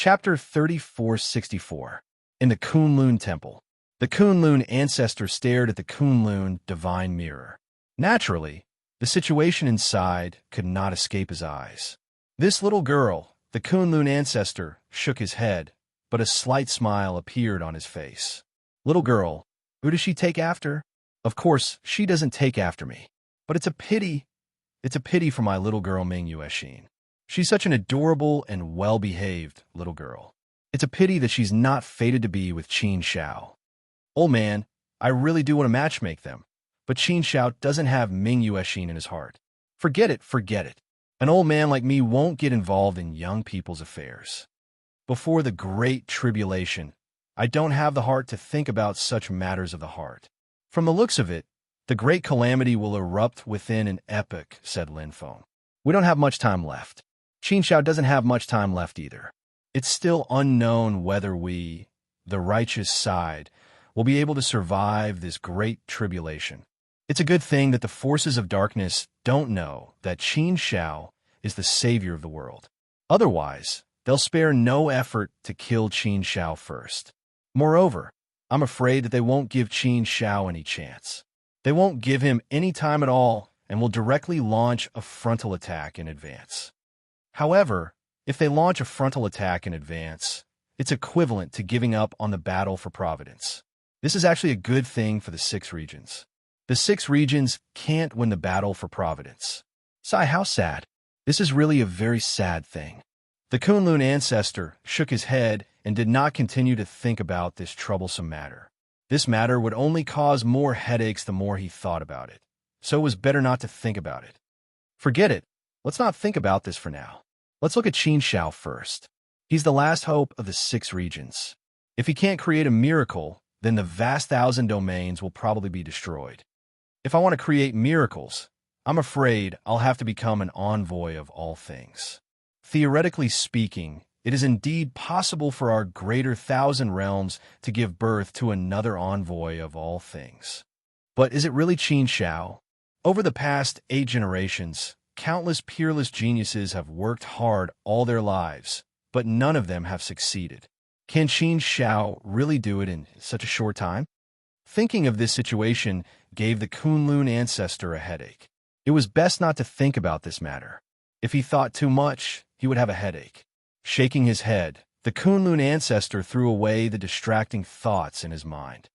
Chapter 3464. In the Kunlun Temple. The Kunlun ancestor stared at the Kunlun divine mirror. Naturally, the situation inside could not escape his eyes. This little girl, the Kunlun ancestor, shook his head, but a slight smile appeared on his face. Little girl, who does she take after? Of course, she doesn't take after me. But it's a pity. It's a pity for my little girl Ming Yuexin. She's such an adorable and well-behaved little girl. It's a pity that she's not fated to be with Qin Shao. Old man, I really do want to matchmake them, but Qin Shao doesn't have Ming Yuexin in his heart. Forget it, forget it. An old man like me won't get involved in young people's affairs. Before the great tribulation, I don't have the heart to think about such matters of the heart. From the looks of it, the great calamity will erupt within an epoch, said Lin Feng. We don't have much time left. Qin Shao doesn't have much time left either. It's still unknown whether we, the righteous side, will be able to survive this great tribulation. It's a good thing that the forces of darkness don't know that Qin Shao is the savior of the world. Otherwise, they'll spare no effort to kill Qin Shao first. Moreover, I'm afraid that they won't give Qin Shao any chance. They won't give him any time at all and will directly launch a frontal attack in advance. However, if they launch a frontal attack in advance, it's equivalent to giving up on the battle for Providence. This is actually a good thing for the 6 regions. The 6 regions can't win the battle for Providence. Sigh, how sad. This is really a very sad thing. The Kunlun ancestor shook his head and did not continue to think about this troublesome matter. This matter would only cause more headaches the more he thought about it, so it was better not to think about it. Forget it. Let's not think about this for now. Let's look at Qin Shao first. He's the last hope of the 6 regions. If he can't create a miracle, then the vast 1,000 domains will probably be destroyed. If I want to create miracles, I'm afraid I'll have to become an envoy of all things. Theoretically speaking, it is indeed possible for our greater 1,000 realms to give birth to another envoy of all things. But is it really Qin Shao? Over the past 8 generations, countless peerless geniuses have worked hard all their lives, but none of them have succeeded. Can Qin Shao really do it in such a short time? Thinking of this situation gave the Kunlun ancestor a headache. It was best not to think about this matter. If he thought too much, he would have a headache. Shaking his head, the Kunlun ancestor threw away the distracting thoughts in his mind.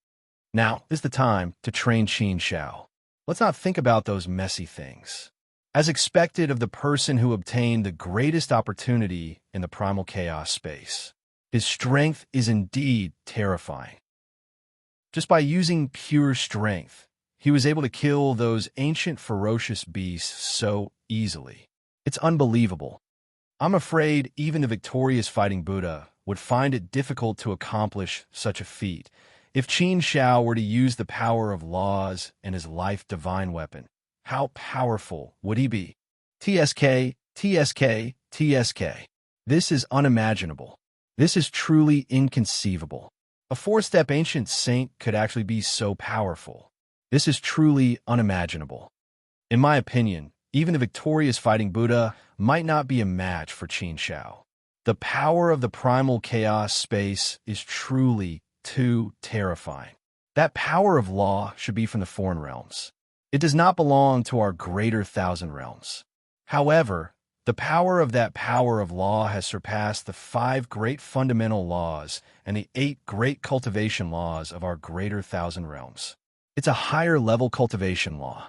Now is the time to train Qin Shao. Let's not think about those messy things. As expected of the person who obtained the greatest opportunity in the primal chaos space, his strength is indeed terrifying. Just by using pure strength, he was able to kill those ancient ferocious beasts so easily. It's unbelievable. I'm afraid even the victorious fighting Buddha would find it difficult to accomplish such a feat if Qin Shao were to use the power of laws and his life divine weapon. How powerful would he be? TSK, TSK, TSK. This is unimaginable. This is truly inconceivable. A 4-step ancient saint could actually be so powerful. This is truly unimaginable. In my opinion, even the victorious fighting Buddha might not be a match for Qin Shao. The power of the primal chaos space is truly too terrifying. That power of law should be from the foreign realms. It does not belong to our greater 1,000 realms. However, the power of that power of law has surpassed the 5 great fundamental laws and the 8 great cultivation laws of our greater 1,000 realms. It's a higher level cultivation law.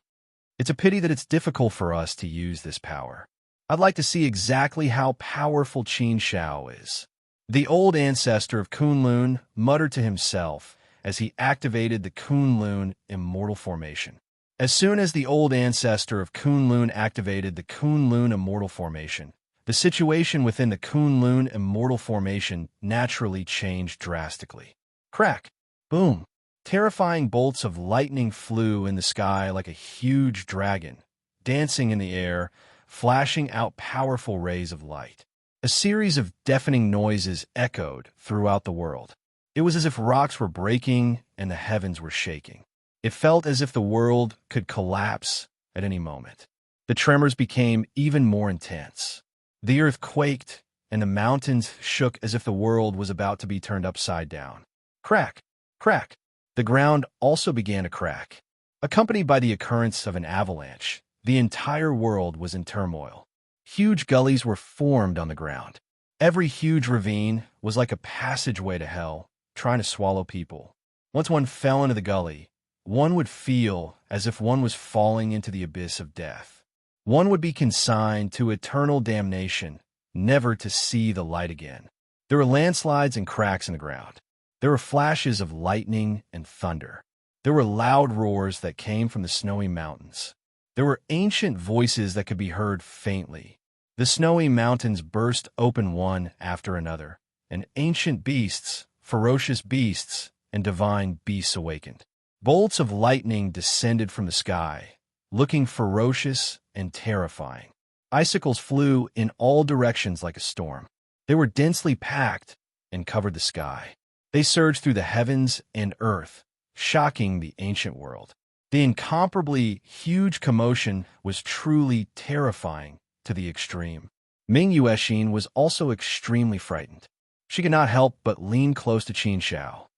It's a pity that it's difficult for us to use this power. I'd like to see exactly how powerful Qin Shao is. The old ancestor of Kunlun muttered to himself as he activated the Kunlun immortal formation. As soon as the old ancestor of Kunlun activated the Kunlun immortal formation, the situation within the Kunlun immortal formation naturally changed drastically. Crack! Boom! Terrifying bolts of lightning flew in the sky like a huge dragon, dancing in the air, flashing out powerful rays of light. A series of deafening noises echoed throughout the world. It was as if rocks were breaking and the heavens were shaking. It felt as if the world could collapse at any moment. The tremors became even more intense. The earth quaked, and the mountains shook as if the world was about to be turned upside down. Crack, crack. The ground also began to crack. Accompanied by the occurrence of an avalanche, the entire world was in turmoil. Huge gullies were formed on the ground. Every huge ravine was like a passageway to hell, trying to swallow people. Once one fell into the gully, one would feel as if one was falling into the abyss of death. One would be consigned to eternal damnation, never to see the light again. There were landslides and cracks in the ground. There were flashes of lightning and thunder. There were loud roars that came from the snowy mountains. There were ancient voices that could be heard faintly. The snowy mountains burst open one after another, and ancient beasts, ferocious beasts, and divine beasts awakened. Bolts of lightning descended from the sky, looking ferocious and terrifying. Icicles flew in all directions like a storm. They were densely packed and covered the sky. They surged through the heavens and earth, shocking the ancient world. The incomparably huge commotion was truly terrifying to the extreme. Ming Yuexin was also extremely frightened. She could not help but lean close to Qin Shao.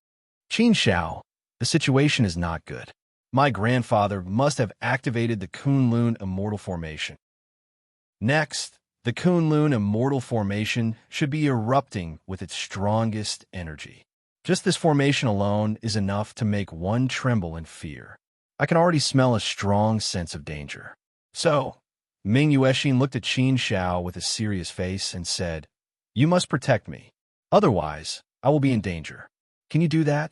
Qin Shao, the situation is not good. My grandfather must have activated the Kunlun Immortal Formation. Next, the Kunlun Immortal Formation should be erupting with its strongest energy. Just this formation alone is enough to make one tremble in fear. I can already smell a strong sense of danger. So, Ming Yuexin looked at Qin Shao with a serious face and said, "You must protect me. Otherwise, I will be in danger. Can you do that?"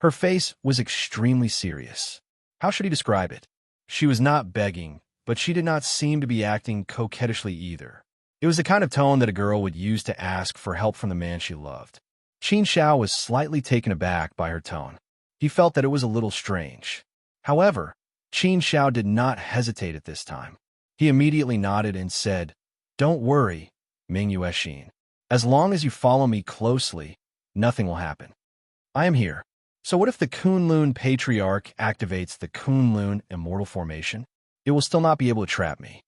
Her face was extremely serious. How should he describe it? She was not begging, but she did not seem to be acting coquettishly either. It was the kind of tone that a girl would use to ask for help from the man she loved. Qin Shao was slightly taken aback by her tone. He felt that it was a little strange. However, Qin Shao did not hesitate at this time. He immediately nodded and said, "Don't worry, Ming Yuexin. As long as you follow me closely, nothing will happen. I am here." So what if the Kunlun Patriarch activates the Kunlun Immortal Formation? It will still not be able to trap me.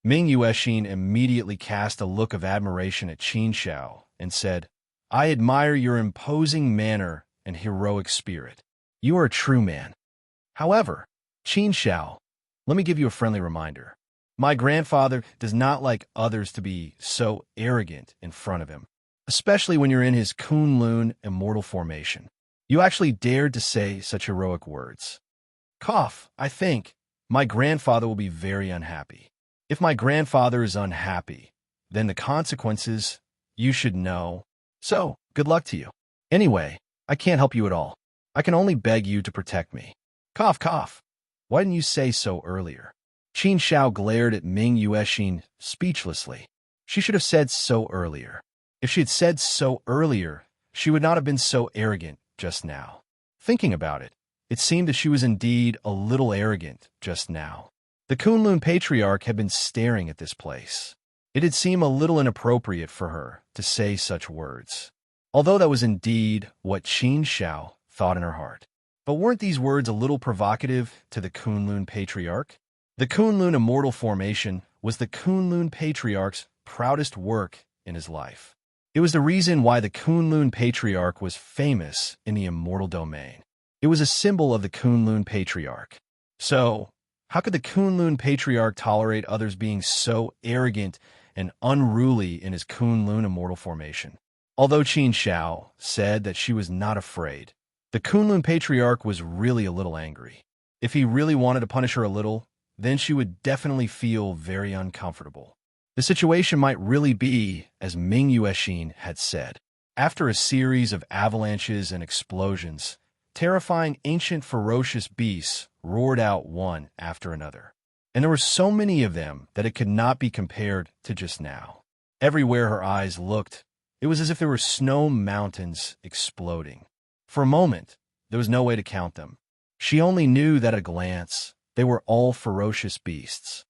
Ming Yuexin immediately cast a look of admiration at Qin Shao and said, "I admire your imposing manner and heroic spirit. You are a true man. However, Qin Shao, let me give you a friendly reminder. My grandfather does not like others to be so arrogant in front of him, especially when you're in his Kunlun Immortal Formation. You actually dared to say such heroic words. Cough, I think my grandfather will be very unhappy. If my grandfather is unhappy, then the consequences you should know. So, good luck to you. Anyway, I can't help you at all. I can only beg you to protect me." Cough, cough. Why didn't you say so earlier? Qin Shao glared at Ming Yuexin speechlessly. She should have said so earlier. If she had said so earlier, she would not have been so arrogant just now. Thinking about it, it seemed that she was indeed a little arrogant just now. The Kunlun Patriarch had been staring at this place. It had seemed a little inappropriate for her to say such words, although that was indeed what Qin Shao thought in her heart. But weren't these words a little provocative to the Kunlun Patriarch? The Kunlun Immortal Formation was the Kunlun Patriarch's proudest work in his life. It was the reason why the Kunlun Patriarch was famous in the immortal domain. It was a symbol of the Kunlun Patriarch. So, how could the Kunlun Patriarch tolerate others being so arrogant and unruly in his Kunlun Immortal Formation? Although Qin Shao said that she was not afraid, the Kunlun Patriarch was really a little angry. If he really wanted to punish her a little, then she would definitely feel very uncomfortable. The situation might really be as Ming Yuexin had said. After a series of avalanches and explosions, terrifying ancient ferocious beasts roared out one after another. And there were so many of them that it could not be compared to just now. Everywhere her eyes looked, it was as if there were snow mountains exploding. For a moment, there was no way to count them. She only knew that at a glance, they were all ferocious beasts.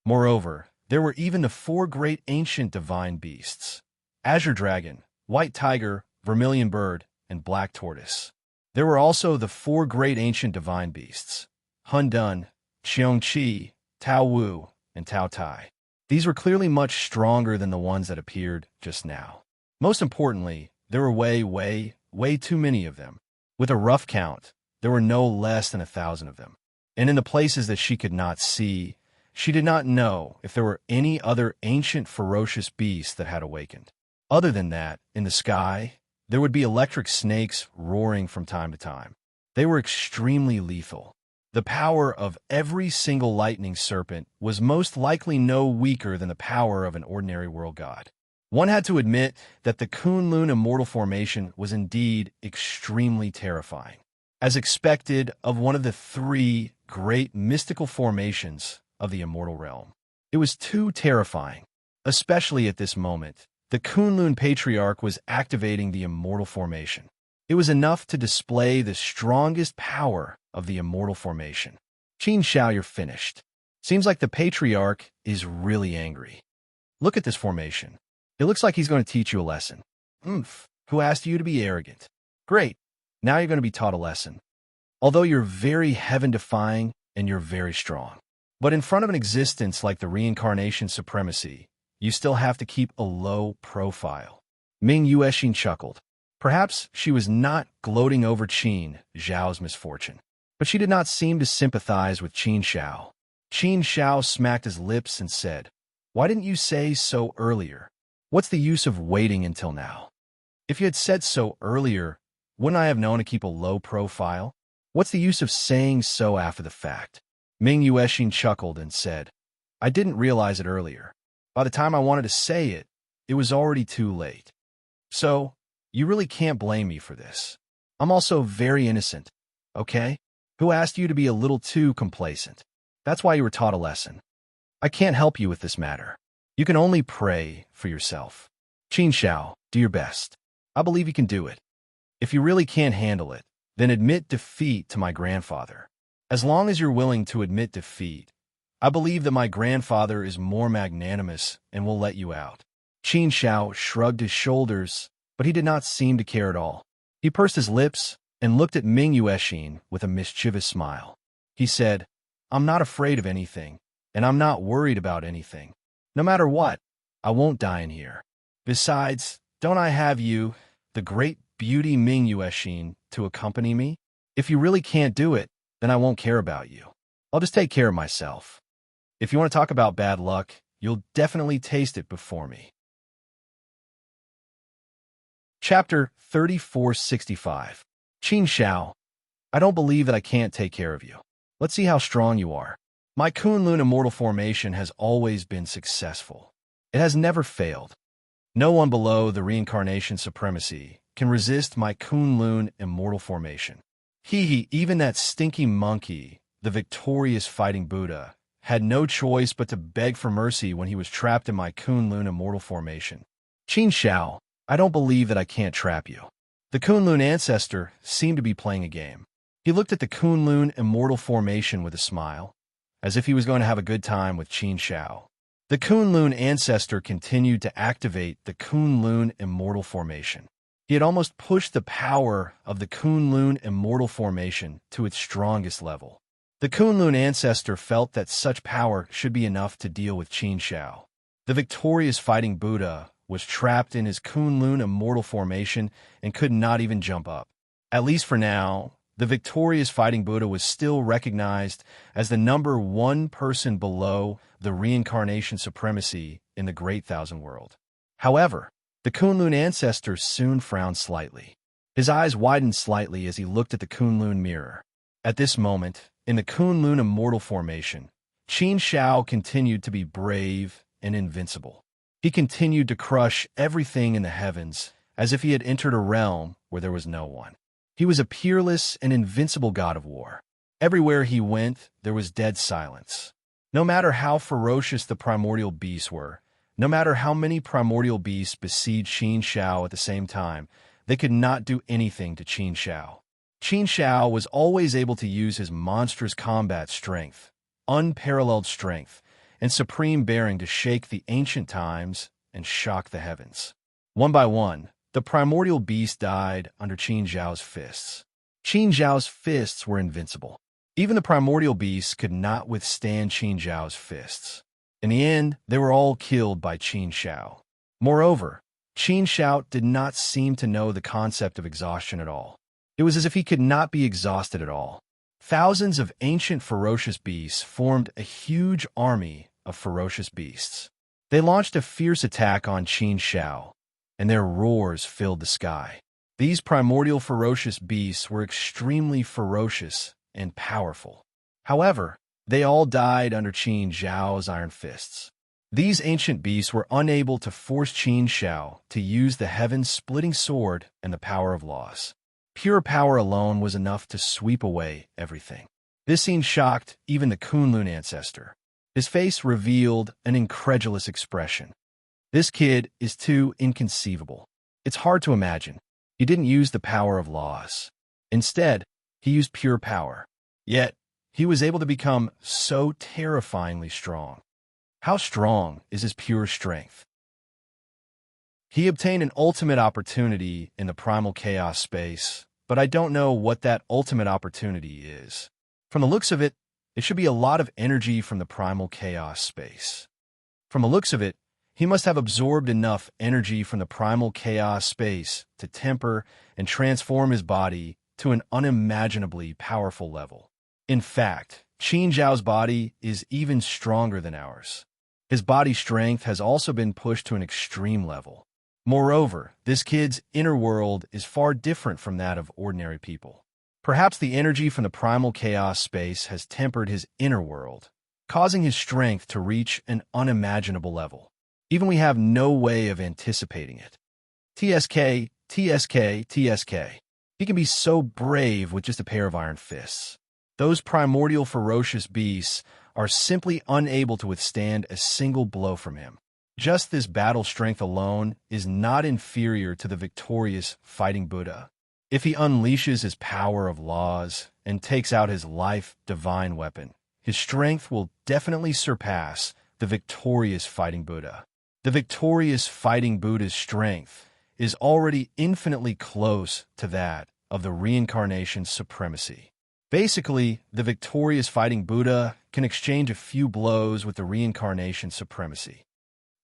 Moreover, there were even the 4 great ancient divine beasts: Azure Dragon, White Tiger, Vermilion Bird, and Black Tortoise. There were also the 4 great ancient divine beasts: Hun Dun, Qiong Qi, Tao Wu, and Tao Tai. These were clearly much stronger than the ones that appeared just now. Most importantly, there were way too many of them. With a rough count, there were no less than 1,000 of them. And in the places that she could not see, she did not know if there were any other ancient ferocious beasts that had awakened. Other than that, in the sky, there would be electric snakes roaring from time to time. They were extremely lethal. The power of every single lightning serpent was most likely no weaker than the power of an ordinary world god. One had to admit that the Kunlun immortal formation was indeed extremely terrifying. As expected of one of the three great mystical formations of the immortal realm. It was too terrifying. Especially at this moment, the Kunlun Patriarch was activating the immortal formation. It was enough to display the strongest power of the immortal formation. Qin Shao, you're finished. Seems like the Patriarch is really angry. Look at this formation. It looks like he's going to teach you a lesson. Who asked you to be arrogant? Great. Now you're going to be taught a lesson. Although you're very heaven-defying and you're very strong. But in front of an existence like the reincarnation supremacy, you still have to keep a low profile. Ming Yuexin chuckled. Perhaps she was not gloating over Qin Zhao's misfortune, but she did not seem to sympathize with Qin Shao. Qin Shao smacked his lips and said, "Why didn't you say so earlier? What's the use of waiting until now? If you had said so earlier, wouldn't I have known to keep a low profile? What's the use of saying so after the fact?" Ming Yuexin chuckled and said, "I didn't realize it earlier. By the time I wanted to say it, it was already too late. So, you really can't blame me for this. I'm also very innocent, okay? Who asked you to be a little too complacent? That's why you were taught a lesson. I can't help you with this matter. You can only pray for yourself. Qin Shao, do your best. I believe you can do it. If you really can't handle it, then admit defeat to my grandfather. As long as you're willing to admit defeat, I believe that my grandfather is more magnanimous and will let you out." Qin Shao shrugged his shoulders, but he did not seem to care at all. He pursed his lips and looked at Ming Yuexin with a mischievous smile. He said, "I'm not afraid of anything, and I'm not worried about anything. No matter what, I won't die in here. Besides, don't I have you, the great beauty Ming Yuexin, to accompany me? If you really can't do it, then I won't care about you. I'll just take care of myself. If you want to talk about bad luck, you'll definitely taste it before me." Chapter 3465. Qin Shao, I don't believe that I can't take care of you. Let's see how strong you are. My Kunlun immortal formation has always been successful. It has never failed. No one below the reincarnation supremacy can resist my Kunlun immortal formation. Even that stinky monkey, the victorious fighting Buddha, had no choice but to beg for mercy when he was trapped in my Kunlun immortal formation. Qin Shao, I don't believe that I can't trap you. The Kunlun ancestor seemed to be playing a game. He looked at the Kunlun immortal formation with a smile, as if he was going to have a good time with Qin Shao. The Kunlun ancestor continued to activate the Kunlun immortal formation. He had almost pushed the power of the Kunlun immortal formation to its strongest level. The Kunlun ancestor felt that such power should be enough to deal with Qin Shao. The victorious fighting Buddha was trapped in his Kunlun immortal formation and could not even jump up. At least for now, the victorious fighting Buddha was still recognized as the number one person below the reincarnation supremacy in the Great Thousand World. However, the Kunlun ancestor soon frowned slightly. His eyes widened slightly as he looked at the Kunlun mirror. At this moment, in the Kunlun immortal formation, Qin Shao continued to be brave and invincible. He continued to crush everything in the heavens as if he had entered a realm where there was no one. He was a peerless and invincible god of war. Everywhere he went, there was dead silence. No matter how ferocious the primordial beasts were, no matter how many primordial beasts besieged Qin Shao at the same time, they could not do anything to Qin Shao. Qin Shao was always able to use his monstrous combat strength, unparalleled strength, and supreme bearing to shake the ancient times and shock the heavens. One by one, the primordial beasts died under Qin Zhao's fists. Qin Zhao's fists were invincible. Even the primordial beasts could not withstand Qin Zhao's fists. In the end, they were all killed by Qin Shao. Moreover, Qin Shao did not seem to know the concept of exhaustion at all. It was as if he could not be exhausted at all. Thousands of ancient ferocious beasts formed a huge army of ferocious beasts. They launched a fierce attack on Qin Shao, and their roars filled the sky. These primordial ferocious beasts were extremely ferocious and powerful. However, they all died under Qin Zhao's iron fists. These ancient beasts were unable to force Qin Shao to use the heaven-splitting sword and the power of laws. Pure power alone was enough to sweep away everything. This scene shocked even the Kunlun ancestor. His face revealed an incredulous expression. This kid is too inconceivable. It's hard to imagine. He didn't use the power of laws. Instead, he used pure power. Yet, he was able to become so terrifyingly strong. How strong is his pure strength? He obtained an ultimate opportunity in the primal chaos space, but I don't know what that ultimate opportunity is. From the looks of it, it should be a lot of energy from the primal chaos space. From the looks of it, he must have absorbed enough energy from the primal chaos space to temper and transform his body to an unimaginably powerful level. In fact, Qin Zhao's body is even stronger than ours. His body strength has also been pushed to an extreme level. Moreover, this kid's inner world is far different from that of ordinary people. Perhaps the energy from the primal chaos space has tempered his inner world, causing his strength to reach an unimaginable level. Even we have no way of anticipating it. TSK, TSK, TSK. He can be so brave with just a pair of iron fists. Those primordial ferocious beasts are simply unable to withstand a single blow from him. Just this battle strength alone is not inferior to the victorious fighting Buddha. If he unleashes his power of laws and takes out his life-divine weapon, his strength will definitely surpass the victorious fighting Buddha. The victorious fighting Buddha's strength is already infinitely close to that of the reincarnation's supremacy. Basically, the victorious fighting Buddha can exchange a few blows with the reincarnation's supremacy.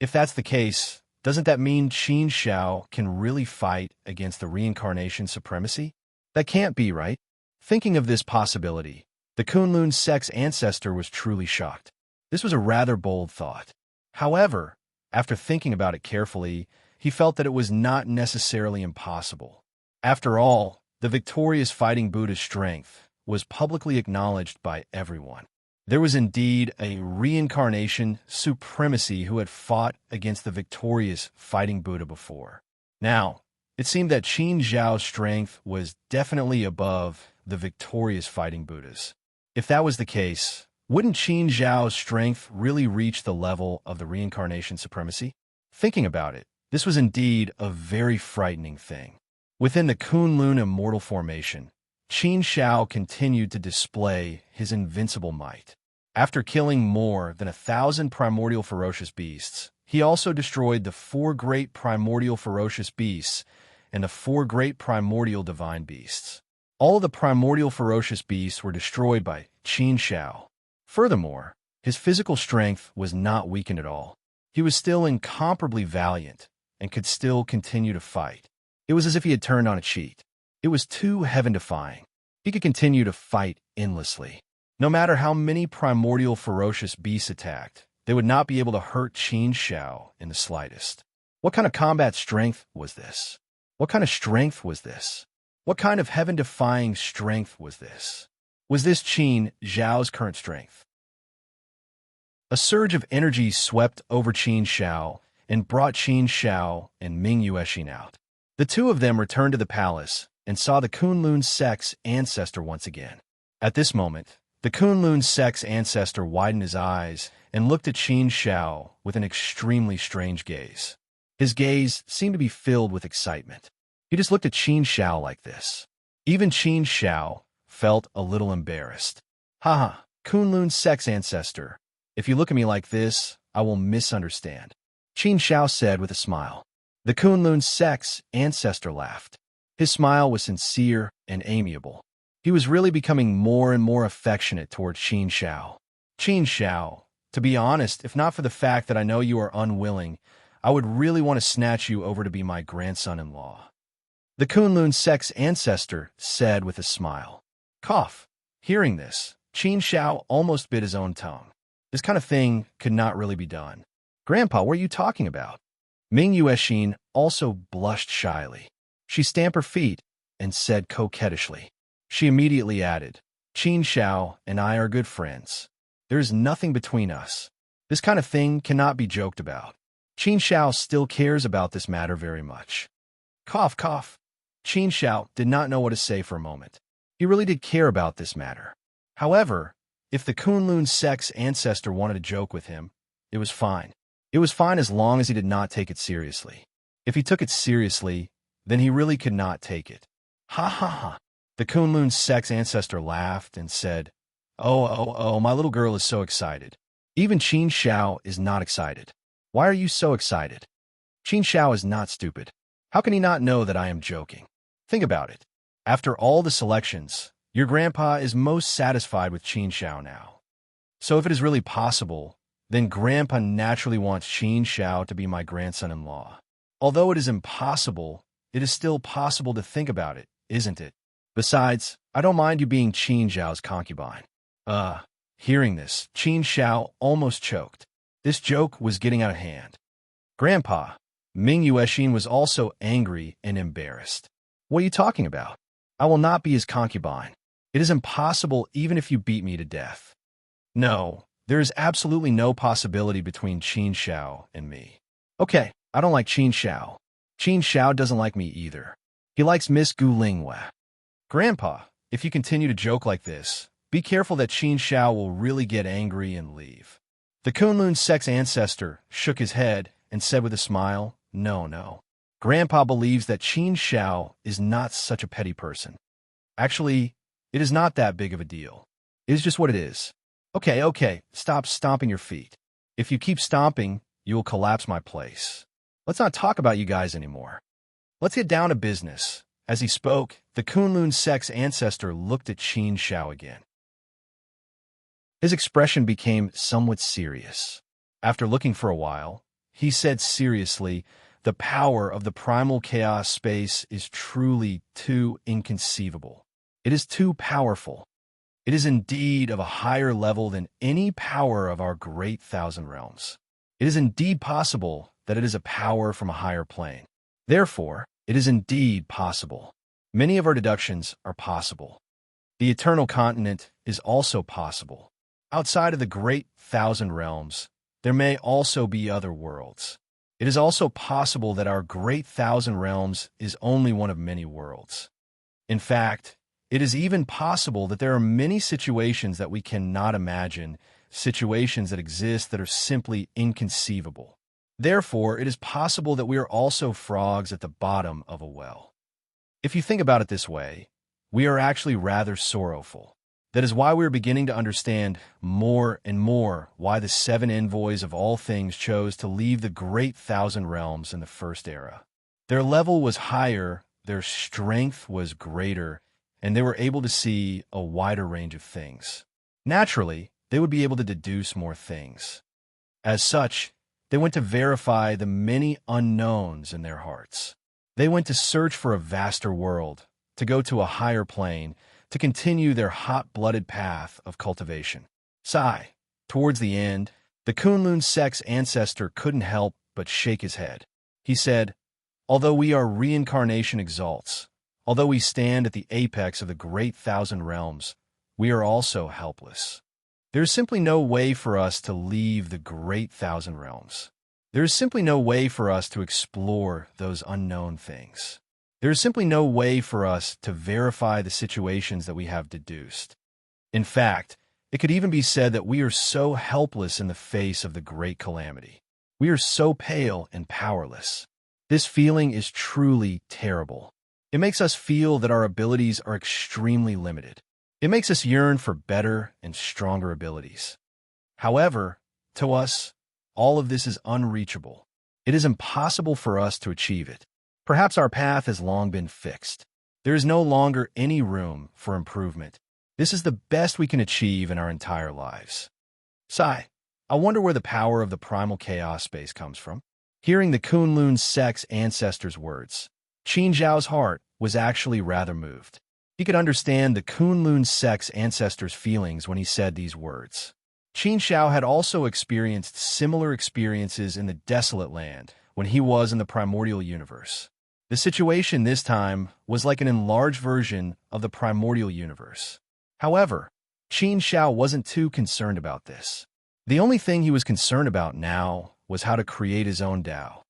If that's the case, doesn't that mean Qin Shao can really fight against the reincarnation's supremacy? That can't be, right? Thinking of this possibility, the Kunlun sect's ancestor was truly shocked. This was a rather bold thought. However, after thinking about it carefully, he felt that it was not necessarily impossible. After all, the victorious fighting Buddha's strength was publicly acknowledged by everyone. There was indeed a reincarnation supremacy who had fought against the victorious fighting Buddha before. Now, it seemed that Qin Zhao's strength was definitely above the victorious fighting Buddha's. If that was the case, wouldn't Qin Zhao's strength really reach the level of the reincarnation supremacy? Thinking about it, this was indeed a very frightening thing. Within the Kunlun immortal formation, Qin Shao continued to display his invincible might. After killing more than 1,000 primordial ferocious beasts, he also destroyed the 4 great primordial ferocious beasts and the 4 great primordial divine beasts. All of the primordial ferocious beasts were destroyed by Qin Shao. Furthermore, his physical strength was not weakened at all. He was still incomparably valiant and could still continue to fight. It was as if he had turned on a cheat. It was too heaven-defying. He could continue to fight endlessly. No matter how many primordial ferocious beasts attacked, they would not be able to hurt Qin Shao in the slightest. What kind of combat strength was this? What kind of strength was this? What kind of heaven-defying strength was this? Was this Qin Zhao's current strength? A surge of energy swept over Qin Shao and brought Qin Shao and Ming Yuexin out. The two of them returned to the palace and saw the Kunlun sect's ancestor once again. At this moment, the Kunlun sect's ancestor widened his eyes and looked at Qin Shao with an extremely strange gaze. His gaze seemed to be filled with excitement. He just looked at Qin Shao like this. Even Qin Shao felt a little embarrassed. Haha, Kunlun sect's ancestor. If you look at me like this, I will misunderstand. Qin Shao said with a smile. The Kunlun sect's ancestor laughed. His smile was sincere and amiable. He was really becoming more and more affectionate towards Qin Shao. Qin Shao, To be honest, if not for the fact that I know you are unwilling, I would really want to snatch you over to be my grandson-in-law. The Kunlun sex ancestor said with a smile. Cough. Hearing this, Qin Shao almost bit his own tongue. This kind of thing could not really be done. Grandpa, what are you talking about? Ming Yuexin also blushed shyly. She stamped her feet and said coquettishly. She immediately added, Qin Shao and I are good friends. There is nothing between us. This kind of thing cannot be joked about. Qin Shao still cares about this matter very much. Cough, cough. Qin Shao did not know what to say for a moment. He really did care about this matter. However, if the Kunlun sex ancestor wanted to joke with him, it was fine. It was fine as long as he did not take it seriously. If he took it seriously, then he really could not take it. Ha ha ha. The Kunlun sex ancestor laughed and said, Oh, my little girl is so excited. Even Qin Shao is not excited. Why are you so excited? Qin Shao is not stupid. How can he not know that I am joking? Think about it. After all the selections, your grandpa is most satisfied with Qin Shao now. So if it is really possible, then grandpa naturally wants Qin Shao to be my grandson-in-law. Although it is impossible, it is still possible to think about it, isn't it? Besides, I don't mind you being Qin Shao's concubine. Hearing this, Qin Shao almost choked. This joke was getting out of hand. Grandpa, Ming Yuexin was also angry and embarrassed. What are you talking about? I will not be his concubine. It is impossible even if you beat me to death. No, there is absolutely no possibility between Qin Shao and me. Okay, I don't like Qin Shao. Qin Shao doesn't like me either. He likes Miss Gu Lingwei. Grandpa, if you continue to joke like this, be careful that Qin Shao will really get angry and leave. The Kunlun sex ancestor shook his head and said with a smile, No. Grandpa believes that Qin Shao is not such a petty person. Actually, it is not that big of a deal. It is just what it is. Okay, stop stomping your feet. If you keep stomping, you will collapse my place. Let's not talk about you guys anymore. Let's get down to business. As he spoke, the Kunlun sex ancestor looked at Qin Shao again. His expression became somewhat serious. After looking for a while, he said seriously, The power of the primal chaos space is truly too inconceivable. It is too powerful. It is indeed of a higher level than any power of our great thousand realms. It is indeed possible that it is a power from a higher plane. Therefore, it is indeed possible. Many of our deductions are possible. The eternal continent is also possible. Outside of the great thousand realms, there may also be other worlds. It is also possible that our great thousand realms is only one of many worlds. In fact, it is even possible that there are many situations that we cannot imagine, situations that exist that are simply inconceivable. Therefore, it is possible that we are also frogs at the bottom of a well. If you think about it this way, we are actually rather sorrowful. That is why we are beginning to understand more and more why the 7 envoys of all things chose to leave the great thousand realms in the first era. Their level was higher, their strength was greater, and they were able to see a wider range of things. Naturally, they would be able to deduce more things. As such, they went to verify the many unknowns in their hearts. They went to search for a vaster world, to go to a higher plane, to continue their hot-blooded path of cultivation. Sigh. Towards the end, the Kunlun sex ancestor couldn't help but shake his head. He said, Although we are reincarnation exalts, although we stand at the apex of the great thousand realms, we are also helpless. There is simply no way for us to leave the great thousand realms. There is simply no way for us to explore those unknown things. There is simply no way for us to verify the situations that we have deduced. In fact, it could even be said that we are so helpless in the face of the great calamity. We are so pale and powerless. This feeling is truly terrible. It makes us feel that our abilities are extremely limited. It makes us yearn for better and stronger abilities. However, to us, all of this is unreachable. It is impossible for us to achieve it. Perhaps our path has long been fixed. There is no longer any room for improvement. This is the best we can achieve in our entire lives. Sigh. I wonder where the power of the primal chaos space comes from. Hearing the Kunlun sect's ancestors' words, Qin Zhao's heart was actually rather moved. He could understand the Kunlun sect's ancestors' feelings when he said these words. Qin Zhao had also experienced similar experiences in the Desolate Land when he was in the primordial universe. The situation this time was like an enlarged version of the primordial universe. However, Qin Zhao wasn't too concerned about this. The only thing he was concerned about now was how to create his own Tao.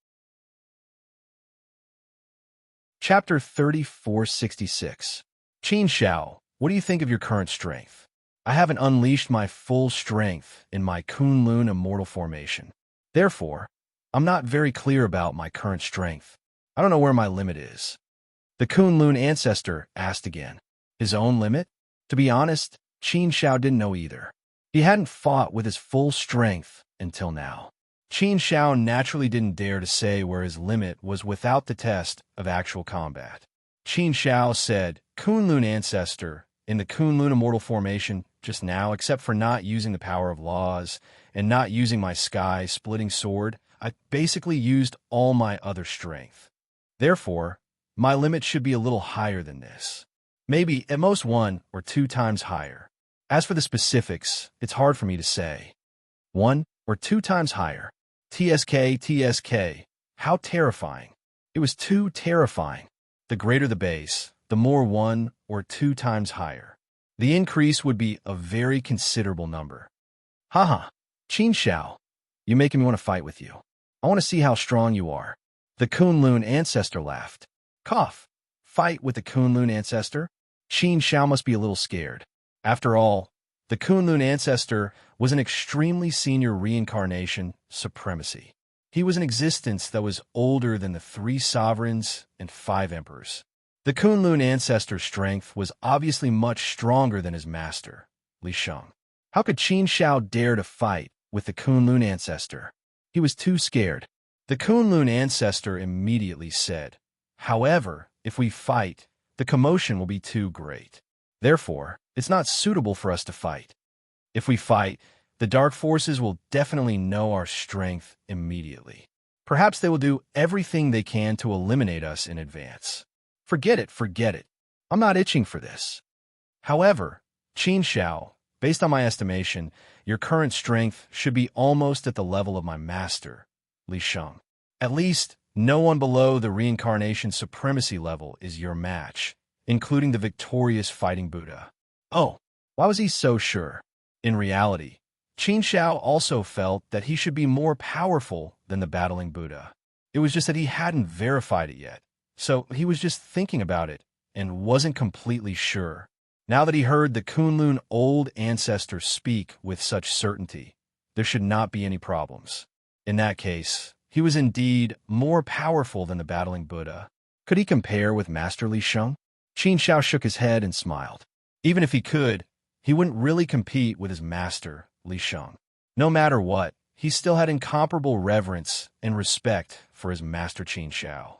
Chapter 3466. Qin Zhao, what do you think of your current strength? I haven't unleashed my full strength in my Kunlun immortal formation. Therefore, I'm not very clear about my current strength. I don't know where my limit is. The Kunlun ancestor asked again. His own limit? To be honest, Qin Zhao didn't know either. He hadn't fought with his full strength until now. Qin Zhao naturally didn't dare to say where his limit was without the test of actual combat. Qin Zhao said, Kunlun ancestor, in the Kunlun immortal formation just now, except for not using the power of laws and not using my sky-splitting sword, I basically used all my other strength. Therefore, my limit should be a little higher than this. Maybe at most 1 or 2 times higher. As for the specifics, it's hard for me to say. 1 or 2 times higher. TSK. How terrifying. It was too terrifying. The greater the base, the more 1 or 2 times higher. The increase would be a very considerable number. Haha, Qin Zhao, you're making me want to fight with you. I want to see how strong you are. The Kunlun ancestor laughed. Cough. Fight with the Kunlun ancestor? Qin Zhao must be a little scared. After all, the Kunlun ancestor was an extremely senior reincarnation supremacy. He was an existence that was older than the 3 sovereigns and 5 emperors. The Kunlun ancestor's strength was obviously much stronger than his master, Li Sheng. How could Qin Zhao dare to fight with the Kunlun ancestor? He was too scared. The Kunlun ancestor immediately said, however, if we fight, the commotion will be too great. Therefore, it's not suitable for us to fight. If we fight, the dark forces will definitely know our strength immediately. Perhaps they will do everything they can to eliminate us in advance. Forget it. I'm not itching for this. However, Qin Zhao, based on my estimation, your current strength should be almost at the level of my master, Li Sheng. At least, no one below the reincarnation supremacy level is your match, including the victorious fighting Buddha. Oh, why was he so sure? In reality, Qin Zhao also felt that he should be more powerful than the battling Buddha. It was just that he hadn't verified it yet, so he was just thinking about it and wasn't completely sure. Now that he heard the Kunlun old ancestor speak with such certainty, there should not be any problems. In that case, he was indeed more powerful than the battling Buddha. Could he compare with Master Li Sheng? Qin Zhao shook his head and smiled. Even if he could, he wouldn't really compete with his master, Li Sheng. No matter what, he still had incomparable reverence and respect for his master Qin Zhao.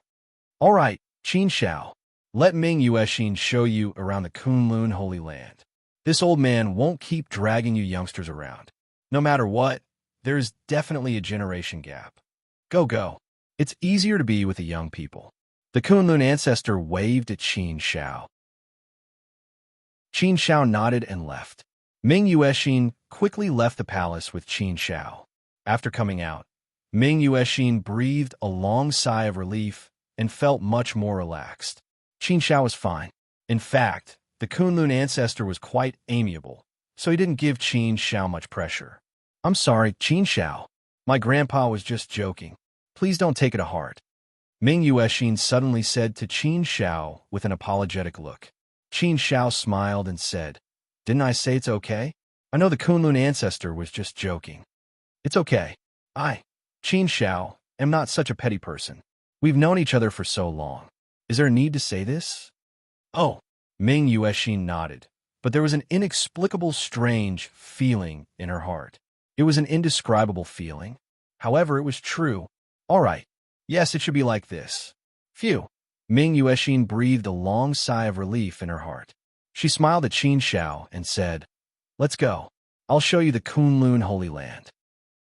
All right, Qin Zhao, let Ming Yuexin show you around the Kunlun Holy Land. This old man won't keep dragging you youngsters around. No matter what, there is definitely a generation gap. Go. It's easier to be with the young people. The Kunlun ancestor waved at Qin Zhao. Qin Zhao nodded and left. Ming Yuexin quickly left the palace with Qin Zhao. After coming out, Ming Yuexin breathed a long sigh of relief and felt much more relaxed. Qin Zhao was fine. In fact, the Kunlun ancestor was quite amiable, so he didn't give Qin Zhao much pressure. I'm sorry, Qin Zhao. My grandpa was just joking. Please don't take it to heart. Ming Yuexin suddenly said to Qin Zhao with an apologetic look. Qin Zhao smiled and said, Didn't I say it's okay? I know the Kunlun ancestor was just joking. It's okay. I, Qin Zhao, am not such a petty person. We've known each other for so long. Is there a need to say this? Oh, Ming Yuexin nodded, but there was an inexplicable strange feeling in her heart. It was an indescribable feeling. However, it was true. All right. Yes, it should be like this. Phew. Ming Yuexin breathed a long sigh of relief in her heart. She smiled at Qin Zhao and said, Let's go. I'll show you the Kunlun Holy Land.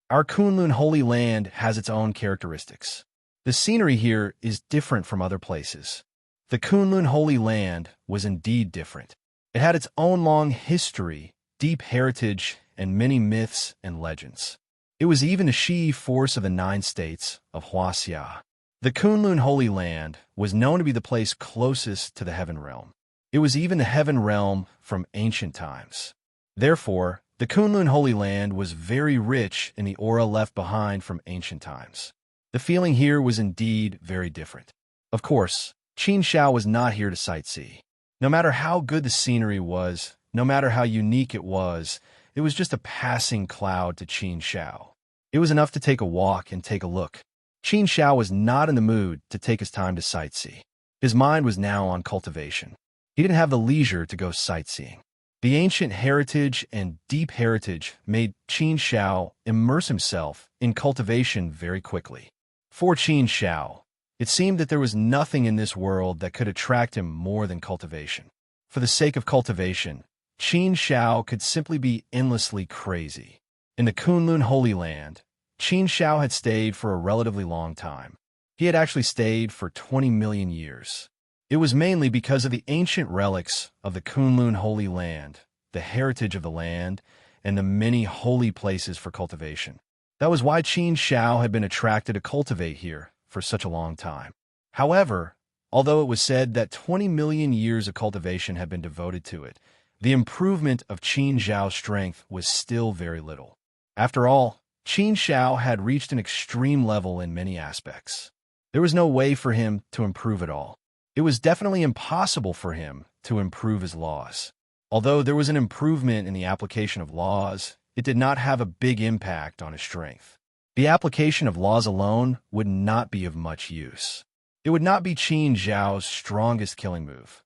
Our Kunlun Holy Land has its own characteristics. The scenery here is different from other places. The Kunlun Holy Land was indeed different. It had its own long history, deep heritage, and many myths and legends. It was even the Shi force of the 9 states of Huaxia. The Kunlun Holy Land was known to be the place closest to the Heaven Realm. It was even the Heaven Realm from ancient times. Therefore, the Kunlun Holy Land was very rich in the aura left behind from ancient times. The feeling here was indeed very different. Of course, Qin Shao was not here to sightsee. No matter how good the scenery was, no matter how unique it was just a passing cloud to Qin Shao. It was enough to take a walk and take a look. Qin Shao was not in the mood to take his time to sightsee. His mind was now on cultivation. He didn't have the leisure to go sightseeing. The ancient heritage and deep heritage made Qin Shao immerse himself in cultivation very quickly. For Qin Shao, it seemed that there was nothing in this world that could attract him more than cultivation. For the sake of cultivation, Qin Shao could simply be endlessly crazy. In the Kunlun Holy Land, Qin Shao had stayed for a relatively long time. He had actually stayed for 20 million years. It was mainly because of the ancient relics of the Kunlun Holy Land, the heritage of the land, and the many holy places for cultivation. That was why Qin Shao had been attracted to cultivate here for such a long time. However, although it was said that 20 million years of cultivation had been devoted to it, the improvement of Qin Shao's strength was still very little. After all, Qin Shao had reached an extreme level in many aspects. There was no way for him to improve at all. It was definitely impossible for him to improve his laws. Although there was an improvement in the application of laws, it did not have a big impact on his strength. The application of laws alone would not be of much use. It would not be Qin Shao's strongest killing move.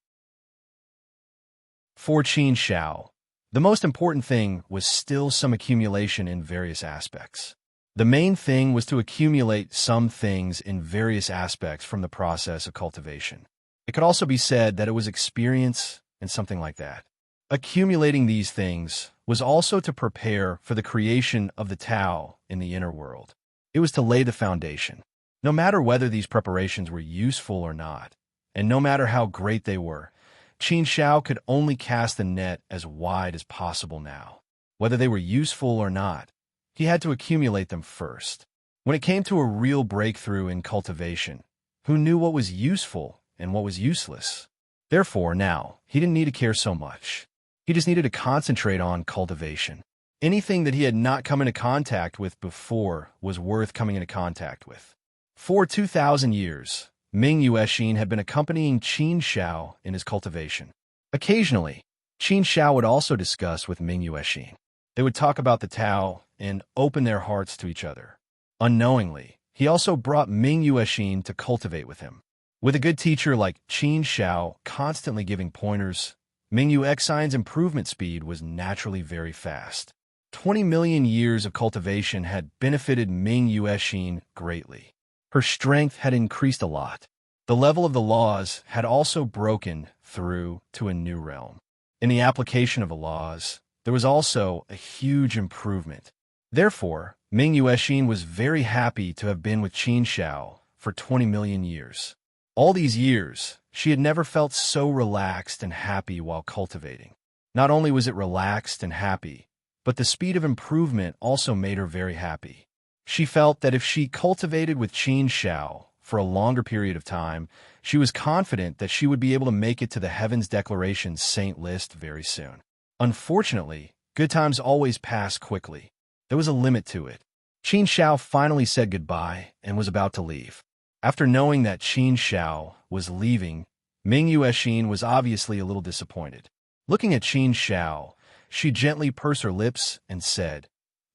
For Qin Shao, the most important thing was still some accumulation in various aspects. The main thing was to accumulate some things in various aspects from the process of cultivation. It could also be said that it was experience and something like that. Accumulating these things was also to prepare for the creation of the Tao in the inner world. It was to lay the foundation. No matter whether these preparations were useful or not, and no matter how great they were, Qin Shao could only cast the net as wide as possible now. Whether they were useful or not, he had to accumulate them first. When it came to a real breakthrough in cultivation, who knew what was useful and what was useless? Therefore, now, he didn't need to care so much. He just needed to concentrate on cultivation. Anything that he had not come into contact with before was worth coming into contact with. For 2,000 years, Ming Yuexin had been accompanying Qin Shao in his cultivation. Occasionally, Qin Shao would also discuss with Ming Yuexin. They would talk about the Tao and open their hearts to each other. Unknowingly, he also brought Ming Yuexin to cultivate with him. With a good teacher like Qin Shao constantly giving pointers, Ming Yuexin's improvement speed was naturally very fast. 20 million years of cultivation had benefited Ming Yuexin greatly. Her strength had increased a lot. The level of the laws had also broken through to a new realm. In the application of the laws, there was also a huge improvement. Therefore, Ming Yuexin was very happy to have been with Qin Shao for 20 million years. All these years, she had never felt so relaxed and happy while cultivating. Not only was it relaxed and happy, but the speed of improvement also made her very happy. She felt that if she cultivated with Qin Shao for a longer period of time, she was confident that she would be able to make it to the Heavens Declaration Saint list very soon. Unfortunately, good times always pass quickly. There was a limit to it. Qin Shao finally said goodbye and was about to leave. After knowing that Qin Shao was leaving, Ming Yuexin was obviously a little disappointed. Looking at Qin Shao, she gently pursed her lips and said,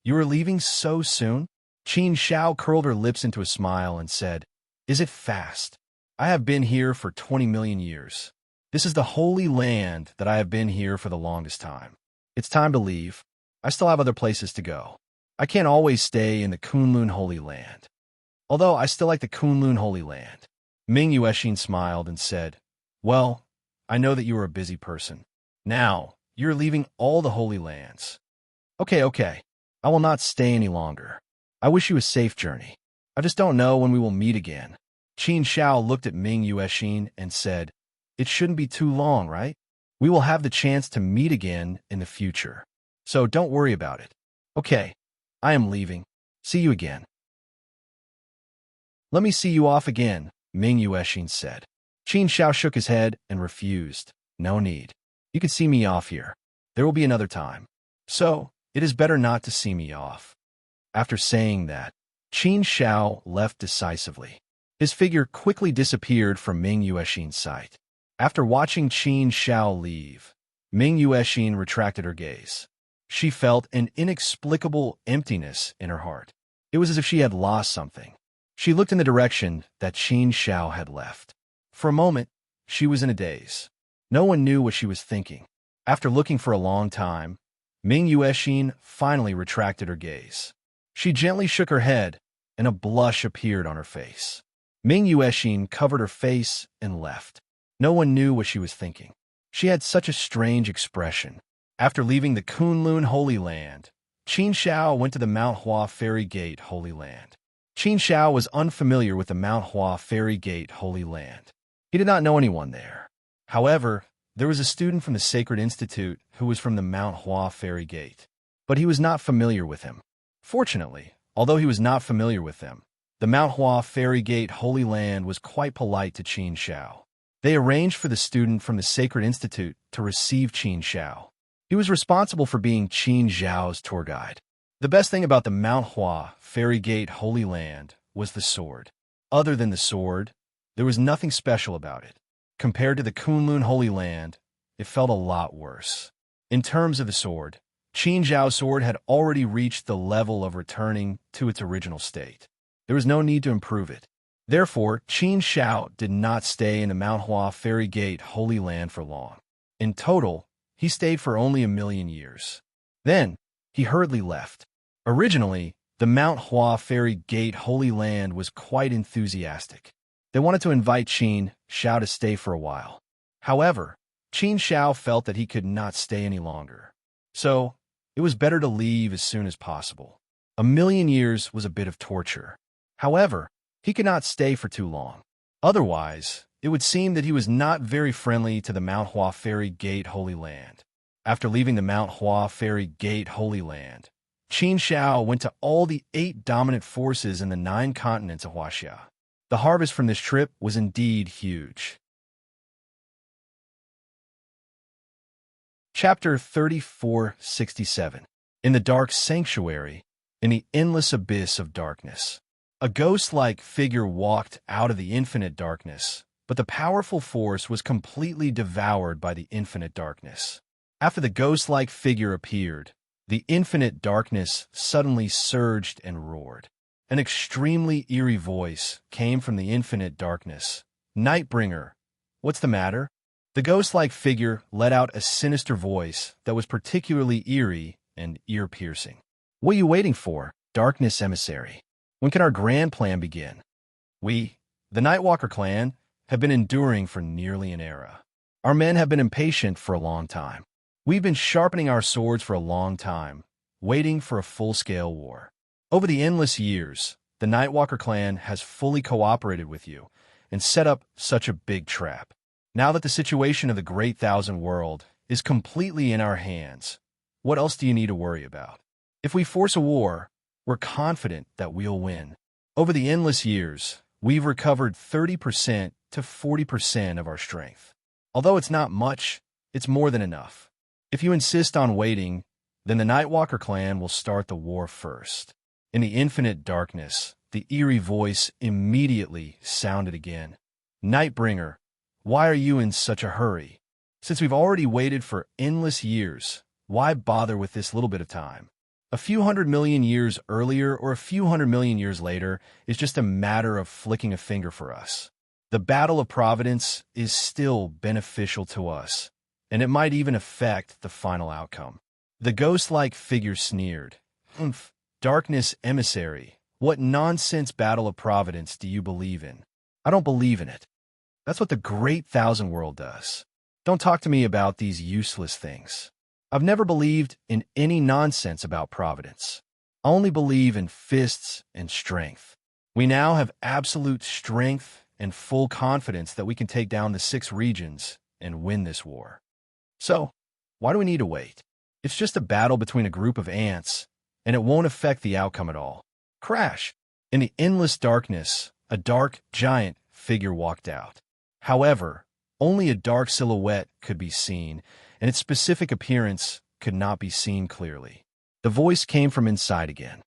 "You are leaving so soon?" Qin Shao curled her lips into a smile and said, "Is it fast? I have been here for 20 million years. This is the holy land that I have been here for the longest time. It's time to leave. I still have other places to go. I can't always stay in the Kunlun Holy Land. Although I still like the Kunlun Holy Land." Ming Yuexin smiled and said, "Well, I know that you are a busy person. Now, you're leaving all the holy lands. Okay, I will not stay any longer. I wish you a safe journey. I just don't know when we will meet again. Qin Xiao looked at Ming Yuexin and said, It shouldn't be too long, right? We will have the chance to meet again in the future. So don't worry about it. Okay, I am leaving. See you again. Let me see you off again, Ming Yuexin said. Qin Xiao shook his head and refused. No need. You can see me off here. There will be another time. So, it is better not to see me off. After saying that, Qin Xiao left decisively. His figure quickly disappeared from Ming Yuexin's sight. After watching Qin Xiao leave, Ming Yuexin retracted her gaze. She felt an inexplicable emptiness in her heart. It was as if she had lost something. She looked in the direction that Qin Xiao had left. For a moment, she was in a daze. No one knew what she was thinking. After looking for a long time, Ming Yuexin finally retracted her gaze. She gently shook her head, and a blush appeared on her face. Ming Yuexin covered her face and left. No one knew what she was thinking. She had such a strange expression. After leaving the Kunlun Holy Land, Qin Xiao went to the Mount Hua Fairy Gate Holy Land. Qin Xiao was unfamiliar with the Mount Hua Fairy Gate Holy Land. He did not know anyone there. However, there was a student from the Sacred Institute who was from the Mount Hua Fairy Gate, but he was not familiar with him. Fortunately, although he was not familiar with them, the Mount Hua Fairy Gate Holy Land was quite polite to Qin Xiao. They arranged for the student from the Sacred Institute to receive Qin Xiao. He was responsible for being Qin Xiao's tour guide. The best thing about the Mount Hua Fairy Gate Holy Land was the sword. Other than the sword, there was nothing special about it. Compared to the Kunlun Holy Land, it felt a lot worse. In terms of the sword, Qin Xiao's sword had already reached the level of returning to its original state. There was no need to improve it. Therefore, Qin Xiao did not stay in the Mount Hua Fairy Gate Holy Land for long. In total, he stayed for only 1,000,000 years. Then, he hurriedly left. Originally, the Mount Hua Fairy Gate Holy Land was quite enthusiastic. They wanted to invite Qin Xiao to stay for a while. However, Qin Xiao felt that he could not stay any longer. So, it was better to leave as soon as possible. 1,000,000 years was a bit of torture. However, he could not stay for too long. Otherwise, it would seem that he was not very friendly to the Mount Hua Fairy Gate Holy Land. After leaving the Mount Hua Fairy Gate Holy Land, Qin Xiao went to all the 8 dominant forces in the 9 continents of Huaxia. The harvest from this trip was indeed huge. Chapter 3467. In the Dark Sanctuary, in the endless abyss of darkness. A ghost-like figure walked out of the infinite darkness, but the powerful force was completely devoured by the infinite darkness. After the ghost-like figure appeared, the infinite darkness suddenly surged and roared. An extremely eerie voice came from the infinite darkness. Nightbringer, what's the matter? The ghost-like figure let out a sinister voice that was particularly eerie and ear-piercing. What are you waiting for, Darkness Emissary? When can our grand plan begin? We, the Nightwalker clan, have been enduring for nearly an era. Our men have been impatient for a long time. We've been sharpening our swords for a long time, waiting for a full-scale war. Over the endless years, the Nightwalker clan has fully cooperated with you and set up such a big trap. Now that the situation of the Great Thousand World is completely in our hands, what else do you need to worry about? If we force a war, we're confident that we'll win. Over the endless years, we've recovered 30% to 40% of our strength. Although it's not much, it's more than enough. If you insist on waiting, then the Nightwalker clan will start the war first. In the infinite darkness, the eerie voice immediately sounded again. Nightbringer, why are you in such a hurry? Since we've already waited for endless years, why bother with this little bit of time? A few 100,000,000 years earlier or a few 100,000,000 years later is just a matter of flicking a finger for us. The Battle of Providence is still beneficial to us, and it might even affect the final outcome. The ghost-like figure sneered. Humph, Darkness Emissary, what nonsense Battle of Providence do you believe in? I don't believe in it. That's what the Great Thousand World does. Don't talk to me about these useless things. I've never believed in any nonsense about Providence. I only believe in fists and strength. We now have absolute strength and full confidence that we can take down the 6 regions and win this war. So, why do we need to wait? It's just a battle between a group of ants, and it won't affect the outcome at all. Crash! In the endless darkness, a dark, giant figure walked out. However, only a dark silhouette could be seen, and its specific appearance could not be seen clearly. The voice came from inside again.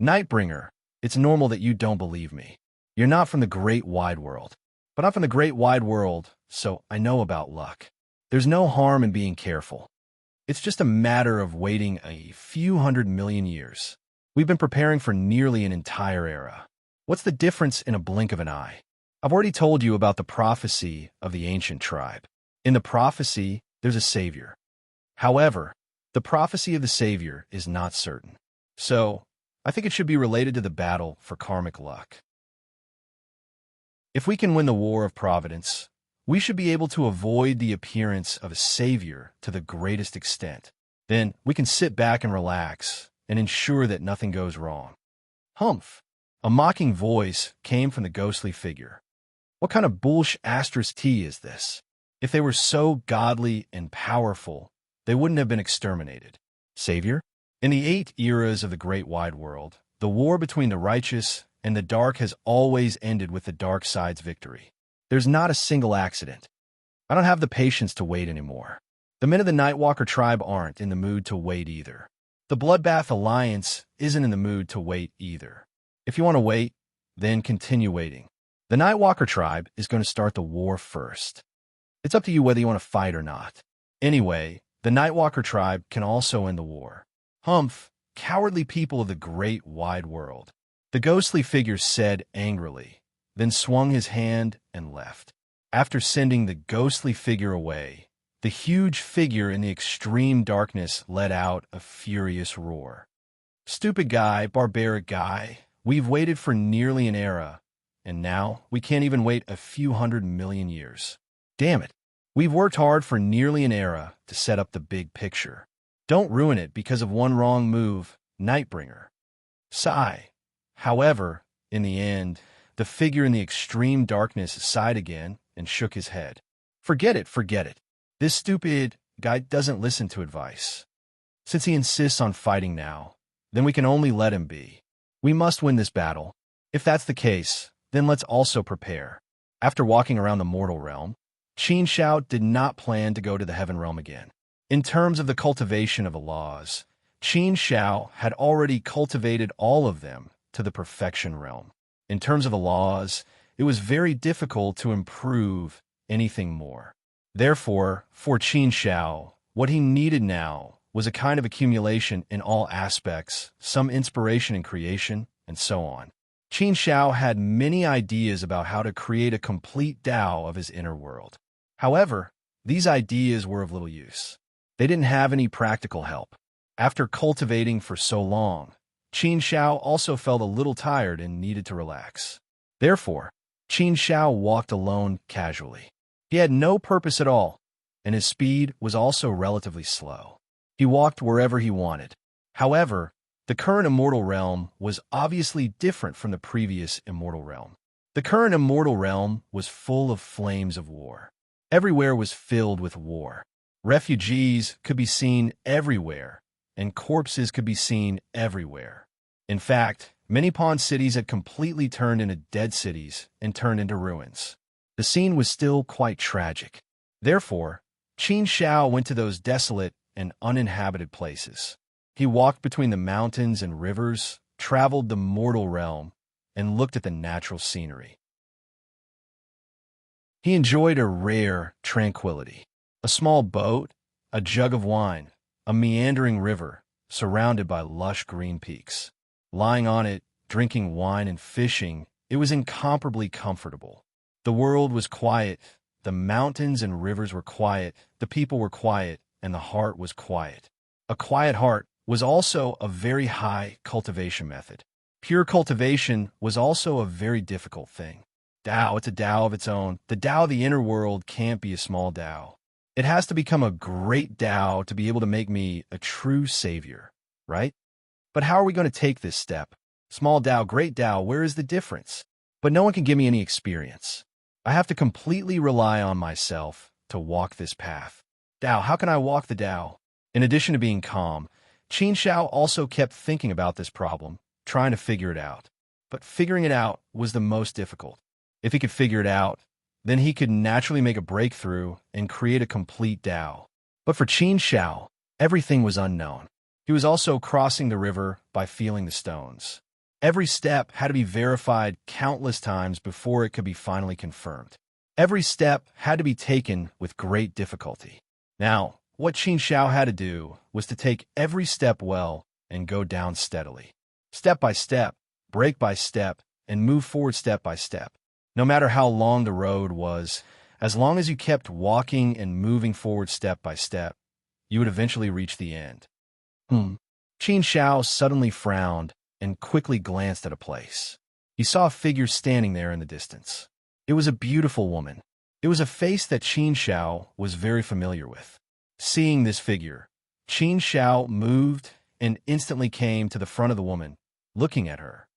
Nightbringer, it's normal that you don't believe me. You're not from the great wide world. But I'm from the great wide world, so I know about luck. There's no harm in being careful. It's just a matter of waiting a few 100 million years. We've been preparing for nearly an entire era. What's the difference in a blink of an eye? I've already told you about the prophecy of the ancient tribe. In the prophecy, there's a savior. However, the prophecy of the savior is not certain. So, I think it should be related to the battle for karmic luck. If we can win the war of providence, we should be able to avoid the appearance of a savior to the greatest extent. Then we can sit back and relax and ensure that nothing goes wrong. Humph! A mocking voice came from the ghostly figure. What kind of bullsh asterisk T is this? If they were so godly and powerful, they wouldn't have been exterminated. Savior? In the 8 eras of the great wide world, the war between the righteous and the dark has always ended with the dark side's victory. There's not a single accident. I don't have the patience to wait anymore. The men of the Nightwalker tribe aren't in the mood to wait either. The Bloodbath Alliance isn't in the mood to wait either. If you want to wait, then continue waiting. The Nightwalker tribe is going to start the war first. It's up to you whether you want to fight or not. Anyway, the Nightwalker tribe can also end the war. Humph, cowardly people of the great wide world. The ghostly figure said angrily, then swung his hand and left. After sending the ghostly figure away, the huge figure in the extreme darkness let out a furious roar. Stupid guy, barbaric guy, we've waited for nearly an era, and now we can't even wait a few 100 million years. Damn it. We've worked hard for nearly an era to set up the big picture. Don't ruin it because of one wrong move, Nightbringer. Sigh. However, in the end, the figure in the extreme darkness sighed again and shook his head. Forget it, forget it. This stupid guy doesn't listen to advice. Since he insists on fighting now, then we can only let him be. We must win this battle. If that's the case, then let's also prepare. After walking around the mortal realm, Qin Shao did not plan to go to the heaven realm again. In terms of the cultivation of the laws, Qin Shao had already cultivated all of them to the perfection realm. In terms of the laws, it was very difficult to improve anything more. Therefore, for Qin Shao, what he needed now was a kind of accumulation in all aspects, some inspiration in creation, and so on. Qin Shao had many ideas about how to create a complete Tao of his inner world. However, these ideas were of little use. They didn't have any practical help. After cultivating for so long, Qin Shao also felt a little tired and needed to relax. Therefore, Qin Shao walked alone casually. He had no purpose at all, and his speed was also relatively slow. He walked wherever he wanted. However, the current immortal realm was obviously different from the previous immortal realm. The current immortal realm was full of flames of war. Everywhere was filled with war. Refugees could be seen everywhere, and corpses could be seen everywhere. In fact, many pawn cities had completely turned into dead cities and turned into ruins. The scene was still quite tragic. Therefore, Qin Shao went to those desolate and uninhabited places. He walked between the mountains and rivers, traveled the mortal realm, and looked at the natural scenery. He enjoyed a rare tranquility. A small boat, a jug of wine, a meandering river, surrounded by lush green peaks. Lying on it, drinking wine and fishing, it was incomparably comfortable. The world was quiet, the mountains and rivers were quiet, the people were quiet, and the heart was quiet. A quiet heart was also a very high cultivation method. Pure cultivation was also a very difficult thing. Tao, it's a Tao of its own. The Tao of the inner world can't be a small Tao. It has to become a great Tao to be able to make me a true savior, right? But how are we going to take this step? Small Tao, great Tao, where is the difference? But no one can give me any experience. I have to completely rely on myself to walk this path. Tao, how can I walk the Tao? In addition to being calm, Qin Shao also kept thinking about this problem, trying to figure it out. But figuring it out was the most difficult. If he could figure it out, then he could naturally make a breakthrough and create a complete Tao. But for Qin Shao, everything was unknown. He was also crossing the river by feeling the stones. Every step had to be verified countless times before it could be finally confirmed. Every step had to be taken with great difficulty. Now, what Qin Shao had to do was to take every step well and go down steadily. Step by step, break by step, and move forward step by step. No matter how long the road was, as long as you kept walking and moving forward step by step, you would eventually reach the end. Qin Shao suddenly frowned and quickly glanced at a place. He saw a figure standing there in the distance. It was a beautiful woman. It was a face that Qin Shao was very familiar with. Seeing this figure, Qin Shao moved and instantly came to the front of the woman, looking at her.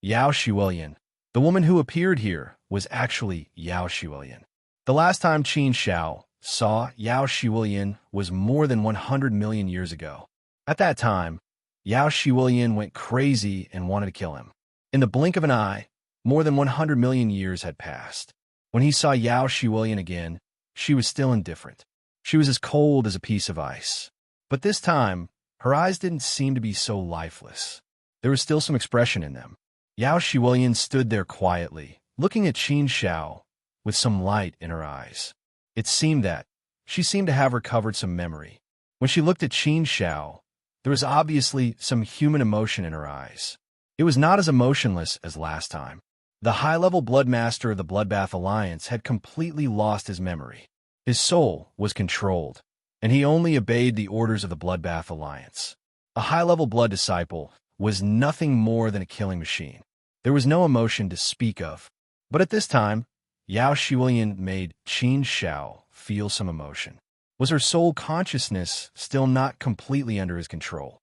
Yao Shiwelian. The woman who appeared here was actually Yao Shiwelian. The last time Qin Shao saw Yao Shiwelian was more than 100 million years ago. At that time, Yao Shiwelian went crazy and wanted to kill him. In the blink of an eye, more than 100 million years had passed. When he saw Yao Shiwelian again, she was still indifferent. She was as cold as a piece of ice. But this time, her eyes didn't seem to be so lifeless. There was still some expression in them. Yao Shiwelian stood there quietly, looking at Qin Shao with some light in her eyes. It seemed that she seemed to have recovered some memory. When she looked at Qin Shao, there was obviously some human emotion in her eyes. It was not as emotionless as last time. The high-level Bloodmaster of the Bloodbath Alliance had completely lost his memory. His soul was controlled, and he only obeyed the orders of the Bloodbath Alliance. A high-level Blood Disciple was nothing more than a killing machine. There was no emotion to speak of. But at this time, Yao Shiwelian made Qin Shao feel some emotion. Was her soul consciousness still not completely under his control?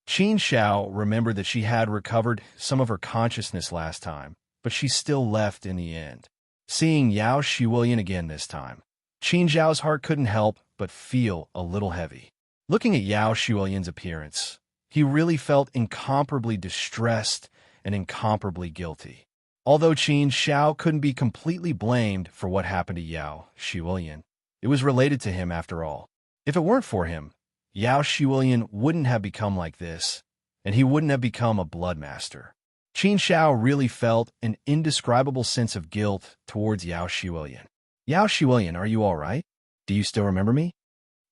Qin Shao remembered that she had recovered some of her consciousness last time, but she still left in the end. Seeing Yao Shiwelian again this time, Qin Shao's heart couldn't help but feel a little heavy. Looking at Yao Shiwelian's appearance, he really felt incomparably distressed and incomparably guilty. Although Qin Shao couldn't be completely blamed for what happened to Yao Shiwelian, it was related to him after all. If it weren't for him, Yao Shiwelian wouldn't have become like this, and he wouldn't have become a Bloodmaster. Qin Shao really felt an indescribable sense of guilt towards Yao Shiwelian. Yao Shiwelian, are you all right? Do you still remember me?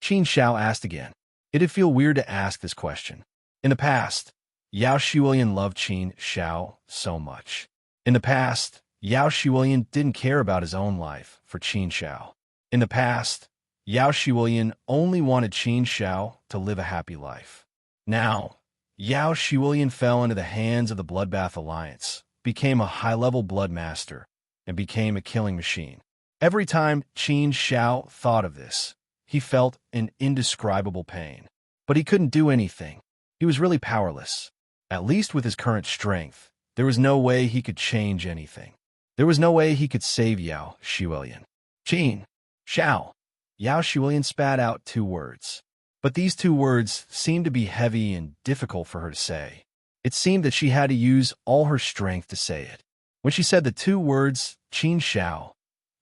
Qin Shao asked again. It'd feel weird to ask this question. In the past, Yao Shiwelian loved Qin Shao so much. In the past, Yao Shiwelian didn't care about his own life for Qin Shao. In the past, Yao Shiwelian only wanted Qin Shao to live a happy life. Now, Yao Shiwelian fell into the hands of the Bloodbath Alliance, became a high-level Bloodmaster, and became a killing machine. Every time Qin Shao thought of this, he felt an indescribable pain. But he couldn't do anything. He was really powerless. At least with his current strength, there was no way he could change anything. There was no way he could save Yao Shiwelian. Qin Shao. Yao Shiwelian spat out 2 words. But these 2 words seemed to be heavy and difficult for her to say. It seemed that she had to use all her strength to say it. When she said the 2 words, Qin Shao,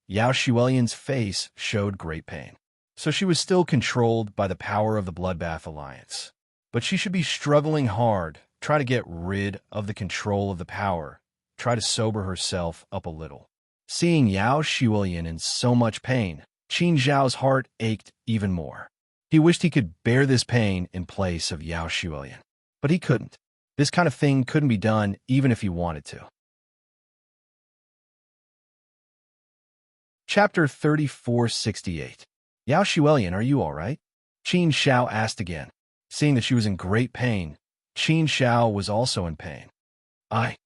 Yao Shiwelian's face showed great pain. So she was still controlled by the power of the Bloodbath Alliance. But she should be struggling hard, try to get rid of the control of the power, try to sober herself up a little. Seeing Yao Shiwelian in so much pain, Qin Shao's heart ached even more. He wished he could bear this pain in place of Yao Shiwelian. But he couldn't. This kind of thing couldn't be done even if he wanted to. Chapter 3468. Yao Shiwelian, are you all right? Qin Shao asked again. Seeing that she was in great pain, Qin Shao was also in pain. I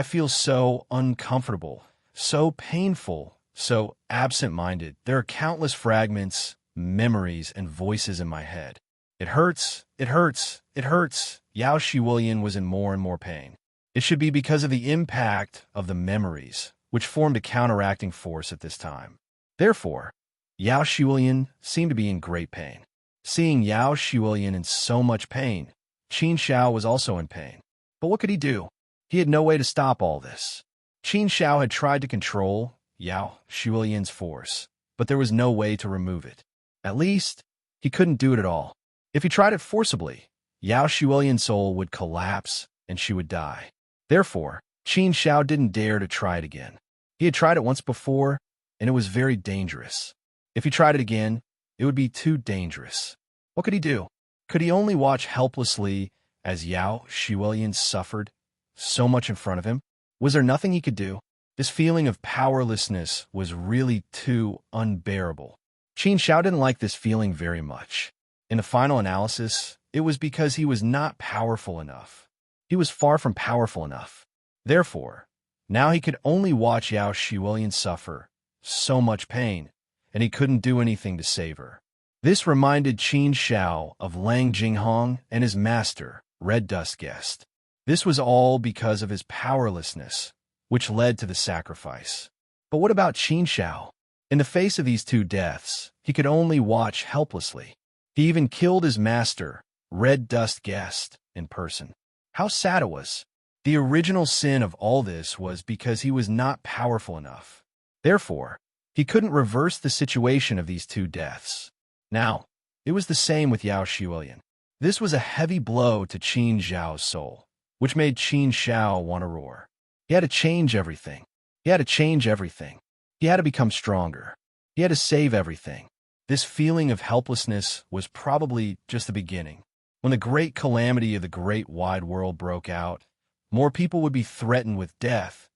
feel so uncomfortable, so painful, so absent-minded. There are countless fragments, memories, and voices in my head. It hurts, it hurts, it hurts. Yao Shiwilian was in more and more pain. It should be because of the impact of the memories, which formed a counteracting force at this time. Therefore, Yao Shiwilian seemed to be in great pain. Seeing Yao Shiwilian in so much pain, Qin Shao was also in pain. But what could he do? He had no way to stop all this. Qin Shao had tried to control Yao Shiwilian's force, but there was no way to remove it. At least, he couldn't do it at all. If he tried it forcibly, Yao Shiwilian's soul would collapse and she would die. Therefore, Qin Shao didn't dare to try it again. He had tried it once before, and it was very dangerous. If he tried it again, it would be too dangerous. What could he do? Could he only watch helplessly as Yao Shiwilian suffered so much in front of him? Was there nothing he could do? This feeling of powerlessness was really too unbearable. Qin Shao didn't like this feeling very much. In the final analysis, it was because he was not powerful enough. He was far from powerful enough. Therefore, now he could only watch Yao Shiwilian suffer so much pain, and he couldn't do anything to save her. This reminded Qin Shao of Lang Jinghong and his master, Red Dust Guest. This was all because of his powerlessness, which led to the sacrifice. But what about Qin Shao? In the face of these two deaths, he could only watch helplessly. He even killed his master, Red Dust Guest, in person. How sad it was. The original sin of all this was because he was not powerful enough. Therefore, he couldn't reverse the situation of these two deaths. Now, it was the same with Yao Shiwilian. This was a heavy blow to Qin Shao's soul, which made Qin Shao want to roar. He had to change everything. He had to change everything. He had to become stronger. He had to save everything. This feeling of helplessness was probably just the beginning. When the great calamity of the great wide world broke out, more people would be threatened with death,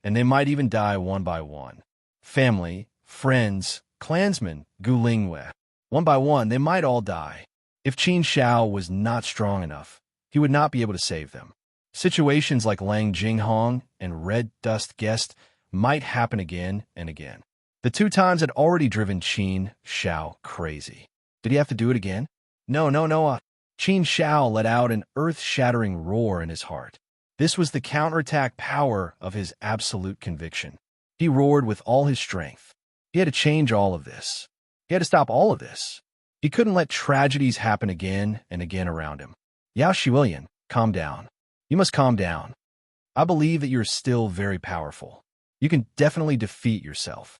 and they might even die one by one. Family, friends, clansmen, Gulingwe. One by one, they might all die. If Qin Shao was not strong enough, he would not be able to save them. Situations like Lang Jinghong and Red Dust Guest might happen again and again. The two times had already driven Qin Shao crazy. Did he have to do it again? No. Qin Shao let out an earth-shattering roar in his heart. This was the counterattack power of his absolute conviction. He roared with all his strength. He had to change all of this. He had to stop all of this. He couldn't let tragedies happen again and again around him. Yao Shiwilian, calm down. You must calm down. I believe that you're still very powerful. You can definitely defeat yourself.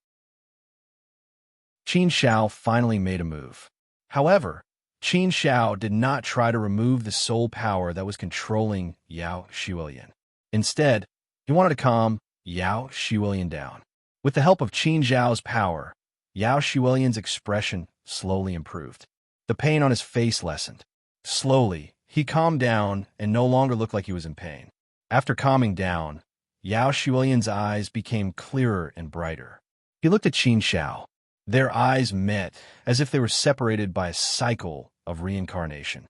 Qin Shao finally made a move. However, Qin Shao did not try to remove the soul power that was controlling Yao Shiwilian. Instead, he wanted to calm Yao Shiwilian down. With the help of Qin Shao's power, Yao Shiwilian's expression slowly improved. The pain on his face lessened. Slowly, he calmed down and no longer looked like he was in pain. After calming down, Yao Shiwilian's eyes became clearer and brighter. He looked at Qin Shao. Their eyes met as if they were separated by a cycle of reincarnation.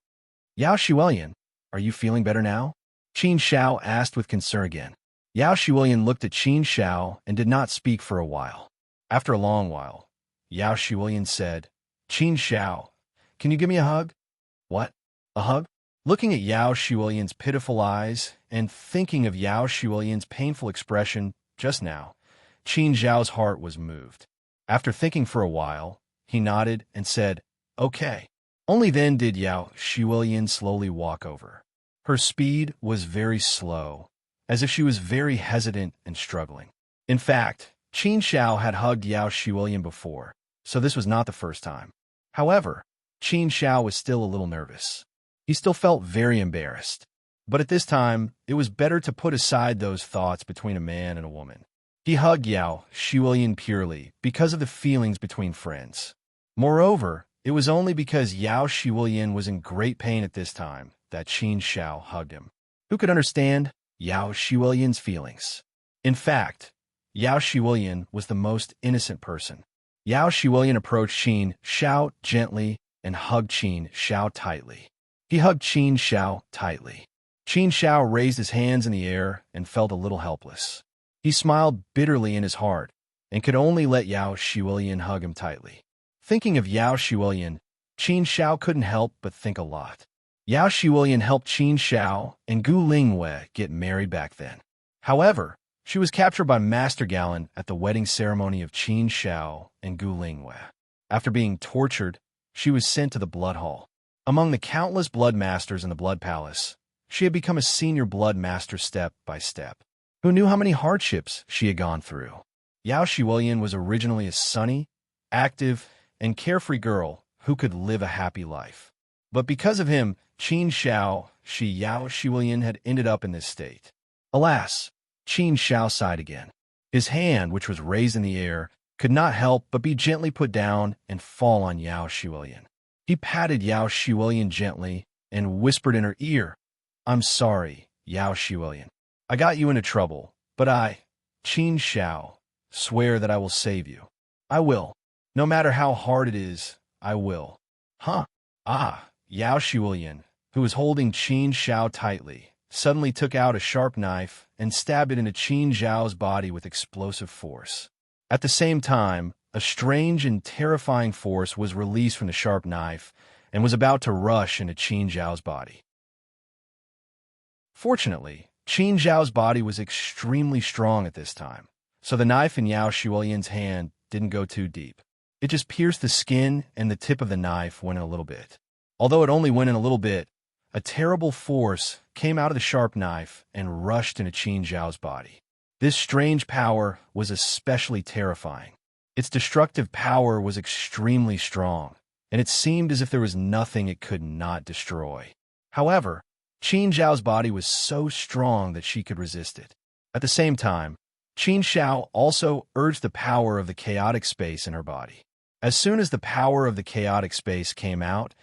Yao Shiwilian, are you feeling better now? Qin Shao asked with concern again. Yao Shiwilian looked at Qin Shao and did not speak for a while. After a long while, Yao Shiwilian said, Qin Shao, can you give me a hug? What? A hug? Looking at Yao Shiwilian's pitiful eyes and thinking of Yao Shiwilian's painful expression just now, Qin Shao's heart was moved. After thinking for a while, he nodded and said, okay. Only then did Yao Shiwilian slowly walk over. Her speed was very slow, as if she was very hesitant and struggling. In fact, Qin Shao had hugged Yao Shiwilian before, so this was not the first time. However, Qin Shao was still a little nervous. He still felt very embarrassed. But at this time, it was better to put aside those thoughts between a man and a woman. He hugged Yao Shiwilian purely because of the feelings between friends. Moreover, it was only because Yao Shiwilian was in great pain at this time that Qin Shao hugged him. Who could understand Yao Shiwilian's feelings? In fact, Yao Shiwilian was the most innocent person. Yao Shiwilian approached Qin Shao gently and hugged Qin Shao tightly. He hugged Qin Shao tightly. Qin Shao raised his hands in the air and felt a little helpless. He smiled bitterly in his heart and could only let Yao Shiwilian hug him tightly. Thinking of Yao Shiwilian, Qin Shao couldn't help but think a lot. Yao Shiwilian helped Qin Shao and Gu Lingwei get married back then. However, she was captured by Master Galen at the wedding ceremony of Qin Shao and Gu Lingwei. After being tortured, she was sent to the Blood Hall. Among the countless blood masters in the Blood Palace, she had become a senior blood master step by step. Who knew how many hardships she had gone through? Yao Shiwilian was originally a sunny, active, and carefree girl who could live a happy life. But because of him, Qin Shao, Yao Shiwilian had ended up in this state. Alas, Qin Shao sighed again. His hand, which was raised in the air, could not help but be gently put down and fall on Yao Shiwilian. He patted Yao Shiwilian gently and whispered in her ear, "I'm sorry, Yao Shiwilian. I got you into trouble, but I, Qin Shao, swear that I will save you. I will. No matter how hard it is, I will." Huh? Yao Shiwilian, who was holding Qin Shao tightly, suddenly took out a sharp knife and stabbed it into Qin Zhao's body with explosive force. At the same time, a strange and terrifying force was released from the sharp knife and was about to rush into Qin Zhao's body. Fortunately, Qin Zhao's body was extremely strong at this time, so the knife in Yao Shiwilian's hand didn't go too deep. It just pierced the skin and the tip of the knife went in a little bit. Although it only went in a little bit, a terrible force came out of the sharp knife and rushed into Qin Zhao's body. This strange power was especially terrifying. Its destructive power was extremely strong, and it seemed as if there was nothing it could not destroy. However, Qin Zhao's body was so strong that she could resist it. At the same time, Qin Shao also urged the power of the chaotic space in her body. As soon as the power of the chaotic space came out,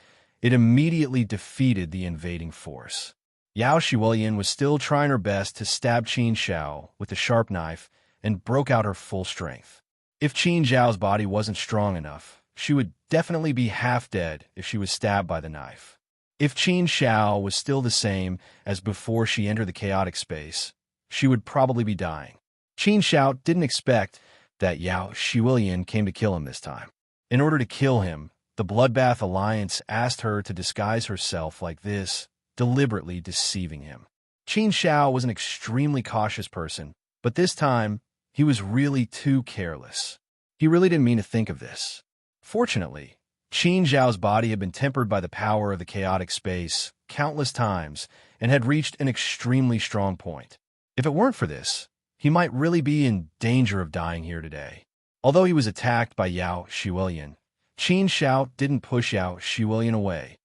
it immediately defeated the invading force. Yao Shiwilian was still trying her best to stab Qin Shao with the sharp knife and broke out her full strength. If Qin Zhao's body wasn't strong enough, she would definitely be half dead if she was stabbed by the knife. If Qin Shao was still the same as before she entered the chaotic space, she would probably be dying. Qin Shao didn't expect that Yao Shiwilian came to kill him this time. In order to kill him, the Bloodbath Alliance asked her to disguise herself like this, deliberately deceiving him. Qin Shao was an extremely cautious person, but this time, he was really too careless. He really didn't mean to think of this. Fortunately, Qin Zhao's body had been tempered by the power of the chaotic space countless times and had reached an extremely strong point. If it weren't for this, he might really be in danger of dying here today. Although he was attacked by Yao Shiwilian, Qin Shao didn't push Yao Shiwilian away,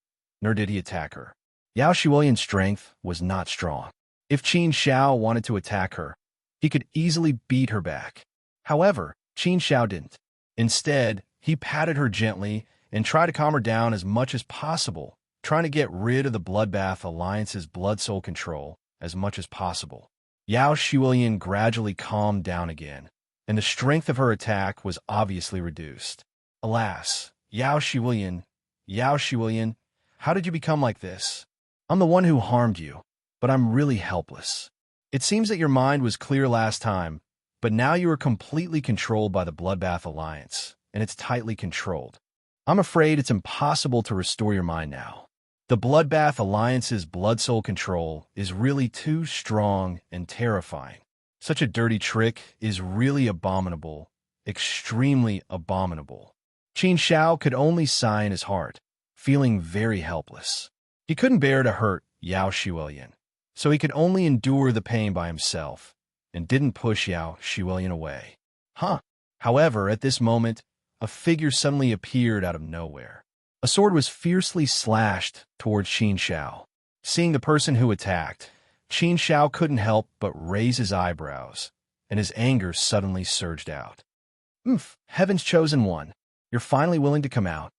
nor did he attack her. Yao Shiwilian's strength was not strong. If Qin Shao wanted to attack her, he could easily beat her back. However, Qin Shao didn't. Instead, he patted her gently and tried to calm her down as much as possible, trying to get rid of the Bloodbath Alliance's blood soul control as much as possible. Yao Shiwilian gradually calmed down again, and the strength of her attack was obviously reduced. Alas, Yao Shiwilian, how did you become like this? I'm the one who harmed you, but I'm really helpless. It seems that your mind was clear last time, but now you are completely controlled by the Bloodbath Alliance, and it's tightly controlled. I'm afraid it's impossible to restore your mind now. The Bloodbath Alliance's blood soul control is really too strong and terrifying. Such a dirty trick is really abominable, extremely abominable. Qin Shao could only sigh in his heart, feeling very helpless. He couldn't bear to hurt Yao Shiwilian, so he could only endure the pain by himself, and didn't push Yao Shiwilian away. However, at this moment, a figure suddenly appeared out of nowhere. A sword was fiercely slashed towards Qin Shao. Seeing the person who attacked, Qin Shao couldn't help but raise his eyebrows, and his anger suddenly surged out. Heaven's chosen one, you're finally willing to come out.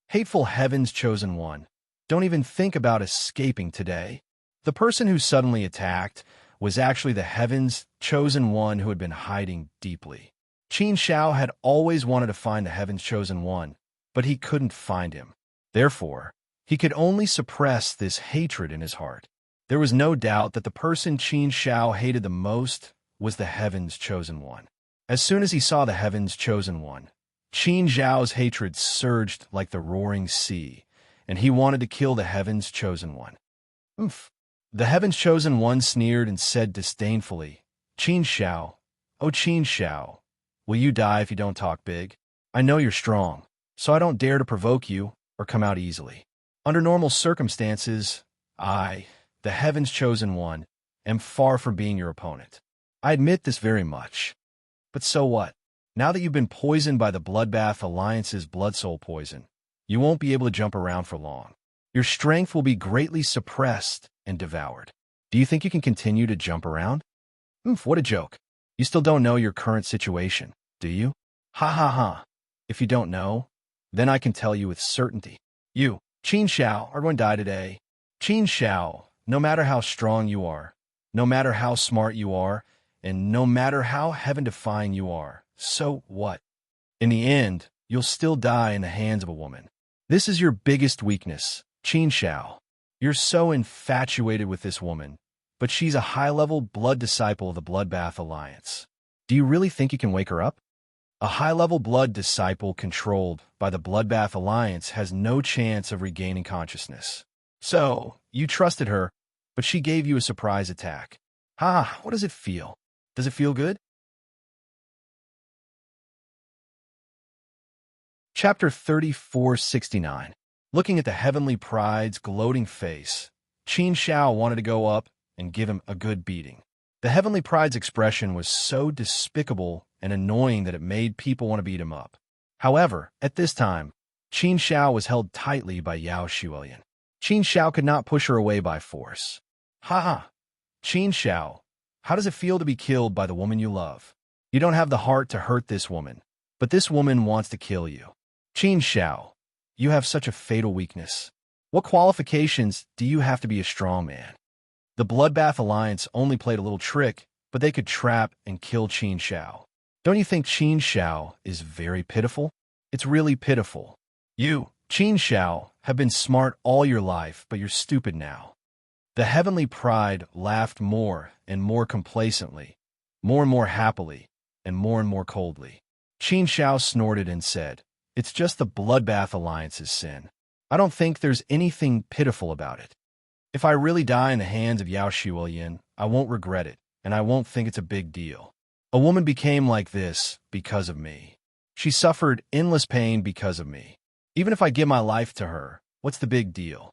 Hateful Heaven's chosen one, don't even think about escaping today. The person who suddenly attacked was actually the Heaven's chosen one who had been hiding deeply. Qin Shao had always wanted to find the Heaven's chosen one, but he couldn't find him. Therefore, he could only suppress this hatred in his heart. There was no doubt that the person Qin Shao hated the most was the Heaven's chosen one. As soon as he saw the Heaven's chosen one, Qin Zhao's hatred surged like the roaring sea, and he wanted to kill the Heaven's Chosen One. Oof. The Heaven's Chosen One sneered and said disdainfully, Qin Zhao, oh Qin Zhao, will you die if you don't talk big? I know you're strong, so I don't dare to provoke you or come out easily. Under normal circumstances, I, the Heaven's Chosen One, am far from being your opponent. I admit this very much. But so what? Now that you've been poisoned by the Bloodbath Alliance's blood soul poison, you won't be able to jump around for long. Your strength will be greatly suppressed and devoured. Do you think you can continue to jump around? Oof, what a joke. You still don't know your current situation, do you? Ha ha ha. If you don't know, then I can tell you with certainty. You, Qin Zhao, are going to die today. Qin Zhao, no matter how strong you are, no matter how smart you are, and no matter how heaven-defying you are, so what? In the end, you'll still die in the hands of a woman. This is your biggest weakness, Qin Zhao. You're so infatuated with this woman, but she's a high-level blood disciple of the Bloodbath Alliance. Do you really think you can wake her up? A high-level blood disciple controlled by the Bloodbath Alliance has no chance of regaining consciousness. So, you trusted her, but she gave you a surprise attack. What does it feel? Does it feel good? Chapter 3469. Looking at the Heavenly Pride's gloating face, Qin Zhao wanted to go up and give him a good beating. The Heavenly Pride's expression was so despicable and annoying that it made people want to beat him up. However, at this time, Qin Zhao was held tightly by Yao Xuelian. Qin Zhao could not push her away by force. Qin Zhao, how does it feel to be killed by the woman you love? You don't have the heart to hurt this woman, but this woman wants to kill you. Qin Zhao, you have such a fatal weakness. What qualifications do you have to be a strong man? The Bloodbath Alliance only played a little trick, but they could trap and kill Qin Zhao. Don't you think Qin Zhao is very pitiful? It's really pitiful. You, Qin Zhao, have been smart all your life, but you're stupid now. The Heavenly Pride laughed more and more complacently, more and more happily, and more coldly. Qin Zhao snorted and said, It's just the Bloodbath Alliance's sin. I don't think there's anything pitiful about it. If I really die in the hands of Yao Xuelian, I won't regret it, and I won't think it's a big deal. A woman became like this because of me. She suffered endless pain because of me. Even if I give my life to her, what's the big deal?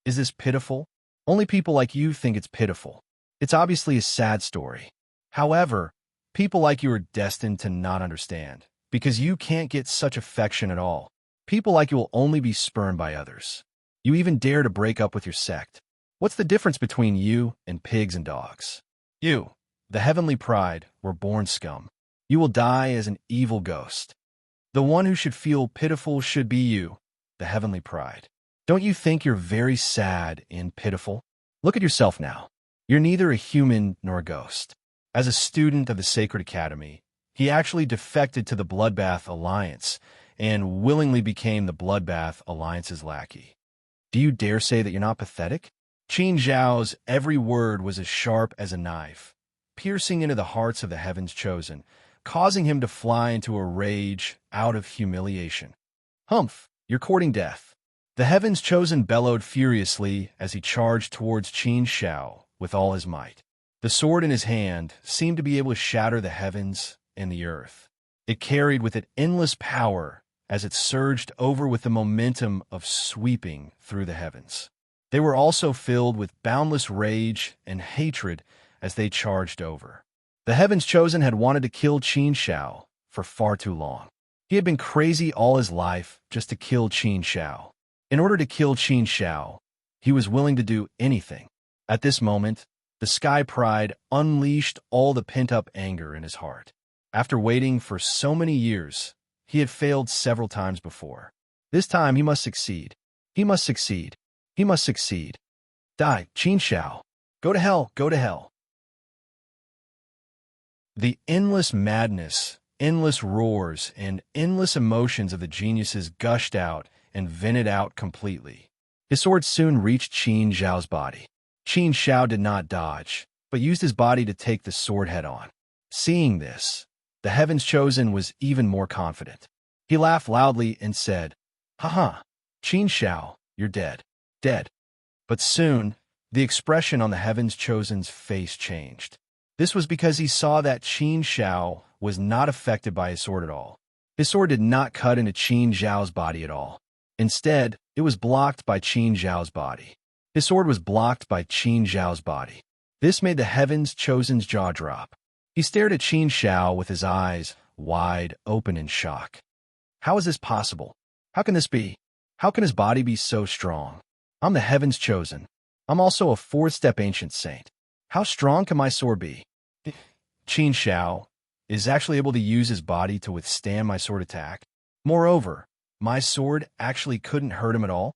Is this pitiful? Only people like you think it's pitiful. It's obviously a sad story. However, people like you are destined to not understand, because you can't get such affection at all. People like you will only be spurned by others. You even dare to break up with your sect. What's the difference between you and pigs and dogs? You, the Heavenly Pride, were born scum. You will die as an evil ghost. The one who should feel pitiful should be you, the Heavenly Pride. Don't you think you're very sad and pitiful? Look at yourself now. You're neither a human nor a ghost. As a student of the Sacred Academy, he actually defected to the Bloodbath Alliance and willingly became the Bloodbath Alliance's lackey. Do you dare say that you're not pathetic? Qin Zhao's every word was as sharp as a knife, piercing into the hearts of the Heaven's Chosen, causing him to fly into a rage out of humiliation. Humph, you're courting death. The Heaven's Chosen bellowed furiously as he charged towards Qin Zhao with all his might. The sword in his hand seemed to be able to shatter the heavens and the earth. It carried with it endless power as it surged over with the momentum of sweeping through the heavens. They were also filled with boundless rage and hatred as they charged over. The Heaven's Chosen had wanted to kill Qin Zhao for far too long. He had been crazy all his life just to kill Qin Zhao. In order to kill Qin Zhao, he was willing to do anything. At this moment, the Sky Pride unleashed all the pent-up anger in his heart. After waiting for so many years, he had failed several times before. This time he must succeed. He must succeed. He must succeed. Die, Qin Zhao. Go to hell, go to hell. The endless madness, endless roars, and endless emotions of the geniuses gushed out and vented out completely. His sword soon reached Qin Zhao's body. Qin Zhao did not dodge, but used his body to take the sword head-on. Seeing this, the Heaven's Chosen was even more confident. He laughed loudly and said, "Ha, Qin Shao, you're dead. Dead." But soon, the expression on the Heaven's Chosen's face changed. This was because he saw that Qin Shao was not affected by his sword at all. His sword did not cut into Qin Zhao's body at all. Instead, it was blocked by Qin Zhao's body. His sword was blocked by Qin Zhao's body. This made the Heaven's Chosen's jaw drop. He stared at Qin Shao with his eyes wide open in shock. How is this possible? How can this be? How can his body be so strong? I'm the Heaven's Chosen. I'm also a fourth-step ancient saint. How strong can my sword be? Qin Shao is actually able to use his body to withstand my sword attack. Moreover, my sword actually couldn't hurt him at all.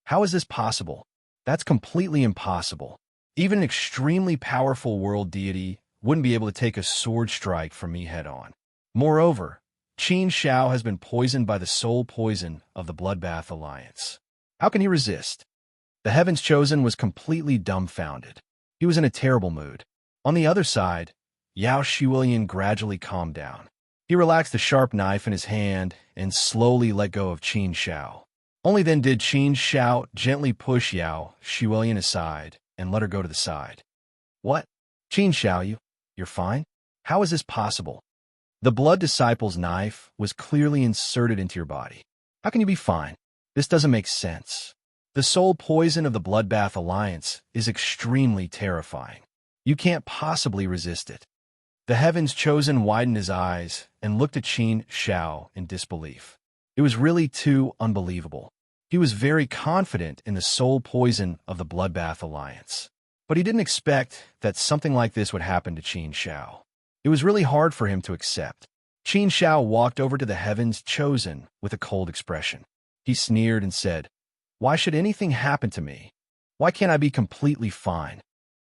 How is this possible? That's completely impossible. Even an extremely powerful world deity wouldn't be able to take a sword strike from me head-on. Moreover, Qin Shao has been poisoned by the soul poison of the Bloodbath Alliance. How can he resist? The Heaven's Chosen was completely dumbfounded. He was in a terrible mood. On the other side, Yao Shiwilian gradually calmed down. He relaxed the sharp knife in his hand and slowly let go of Qin Shao. Only then did Qin Shao gently push Yao Shiwilian aside and let her go to the side. What? Qin Shao, you're fine? How is this possible? The blood disciple's knife was clearly inserted into your body. How can you be fine? This doesn't make sense. The soul poison of the Bloodbath Alliance is extremely terrifying. You can't possibly resist it. The Heaven's Chosen widened his eyes and looked at Qin Shao in disbelief. It was really too unbelievable. He was very confident in the soul poison of the Bloodbath Alliance. But he didn't expect that something like this would happen to Qin Shao. It was really hard for him to accept. Qin Shao walked over to the Heaven's Chosen with a cold expression. He sneered and said, "Why should anything happen to me? Why can't I be completely fine?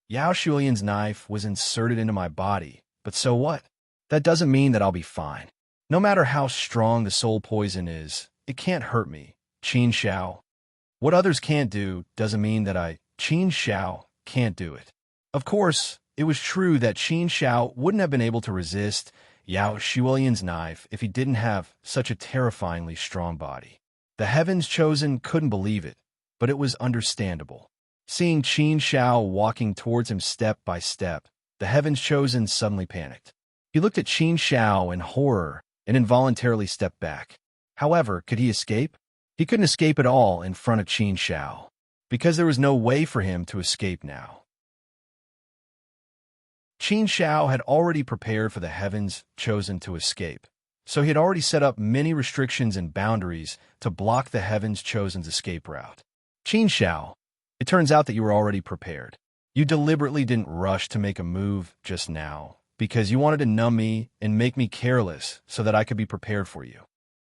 Yao Shulian's knife was inserted into my body, but so what? That doesn't mean that I'll be fine. No matter how strong the soul poison is, it can't hurt me, Qin Shao. What others can't do doesn't mean that Qin Shao, can't do it." Of course, it was true that Qin Shao wouldn't have been able to resist Yao Shulian's knife if he didn't have such a terrifyingly strong body. The Heaven's Chosen couldn't believe it, but it was understandable. Seeing Qin Shao walking towards him step by step, the Heaven's Chosen suddenly panicked. He looked at Qin Shao in horror and involuntarily stepped back. However, could he escape? He couldn't escape at all in front of Qin Shao, because there was no way for him to escape now. Qin Shao had already prepared for the Heaven's Chosen to escape, so he had already set up many restrictions and boundaries to block the Heaven's Chosen's escape route. Qin Shao, it turns out that you were already prepared. You deliberately didn't rush to make a move just now, because you wanted to numb me and make me careless so that I could be prepared for you.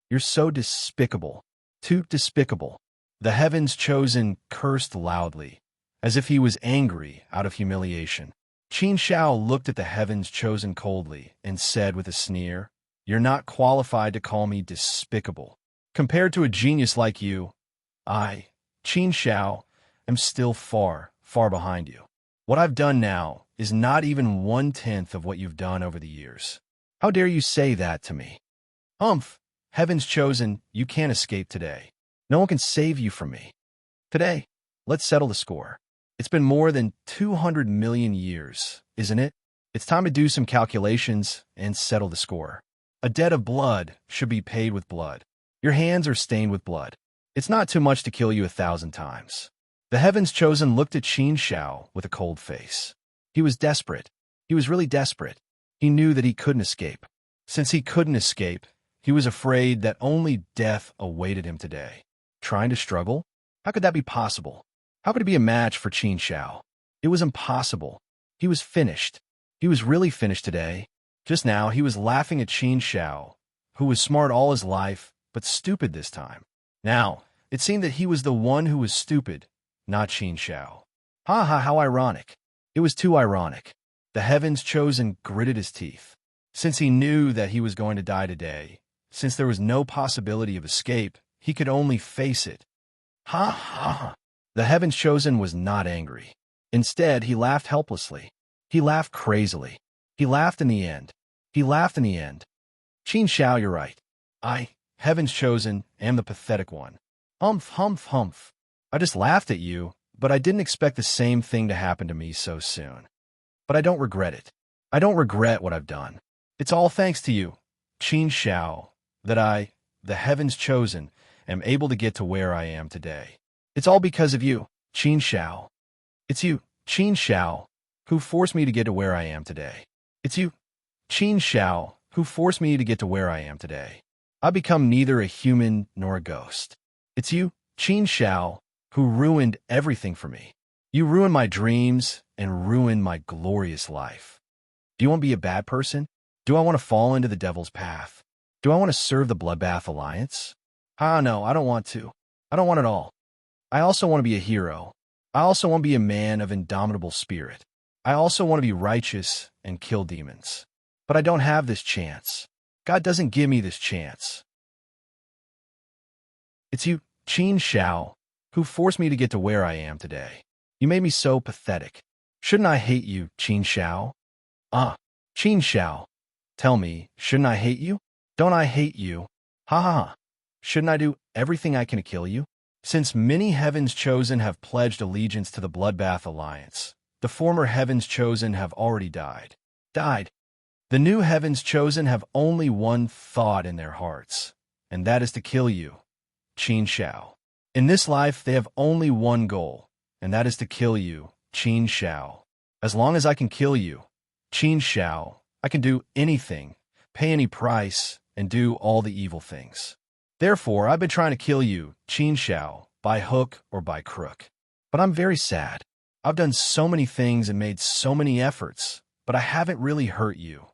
You're so despicable. Too despicable. The Heaven's Chosen cursed loudly, as if he was angry out of humiliation. Qin Shao looked at the Heaven's Chosen coldly and said with a sneer, "You're not qualified to call me despicable. Compared to a genius like you, I, Qin Shao, am still far, far behind you. What I've done now is not even 1/10 of what you've done over the years. How dare you say that to me? Humph, Heaven's Chosen, you can't escape today. No one can save you from me. Today, let's settle the score. It's been more than 200 million years, isn't it? It's time to do some calculations and settle the score. A debt of blood should be paid with blood. Your hands are stained with blood. It's not too much to kill you 1,000 times." The Heaven's Chosen looked at Qin Shao with a cold face. He was desperate. He was really desperate. He knew that he couldn't escape. Since he couldn't escape, he was afraid that only death awaited him today. Trying to struggle? How could that be possible? How could he be a match for Qin Shao? It was impossible. He was finished. He was really finished today. Just now, he was laughing at Qin Shao, who was smart all his life, but stupid this time. Now, it seemed that he was the one who was stupid, not Qin Shao. Ha ha, how ironic. It was too ironic. The Heaven's Chosen gritted his teeth. Since he knew that he was going to die today, since there was no possibility of escape, he could only face it. Ha ha. The Heaven's Chosen was not angry. Instead, he laughed helplessly. He laughed crazily. He laughed in the end. He laughed in the end. Qin Shao, you're right. Heaven's chosen, am the pathetic one. Humph, humph, humph. I just laughed at you, but I didn't expect the same thing to happen to me so soon. But I don't regret it. I don't regret what I've done. It's all thanks to you, Qin Shao, that I, the Heaven's chosen, am able to get to where I am today. It's all because of you, Qin Shao. It's you, Qin Shao, who forced me to get to where I am today. It's you, Qin Shao, who forced me to get to where I am today. I become neither a human nor a ghost. It's you, Qin Shao, who ruined everything for me. You ruined my dreams and ruined my glorious life. Do you want to be a bad person? Do I want to fall into the devil's path? Do I want to serve the Bloodbath Alliance? No, I don't want to. I don't want it all. I also want to be a hero. I also want to be a man of indomitable spirit. I also want to be righteous and kill demons. But I don't have this chance. God doesn't give me this chance. It's you, Qin Shao, who forced me to get to where I am today. You made me so pathetic. Shouldn't I hate you, Qin Shao? Qin Shao, tell me, shouldn't I hate you? Don't I hate you? Ha ha ha. Shouldn't I do everything I can to kill you? Since many Heavens Chosen have pledged allegiance to the Bloodbath Alliance, the former Heavens Chosen have already died. The new Heavens Chosen have only one thought in their hearts, and that is to kill you, Qin Shao. In this life, they have only one goal, and that is to kill you, Qin Shao. As long as I can kill you, Qin Shao, I can do anything, pay any price, and do all the evil things. Therefore, I've been trying to kill you, Qin Shao, by hook or by crook. But I'm very sad. I've done so many things and made so many efforts, but I haven't really hurt you,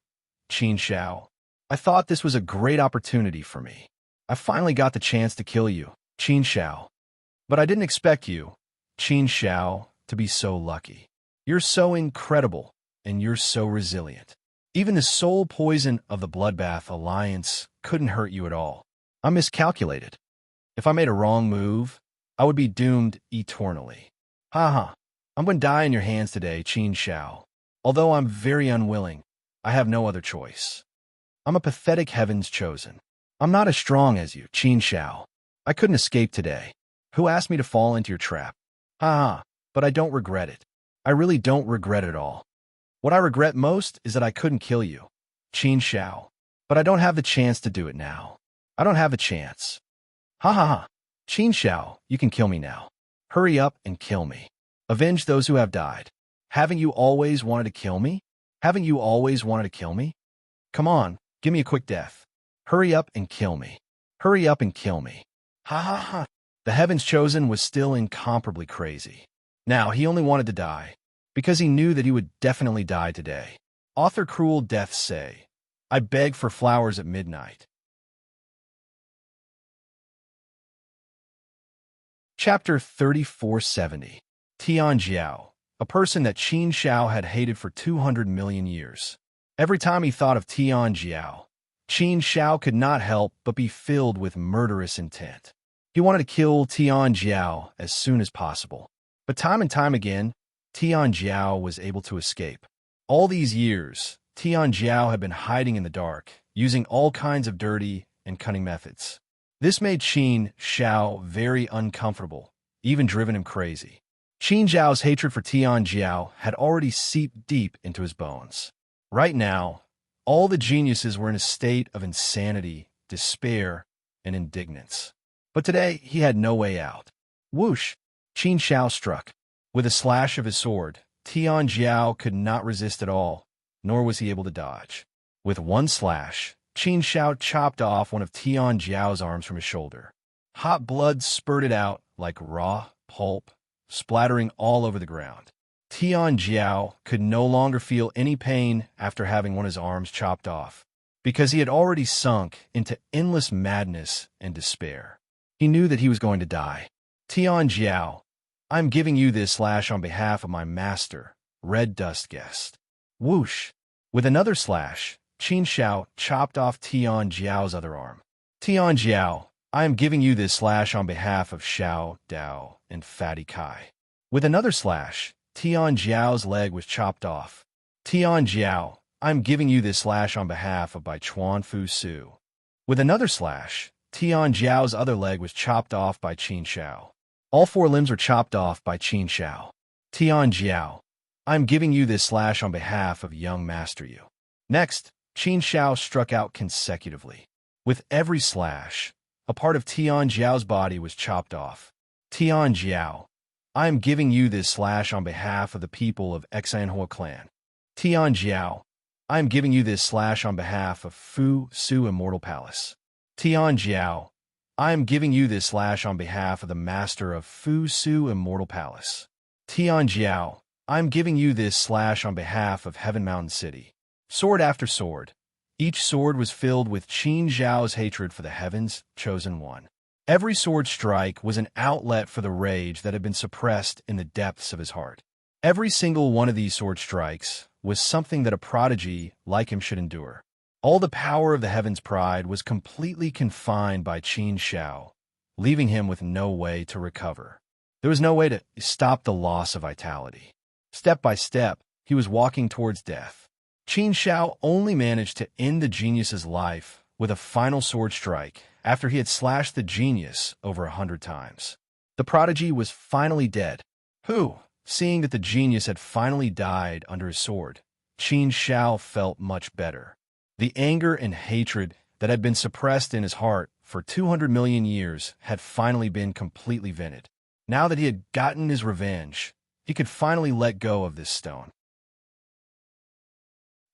Qin Shao. I thought this was a great opportunity for me. I finally got the chance to kill you, Qin Shao. But I didn't expect you, Qin Shao, to be so lucky. You're so incredible, and you're so resilient. Even the soul poison of the Bloodbath Alliance couldn't hurt you at all. I miscalculated. If I made a wrong move, I would be doomed eternally. I'm going to die in your hands today, Qin Shao. Although I'm very unwilling, I have no other choice. I'm a pathetic Heavens Chosen. I'm not as strong as you, Qin Shao. I couldn't escape today. Who asked me to fall into your trap? But I don't regret it. I really don't regret it at all. What I regret most is that I couldn't kill you, Qin Shao. But I don't have the chance to do it now. I don't have the chance. Qin Shao, you can kill me now. Hurry up and kill me. Avenge those who have died. Haven't you always wanted to kill me? Haven't you always wanted to kill me? Come on, give me a quick death. Hurry up and kill me. Hurry up and kill me. The Heavens Chosen was still incomparably crazy. Now, he only wanted to die, because he knew that he would definitely die today. Author Cruel Death say, I beg for flowers at midnight. Chapter 3470. Tian Jiao, a person that Qin Shao had hated for 200 million years. Every time he thought of Tian Jiao, Qin Shao could not help but be filled with murderous intent. He wanted to kill Tian Jiao as soon as possible. But time and time again, Tian Jiao was able to escape. All these years, Tian Jiao had been hiding in the dark, using all kinds of dirty and cunning methods. This made Qin Shao very uncomfortable, even driven him crazy. Qin Zhao's hatred for Tian Jiao had already seeped deep into his bones. Right now, all the geniuses were in a state of insanity, despair, and indignance. But today, he had no way out. Whoosh! Qin Shao struck. With a slash of his sword, Tian Jiao could not resist at all, nor was he able to dodge. With one slash, Qin Shao chopped off one of Tian Jiao's arms from his shoulder. Hot blood spurted out like raw pulp, splattering all over the ground. Tian Jiao could no longer feel any pain after having one of his arms chopped off, because he had already sunk into endless madness and despair. He knew that he was going to die. Tian Jiao, I'm giving you this slash on behalf of my master, Red Dust Guest. Whoosh! With another slash, Qin Shao chopped off Tian Jiao's other arm. Tian Jiao, I am giving you this slash on behalf of Xiao Dao and Fatty Kai. With another slash, Tian Jiao's leg was chopped off. Tian Jiao, I am giving you this slash on behalf of Bai Chuan Fu Su. With another slash, Tian Zhao's other leg was chopped off by Qin Shao. All 4 limbs were chopped off by Qin Shao. Tian Zhao, I'm giving you this slash on behalf of young Master Yu. Next, Qin Shao struck out consecutively. With every slash, a part of Tian Zhao's body was chopped off. Tian Zhao, I am giving you this slash on behalf of the people of Xanhua clan. Tian Zhao, I am giving you this slash on behalf of Fu Su Immortal Palace. Tian Zhao, I am giving you this slash on behalf of the master of Fu Su Immortal Palace. Tian Zhao, I am giving you this slash on behalf of Heaven Mountain City. Sword after sword. Each sword was filled with Qin Zhao's hatred for the heavens, chosen one. Every sword strike was an outlet for the rage that had been suppressed in the depths of his heart. Every single one of these sword strikes was something that a prodigy like him should endure. All the power of the heavens' pride was completely confined by Qin Shao, leaving him with no way to recover. There was no way to stop the loss of vitality. Step by step, he was walking towards death. Qin Shao only managed to end the genius's life with a final sword strike after he had slashed the genius over 100 times. The prodigy was finally dead. Seeing that the genius had finally died under his sword, Qin Shao felt much better. The anger and hatred that had been suppressed in his heart for 200 million years had finally been completely vented. Now that he had gotten his revenge, he could finally let go of this stone.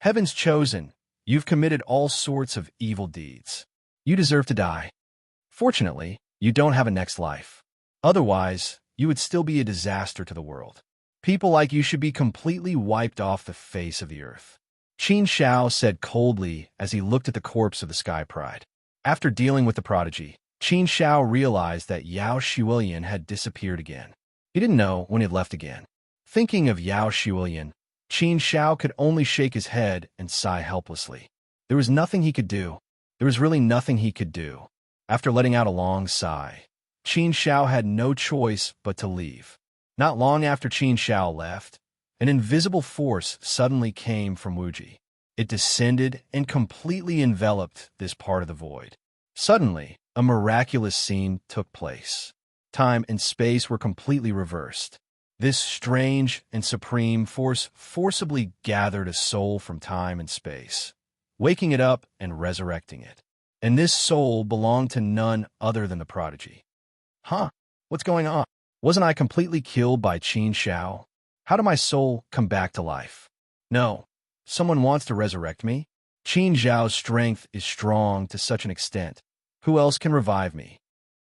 Heaven's chosen, you've committed all sorts of evil deeds. You deserve to die. Fortunately, you don't have a next life. Otherwise, you would still be a disaster to the world. People like you should be completely wiped off the face of the earth. Qin Shao said coldly as he looked at the corpse of the Sky Pride. After dealing with the prodigy, Qin Shao realized that Yao Shuilian had disappeared again. He didn't know when he had left again. Thinking of Yao Shuilian, Qin Shao could only shake his head and sigh helplessly. There was nothing he could do. There was really nothing he could do. After letting out a long sigh, Qin Shao had no choice but to leave. Not long after Qin Shao left, an invisible force suddenly came from Wuji. It descended and completely enveloped this part of the void. Suddenly, a miraculous scene took place. Time and space were completely reversed. This strange and supreme force forcibly gathered a soul from time and space, waking it up and resurrecting it. And this soul belonged to none other than the prodigy. What's going on? Wasn't I completely killed by Qin Shao? How did my soul come back to life? No, someone wants to resurrect me. Qin Zhao's strength is strong to such an extent. Who else can revive me?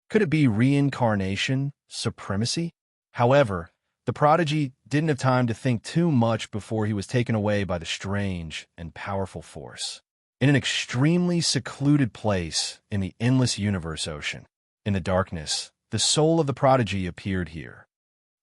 Could it be reincarnation, supremacy? However, the prodigy didn't have time to think too much before he was taken away by the strange and powerful force. In an extremely secluded place in the endless universe ocean, in the darkness, the soul of the prodigy appeared here.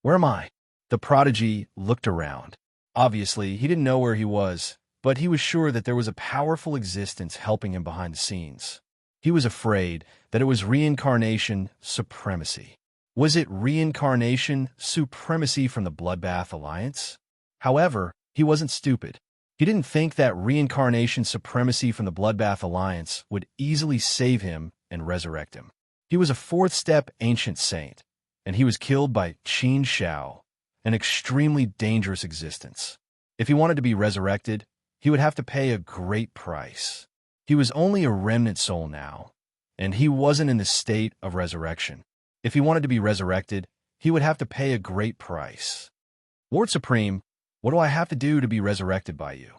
Where am I? The prodigy looked around. Obviously, he didn't know where he was, but he was sure that there was a powerful existence helping him behind the scenes. He was afraid that it was reincarnation supremacy. Was it reincarnation supremacy from the Bloodbath Alliance? However, he wasn't stupid. He didn't think that reincarnation supremacy from the Bloodbath Alliance would easily save him and resurrect him. He was a fourth-step ancient saint, and he was killed by Qin Shao, an extremely dangerous existence. If he wanted to be resurrected, he would have to pay a great price. He was only a remnant soul now, and he wasn't in the state of resurrection. If he wanted to be resurrected, he would have to pay a great price. Lord Supreme, what do I have to do to be resurrected by you?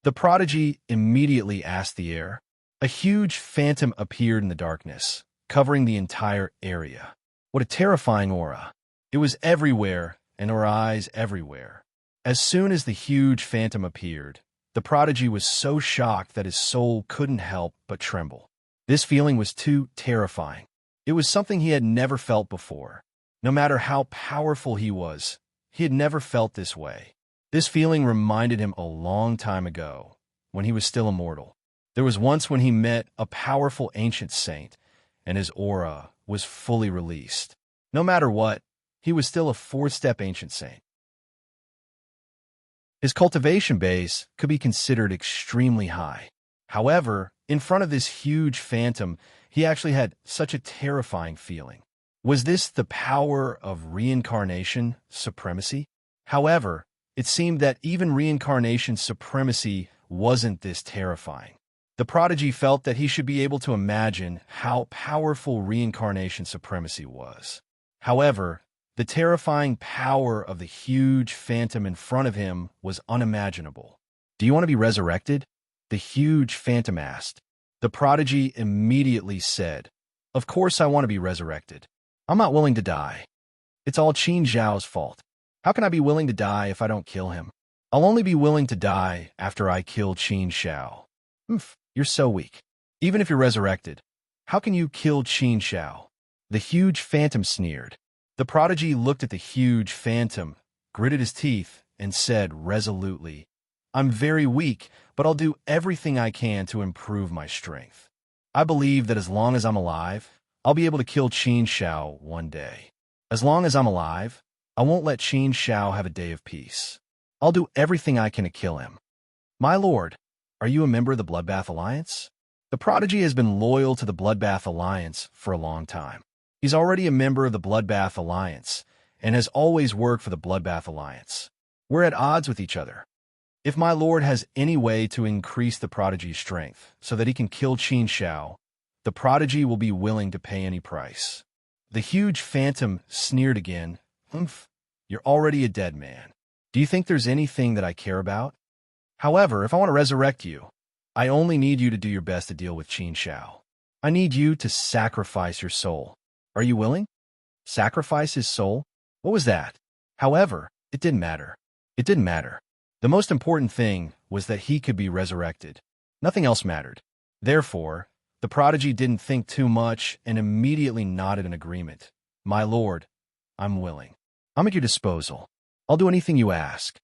The prodigy immediately asked the air. A huge phantom appeared in the darkness, covering the entire area. What a terrifying aura. It was everywhere, and her eyes everywhere. As soon as the huge phantom appeared, the prodigy was so shocked that his soul couldn't help but tremble. This feeling was too terrifying. It was something he had never felt before. No matter how powerful he was, he had never felt this way. This feeling reminded him a long time ago, when he was still immortal. There was once when he met a powerful ancient saint, and his aura was fully released. No matter what, he was still a fourth-step ancient saint. His cultivation base could be considered extremely high. However, in front of this huge phantom, he actually had such a terrifying feeling. Was this the power of reincarnation supremacy? However, it seemed that even reincarnation supremacy wasn't this terrifying. The prodigy felt that he should be able to imagine how powerful reincarnation supremacy was. However, the terrifying power of the huge phantom in front of him was unimaginable. "Do you want to be resurrected?" the huge phantom asked. The prodigy immediately said, "Of course I want to be resurrected. I'm not willing to die. It's all Qin Zhao's fault. How can I be willing to die if I don't kill him? I'll only be willing to die after I kill Qin Zhao." You're so weak. Even if you're resurrected, how can you kill Qin Zhao?" The huge phantom sneered. The prodigy looked at the huge phantom, gritted his teeth, and said resolutely, "I'm very weak, but I'll do everything I can to improve my strength. I believe that as long as I'm alive, I'll be able to kill Qin Zhao one day. As long as I'm alive, I won't let Qin Zhao have a day of peace. I'll do everything I can to kill him." "My lord, are you a member of the Bloodbath Alliance?" The prodigy has been loyal to the Bloodbath Alliance for a long time. He's already a member of the Bloodbath Alliance and has always worked for the Bloodbath Alliance. We're at odds with each other. If my lord has any way to increase the prodigy's strength so that he can kill Qin Zhao, the prodigy will be willing to pay any price." The huge phantom sneered again. You're already a dead man. Do you think there's anything that I care about? However, if I want to resurrect you, I only need you to do your best to deal with Qin Zhao. I need you to sacrifice your soul. Are you willing?" Sacrifice his soul? What was that? However, it didn't matter. It didn't matter. The most important thing was that he could be resurrected. Nothing else mattered. Therefore, the prodigy didn't think too much and immediately nodded in agreement. "My lord, I'm willing. I'm at your disposal. I'll do anything you ask."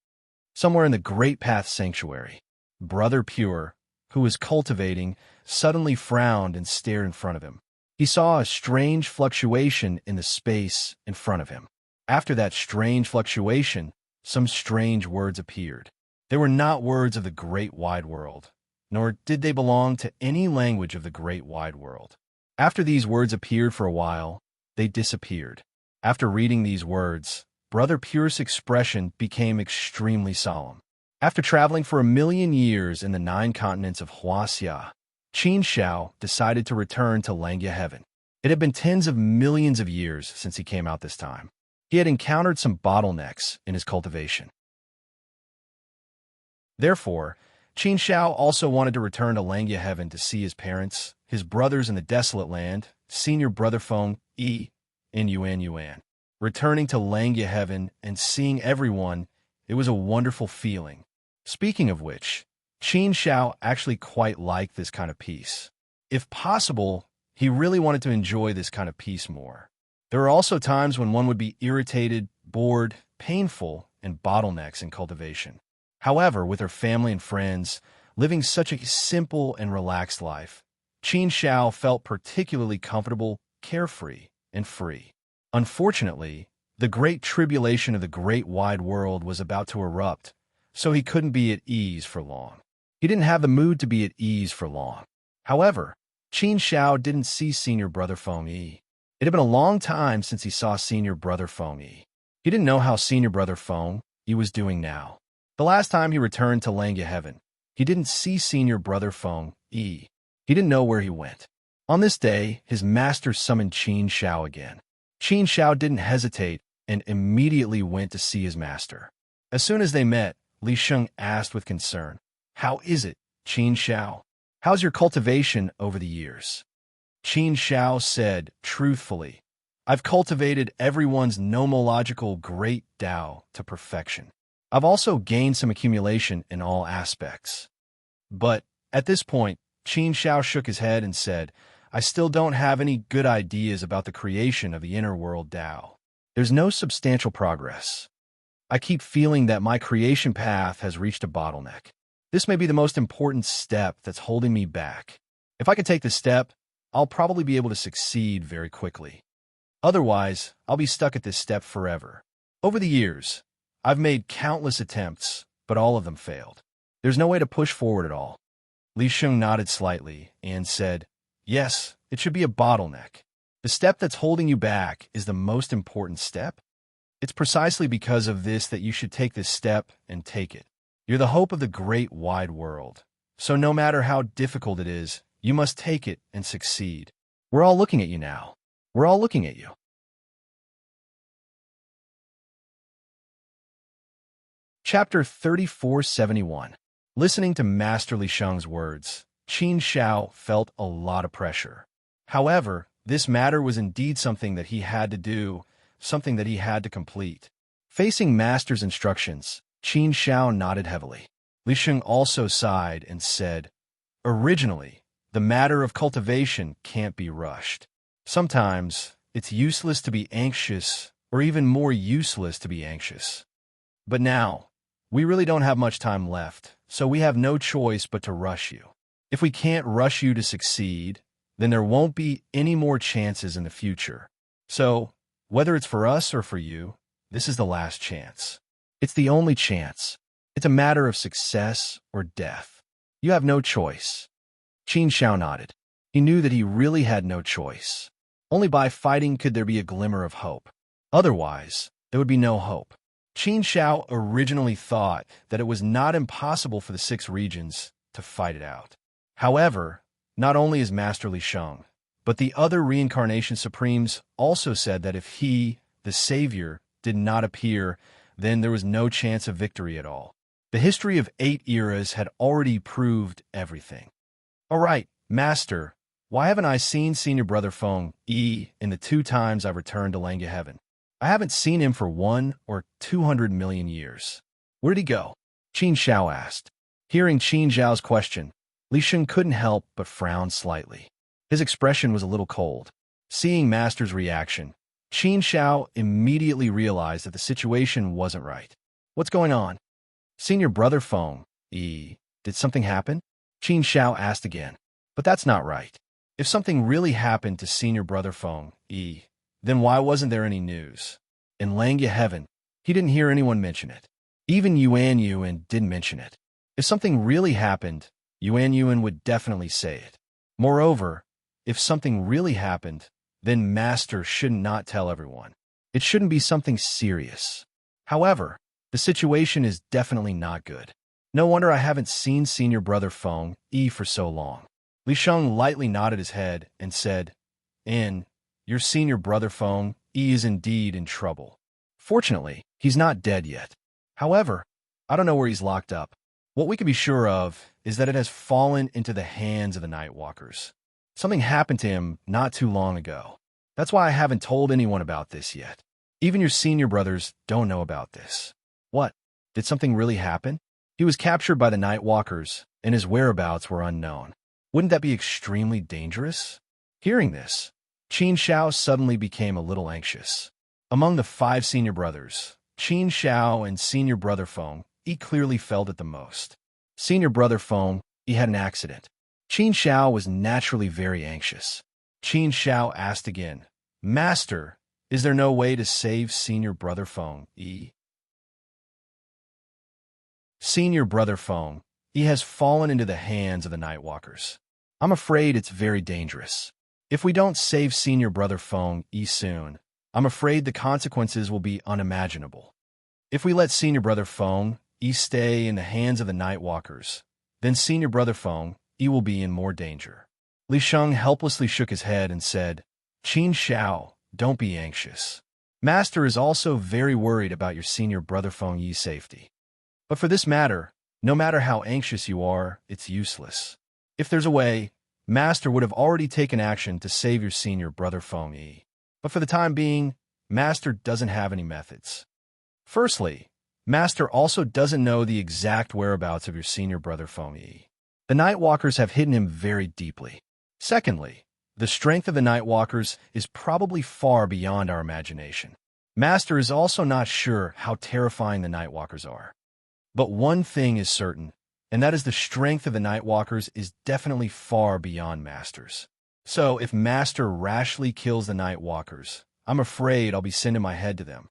Somewhere in the Great Path Sanctuary, Brother Pure, who was cultivating, suddenly frowned and stared in front of him. He saw a strange fluctuation in the space in front of him. After that strange fluctuation, some strange words appeared. They were not words of the great wide world, nor did they belong to any language of the great wide world. After these words appeared for a while, they disappeared. After reading these words, Brother Pure's expression became extremely solemn. After traveling for 1,000,000 years in the 9 continents of Huaxia, Qin Zhao decided to return to Langya Heaven. It had been tens of millions of years since he came out this time. He had encountered some bottlenecks in his cultivation. Therefore, Qin Zhao also wanted to return to Langya Heaven to see his parents, his brothers in the desolate land, senior brother Feng Yi, and Yuan. Returning to Langya Heaven and seeing everyone, it was a wonderful feeling. Speaking of which, Qin Zhao actually quite liked this kind of peace. If possible, he really wanted to enjoy this kind of peace more. There are also times when one would be irritated, bored, painful, and bottlenecks in cultivation. However, with her family and friends, living such a simple and relaxed life, Qin Zhao felt particularly comfortable, carefree, and free. Unfortunately, the great tribulation of the great wide world was about to erupt, so he couldn't be at ease for long. He didn't have the mood to be at ease for long. However, Qin Zhao didn't see senior brother Feng Yi. It had been a long time since he saw senior brother Feng Yi. He didn't know how senior brother Feng Yi was doing now. The last time he returned to Langya Heaven, he didn't see senior brother Feng Yi. He didn't know where he went. On this day, his master summoned Qin Zhao again. Qin Zhao didn't hesitate and immediately went to see his master. As soon as they met, Li Sheng asked with concern, "How is it, Qin Zhao? How's your cultivation over the years?" Qin Zhao said, truthfully, "I've cultivated everyone's nomological great Tao to perfection. I've also gained some accumulation in all aspects." But at this point, Qin Zhao shook his head and said, "I still don't have any good ideas about the creation of the inner world Tao. There's no substantial progress. I keep feeling that my creation path has reached a bottleneck. This may be the most important step that's holding me back. If I can take this step, I'll probably be able to succeed very quickly. Otherwise, I'll be stuck at this step forever. Over the years, I've made countless attempts, but all of them failed. There's no way to push forward at all." Li Sheng nodded slightly and said, Yes, it should be a bottleneck. The step that's holding you back is the most important step. It's precisely because of this that you should take this step and take it. You're the hope of the great wide world. So no matter how difficult it is, you must take it and succeed. We're all looking at you now. We're all looking at you. Chapter 3471. Listening to Master Li Sheng's words, Qin Xiao felt a lot of pressure. However, this matter was indeed something that he had to do, something that he had to complete. Facing Master's instructions, Qin Xiao nodded heavily. Li Sheng also sighed and said, "Originally, the matter of cultivation can't be rushed. Sometimes, it's useless to be anxious, or even more useless to be anxious. But now, we really don't have much time left, so we have no choice but to rush you. If we can't rush you to succeed, then there won't be any more chances in the future. So, whether it's for us or for you, this is the last chance. It's the only chance. It's a matter of success or death. You have no choice." Qin Xiao nodded. He knew that he really had no choice. Only by fighting could there be a glimmer of hope. Otherwise, there would be no hope. Qin Xiao originally thought that it was not impossible for the 6 regions to fight it out. However, not only is Master Li Sheng, but the other reincarnation supremes also said that if he, the savior, did not appear, then there was no chance of victory at all. The history of 8 eras had already proved everything. "All right, Master, why haven't I seen Senior Brother Feng Yi in the 2 times I've returned to Langya Heaven? I haven't seen him for 1 or 200 million years. Where did he go?" Qin Xiao asked. Hearing Qin Xiao's question, Li Sheng couldn't help but frown slightly. His expression was a little cold. Seeing Master's reaction, Qin Xiao immediately realized that the situation wasn't right. "What's going on? Senior Brother Feng Yi, did something happen?" Qin Xiao asked again. "But that's not right. If something really happened to Senior Brother Feng Yi, then why wasn't there any news? In Langya Heaven, he didn't hear anyone mention it. Even Yuan Yuan didn't mention it. If something really happened, Yuan Yuan would definitely say it. Moreover, if something really happened, then Master should not tell everyone. It shouldn't be something serious. However, the situation is definitely not good. No wonder I haven't seen Senior Brother Feng Yi for so long." Li Sheng lightly nodded his head and said, "Your Senior Brother Feng Yi is indeed in trouble. Fortunately, he's not dead yet. However, I don't know where he's locked up. What we can be sure of is that it has fallen into the hands of the Nightwalkers. Something happened to him not too long ago. That's why I haven't told anyone about this yet. Even your senior brothers don't know about this." "What? Did something really happen?" "He was captured by the Nightwalkers, and his whereabouts were unknown. Wouldn't that be extremely dangerous?" Hearing this, Qin Xiao suddenly became a little anxious. Among the 5 senior brothers, Qin Xiao and Senior Brother Feng Yi clearly felt it the most. Senior Brother Feng Yi had an accident. Qin Xiao was naturally very anxious. Qin Xiao asked again, "Master, is there no way to save Senior Brother Feng Yi?" "Senior Brother Feng Yi has fallen into the hands of the Nightwalkers. I'm afraid it's very dangerous. If we don't save Senior Brother Feng Yi soon, I'm afraid the consequences will be unimaginable. If we let Senior Brother Feng Yi stay in the hands of the Nightwalkers, then Senior Brother Feng Yi will be in more danger." Li Sheng helplessly shook his head and said, "Qin Xiao, don't be anxious. Master is also very worried about your Senior Brother Feng Yi's safety. But for this matter, no matter how anxious you are, it's useless. If there's a way, Master would have already taken action to save your Senior Brother Feng Yi. But for the time being, Master doesn't have any methods. Firstly, Master also doesn't know the exact whereabouts of your Senior Brother Feng Yi. The Nightwalkers have hidden him very deeply. Secondly, the strength of the Nightwalkers is probably far beyond our imagination. Master is also not sure how terrifying the Nightwalkers are. But one thing is certain, and that is the strength of the Nightwalkers is definitely far beyond Master's. So if Master rashly kills the Nightwalkers, I'm afraid I'll be sending my head to them.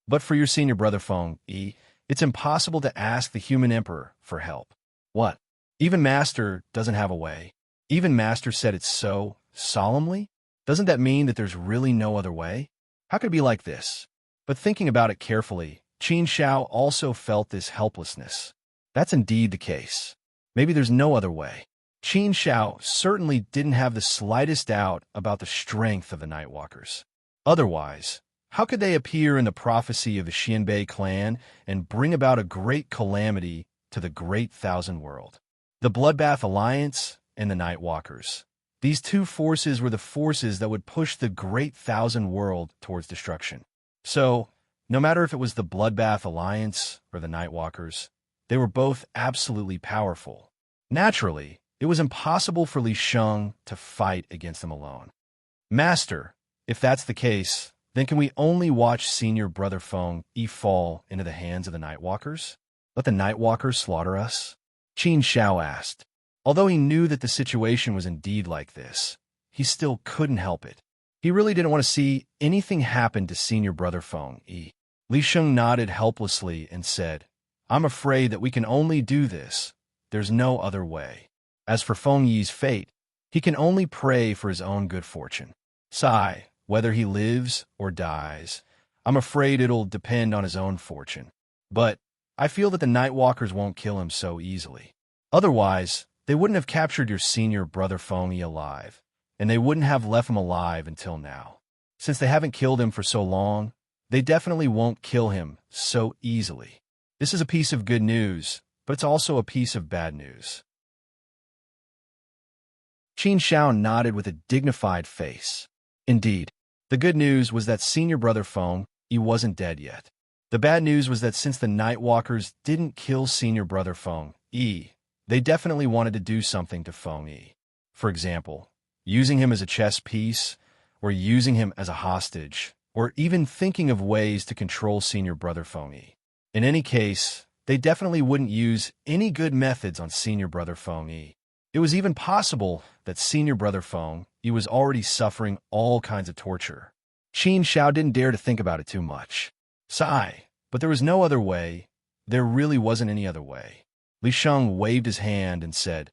But for your Senior Brother Feng Yi, it's impossible to ask the human emperor for help." "What? Even Master doesn't have a way?" "Even Master said it's so, solemnly. Doesn't that mean that there's really no other way? How could it be like this? But thinking about it carefully, Qin Shao also felt this helplessness. That's indeed the case. Maybe there's no other way. Qin Shao certainly didn't have the slightest doubt about the strength of the Nightwalkers. Otherwise, how could they appear in the prophecy of the Xianbei clan and bring about a great calamity to the Great Thousand World? The Bloodbath Alliance and the Nightwalkers. These two forces were the forces that would push the Great Thousand World towards destruction. So, no matter if it was the Bloodbath Alliance or the Nightwalkers, they were both absolutely powerful. Naturally, it was impossible for Li Sheng to fight against them alone. Master, if that's the case, then can we only watch Senior Brother Feng Yi fall into the hands of the Nightwalkers? Let the Nightwalkers slaughter us? Qin Shao asked. Although he knew that the situation was indeed like this, he still couldn't help it. He really didn't want to see anything happen to Senior Brother Feng Yi. Li Sheng nodded helplessly and said, I'm afraid that we can only do this. There's no other way. As for Feng Yi's fate, he can only pray for his own good fortune. Sigh, whether he lives or dies, I'm afraid it'll depend on his own fortune. But I feel that the Nightwalkers won't kill him so easily. Otherwise, they wouldn't have captured your Senior Brother Feng Yi alive, and they wouldn't have left him alive until now. Since they haven't killed him for so long, they definitely won't kill him so easily. This is a piece of good news, but it's also a piece of bad news. Qin Shao nodded with a dignified face. Indeed, the good news was that Senior Brother Feng Yi wasn't dead yet. The bad news was that since the Nightwalkers didn't kill Senior Brother Feng Yi, they definitely wanted to do something to Feng Yi. For example, using him as a chess piece, or using him as a hostage, or even thinking of ways to control Senior Brother Feng Yi. In any case, they definitely wouldn't use any good methods on Senior Brother Feng Yi. It was even possible that Senior Brother Feng Yi was already suffering all kinds of torture. Qin Shao didn't dare to think about it too much. Sigh, but there was no other way. There really wasn't any other way. Li Sheng waved his hand and said,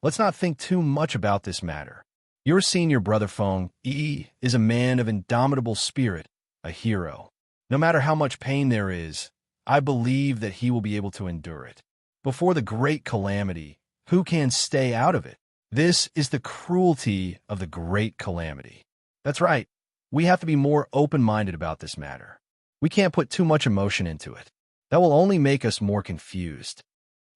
Let's not think too much about this matter. Your Senior Brother Feng Yi is a man of indomitable spirit, a hero. No matter how much pain there is, I believe that he will be able to endure it. Before the great calamity, who can stay out of it? This is the cruelty of the great calamity. That's right. We have to be more open-minded about this matter. We can't put too much emotion into it. That will only make us more confused.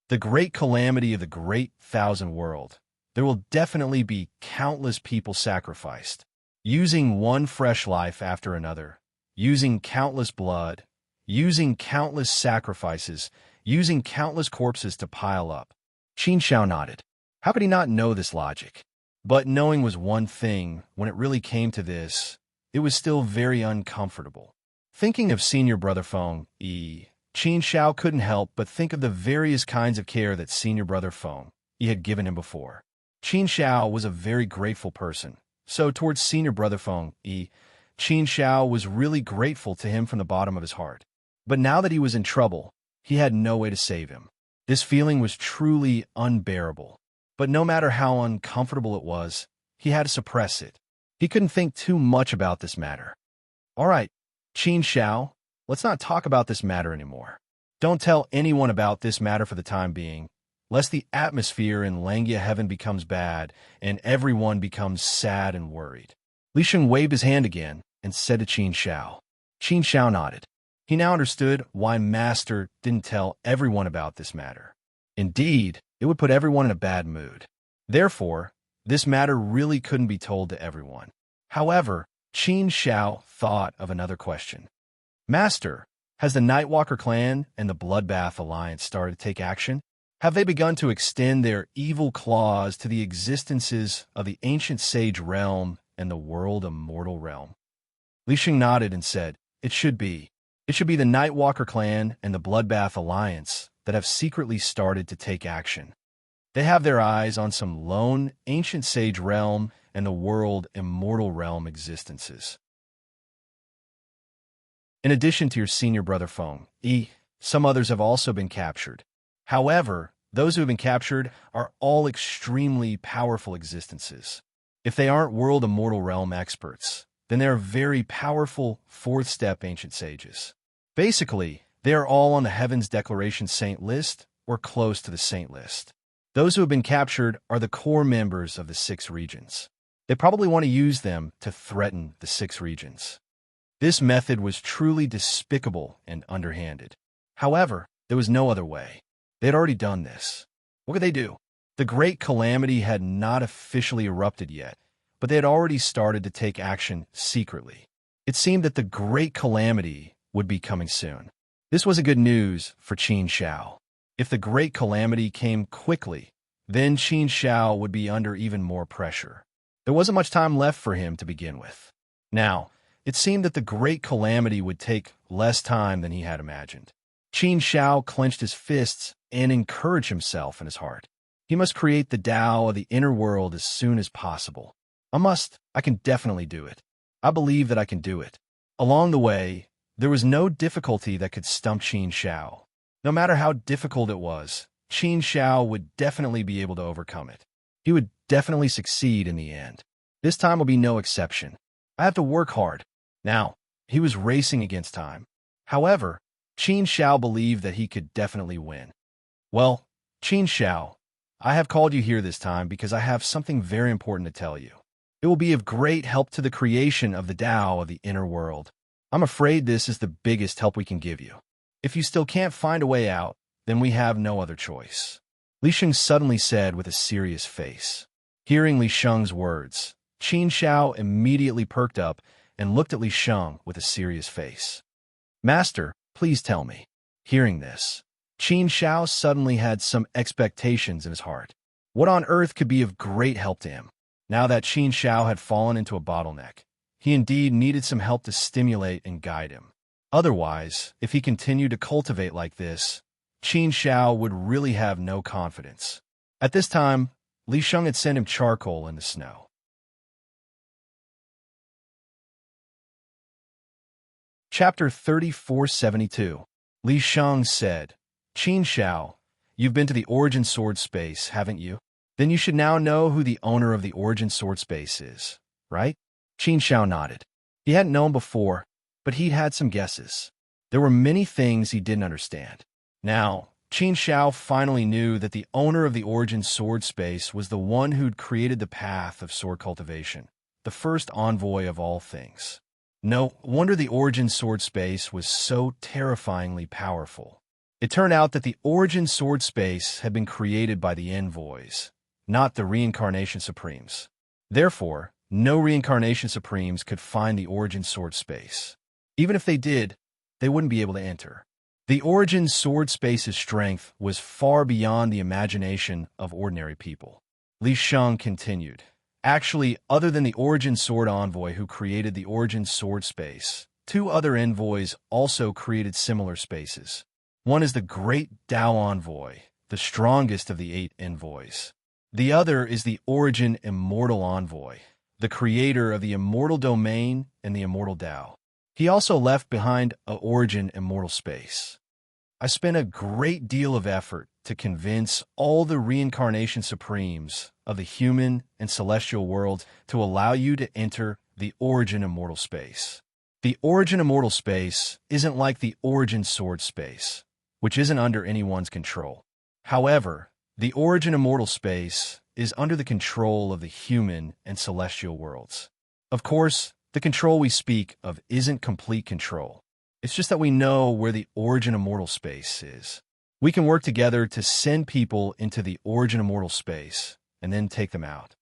The great calamity of the Great Thousand World. There will definitely be countless people sacrificed, using one fresh life after another, using countless blood, using countless sacrifices, using countless corpses to pile up. Qin Shao nodded. How could he not know this logic? But knowing was one thing. When it really came to this, it was still very uncomfortable. Thinking of Senior Brother Feng Yi, Qin Shao couldn't help but think of the various kinds of care that Senior Brother Feng Yi had given him before. Qin Shao was a very grateful person, so towards Senior Brother Feng Yi, Qin Shao was really grateful to him from the bottom of his heart. But now that he was in trouble, he had no way to save him. This feeling was truly unbearable. But no matter how uncomfortable it was, he had to suppress it. He couldn't think too much about this matter. All right, Qin Shao, let's not talk about this matter anymore. Don't tell anyone about this matter for the time being, lest the atmosphere in Langia Heaven becomes bad and everyone becomes sad and worried. Li Sheng waved his hand again and said to Qin Shao. Qin Shao nodded. He now understood why Master didn't tell everyone about this matter. Indeed, it would put everyone in a bad mood. Therefore, this matter really couldn't be told to everyone. However, Qin Shao thought of another question. Master, has the Nightwalker clan and the Bloodbath Alliance started to take action? Have they begun to extend their evil claws to the existences of the ancient sage realm and the world immortal realm? Li Sheng nodded and said, It should be. It should be the Nightwalker clan and the Bloodbath Alliance that have secretly started to take action. They have their eyes on some lone ancient sage realm and the world immortal realm existences. In addition to your Senior Brother Feng Yi, some others have also been captured. However, those who have been captured are all extremely powerful existences. If they aren't world immortal realm experts, then they are very powerful fourth-step ancient sages. Basically, they are all on the Heaven's Declaration Saint list or close to the saint list. Those who have been captured are the core members of the 6 regions. They probably want to use them to threaten the 6 regions. This method was truly despicable and underhanded. However, there was no other way. They had already done this. What could they do? The Great Calamity had not officially erupted yet, but they had already started to take action secretly. It seemed that the Great Calamity would be coming soon. This was a good news for Qin Shao. If the Great Calamity came quickly, then Qin Shao would be under even more pressure. There wasn't much time left for him to begin with. Now, it seemed that the Great Calamity would take less time than he had imagined. Qin Shao clenched his fists and encouraged himself in his heart. He must create the Tao of the inner world as soon as possible. I can definitely do it. I believe that I can do it. Along the way, there was no difficulty that could stump Qin Shao. No matter how difficult it was, Qin Shao would definitely be able to overcome it. He would definitely succeed in the end. This time will be no exception. I have to work hard. Now, he was racing against time. However, Qin Shao believed that he could definitely win. Well, Qin Shao, I have called you here this time because I have something very important to tell you. It will be of great help to the creation of the Tao of the inner world. I'm afraid this is the biggest help we can give you. If you still can't find a way out, then we have no other choice. Li Sheng suddenly said with a serious face. Hearing Li Sheng's words, Qin Shao immediately perked up and looked at Li Sheng with a serious face. Master, please tell me. Hearing this, Qin Shao suddenly had some expectations in his heart. What on earth could be of great help to him? Now that Qin Shao had fallen into a bottleneck, he indeed needed some help to stimulate and guide him. Otherwise, if he continued to cultivate like this, Qin Shao would really have no confidence. At this time, Li Sheng had sent him charcoal in the snow. Chapter 3472. Li Sheng said, Qin Shao, you've been to the Origin Sword Space, haven't you? Then you should now know who the owner of the Origin Sword Space is, right? Qin Shao nodded. He hadn't known before, but he'd had some guesses. There were many things he didn't understand. Now, Qin Shao finally knew that the owner of the Origin Sword Space was the one who'd created the path of sword cultivation, the first envoy of all things. No wonder the Origin Sword Space was so terrifyingly powerful. It turned out that the Origin Sword Space had been created by the envoys, not the Reincarnation Supremes. Therefore, no Reincarnation Supremes could find the Origin Sword Space. Even if they did, they wouldn't be able to enter. The Origin Sword Space's strength was far beyond the imagination of ordinary people. Li Sheng continued. Actually, other than the Origin Sword Envoy who created the Origin Sword Space, 2 other envoys also created similar spaces. One is the Great Tao Envoy, the strongest of the 8 envoys. The other is the Origin Immortal Envoy, the creator of the Immortal Domain and the Immortal Tao. He also left behind a Origin Immortal Space. I spent a great deal of effort to convince all the Reincarnation Supremes of the human and celestial worlds to allow you to enter the Origin Immortal Space. The Origin Immortal Space isn't like the Origin Sword Space, which isn't under anyone's control. However, the Origin Immortal Space is under the control of the human and celestial worlds. Of course, the control we speak of isn't complete control. It's just that we know where the Origin Immortal Space is. We can work together to send people into the Origin Immortal Space and then take them out.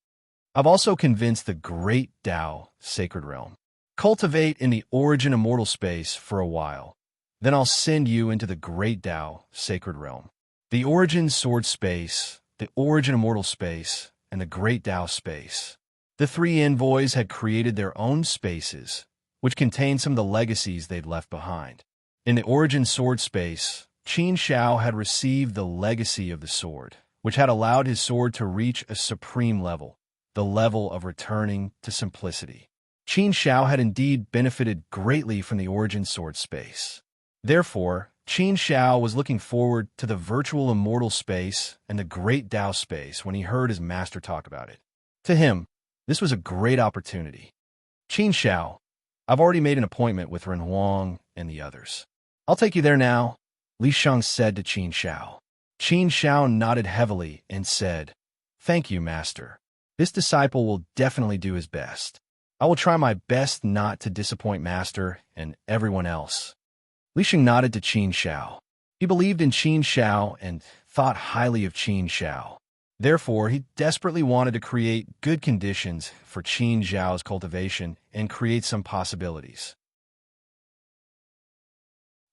I've also convinced the Great Tao Sacred Realm. Cultivate in the Origin Immortal Space for a while. Then I'll send you into the Great Tao Sacred Realm. The Origin Sword Space, the Origin Immortal Space, and the Great Tao Space. The 3 envoys had created their own spaces, which contained some of the legacies they'd left behind. In the Origin Sword Space, Qin Shao had received the legacy of the sword, which had allowed his sword to reach a supreme level, the level of returning to simplicity. Qin Shao had indeed benefited greatly from the Origin Sword Space. Therefore, Qin Shao was looking forward to the virtual immortal space and the Great Tao Space when he heard his master talk about it. To him, This was a great opportunity. Qin Shao, I've already made an appointment with Ren Huang and the others. I'll take you there now, Li Sheng said to Qin Shao. Qin Shao nodded heavily and said, "Thank you, master. This disciple will definitely do his best. I will try my best not to disappoint master and everyone else." Li Sheng nodded to Qin Shao. He believed in Qin Shao and thought highly of Qin Shao. Therefore, he desperately wanted to create good conditions for Qin Shao's cultivation and create some possibilities.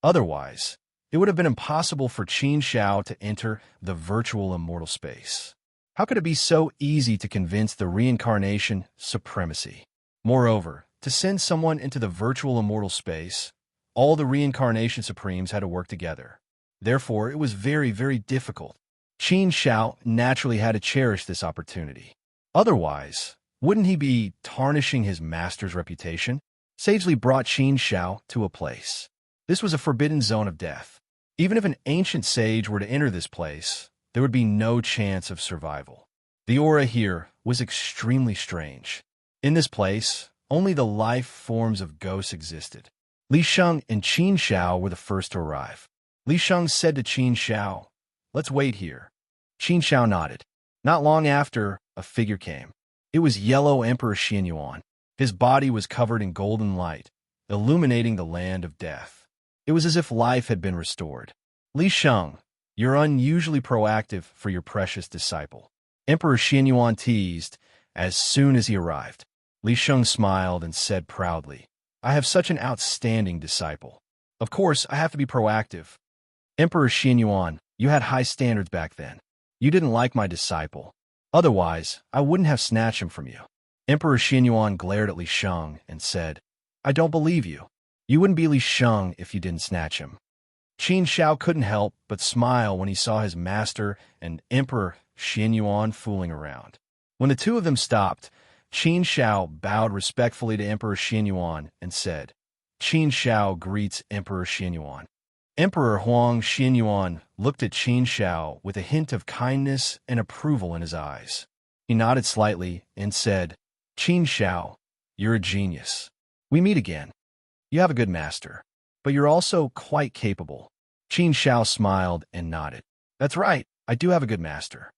Otherwise, it would have been impossible for Qin Shao to enter the virtual immortal space. How could it be so easy to convince the reincarnation supremacy? Moreover, to send someone into the virtual immortal space, all the reincarnation supremes had to work together. Therefore, it was very, very difficult. Qin Shao naturally had to cherish this opportunity. Otherwise, wouldn't he be tarnishing his master's reputation? Sagely brought Qin Shao to a place. This was a forbidden zone of death. Even if an ancient sage were to enter this place, there would be no chance of survival. The aura here was extremely strange. In this place, only the life forms of ghosts existed. Li Sheng and Qin Shao were the first to arrive. Li Sheng said to Qin Shao, "Let's wait here." Qin Shao nodded. Not long after, a figure came. It was Yellow Emperor Xianyuan. His body was covered in golden light, illuminating the land of death. It was as if life had been restored. "Li Sheng, you're unusually proactive for your precious disciple," Emperor Xianyuan teased as soon as he arrived. Li Sheng smiled and said proudly, "I have such an outstanding disciple. Of course, I have to be proactive." Emperor Xianyuan, you had high standards back then. You didn't like my disciple. Otherwise, I wouldn't have snatched him from you. Emperor Xianyuan glared at Li Sheng and said, "I don't believe you. You wouldn't be Li Sheng if you didn't snatch him." Qin Shao couldn't help but smile when he saw his master and Emperor Xianyuan fooling around. When the two of them stopped, Qin Shao bowed respectfully to Emperor Xianyuan and said, "Qin Shao greets Emperor Xianyuan." Emperor Huang Xianyuan looked at Qin Shao with a hint of kindness and approval in his eyes. He nodded slightly and said, "Qin Shao, you're a genius. We meet again. You have a good master, but you're also quite capable." Qin Shao smiled and nodded. "That's right, I do have a good master."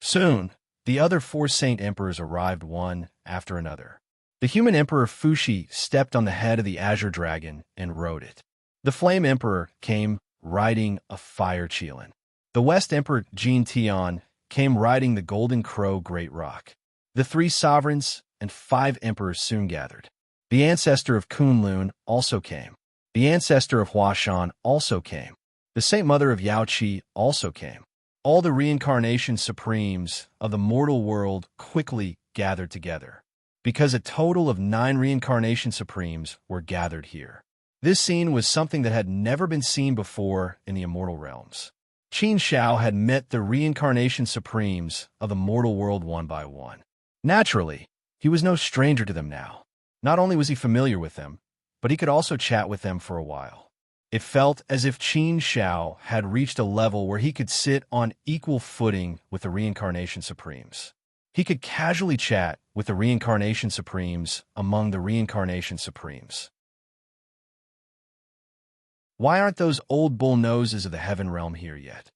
Soon, the other four saint emperors arrived one after another. The human emperor Fuxi stepped on the head of the azure dragon and rode it. The flame emperor came riding a fire Qilin. The west emperor Jin Tian came riding the golden crow great rock. The three sovereigns and 5 emperors soon gathered. The ancestor of Kunlun also came. The ancestor of Huashan also came. The Saint Mother of Yaoqi also came. All the reincarnation supremes of the mortal world quickly gathered together, because a total of 9 reincarnation supremes were gathered here. This scene was something that had never been seen before in the immortal realms. Qin Shao had met the reincarnation supremes of the mortal world one by one. Naturally, he was no stranger to them now. Not only was he familiar with them, but he could also chat with them for a while. It felt as if Qin Shao had reached a level where he could sit on equal footing with the reincarnation supremes. He could casually chat with the reincarnation supremes among the reincarnation supremes. Why aren't those old bull noses of the heaven realm here yet?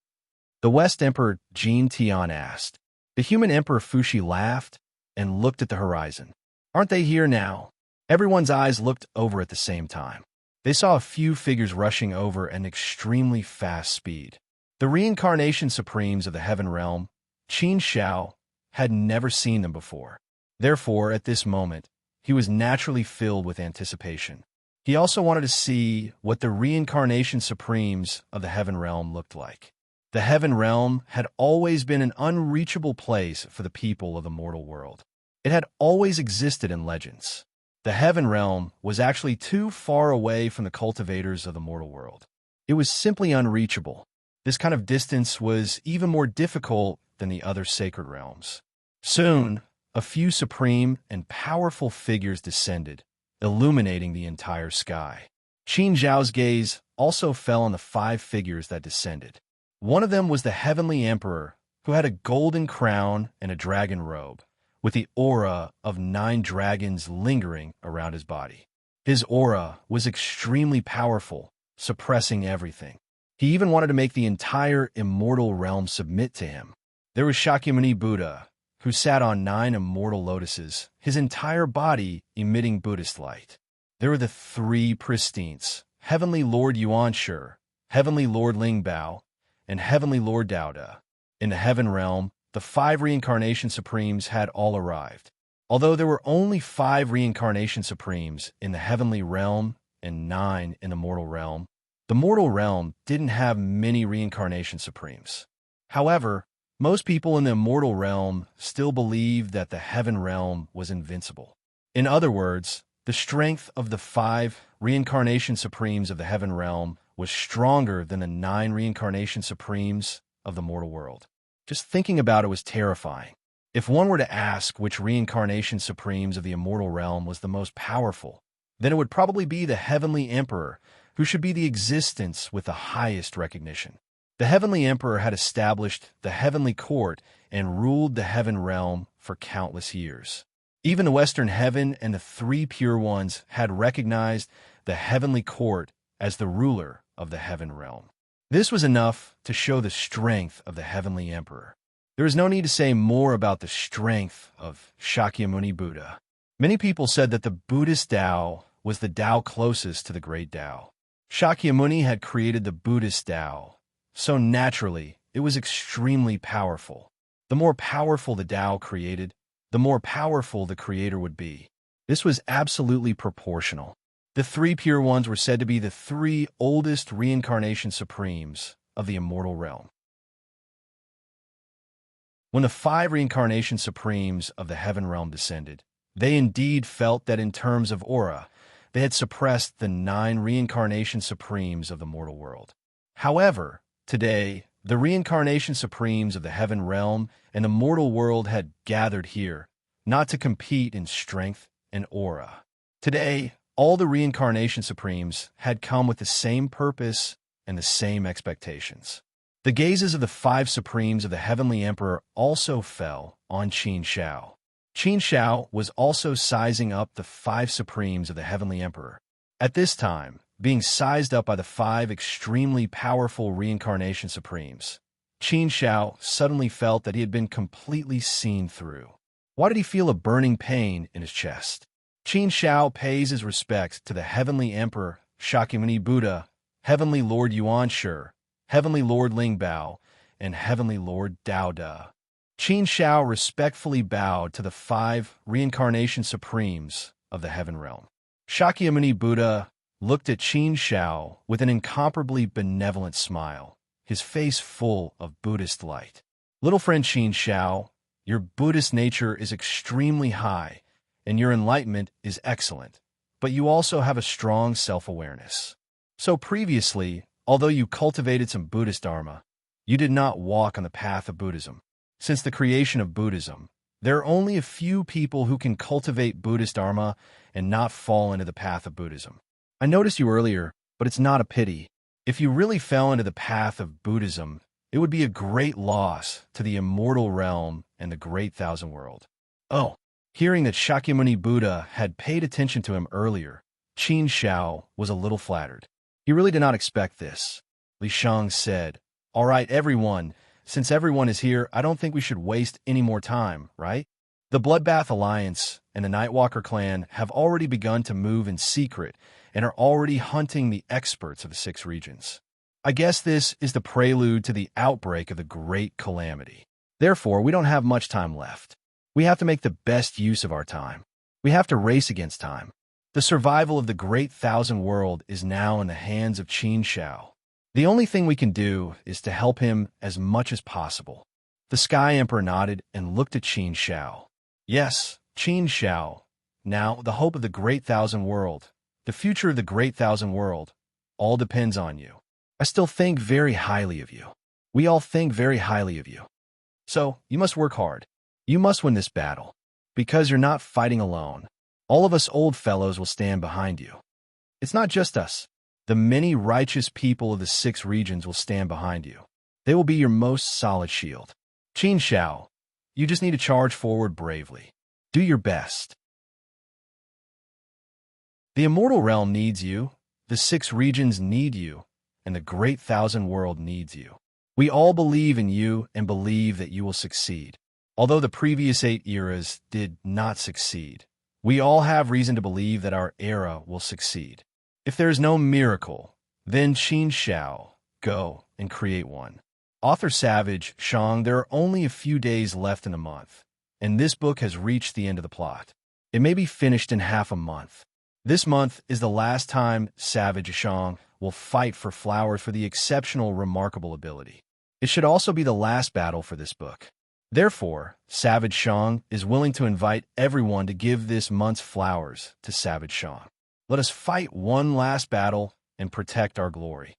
The West Emperor Jin Tian asked. The human Emperor Fuxi laughed and looked at the horizon. Aren't they here now? Everyone's eyes looked over at the same time. They saw a few figures rushing over at an extremely fast speed. The reincarnation supremes of the heaven realm, Qin Shao, had never seen them before. Therefore, at this moment, he was naturally filled with anticipation. He also wanted to see what the reincarnation supremes of the heaven realm looked like. The heaven realm had always been an unreachable place for the people of the mortal world. It had always existed in legends. The heaven realm was actually too far away from the cultivators of the mortal world. It was simply unreachable. This kind of distance was even more difficult than the other sacred realms. Soon, a few supreme and powerful figures descended, illuminating the entire sky. Qin Zhao's gaze also fell on the 5 figures that descended. One of them was the heavenly emperor, who had a golden crown and a dragon robe, with the aura of 9 dragons lingering around his body. His aura was extremely powerful, suppressing everything. He even wanted to make the entire immortal realm submit to him. There was Shakyamuni Buddha, who sat on 9 immortal lotuses, his entire body emitting Buddhist light. There were the 3 pristines, Heavenly Lord Yuan-Shi, Heavenly Lord Lingbao, and Heavenly Lord Daoda. In the heaven realm, the 5 reincarnation supremes had all arrived. Although there were only 5 reincarnation supremes in the heavenly realm and 9 in the mortal realm, the mortal realm didn't have many reincarnation supremes. However, most people in the immortal realm still believed that the heaven realm was invincible. In other words, the strength of the 5 reincarnation supremes of the heaven realm was stronger than the 9 reincarnation supremes of the mortal world. Just thinking about it was terrifying. If one were to ask which reincarnation supremes of the immortal realm was the most powerful, then it would probably be the Heavenly Emperor, who should be the existence with the highest recognition. The Heavenly Emperor had established the heavenly court and ruled the heaven realm for countless years. Even the Western Heaven and the 3 Pure Ones had recognized the heavenly court as the ruler of the heaven realm. This was enough to show the strength of the Heavenly Emperor. There is no need to say more about the strength of Shakyamuni Buddha. Many people said that the Buddhist Tao was the Tao closest to the great Tao. Shakyamuni had created the Buddhist Tao, so naturally it was extremely powerful. The more powerful the Tao created, the more powerful the creator would be. This was absolutely proportional. The 3 Pure Ones were said to be the 3 oldest reincarnation supremes of the immortal realm. When the 5 reincarnation supremes of the heaven realm descended, they indeed felt that in terms of aura, they had suppressed the 9 reincarnation supremes of the mortal world. However, today, the reincarnation supremes of the heaven realm and the mortal world had gathered here, not to compete in strength and aura. Today, all the reincarnation supremes had come with the same purpose and the same expectations. The gazes of the 5 supremes of the Heavenly Emperor also fell on Qin Shao. Qin Shao was also sizing up the 5 supremes of the Heavenly Emperor. At this time, being sized up by the 5 extremely powerful reincarnation supremes, Qin Shao suddenly felt that he had been completely seen through. Why did he feel a burning pain in his chest? Qin Shao pays his respects to the Heavenly Emperor Shakyamuni Buddha, Heavenly Lord Yuan-Shi, Heavenly Lord Lingbao, and Heavenly Lord Daoda. Qin Shao respectfully bowed to the 5 reincarnation supremes of the heaven realm. Shakyamuni Buddha looked at Qin Shao with an incomparably benevolent smile, his face full of Buddhist light. Little friend Qin Shao, your Buddhist nature is extremely high, and your enlightenment is excellent, but you also have a strong self-awareness. So previously, although you cultivated some Buddhist dharma, you did not walk on the path of Buddhism. Since the creation of Buddhism, there are only a few people who can cultivate Buddhist dharma and not fall into the path of Buddhism. I noticed you earlier, but it's not a pity. If you really fell into the path of Buddhism, it would be a great loss to the immortal realm and the great thousand world. Oh, hearing that Shakyamuni Buddha had paid attention to him earlier, Qin Shao was a little flattered. He really did not expect this. Li Shang said, "All right, everyone, since everyone is here, I don't think we should waste any more time, right?" The Bloodbath Alliance and the Nightwalker clan have already begun to move in secret and are already hunting the experts of the 6 regions. I guess this is the prelude to the outbreak of the Great Calamity. Therefore, we don't have much time left. We have to make the best use of our time. We have to race against time. The survival of the Great Thousand World is now in the hands of Qin Shao. The only thing we can do is to help him as much as possible. The Sky Emperor nodded and looked at Qin Shao. Yes, Qin Shao. Now, the hope of the Great Thousand World, the future of the Great Thousand World, all depends on you. I still think very highly of you. We all think very highly of you. So, you must work hard. You must win this battle. Because you're not fighting alone. All of us old fellows will stand behind you. It's not just us. The many righteous people of the 6 regions will stand behind you. They will be your most solid shield. Qin Shao, You just need to charge forward bravely. Do your best. The immortal realm needs you, the 6 regions need you, and the great thousand world needs you. We all believe in you and believe that you will succeed. Although the previous 8 eras did not succeed, we all have reason to believe that our era will succeed. If there is no miracle, then Qin shall go and create one. Author Savage Shang, there are only a few days left in the month, and this book has reached the end of the plot. It may be finished in half a month. This month is the last time Savage Shang will fight for flowers for the exceptional, remarkable ability. It should also be the last battle for this book. Therefore, Savage Shang is willing to invite everyone to give this month's flowers to Savage Shang. Let us fight one last battle and protect our glory.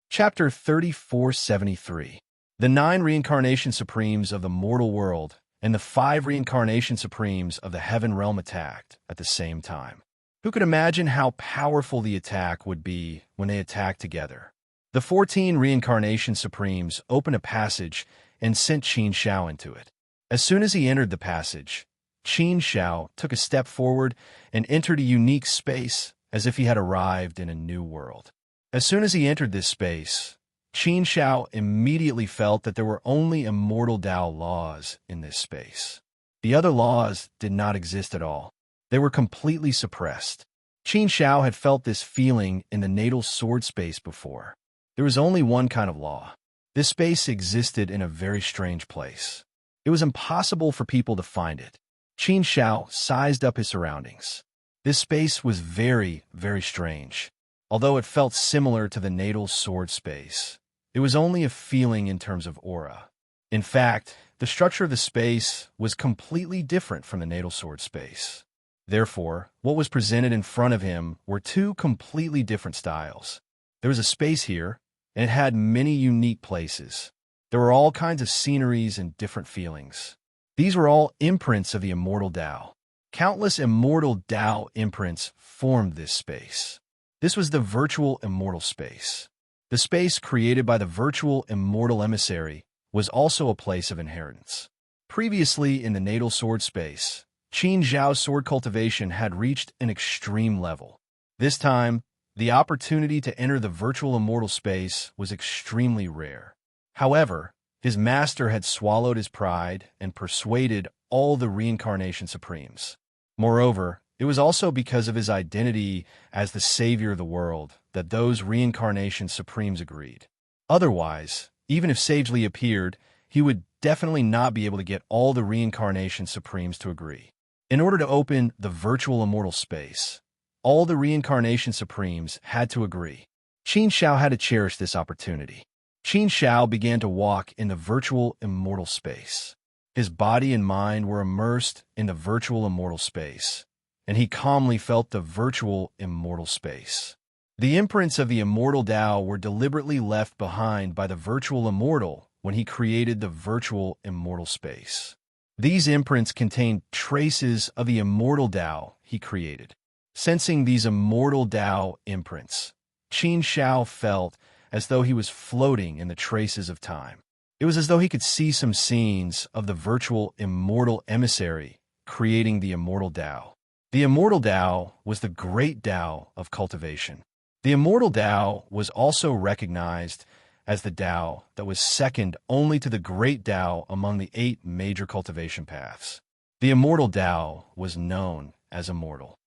Chapter 3473. The 9 Reincarnation Supremes of the Mortal World and the 5 Reincarnation Supremes of the Heaven Realm attacked at the same time. Who could imagine how powerful the attack would be when they attacked together? The 14 Reincarnation Supremes opened a passage and sent Qin Shao into it. As soon as he entered the passage, Qin Shao took a step forward and entered a unique space as if he had arrived in a new world. As soon as he entered this space, Qin Shao immediately felt that there were only immortal Tao laws in this space. The other laws did not exist at all. They were completely suppressed. Qin Shao had felt this feeling in the natal sword space before. There was only one kind of law. This space existed in a very strange place. It was impossible for people to find it. Qin Shao sized up his surroundings. This space was very, very strange. Although it felt similar to the natal sword space, it was only a feeling in terms of aura. In fact, the structure of the space was completely different from the natal sword space. Therefore, what was presented in front of him were 2 completely different styles. There was a space here, and it had many unique places. There were all kinds of sceneries and different feelings. These were all imprints of the immortal Tao. Countless immortal Tao imprints formed this space. This was the virtual immortal space. The space created by the virtual immortal emissary was also a place of inheritance. Previously in the natal sword space, Qin Zhao's sword cultivation had reached an extreme level. This time, the opportunity to enter the virtual immortal space was extremely rare. However, his master had swallowed his pride and persuaded all the Reincarnation Supremes. Moreover, it was also because of his identity as the savior of the world that those Reincarnation Supremes agreed. Otherwise, even if sagely appeared, he would definitely not be able to get all the Reincarnation Supremes to agree. In order to open the virtual immortal space, all the Reincarnation Supremes had to agree. Qin Shao had to cherish this opportunity. Qin Shao began to walk in the virtual immortal space. His body and mind were immersed in the virtual immortal space, and he calmly felt the virtual immortal space. The imprints of the immortal Tao were deliberately left behind by the virtual immortal when he created the virtual immortal space. These imprints contained traces of the immortal Tao he created. Sensing these immortal Tao imprints, Qin Shao felt as though he was floating in the traces of time. It was as though he could see some scenes of the virtual immortal emissary creating the immortal Tao. The immortal Tao was the great Tao of cultivation. The immortal Tao was also recognized as the Tao that was second only to the great Tao among the 8 major cultivation paths. The immortal Tao was known as immortal.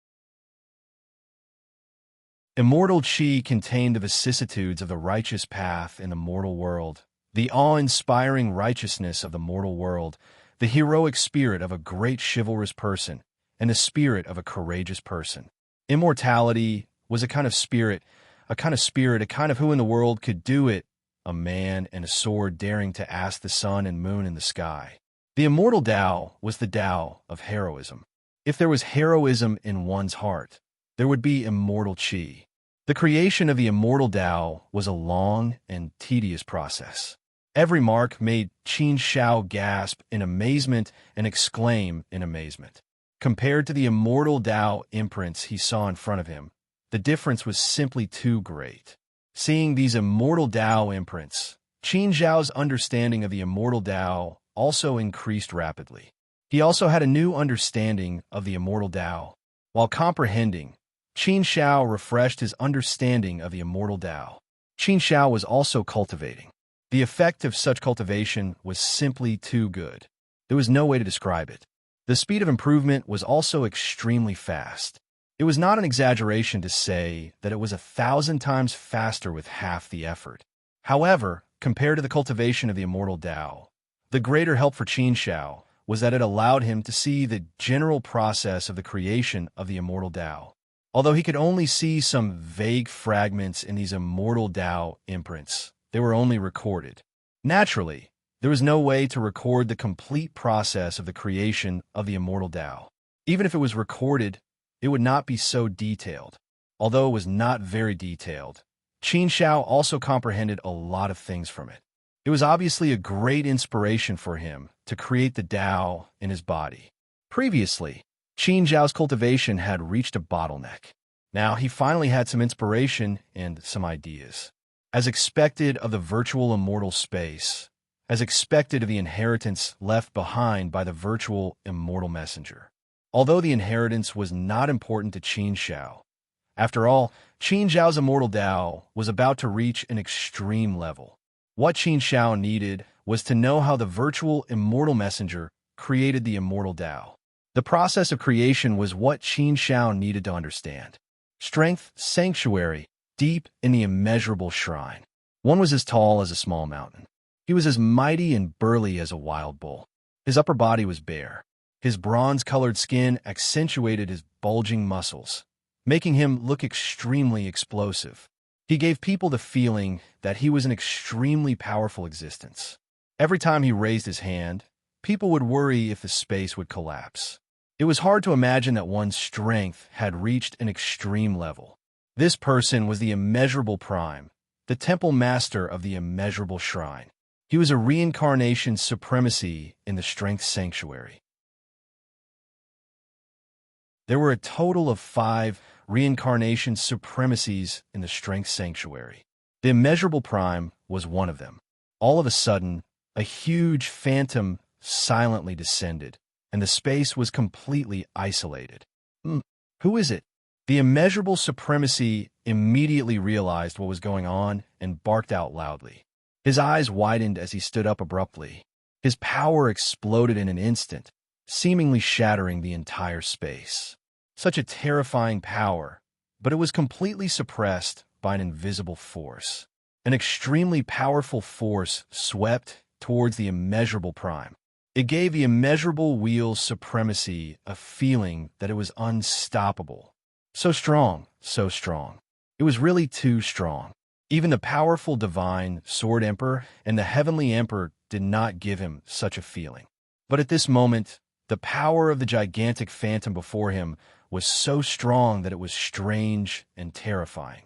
Immortal Qi contained the vicissitudes of the righteous path in the mortal world, the awe-inspiring righteousness of the mortal world, the heroic spirit of a great chivalrous person, and the spirit of a courageous person. Immortality was a kind of spirit, a kind of who in the world could do it, a man and a sword daring to ask the sun and moon in the sky. The immortal Tao was the Tao of heroism. If there was heroism in one's heart, there would be immortal Qi. The creation of the immortal Tao was a long and tedious process. Every mark made Qin Shao gasp in amazement and exclaim in amazement. Compared to the immortal Tao imprints he saw in front of him, the difference was simply too great. Seeing these immortal Tao imprints, Qin Zhao's understanding of the immortal Tao also increased rapidly. He also had a new understanding of the immortal Tao. While comprehending, Qin Zhao refreshed his understanding of the immortal Tao. Qin Zhao was also cultivating. The effect of such cultivation was simply too good. There was no way to describe it. The speed of improvement was also extremely fast. It was not an exaggeration to say that it was 1,000 times faster with half the effort. However, compared to the cultivation of the immortal Tao, the greater help for Qin Zhao was that it allowed him to see the general process of the creation of the immortal Tao. Although he could only see some vague fragments in these immortal Tao imprints, they were only recorded. Naturally, there was no way to record the complete process of the creation of the immortal Tao. Even if it was recorded, it would not be so detailed. Although it was not very detailed, Qin Zhao also comprehended a lot of things from it. It was obviously a great inspiration for him to create the Tao in his body. Previously, Qin Zhao's cultivation had reached a bottleneck. Now he finally had some inspiration and some ideas. As expected of the virtual immortal space, as expected of the inheritance left behind by the virtual immortal messenger. Although the inheritance was not important to Qin Zhao, after all, Qin Zhao's immortal Tao was about to reach an extreme level. What Qin Zhao needed was to know how the virtual immortal messenger created the immortal Tao. The process of creation was what Qin Zhao needed to understand. Strength, sanctuary, deep in the immeasurable shrine. One was as tall as a small mountain. He was as mighty and burly as a wild bull. His upper body was bare. His bronze-colored skin accentuated his bulging muscles, making him look extremely explosive. He gave people the feeling that he was an extremely powerful existence. Every time he raised his hand, people would worry if the space would collapse. It was hard to imagine that one's strength had reached an extreme level. This person was the immeasurable prime, the temple master of the immeasurable shrine. He was a reincarnation supremacy in the strength sanctuary. There were a total of 5 reincarnation supremacies in the strength sanctuary. The immeasurable prime was one of them. All of a sudden, a huge phantom silently descended, and the space was completely isolated. Who is it? The immeasurable supremacy immediately realized what was going on and barked out loudly. His eyes widened as he stood up abruptly. His power exploded in an instant, seemingly shattering the entire space. Such a terrifying power, but it was completely suppressed by an invisible force. An extremely powerful force swept towards the immeasurable prime. It gave the immeasurable wheel's supremacy a feeling that it was unstoppable. So strong, so strong. It was really too strong. Even the powerful divine Sword Emperor and the Heavenly Emperor did not give him such a feeling. But at this moment, the power of the gigantic phantom before him was so strong that it was strange and terrifying.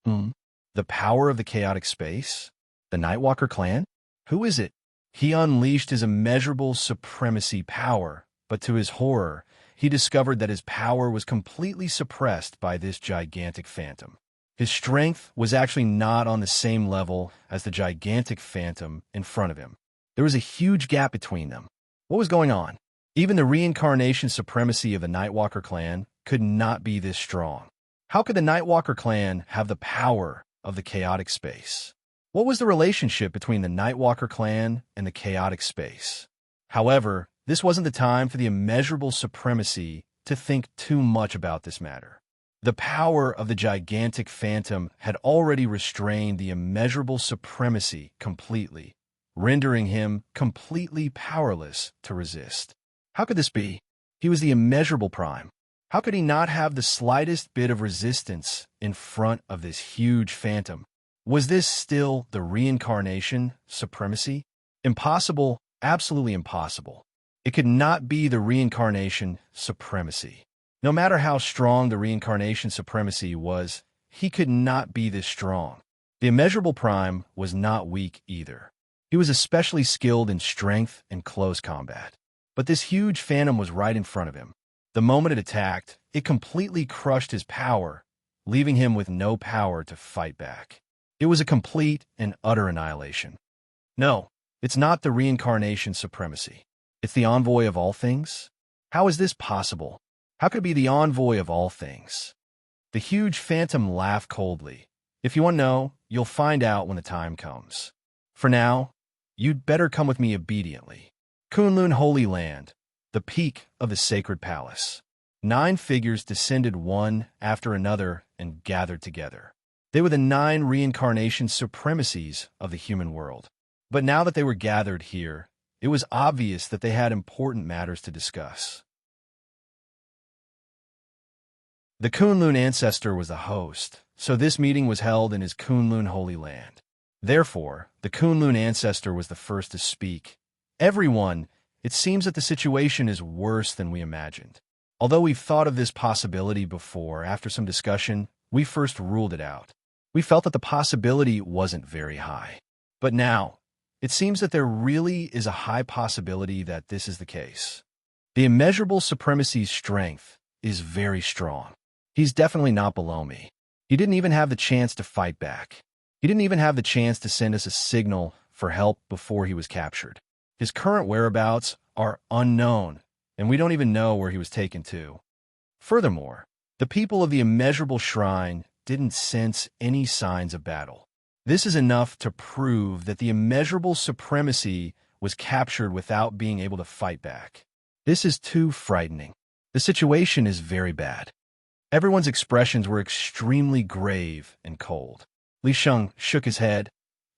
The power of the chaotic space? The Nightwalker clan? Who is it? He unleashed his immeasurable supremacy power, but to his horror, he discovered that his power was completely suppressed by this gigantic phantom. His strength was actually not on the same level as the gigantic phantom in front of him. There was a huge gap between them. What was going on? Even the reincarnation supremacy of the Nightwalker clan could not be this strong. How could the Nightwalker clan have the power of the chaotic space? What was the relationship between the Nightwalker clan and the chaotic space? However, this wasn't the time for the immeasurable supremacy to think too much about this matter. The power of the gigantic phantom had already restrained the immeasurable supremacy completely, rendering him completely powerless to resist. How could this be? He was the immeasurable prime. How could he not have the slightest bit of resistance in front of this huge phantom? Was this still the reincarnation supremacy? Impossible, absolutely impossible. It could not be the reincarnation supremacy. No matter how strong the reincarnation supremacy was, he could not be this strong. The immeasurable prime was not weak either. He was especially skilled in strength and close combat. But this huge phantom was right in front of him. The moment it attacked, it completely crushed his power, leaving him with no power to fight back. It was a complete and utter annihilation. No, it's not the reincarnation supremacy. It's the envoy of all things? How is this possible? How could it be the envoy of all things? The huge phantom laughed coldly. If you want to know, you'll find out when the time comes. For now, you'd better come with me obediently. Kunlun Holy Land, the peak of the sacred palace. 9 figures descended one after another and gathered together. They were the 9 reincarnation supremacies of the human world. But now that they were gathered here, it was obvious that they had important matters to discuss. The Kunlun ancestor was the host, so this meeting was held in his Kunlun Holy Land. Therefore, the Kunlun ancestor was the first to speak. Everyone, it seems that the situation is worse than we imagined. Although we've thought of this possibility before, after some discussion, we first ruled it out. We felt that the possibility wasn't very high. But now, it seems that there really is a high possibility that this is the case. The immeasurable supremacy's strength is very strong. He's definitely not below me. He didn't even have the chance to fight back. He didn't even have the chance to send us a signal for help before he was captured. His current whereabouts are unknown, and we don't even know where he was taken to. Furthermore, the people of the immeasurable shrine didn't sense any signs of battle. This is enough to prove that the immeasurable supremacy was captured without being able to fight back. This is too frightening. The situation is very bad. Everyone's expressions were extremely grave and cold. Li Sheng shook his head.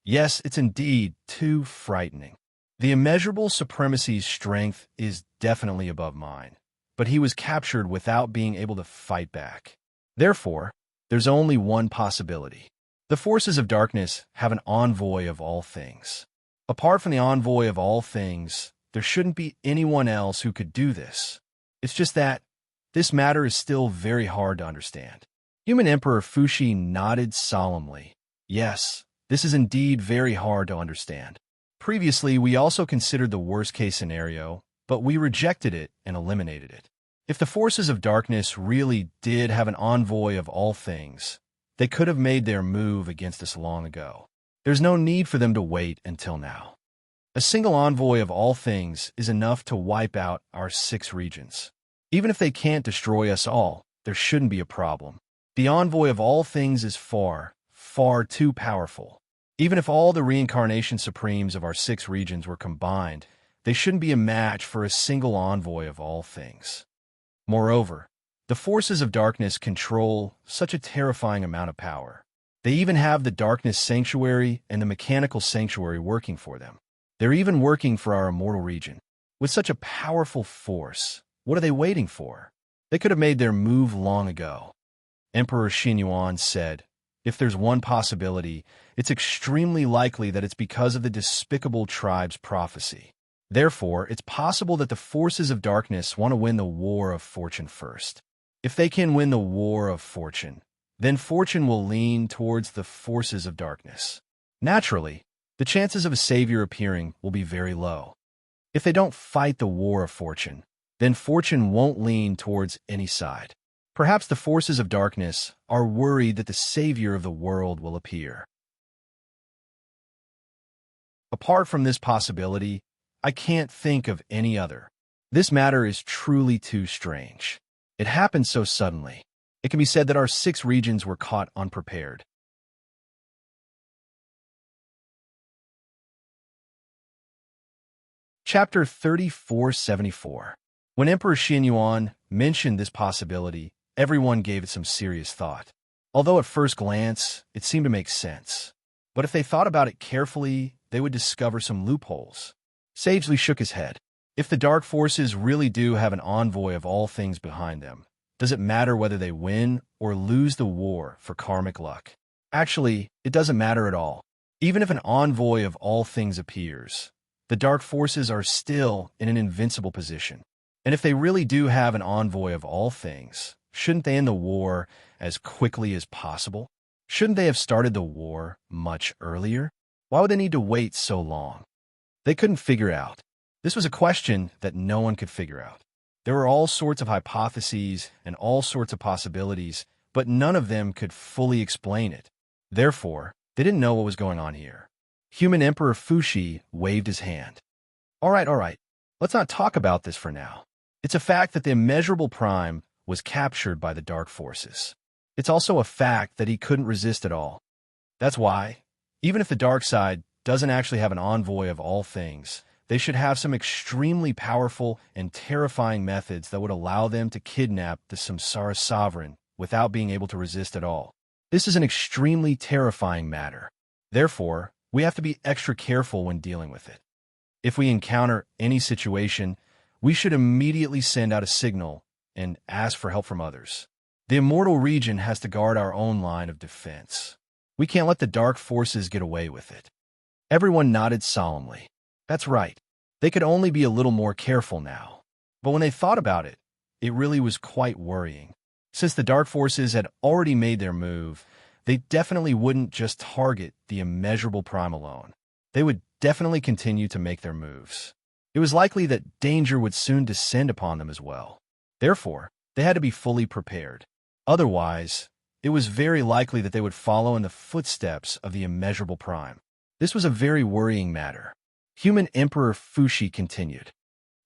Yes, it's indeed too frightening. The immeasurable supremacy's strength is definitely above mine, but he was captured without being able to fight back. Therefore, there's only one possibility. The forces of darkness have an envoy of all things. Apart from the envoy of all things, there shouldn't be anyone else who could do this. It's just that this matter is still very hard to understand. Human Emperor Fuxi nodded solemnly. Yes, this is indeed very hard to understand. Previously, we also considered the worst-case scenario, but we rejected it and eliminated it. If the forces of darkness really did have an envoy of all things, they could have made their move against us long ago. There's no need for them to wait until now. A single envoy of all things is enough to wipe out our 6 regions. Even if they can't destroy us all, there shouldn't be a problem. The envoy of all things is far, far too powerful. Even if all the reincarnation supremes of our 6 regions were combined, they shouldn't be a match for a single envoy of all things. Moreover, the forces of darkness control such a terrifying amount of power. They even have the darkness sanctuary and the mechanical sanctuary working for them. They're even working for our immortal region. With such a powerful force, what are they waiting for? They could have made their move long ago. Emperor Xinyuan said, if there's one possibility, it's extremely likely that it's because of the despicable tribe's prophecy. Therefore, it's possible that the forces of darkness want to win the war of fortune first. If they can win the war of fortune, then fortune will lean towards the forces of darkness. Naturally, the chances of a savior appearing will be very low. If they don't fight the war of fortune, then fortune won't lean towards any side. Perhaps the forces of darkness are worried that the savior of the world will appear. Apart from this possibility, I can't think of any other. This matter is truly too strange. It happened so suddenly. It can be said that our 6 regions were caught unprepared. Chapter 3474. When Emperor Xinyuan mentioned this possibility, everyone gave it some serious thought. Although at first glance, it seemed to make sense. But if they thought about it carefully, they would discover some loopholes. Sagely shook his head. If the dark forces really do have an envoy of all things behind them, does it matter whether they win or lose the war for karmic luck? Actually, it doesn't matter at all. Even if an envoy of all things appears, the dark forces are still in an invincible position. And if they really do have an envoy of all things, shouldn't they end the war as quickly as possible? Shouldn't they have started the war much earlier? Why would they need to wait so long? They couldn't figure out. This was a question that no one could figure out. There were all sorts of hypotheses and all sorts of possibilities, but none of them could fully explain it. Therefore, They didn't know what was going on here. Human Emperor Fushi waved his hand. All right. Let's not talk about this for now. It's a fact that the immeasurable prime was captured by the dark forces. It's also a fact that he couldn't resist at all. That's why, even if the dark side doesn't actually have an envoy of all things, they should have some extremely powerful and terrifying methods that would allow them to kidnap the Samsara sovereign without being able to resist at all. This is an extremely terrifying matter. Therefore, we have to be extra careful when dealing with it. If we encounter any situation, we should immediately send out a signal and ask for help from others. The immortal region has to guard our own line of defense. We can't let the dark forces get away with it. Everyone nodded solemnly. That's right. They could only be a little more careful now. But when they thought about it, it really was quite worrying. Since the dark forces had already made their move, they definitely wouldn't just target the immeasurable prime alone. They would definitely continue to make their moves. It was likely that danger would soon descend upon them as well. Therefore, they had to be fully prepared. Otherwise, it was very likely that they would follow in the footsteps of the immeasurable prime. This was a very worrying matter. Human Emperor Fushi continued.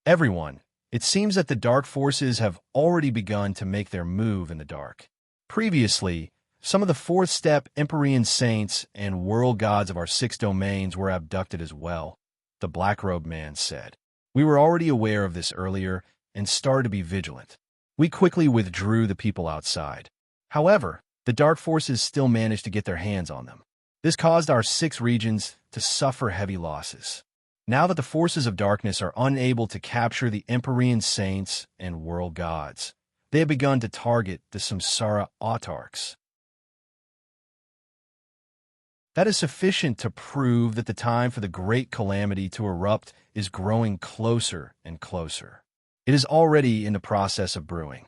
Everyone, it seems that the dark forces have already begun to make their move in the dark. Previously, some of the fourth-step Empyrean saints and world gods of our 6 domains were abducted as well, the black-robed man said. We were already aware of this earlier and started to be vigilant. We quickly withdrew the people outside. However, the dark forces still managed to get their hands on them. This caused our 6 regions to suffer heavy losses. Now that the forces of darkness are unable to capture the Empyrean saints and world gods, they have begun to target the Samsara autarchs. That is sufficient to prove that the time for the great calamity to erupt is growing closer and closer. It is already in the process of brewing.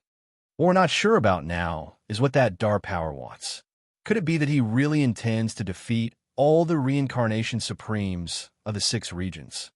What we're not sure about now is what that dark power wants. Could it be that he really intends to defeat all the reincarnation supremes of the 6 regions?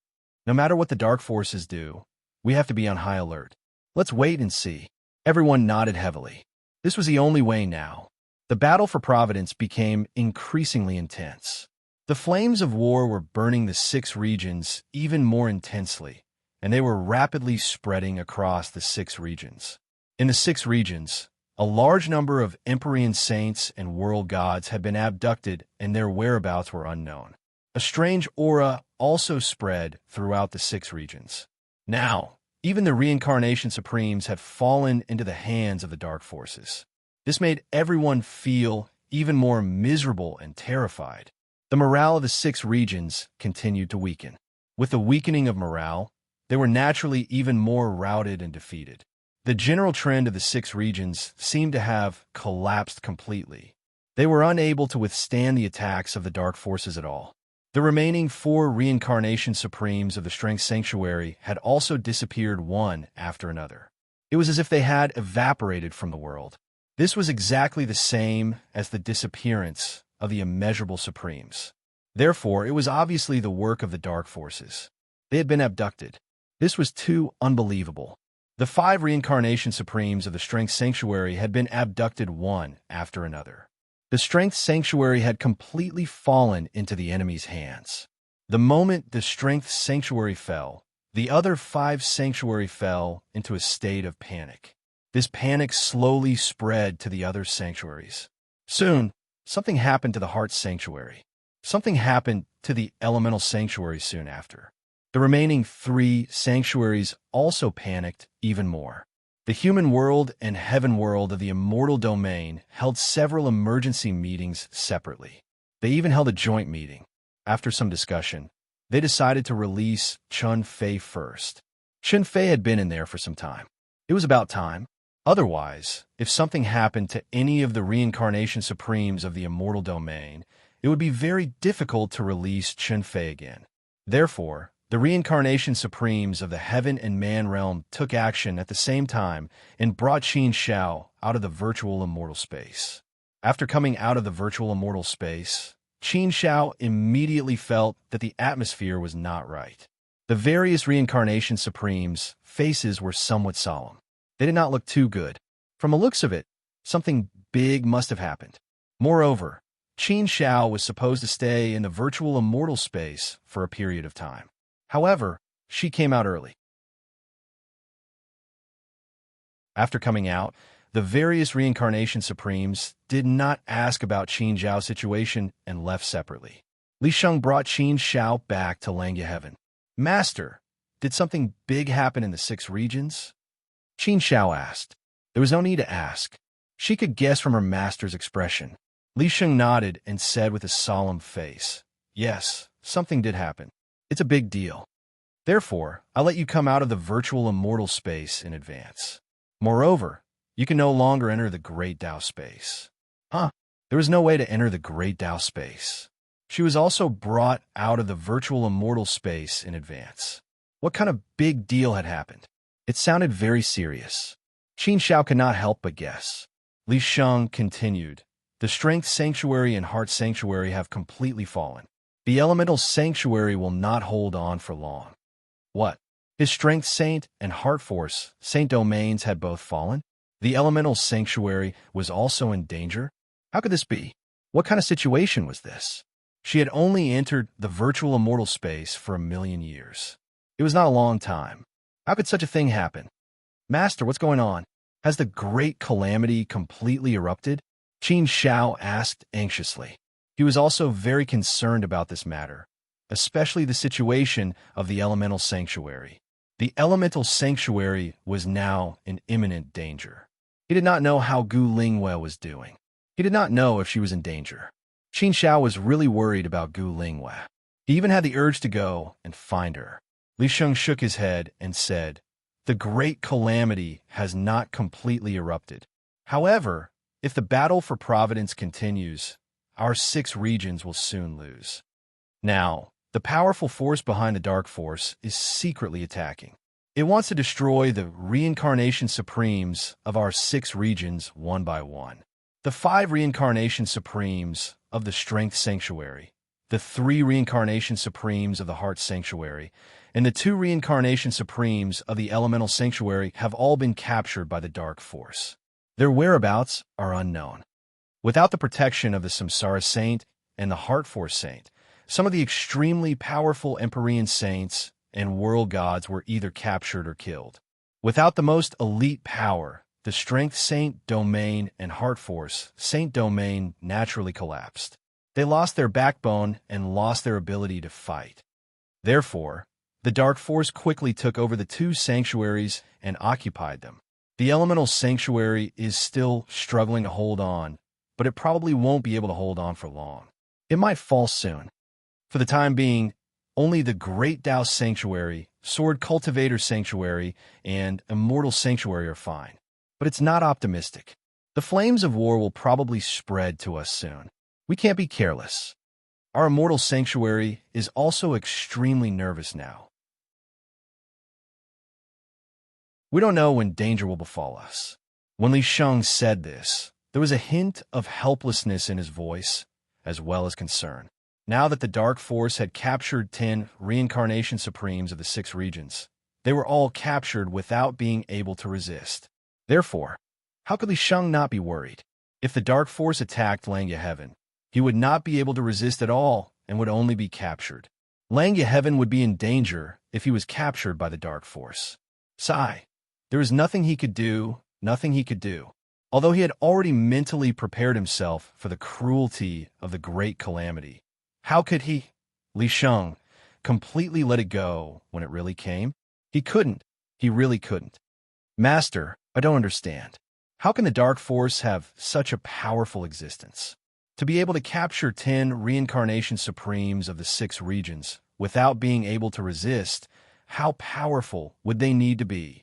No matter what the dark forces do, we have to be on high alert. Let's wait and see. Everyone nodded heavily. This was the only way now. The battle for Providence became increasingly intense. The flames of war were burning the 6 regions even more intensely, and they were rapidly spreading across the 6 regions. In the 6 regions, a large number of Empyrean saints and world gods had been abducted and their whereabouts were unknown. A strange aura also spread throughout the 6 regions. Now, even the reincarnation supremes had fallen into the hands of the dark forces. This made everyone feel even more miserable and terrified. The morale of the 6 regions continued to weaken. With the weakening of morale, they were naturally even more routed and defeated. The general trend of the 6 regions seemed to have collapsed completely. They were unable to withstand the attacks of the dark forces at all. The remaining 4 reincarnation supremes of the Strength Sanctuary had also disappeared one after another. It was as if they had evaporated from the world. This was exactly the same as the disappearance of the immeasurable supremes. Therefore, it was obviously the work of the dark forces. They had been abducted. This was too unbelievable. The 5 reincarnation supremes of the Strength Sanctuary had been abducted one after another. The Strength Sanctuary had completely fallen into the enemy's hands. The moment the Strength Sanctuary fell, the other 5 sanctuary fell into a state of panic. This panic slowly spread to the other sanctuaries. Soon, something happened to the Heart Sanctuary. Something happened to the Elemental Sanctuary soon after. The remaining 3 sanctuaries also panicked even more. The human world and heaven world of the immortal domain held several emergency meetings separately. They even held a joint meeting. After some discussion, they decided to release Chun Fei first. Chun Fei had been in there for some time. It was about time. Otherwise, if something happened to any of the reincarnation supremes of the immortal domain, it would be very difficult to release Chun Fei again. Therefore, the reincarnation supremes of the heaven and man realm took action at the same time and brought Qin Shao out of the virtual immortal space. After coming out of the virtual immortal space, Qin Shao immediately felt that the atmosphere was not right. The various reincarnation supremes' faces were somewhat solemn. They did not look too good. From the looks of it, something big must have happened. Moreover, Qin Xiao was supposed to stay in the virtual immortal space for a period of time. However, she came out early. After coming out, the various reincarnation supremes did not ask about Qin Xiao's situation and left separately. Li Sheng brought Qin Xiao back to Langya Heaven. Master, did something big happen in the 6 regions? Qin Xiao asked. There was no need to ask. She could guess from her master's expression. Li Sheng nodded and said with a solemn face, yes, something did happen. It's a big deal. Therefore, I'll let you come out of the virtual immortal space in advance. Moreover, you can no longer enter the Great Tao space. Huh? There was no way to enter the Great Tao space. She was also brought out of the virtual immortal space in advance. What kind of big deal had happened? It sounded very serious. Qin Xiao could not help but guess. Li Sheng continued, the Strength Sanctuary and Heart Sanctuary have completely fallen. The Elemental Sanctuary will not hold on for long. What? His Strength Saint and Heart Force Saint domains had both fallen? The Elemental Sanctuary was also in danger? How could this be? What kind of situation was this? She had only entered the virtual immortal space for 1,000,000 years. It was not a long time. How could such a thing happen? Master, what's going on? Has the great calamity completely erupted? Qin Xiao asked anxiously. He was also very concerned about this matter, especially the situation of the Elemental Sanctuary. The Elemental Sanctuary was now in imminent danger. He did not know how Gu Lingwei was doing. He did not know if she was in danger. Qin Xiao was really worried about Gu Lingwei. He even had the urge to go and find her. Li Sheng shook his head and said, the great calamity has not completely erupted. However, if the battle for providence continues, our 6 regions will soon lose. Now, the powerful force behind the dark force is secretly attacking. It wants to destroy the reincarnation supremes of our 6 regions one by one. The 5 reincarnation supremes of the Strength Sanctuary, the 3 reincarnation supremes of the Heart Sanctuary, and the 2 reincarnation supremes of the Elemental Sanctuary have all been captured by the dark force. Their whereabouts are unknown. Without the protection of the Samsara Saint and the Heart Force Saint, some of the extremely powerful Empyrean saints and world gods were either captured or killed. Without the most elite power, the Strength Saint domain and Heart Force Saint domain naturally collapsed. They lost their backbone and lost their ability to fight. Therefore, the Dark Force quickly took over the 2 sanctuaries and occupied them. The Elemental Sanctuary is still struggling to hold on, but it probably won't be able to hold on for long. It might fall soon. For the time being, only the Great Tao Sanctuary, Sword Cultivator Sanctuary, and Immortal Sanctuary are fine. But it's not optimistic. The flames of war will probably spread to us soon. We can't be careless. Our Immortal Sanctuary is also extremely nervous now. We don't know when danger will befall us. When Li Sheng said this, there was a hint of helplessness in his voice, as well as concern. Now that the Dark Force had captured 10 reincarnation supremes of the 6 regions, they were all captured without being able to resist. Therefore, how could Li Sheng not be worried? If the Dark Force attacked Langya Heaven, he would not be able to resist at all and would only be captured. Langya Heaven would be in danger if he was captured by the Dark Force. Sigh. There was nothing he could do, nothing he could do. Although he had already mentally prepared himself for the cruelty of the great calamity, how could he, Li Sheng, completely let it go when it really came? He couldn't. He really couldn't. Master, I don't understand. How can the Dark Force have such a powerful existence? To be able to capture 10 reincarnation supremes of the 6 regions without being able to resist, how powerful would they need to be?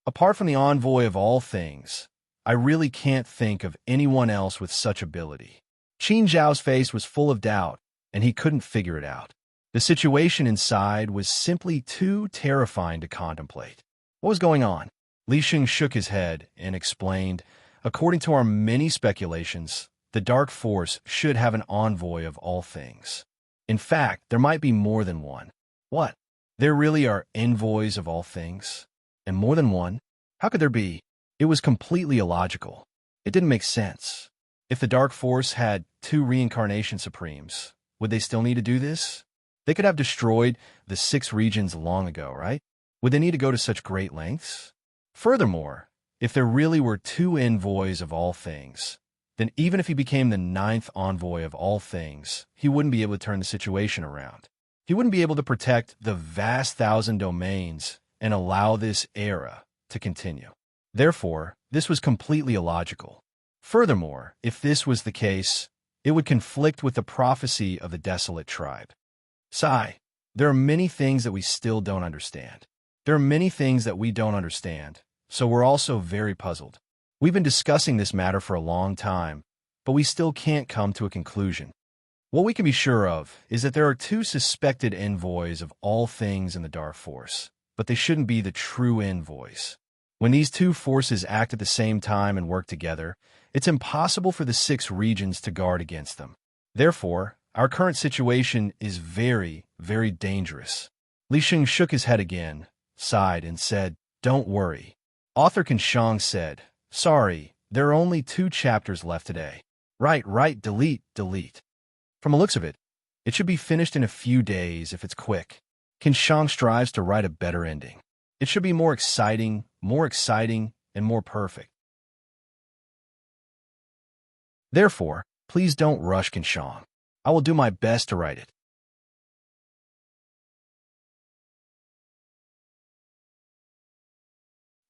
Apart from the envoy of all things, I really can't think of anyone else with such ability. Qin Zhao's face was full of doubt, and he couldn't figure it out. The situation inside was simply too terrifying to contemplate. What was going on? Li Sheng shook his head and explained, according to our many speculations, the Dark Force should have an envoy of all things. In fact, there might be more than one. What? There really are envoys of all things? And more than one? How could there be? It was completely illogical. It didn't make sense. If the Dark Force had 2 reincarnation supremes, would they still need to do this? They could have destroyed the 6 regions long ago, right? Would they need to go to such great lengths? Furthermore, if there really were 2 envoys of all things, then even if he became the 9th envoy of all things, he wouldn't be able to turn the situation around. He wouldn't be able to protect the vast 1,000 domains and allow this era to continue. Therefore, this was completely illogical. Furthermore, if this was the case, it would conflict with the prophecy of the desolate tribe. Sigh, there are many things that we still don't understand. There are many things that we don't understand, so we're also very puzzled. We've been discussing this matter for a long time, but we still can't come to a conclusion. What we can be sure of is that there are 2 suspected envoys of all things in the Dark Force, but they shouldn't be the true envoys. When these 2 forces act at the same time and work together, it's impossible for the 6 regions to guard against them. Therefore, our current situation is very, very dangerous. Li Sheng shook his head again, sighed, and said, "Don't worry." Author Clipchamp said, "Sorry, there are only 2 chapters left today." Right, delete. From the looks of it, it should be finished in a few days if it's quick. Clipchamp strives to write a better ending. It should be more exciting, and more perfect. Therefore, please don't rush Clipchamp. I will do my best to write it.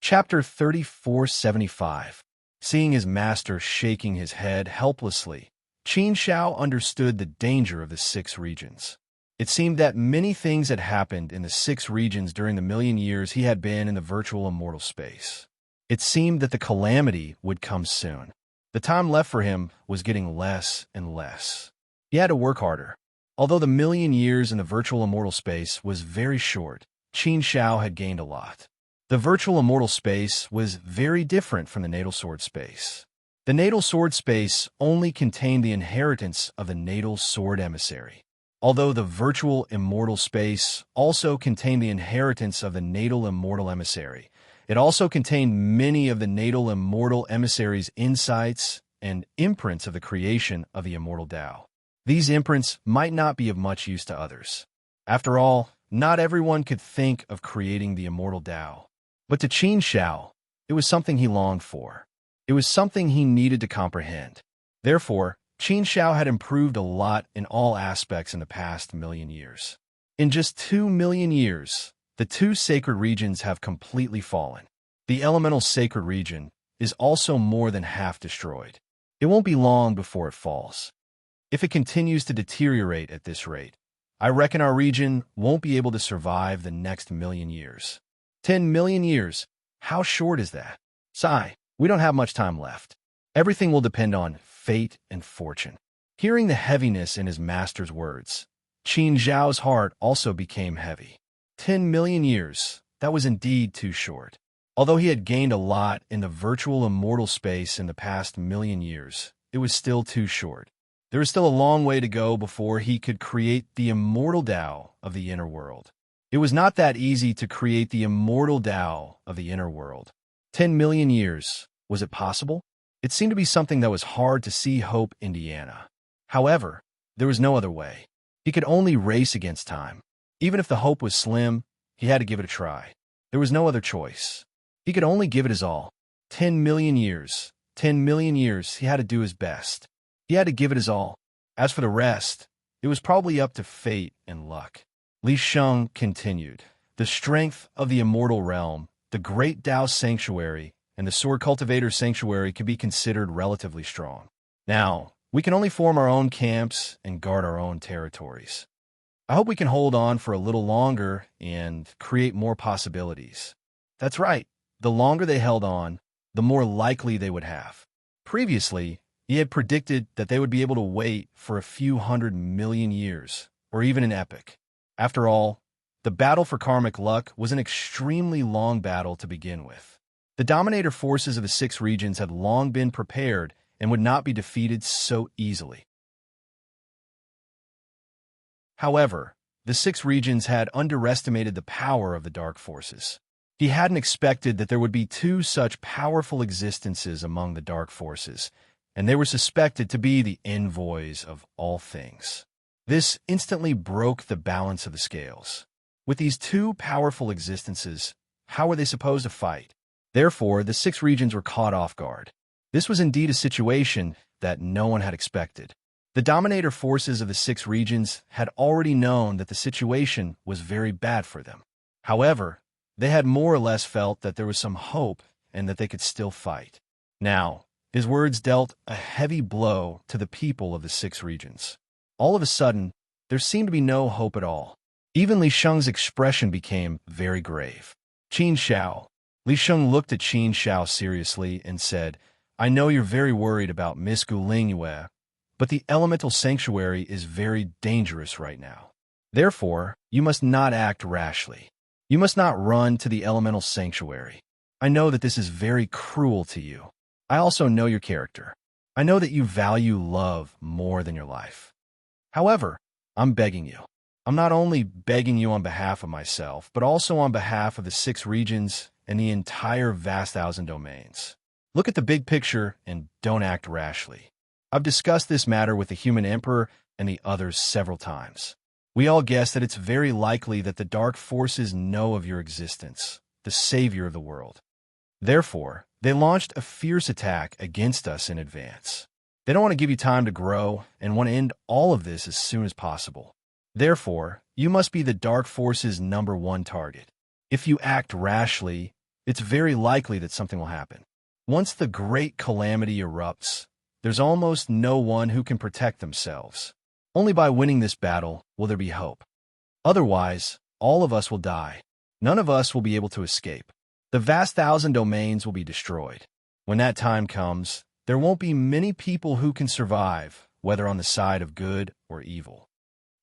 Chapter 3475. Seeing his master shaking his head helplessly, Qin Shao understood the danger of the 6 regions. It seemed that many things had happened in the 6 regions during the million years he had been in the virtual immortal space. It seemed that the calamity would come soon. The time left for him was getting less and less. He had to work harder. Although the million years in the virtual immortal space was very short, Qin Shao had gained a lot. The virtual immortal space was very different from the natal sword space. The natal sword space only contained the inheritance of the natal sword emissary. Although the virtual immortal space also contained the inheritance of the natal immortal emissary, it also contained many of the natal immortal emissary's insights and imprints of the creation of the immortal Tao. These imprints might not be of much use to others. After all, not everyone could think of creating the immortal Tao. But to Qin Shao, it was something he longed for. It was something he needed to comprehend. Therefore, Qin Shao had improved a lot in all aspects in the past million years. In just 2 million years, the 2 sacred regions have completely fallen. The elemental sacred region is also more than half destroyed. It won't be long before it falls. If it continues to deteriorate at this rate, I reckon our region won't be able to survive the next million years. 10 million years, how short is that? Sigh, we don't have much time left. Everything will depend on fate and fortune. Hearing the heaviness in his master's words, Qin Zhao's heart also became heavy. 10 million years, that was indeed too short. Although he had gained a lot in the virtual immortal space in the past million years, it was still too short. There was still a long way to go before he could create the immortal Tao of the inner world. It was not that easy to create the immortal Tao of the inner world. 10 million years, was it possible? It seemed to be something that was hard to see Hope, Indiana. However, there was no other way. He could only race against time. Even if the hope was slim, he had to give it a try. There was no other choice. He could only give it his all. 10 million years. 10 million years, he had to do his best. He had to give it his all. As for the rest, it was probably up to fate and luck. Li Sheng continued. The strength of the immortal realm, the great Tao sanctuary, and the sword cultivator sanctuary could be considered relatively strong. Now, we can only form our own camps and guard our own territories. I hope we can hold on for a little longer and create more possibilities. That's right. The longer they held on, the more likely they would have. Previously, he had predicted that they would be able to wait for a few 100 million years, or even an epoch. After all, the battle for karmic luck was an extremely long battle to begin with. The dominator forces of the 6 regions had long been prepared and would not be defeated so easily. However, the 6 regions had underestimated the power of the dark forces. He hadn't expected that there would be 2 such powerful existences among the dark forces, and they were suspected to be the envoys of all things. This instantly broke the balance of the scales. With these two powerful existences, how were they supposed to fight? Therefore, the six regions were caught off guard. This was indeed a situation that no one had expected. The dominator forces of the six regions had already known that the situation was very bad for them. However, they had more or less felt that there was some hope and that they could still fight. Now, his words dealt a heavy blow to the people of the six regions. All of a sudden, there seemed to be no hope at all. Even Li Sheng's expression became very grave. Qin Shao. Li Sheng looked at Qin Shao seriously and said, I know you're very worried about Miss Gu Lingyue, but the elemental sanctuary is very dangerous right now. Therefore, you must not act rashly. You must not run to the elemental sanctuary. I know that this is very cruel to you. I also know your character. I know that you value love more than your life. However, I'm begging you. I'm not only begging you on behalf of myself, but also on behalf of the six regions and the entire vast thousand domains. Look at the big picture and don't act rashly. I've discussed this matter with the human emperor and the others several times. We all guess that it's very likely that the dark forces know of your existence, the savior of the world. Therefore, they launched a fierce attack against us in advance. They don't want to give you time to grow and want to end all of this as soon as possible. Therefore, you must be the dark forces' #1 target. If you act rashly, it's very likely that something will happen. Once the great calamity erupts, there's almost no one who can protect themselves. Only by winning this battle will there be hope. Otherwise, all of us will die. None of us will be able to escape. The vast thousand domains will be destroyed. When that time comes, there won't be many people who can survive, whether on the side of good or evil.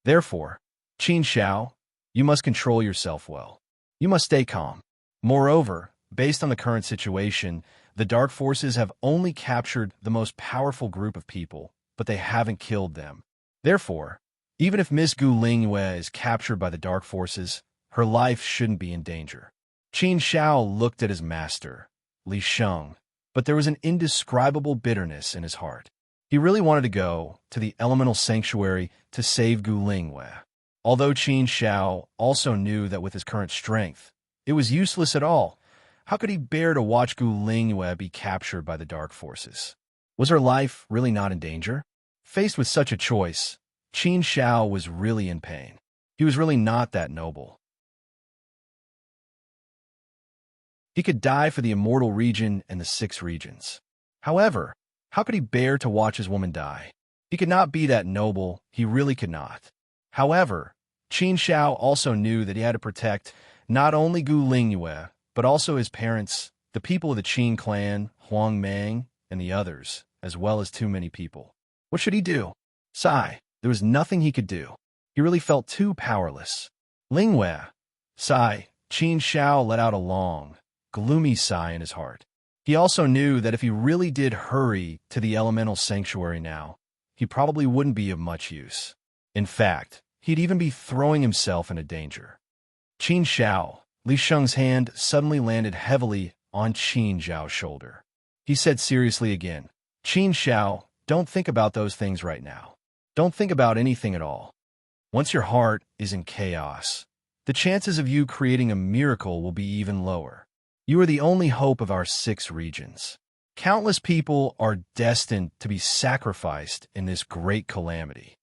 Therefore, Qin Shao, you must control yourself well. You must stay calm. Moreover, based on the current situation, the dark forces have only captured the most powerful group of people, but they haven't killed them. Therefore, even if Miss Gu Lingyue is captured by the dark forces, her life shouldn't be in danger. Qin Shao looked at his master, Li Sheng, but there was an indescribable bitterness in his heart. He really wanted to go to the elemental sanctuary to save Gu Lingyue. Although Qin Shao also knew that with his current strength, it was useless at all. How could he bear to watch Gu Lingyue be captured by the dark forces? Was her life really not in danger? Faced with such a choice, Qin Shao was really in pain. He was really not that noble. He could die for the immortal region and the six regions. However, how could he bear to watch his woman die? He could not be that noble, he really could not. However, Qin Shao also knew that he had to protect not only Gu Lingyue, but also his parents, the people of the Qin clan, Huang Mang, and the others, as well as too many people. What should he do? Sigh. There was nothing he could do. He really felt too powerless. Lingyue. Sigh. Qin Shao let out a long, gloomy sigh in his heart. He also knew that if he really did hurry to the elemental sanctuary now, he probably wouldn't be of much use. In fact, he'd even be throwing himself into danger. Qin Shao. Li Sheng's hand suddenly landed heavily on Qin Zhao's shoulder. He said seriously again, Qin Shao, don't think about those things right now. Don't think about anything at all. Once your heart is in chaos, the chances of you creating a miracle will be even lower. You are the only hope of our six regions. Countless people are destined to be sacrificed in this great calamity.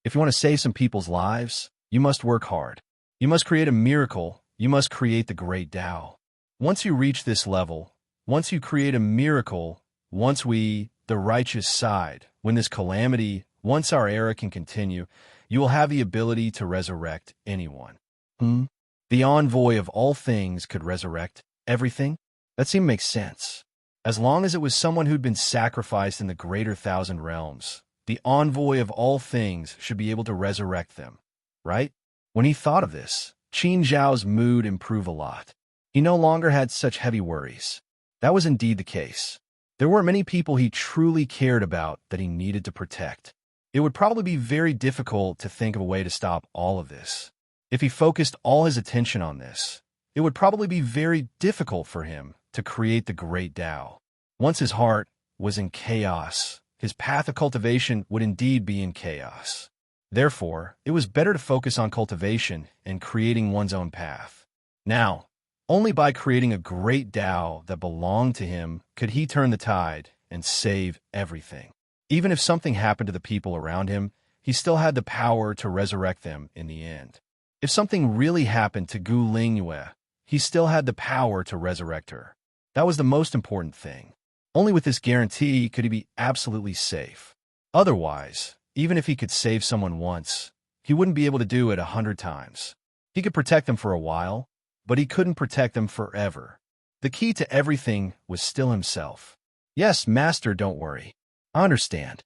If you want to save some people's lives, you must work hard. You must create a miracle. You must create the great Tao. Once you reach this level, once you create a miracle, once we, the righteous side, win this calamity, once our era can continue, you will have the ability to resurrect anyone. The envoy of all things could resurrect everything? That seemed to make sense. As long as it was someone who'd been sacrificed in the greater thousand realms, the envoy of all things should be able to resurrect them, right? When he thought of this, Qin Zhao's mood improved a lot. He no longer had such heavy worries. That was indeed the case. There weren't many people he truly cared about that he needed to protect. It would probably be very difficult to think of a way to stop all of this. If he focused all his attention on this, it would probably be very difficult for him to create the great Tao. Once his heart was in chaos, his path of cultivation would indeed be in chaos. Therefore, it was better to focus on cultivation and creating one's own path. Now, only by creating a great Tao that belonged to him could he turn the tide and save everything. Even if something happened to the people around him, he still had the power to resurrect them in the end. If something really happened to Gu Lingyue, he still had the power to resurrect her. That was the most important thing. Only with this guarantee could he be absolutely safe. Otherwise, even if he could save someone once, he wouldn't be able to do it 100 times. He could protect them for a while, but he couldn't protect them forever. The key to everything was still himself. Yes, master, don't worry. I understand.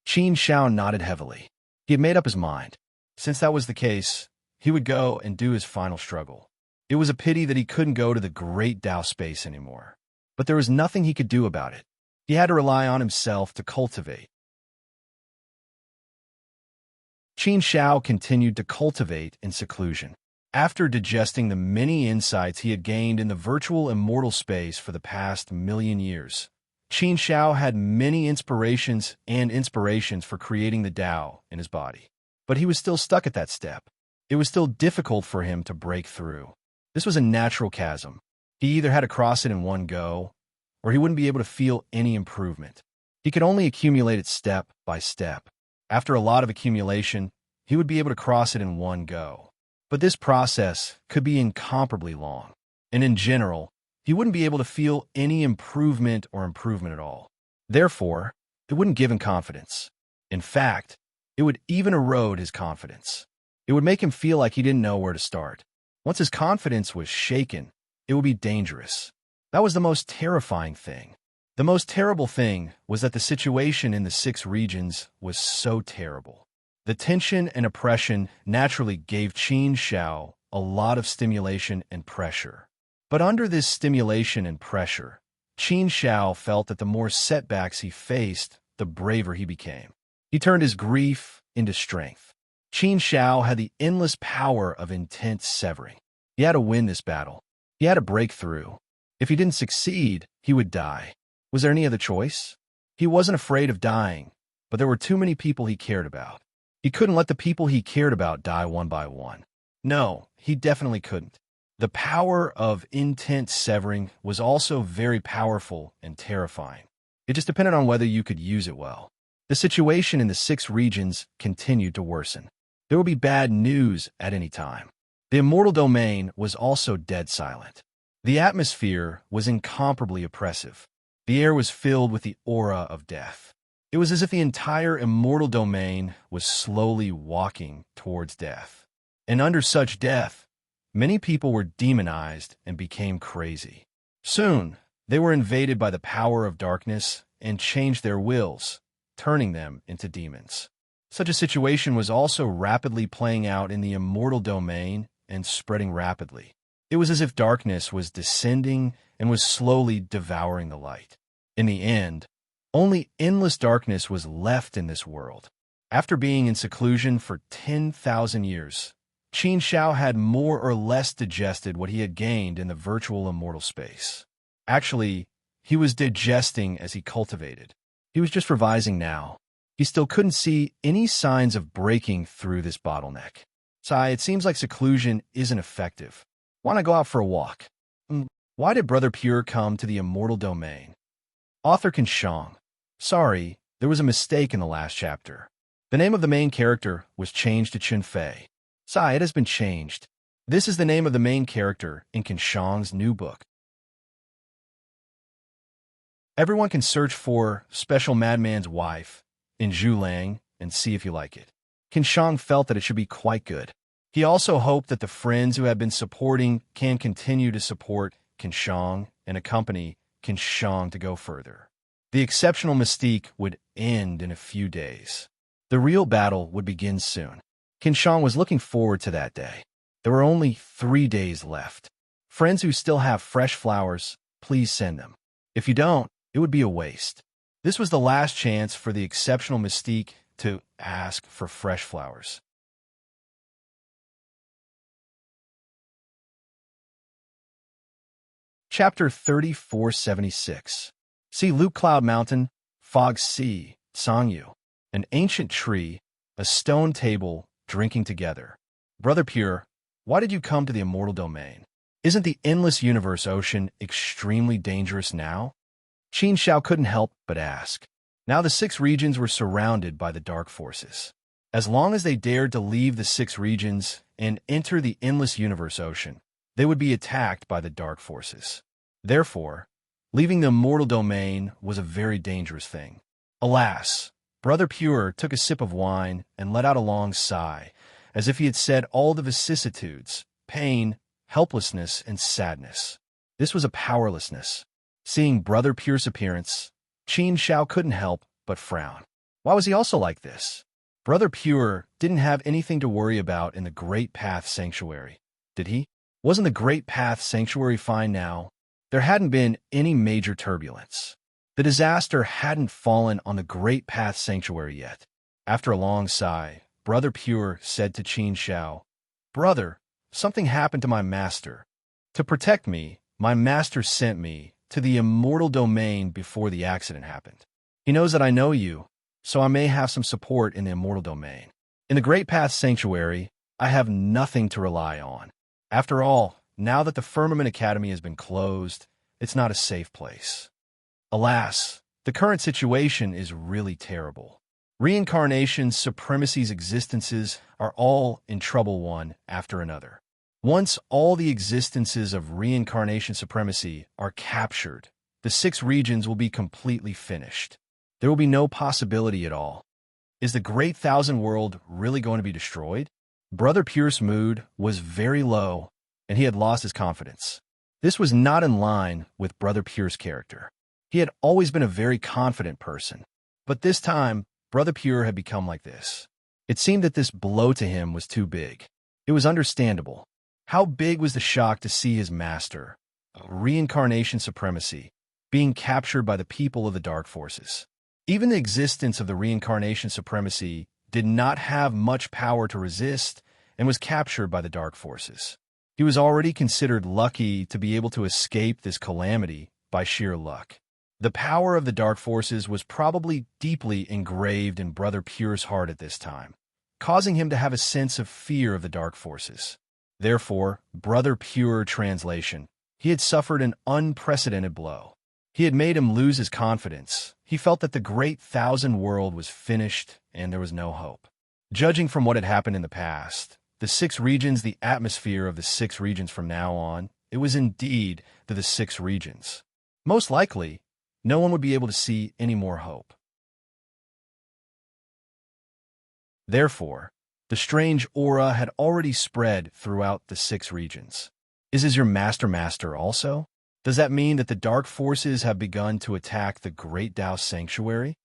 Qin Shao nodded heavily. He had made up his mind. Since that was the case, he would go and do his final struggle. It was a pity that he couldn't go to the great Tao space anymore. But there was nothing he could do about it. He had to rely on himself to cultivate. Qin Shao continued to cultivate in seclusion. After digesting the many insights he had gained in the virtual immortal space for the past 1,000,000 years, Qin Shao had many inspirations for creating the Tao in his body. But he was still stuck at that step. It was still difficult for him to break through. This was a natural chasm. He either had to cross it in one go, or he wouldn't be able to feel any improvement. He could only accumulate it step by step. After a lot of accumulation, he would be able to cross it in one go. But this process could be incomparably long. And in general, he wouldn't be able to feel any improvement at all. Therefore, it wouldn't give him confidence. In fact, it would even erode his confidence. It would make him feel like he didn't know where to start. Once his confidence was shaken, it would be dangerous. That was the most terrifying thing. The most terrible thing was that the situation in the 6 regions was so terrible. The tension and oppression naturally gave Qin Shao a lot of stimulation and pressure. But under this stimulation and pressure, Qin Shao felt that the more setbacks he faced, the braver he became. He turned his grief into strength. Qin Shao had the endless power of intense severing. He had to win this battle. He had to break through. If he didn't succeed, he would die. Was there any other choice? He wasn't afraid of dying, but there were too many people he cared about. He couldn't let the people he cared about die one by one. No, he definitely couldn't. The power of intense severing was also very powerful and terrifying. It just depended on whether you could use it well. The situation in the 6 regions continued to worsen. There would be bad news at any time. The immortal domain was also dead silent. The atmosphere was incomparably oppressive. The air was filled with the aura of death. It was as if the entire immortal domain was slowly walking towards death. And under such death, many people were demonized and became crazy. Soon, they were invaded by the power of darkness and changed their wills, turning them into demons. Such a situation was also rapidly playing out in the immortal domain and spreading rapidly. It was as if darkness was descending and was slowly devouring the light. In the end, only endless darkness was left in this world. After being in seclusion for 10,000 years, Qin Shao had more or less digested what he had gained in the virtual immortal space. Actually, he was digesting as he cultivated. He was just revising now. He still couldn't see any signs of breaking through this bottleneck. Sai, it seems like seclusion isn't effective. Want to go out for a walk? Why did Brother Pure come to the immortal domain? Author Kinshang. Sorry, there was a mistake in the last chapter. The name of the main character was changed to Chunfei. Sai, it has been changed. This is the name of the main character in Kinshang's new book. Everyone can search for Special Madman's Wife in Zhulang and see if you like it. Kinshang felt that it should be quite good. He also hoped that the friends who had been supporting can continue to support Kinshang and accompany Kinshang to go further. The exceptional mystique would end in a few days. The real battle would begin soon. Kinshang was looking forward to that day. There were only 3 days left. Friends who still have fresh flowers, please send them. If you don't, it would be a waste. This was the last chance for the exceptional mystique to ask for fresh flowers. Chapter 3476. See Luke Cloud Mountain, Fog Sea, Sangyu, an ancient tree, a stone table, drinking together. Brother Pure, why did you come to the immortal domain? Isn't the endless universe ocean extremely dangerous now? Qin Shao couldn't help but ask. Now the 6 regions were surrounded by the dark forces. As long as they dared to leave the 6 regions and enter the endless universe ocean, they would be attacked by the dark forces. Therefore, leaving the immortal domain was a very dangerous thing. Alas, Brother Pure took a sip of wine and let out a long sigh, as if he had said all the vicissitudes, pain, helplessness, and sadness. This was a powerlessness. Seeing Brother Pure's appearance, Qin Shao couldn't help but frown. Why was he also like this? Brother Pure didn't have anything to worry about in the Great Path Sanctuary, did he? Wasn't the Great Path Sanctuary fine now? There hadn't been any major turbulence. The disaster hadn't fallen on the Great Path Sanctuary yet. After a long sigh, Brother Pure said to Qin Shao, "Brother, something happened to my master. To protect me, my master sent me to the immortal domain before the accident happened. He knows that I know you, so I may have some support in the immortal domain. In the Great Path Sanctuary, I have nothing to rely on. After all, now that the Firmament Academy has been closed, it's not a safe place. Alas, the current situation is really terrible. Reincarnation supremacy's existences are all in trouble one after another. Once all the existences of reincarnation supremacy are captured, the 6 regions will be completely finished. There will be no possibility at all. Is the Great Thousand World really going to be destroyed? Brother Pure's mood was very low, and he had lost his confidence. This was not in line with Brother Pure's character. He had always been a very confident person, but this time, Brother Pure had become like this. It seemed that this blow to him was too big. It was understandable. How big was the shock to see his master, reincarnation supremacy, being captured by the people of the dark forces. Even the existence of the reincarnation supremacy did not have much power to resist and was captured by the dark forces. He was already considered lucky to be able to escape this calamity by sheer luck. The power of the dark forces was probably deeply engraved in Brother Pure's heart at this time, causing him to have a sense of fear of the dark forces. Therefore, Brother Pure translation, he had suffered an unprecedented blow. He had made him lose his confidence. He felt that the Great Thousand World was finished and there was no hope. Judging from what had happened in the past, the 6 regions, the atmosphere of the 6 regions from now on, it was indeed the 6 regions. Most likely, no one would be able to see any more hope. Therefore, the strange aura had already spread throughout the 6 regions. Is your master also? Does that mean that the dark forces have begun to attack the Great Tao Sanctuary?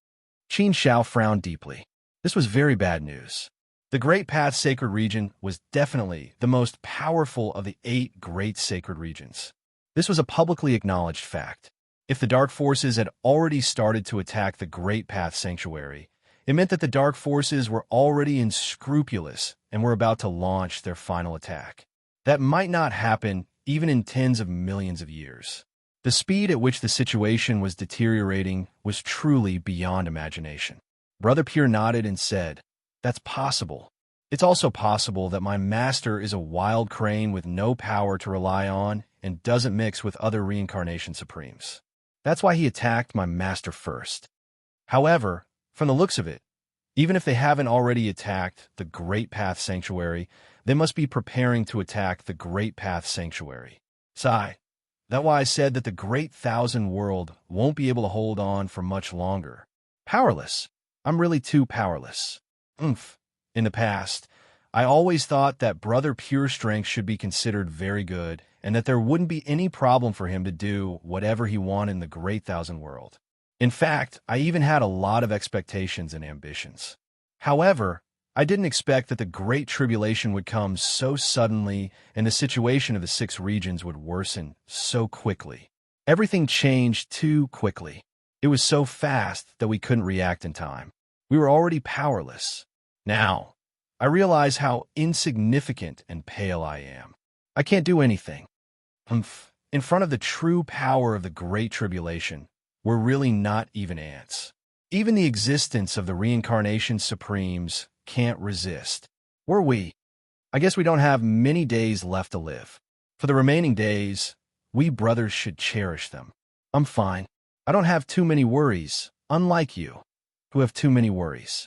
Qin Shao frowned deeply. This was very bad news. The Great Path Sacred Region was definitely the most powerful of the 8 great sacred regions. This was a publicly acknowledged fact. If the dark forces had already started to attack the Great Path Sanctuary, it meant that the dark forces were already unscrupulous and were about to launch their final attack. That might not happen even in tens of millions of years. The speed at which the situation was deteriorating was truly beyond imagination. Brother Pure nodded and said, "That's possible. It's also possible that my master is a wild crane with no power to rely on and doesn't mix with other reincarnation supremes. That's why he attacked my master first. However, from the looks of it, even if they haven't already attacked the Great Path Sanctuary, they must be preparing to attack the Great Path Sanctuary. Sigh. That's why I said that the Great Thousand World won't be able to hold on for much longer. Powerless. I'm really too powerless. Oomph. In the past, I always thought that Brother Pure's strength should be considered very good and that there wouldn't be any problem for him to do whatever he wanted in the Great Thousand World. In fact, I even had a lot of expectations and ambitions. However, I didn't expect that the Great Tribulation would come so suddenly and the situation of the 6 regions would worsen so quickly. Everything changed too quickly. It was so fast that we couldn't react in time. We were already powerless. Now, I realize how insignificant and pale I am. I can't do anything. In front of the true power of the Great Tribulation, we're really not even ants. Even the existence of the reincarnation supremes can't resist. Were we? I guess we don't have many days left to live. For the remaining days, we brothers should cherish them. I'm fine. I don't have too many worries, unlike you, who have too many worries.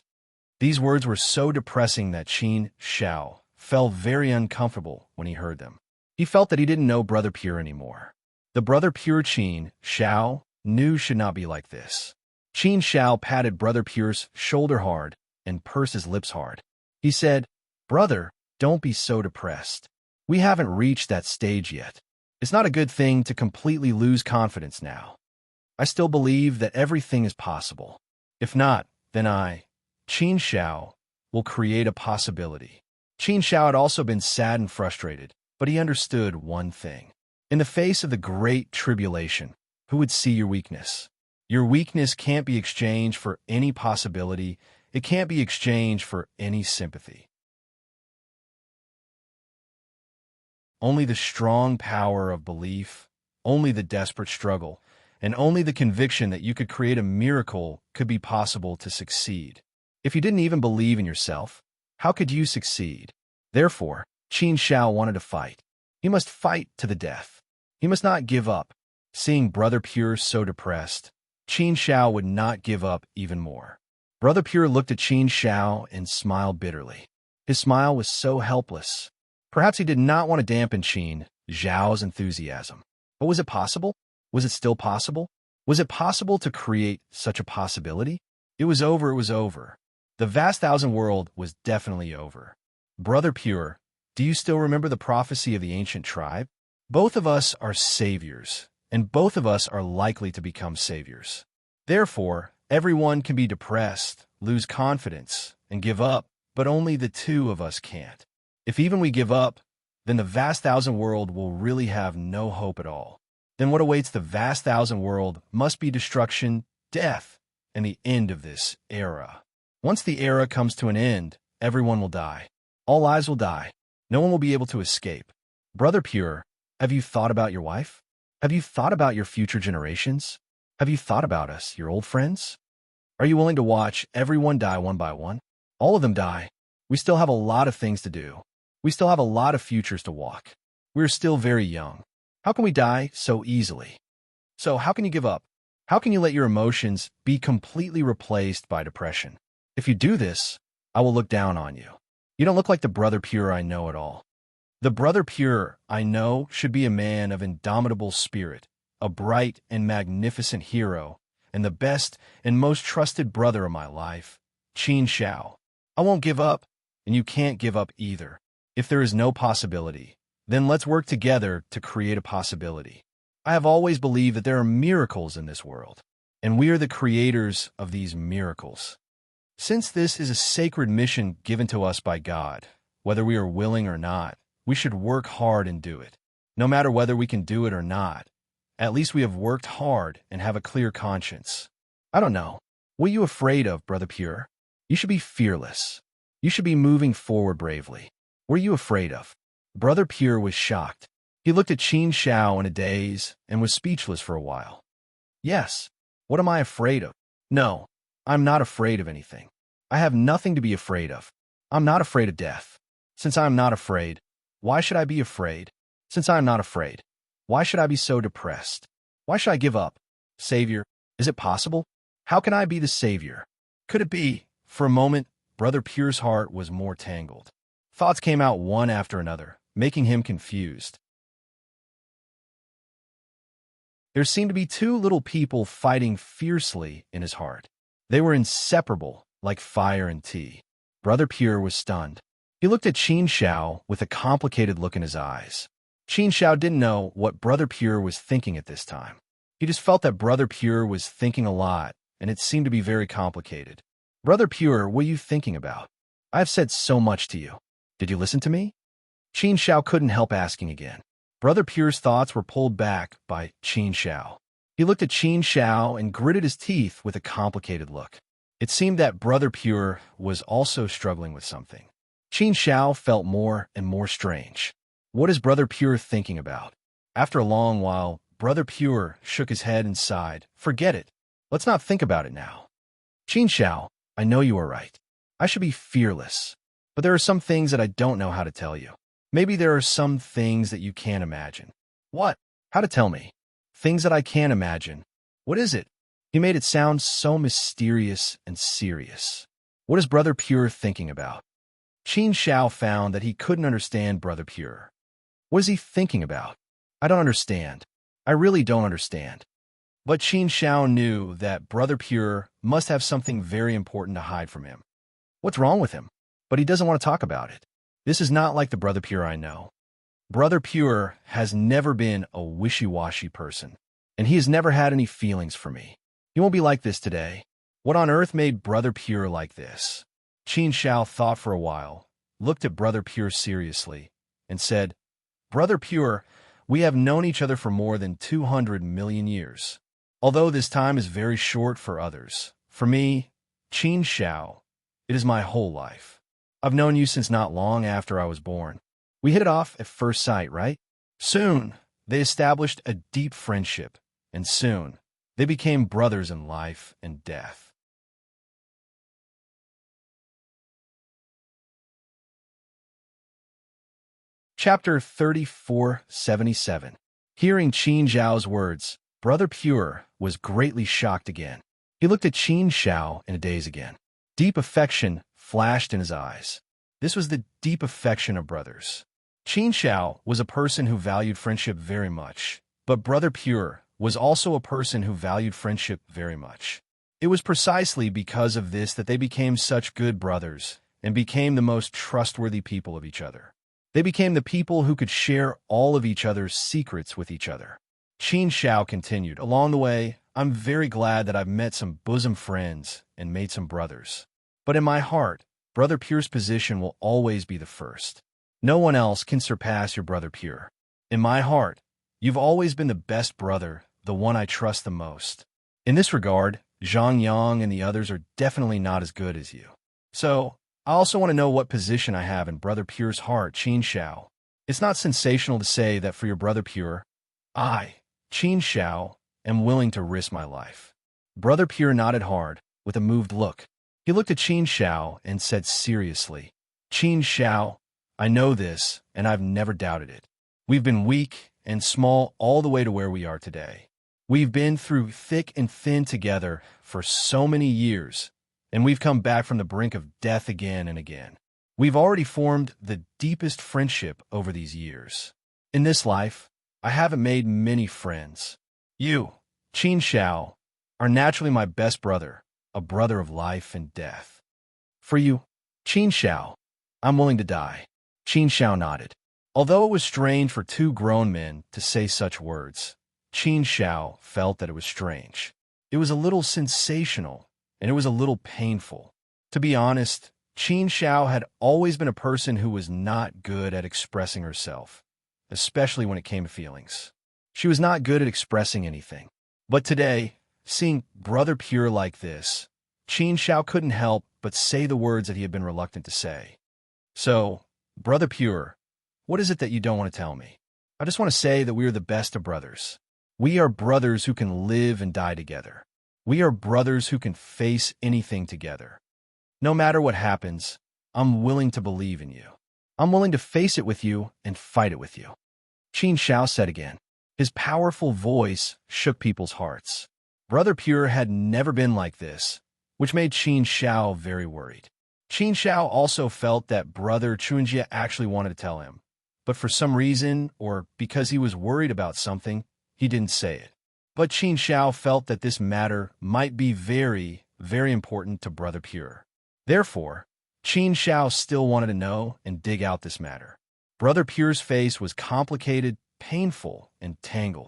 These words were so depressing that Qin Xiao felt very uncomfortable when he heard them. He felt that he didn't know Brother Pure anymore. The Brother Pure Qin Xiao knew should not be like this. Qin Xiao patted Brother Pure's shoulder hard and pursed his lips hard. He said, "Brother, don't be so depressed. We haven't reached that stage yet. It's not a good thing to completely lose confidence now. I still believe that everything is possible. If not, then Qin Xiao, will create a possibility." Qin Xiao had also been sad and frustrated, but he understood one thing. In the face of the great tribulation, who would see your weakness? Your weakness can't be exchanged for any possibility. It can't be exchanged for any sympathy. Only the strong power of belief, only the desperate struggle, and only the conviction that you could create a miracle could be possible to succeed. If you didn't even believe in yourself, how could you succeed? Therefore, Qin Xiao wanted to fight. He must fight to the death. He must not give up. Seeing Brother Pure so depressed, Qin Xiao would not give up even more. Brother Pure looked at Qin Xiao and smiled bitterly. His smile was so helpless. Perhaps he did not want to dampen Qin Xiao's enthusiasm. But was it possible? Was it still possible? Was it possible to create such a possibility? It was over, it was over. The vast thousand world was definitely over. Brother Pure, do you still remember the prophecy of the ancient tribe? Both of us are saviors, and both of us are likely to become saviors. Therefore, everyone can be depressed, lose confidence, and give up, but only the two of us can't. If even we give up, then the vast thousand world will really have no hope at all. Then what awaits the vast thousand world must be destruction, death, and the end of this era. Once the era comes to an end, everyone will die. All lives will die. No one will be able to escape. Brother Pure, have you thought about your wife? Have you thought about your future generations? Have you thought about us, your old friends? Are you willing to watch everyone die one by one? All of them die. We still have a lot of things to do. We still have a lot of futures to walk. We're still very young. How can we die so easily? So how can you give up? How can you let your emotions be completely replaced by depression? If you do this, I will look down on you. You don't look like the Brother Pure I know at all. The Brother Pure I know should be a man of indomitable spirit, a bright and magnificent hero, and the best and most trusted brother of my life, Qin Xiao. I won't give up, and you can't give up either. If there is no possibility, then let's work together to create a possibility. I have always believed that there are miracles in this world, and we are the creators of these miracles. Since this is a sacred mission given to us by God, whether we are willing or not, we should work hard and do it. No matter whether we can do it or not, at least we have worked hard and have a clear conscience. I don't know. What are you afraid of, Brother Pure? You should be fearless. You should be moving forward bravely. What are you afraid of? Brother Pure was shocked. He looked at Qin Xiao in a daze and was speechless for a while. Yes. What am I afraid of? No, I'm not afraid of anything. I have nothing to be afraid of. I'm not afraid of death. Since I am not afraid, why should I be afraid? Since I am not afraid, why should I be so depressed? Why should I give up? Savior, is it possible? How can I be the Savior? Could it be? For a moment, Brother Pure's heart was more tangled. Thoughts came out one after another, making him confused. There seemed to be two little people fighting fiercely in his heart. They were inseparable, like fire and tea. Brother Pure was stunned. He looked at Qin Xiao with a complicated look in his eyes. Qin Xiao didn't know what Brother Pure was thinking at this time. He just felt that Brother Pure was thinking a lot, and it seemed to be very complicated. Brother Pure, what are you thinking about? I have said so much to you. Did you listen to me? Qin Xiao couldn't help asking again. Brother Pure's thoughts were pulled back by Qin Xiao. He looked at Qin Xiao and gritted his teeth with a complicated look. It seemed that Brother Pure was also struggling with something. Qin Xiao felt more and more strange. What is Brother Pure thinking about? After a long while, Brother Pure shook his head and sighed. Forget it. Let's not think about it now. Qin Xiao, I know you are right. I should be fearless. But there are some things that I don't know how to tell you. Maybe there are some things that you can't imagine. What? How to tell me? Things that I can't imagine. What is it? He made it sound so mysterious and serious. What is Brother Pure thinking about? Qin Xiao found that he couldn't understand Brother Pure. What is he thinking about? I don't understand. I really don't understand. But Qin Xiao knew that Brother Pure must have something very important to hide from him. What's wrong with him? But he doesn't want to talk about it. This is not like the Brother Pure I know. Brother Pure has never been a wishy-washy person, and he has never had any feelings for me. He won't be like this today. What on earth made Brother Pure like this? Qin Xiao thought for a while, looked at Brother Pure seriously, and said, Brother Pure, we have known each other for more than 200 million years. Although this time is very short for others, for me, Qin Xiao, it is my whole life. I've known you since not long after I was born. We hit it off at first sight, right? Soon, they established a deep friendship, and soon, they became brothers in life and death. Chapter 3477. Hearing Qin Xiao's words, Brother Pure was greatly shocked again. He looked at Qin Xiao in a daze again. Deep affection flashed in his eyes. This was the deep affection of brothers. Qin Xiao was a person who valued friendship very much, but Brother Pure was also a person who valued friendship very much. It was precisely because of this that they became such good brothers and became the most trustworthy people of each other. They became the people who could share all of each other's secrets with each other. Qin Xiao continued, along the way, I'm very glad that I've met some bosom friends and made some brothers. But in my heart, Brother Pure's position will always be the first. No one else can surpass your Brother Pure. In my heart, you've always been the best brother, the one I trust the most. In this regard, Zhang Yang and the others are definitely not as good as you. So, I also want to know what position I have in Brother Pure's heart, Qin Xiao. It's not sensational to say that for your Brother Pure, I, Qin Xiao, am willing to risk my life. Brother Pure nodded hard, with a moved look. He looked at Qin Xiao and said seriously, Qin Xiao, I know this, and I've never doubted it. We've been weak and small all the way to where we are today. We've been through thick and thin together for so many years, and we've come back from the brink of death again and again. We've already formed the deepest friendship over these years. In this life, I haven't made many friends. You, Qin Xiao, are naturally my best brother, a brother of life and death. For you, Qin Xiao, I'm willing to die. Qin Xiao nodded. Although it was strange for two grown men to say such words, Qin Xiao felt that it was strange. It was a little sensational, and it was a little painful. To be honest, Qin Xiao had always been a person who was not good at expressing herself, especially when it came to feelings. She was not good at expressing anything. But today, seeing Brother Pure like this, Qin Xiao couldn't help but say the words that he had been reluctant to say. So, Brother Pure, what is it that you don't want to tell me? I just want to say that we are the best of brothers. We are brothers who can live and die together. We are brothers who can face anything together. No matter what happens, I'm willing to believe in you. I'm willing to face it with you and fight it with you. Qin Xiao said again. His powerful voice shook people's hearts. Brother Pure had never been like this, which made Qin Xiao very worried. Qin Xiao also felt that Brother Chunjie actually wanted to tell him, but for some reason, or because he was worried about something, he didn't say it. But Qin Xiao felt that this matter might be very, very important to Brother Pure. Therefore, Qin Xiao still wanted to know and dig out this matter. Brother Pure's face was complicated, painful, and tangled.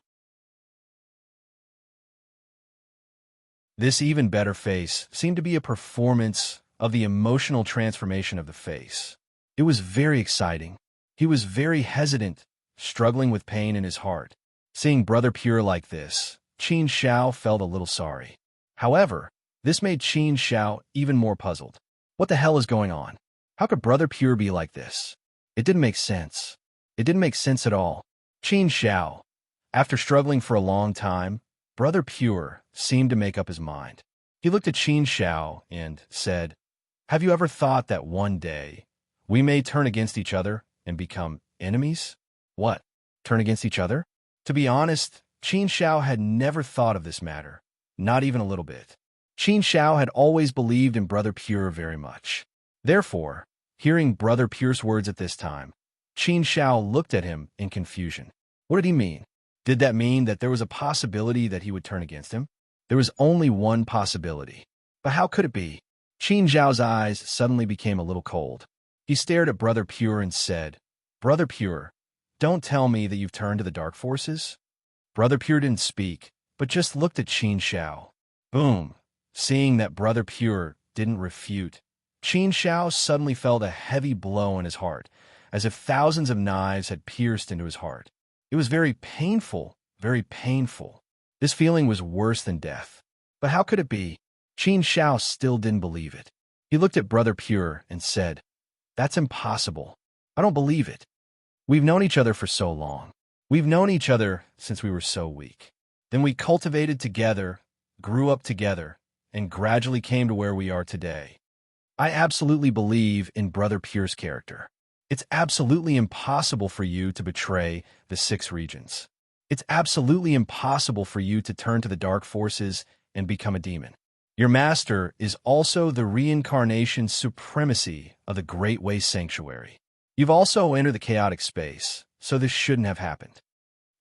This even better face seemed to be a performance of the emotional transformation of the face. It was very exciting. He was very hesitant, struggling with pain in his heart. Seeing Brother Pure like this, Qin Xiao felt a little sorry. However, this made Qin Xiao even more puzzled. What the hell is going on? How could Brother Pure be like this? It didn't make sense. It didn't make sense at all. Qin Xiao, after struggling for a long time, Brother Pure seemed to make up his mind. He looked at Qin Shao and said, "Have you ever thought that one day we may turn against each other and become enemies?" What? Turn against each other? To be honest, Qin Shao had never thought of this matter, not even a little bit. Qin Shao had always believed in Brother Pure very much. Therefore, hearing Brother Pure's words at this time, Qin Shao looked at him in confusion. What did he mean? Did that mean that there was a possibility that he would turn against him? There was only one possibility. But how could it be? Qin Zhao's eyes suddenly became a little cold. He stared at Brother Pure and said, "Brother Pure, don't tell me that you've turned to the dark forces?" Brother Pure didn't speak, but just looked at Qin Shao. Boom! Seeing that Brother Pure didn't refute, Qin Shao suddenly felt a heavy blow in his heart, as if thousands of knives had pierced into his heart. It was very painful, very painful. This feeling was worse than death. But how could it be? Qin Shao still didn't believe it. He looked at Brother Pure and said, "That's impossible. I don't believe it. We've known each other for so long. We've known each other since we were so weak. Then we cultivated together, grew up together, and gradually came to where we are today. I absolutely believe in Brother Pure's character. It's absolutely impossible for you to betray the 6 regions. It's absolutely impossible for you to turn to the dark forces and become a demon. Your master is also the reincarnation supremacy of the Great Way Sanctuary. You've also entered the chaotic space, so this shouldn't have happened.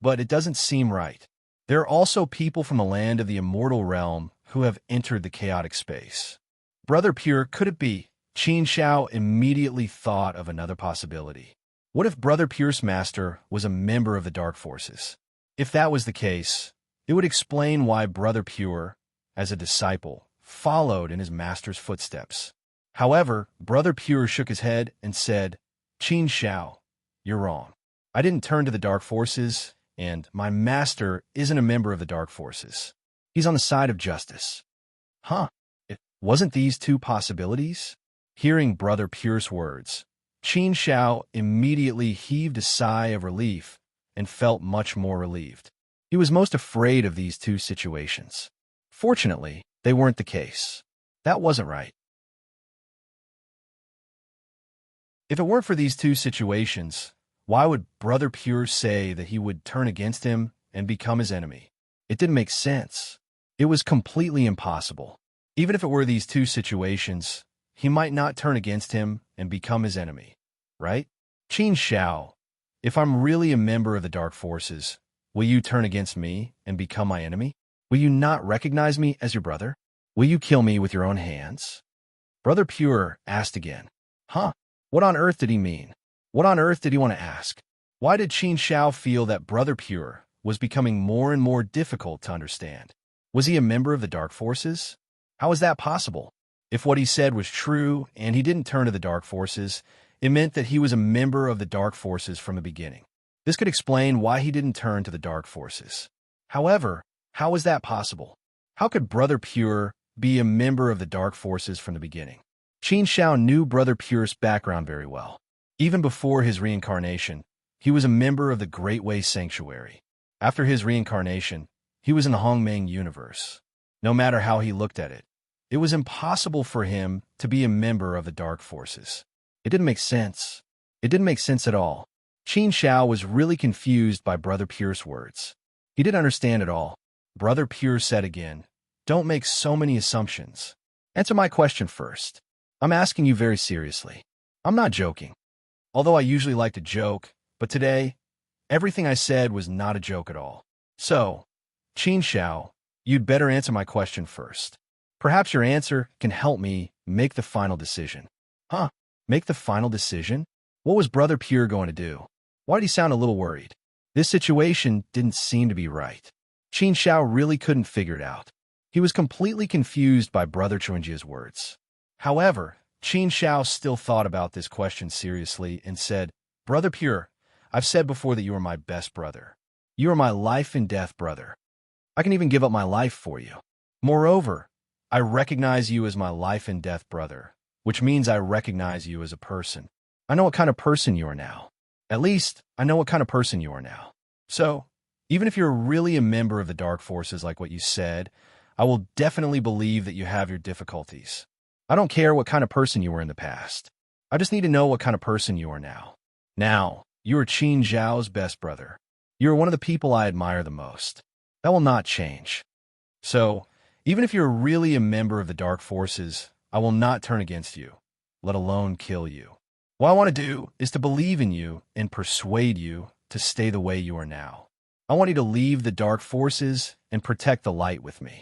But it doesn't seem right. There are also people from the land of the immortal realm who have entered the chaotic space. Brother Pure, could it be?" Qin Shao immediately thought of another possibility. What if Brother Pure's master was a member of the dark forces? If that was the case, it would explain why Brother Pure, as a disciple, followed in his master's footsteps. However, Brother Pure shook his head and said, "Qin Shao, you're wrong. I didn't turn to the dark forces, and my master isn't a member of the dark forces. He's on the side of justice." Huh? It wasn't these 2 possibilities? Hearing Brother Pure's words, Qin Shao immediately heaved a sigh of relief and felt much more relieved. He was most afraid of these 2 situations. Fortunately, they weren't the case. That wasn't right. If it weren't for these 2 situations, why would Brother Pure say that he would turn against him and become his enemy? It didn't make sense. It was completely impossible. Even if it were these 2 situations, he might not turn against him and become his enemy, right? Qin Shao, if I'm really a member of the dark forces, will you turn against me and become my enemy? Will you not recognize me as your brother? Will you kill me with your own hands? Brother Pure asked again. Huh? What on earth did he mean? What on earth did he want to ask? Why did Qin Shao feel that Brother Pure was becoming more and more difficult to understand? Was he a member of the dark forces? How is that possible? If what he said was true and he didn't turn to the dark forces, it meant that he was a member of the dark forces from the beginning. This could explain why he didn't turn to the dark forces. However, how is that possible? How could Brother Pure be a member of the dark forces from the beginning? Qin Shao knew Brother Pure's background very well. Even before his reincarnation, he was a member of the Great Way Sanctuary. After his reincarnation, he was in the Hongmeng universe. No matter how he looked at it, it was impossible for him to be a member of the dark forces. It didn't make sense. It didn't make sense at all. Qin Shao was really confused by Brother Pure's words. He didn't understand at all. Brother Pure said again, "Don't make so many assumptions. Answer my question first. I'm asking you very seriously. I'm not joking. Although I usually like to joke, but today, everything I said was not a joke at all. So, Qin Shao, you'd better answer my question first. Perhaps your answer can help me make the final decision." Huh? Make the final decision? What was Brother Pure going to do? Why did he sound a little worried? This situation didn't seem to be right. Qin Shao really couldn't figure it out. He was completely confused by Brother Chuanjia's words. However, Qin Shao still thought about this question seriously and said, "Brother Pure, I've said before that you are my best brother. You are my life and death brother. I can even give up my life for you. Moreover, I recognize you as my life and death brother, which means I recognize you as a person. I know what kind of person you are now. At least, I know what kind of person you are now. So, even if you're really a member of the dark forces like what you said, I will definitely believe that you have your difficulties. I don't care what kind of person you were in the past. I just need to know what kind of person you are now. Now, you are Qin Zhao's best brother. You are one of the people I admire the most. That will not change. So, even if you're really a member of the dark forces, I will not turn against you, let alone kill you. What I want to do is to believe in you and persuade you to stay the way you are now. I want you to leave the dark forces and protect the light with me.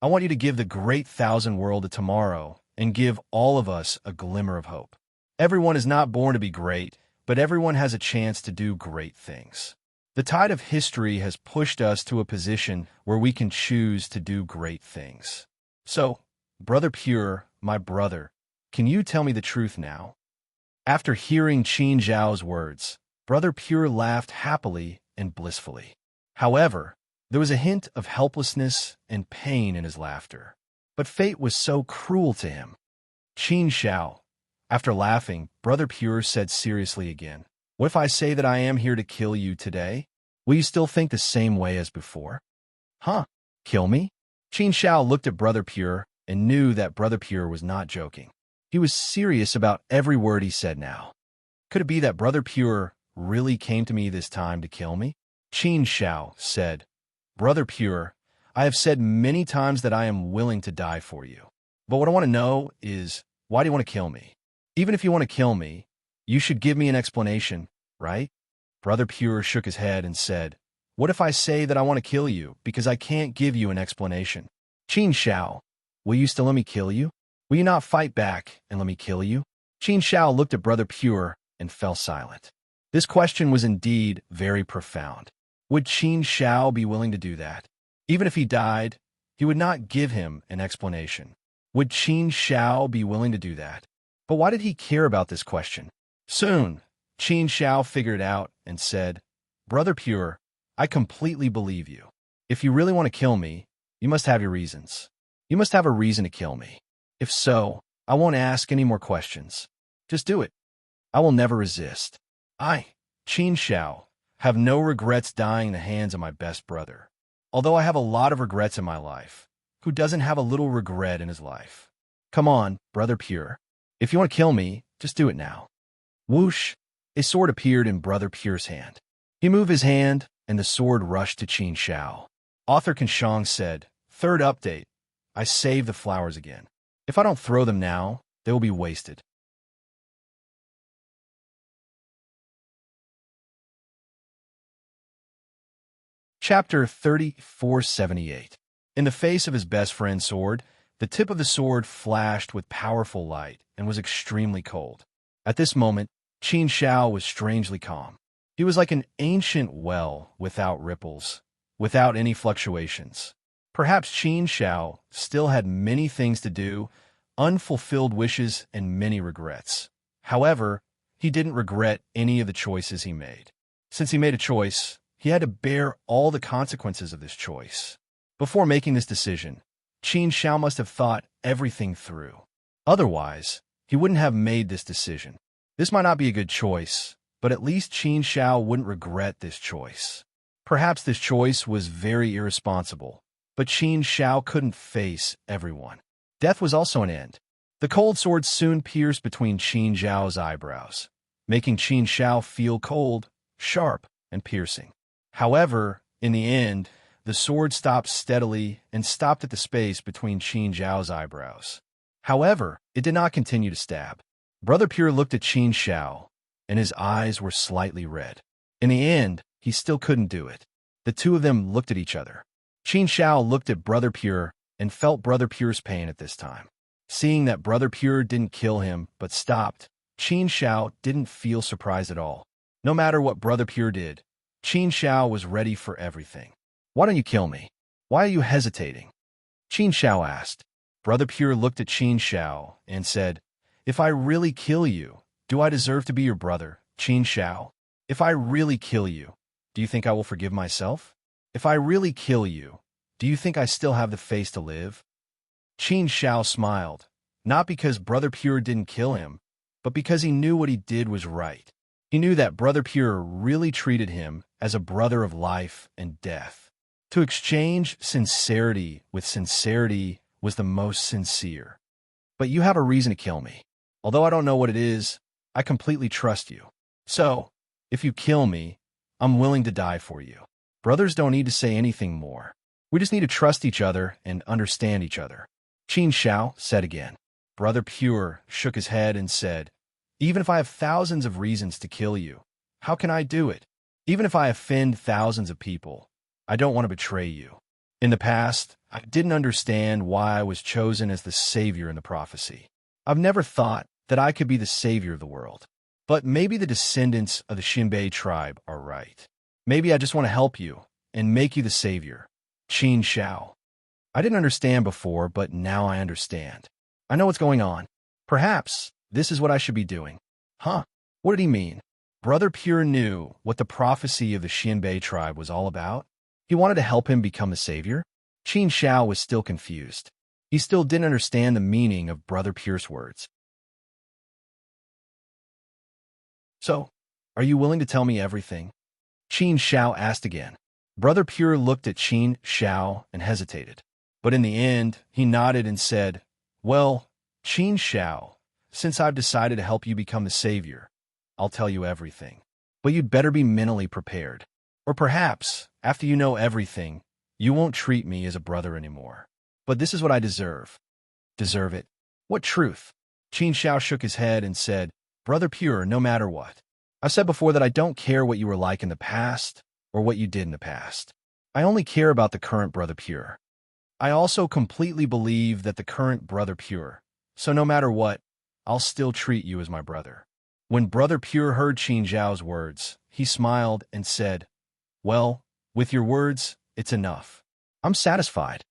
I want you to give the great thousand world a tomorrow and give all of us a glimmer of hope. Everyone is not born to be great, but everyone has a chance to do great things. The tide of history has pushed us to a position where we can choose to do great things. So, Brother Pure, my brother, can you tell me the truth now? After hearing Qin Zhao's words, Brother Pure laughed happily and blissfully. However, there was a hint of helplessness and pain in his laughter. But fate was so cruel to him. Qin Zhao, after laughing, Brother Pure said seriously again, "What if I say that I am here to kill you today? Will you still think the same way as before?" "Huh? Kill me?" Qin Zhao looked at Brother Pure and knew that Brother Pure was not joking. He was serious about every word he said now. Could it be that Brother Pure really came to me this time to kill me? Qin Zhao said, "Brother Pure, I have said many times that I am willing to die for you. But what I want to know is, why do you want to kill me? Even if you want to kill me, you should give me an explanation, right?" Brother Pure shook his head and said, "What if I say that I want to kill you because I can't give you an explanation? Qin Zhao, will you still let me kill you? Will you not fight back and let me kill you?" Qin Zhao looked at Brother Pure and fell silent. This question was indeed very profound. Would Qin Zhao be willing to do that? Even if he died, he would not give him an explanation. Would Qin Zhao be willing to do that? But why did he care about this question? Soon, Qin Zhao figured it out and said, "Brother Pure, I completely believe you. If you really want to kill me, you must have your reasons. You must have a reason to kill me. If so, I won't ask any more questions. Just do it. I will never resist. I, Qin Zhao, have no regrets dying in the hands of my best brother. Although I have a lot of regrets in my life, who doesn't have a little regret in his life? Come on, Brother Pure. If you want to kill me, just do it now." Whoosh! A sword appeared in Brother Pure's hand. He moved his hand, and the sword rushed to Qin Zhao. Author Kanshong said, "Third update. I saved the flowers again. If I don't throw them now, they will be wasted." Chapter 3478. In the face of his best friend's sword, the tip of the sword flashed with powerful light and was extremely cold. At this moment, Qin Zhao was strangely calm. He was like an ancient well without ripples, without any fluctuations. Perhaps Qin Zhao still had many things to do, unfulfilled wishes, and many regrets. However, he didn't regret any of the choices he made. Since he made a choice, he had to bear all the consequences of this choice. Before making this decision, Qin Zhao must have thought everything through. Otherwise, he wouldn't have made this decision. This might not be a good choice, but at least Qin Zhao wouldn't regret this choice. Perhaps this choice was very irresponsible, but Qin Zhao couldn't face everyone. Death was also an end. The cold sword soon pierced between Qin Zhao's eyebrows, making Qin Zhao feel cold, sharp, and piercing. However, in the end, the sword stopped steadily and stopped at the space between Qin Zhao's eyebrows. However, it did not continue to stab. Brother Pure looked at Qin Zhao, and his eyes were slightly red. In the end, he still couldn't do it. The two of them looked at each other. Qin Zhao looked at Brother Pure and felt Brother Pure's pain at this time. Seeing that Brother Pure didn't kill him but stopped, Qin Zhao didn't feel surprised at all. No matter what Brother Pure did, Qin Zhao was ready for everything. "Why don't you kill me? Why are you hesitating?" Qin Zhao asked. Brother Pure looked at Qin Zhao and said, "If I really kill you, do I deserve to be your brother, Qin Zhao? If I really kill you, do you think I will forgive myself? If I really kill you, do you think I still have the face to live?" Qin Zhao smiled, not because Brother Pure didn't kill him, but because he knew what he did was right. He knew that Brother Pure really treated him as a brother of life and death. To exchange sincerity with sincerity was the most sincere. But you have a reason to kill me. Although I don't know what it is, I completely trust you. So, if you kill me, I'm willing to die for you. Brothers don't need to say anything more. We just need to trust each other and understand each other. Qin Shao said again. Brother Pure shook his head and said, even if I have thousands of reasons to kill you, how can I do it? Even if I offend thousands of people, I don't want to betray you. In the past, I didn't understand why I was chosen as the savior in the prophecy. I've never thought that I could be the savior of the world. But maybe the descendants of the Xinbei tribe are right. Maybe I just want to help you and make you the savior. Qin Shao. I didn't understand before, but now I understand. I know what's going on. Perhaps this is what I should be doing. Huh? What did he mean? Brother Pure knew what the prophecy of the Xinbei tribe was all about. He wanted to help him become the savior. Qin Shao was still confused. He still didn't understand the meaning of Brother Pure's words. So, are you willing to tell me everything? Qin Shao asked again. Brother Pure looked at Qin Shao and hesitated. But in the end, he nodded and said, well, Qin Shao, since I've decided to help you become the savior, I'll tell you everything. But you'd better be mentally prepared. Or perhaps, after you know everything, you won't treat me as a brother anymore. But this is what I deserve. Deserve it? What truth? Qin Shao shook his head and said, Brother Pure, no matter what. I've said before that I don't care what you were like in the past or what you did in the past. I only care about the current Brother Pure. I also completely believe that the current Brother Pure, so no matter what, I'll still treat you as my brother. When Brother Pure heard Qin Shao's words, he smiled and said, well, with your words, it's enough. I'm satisfied.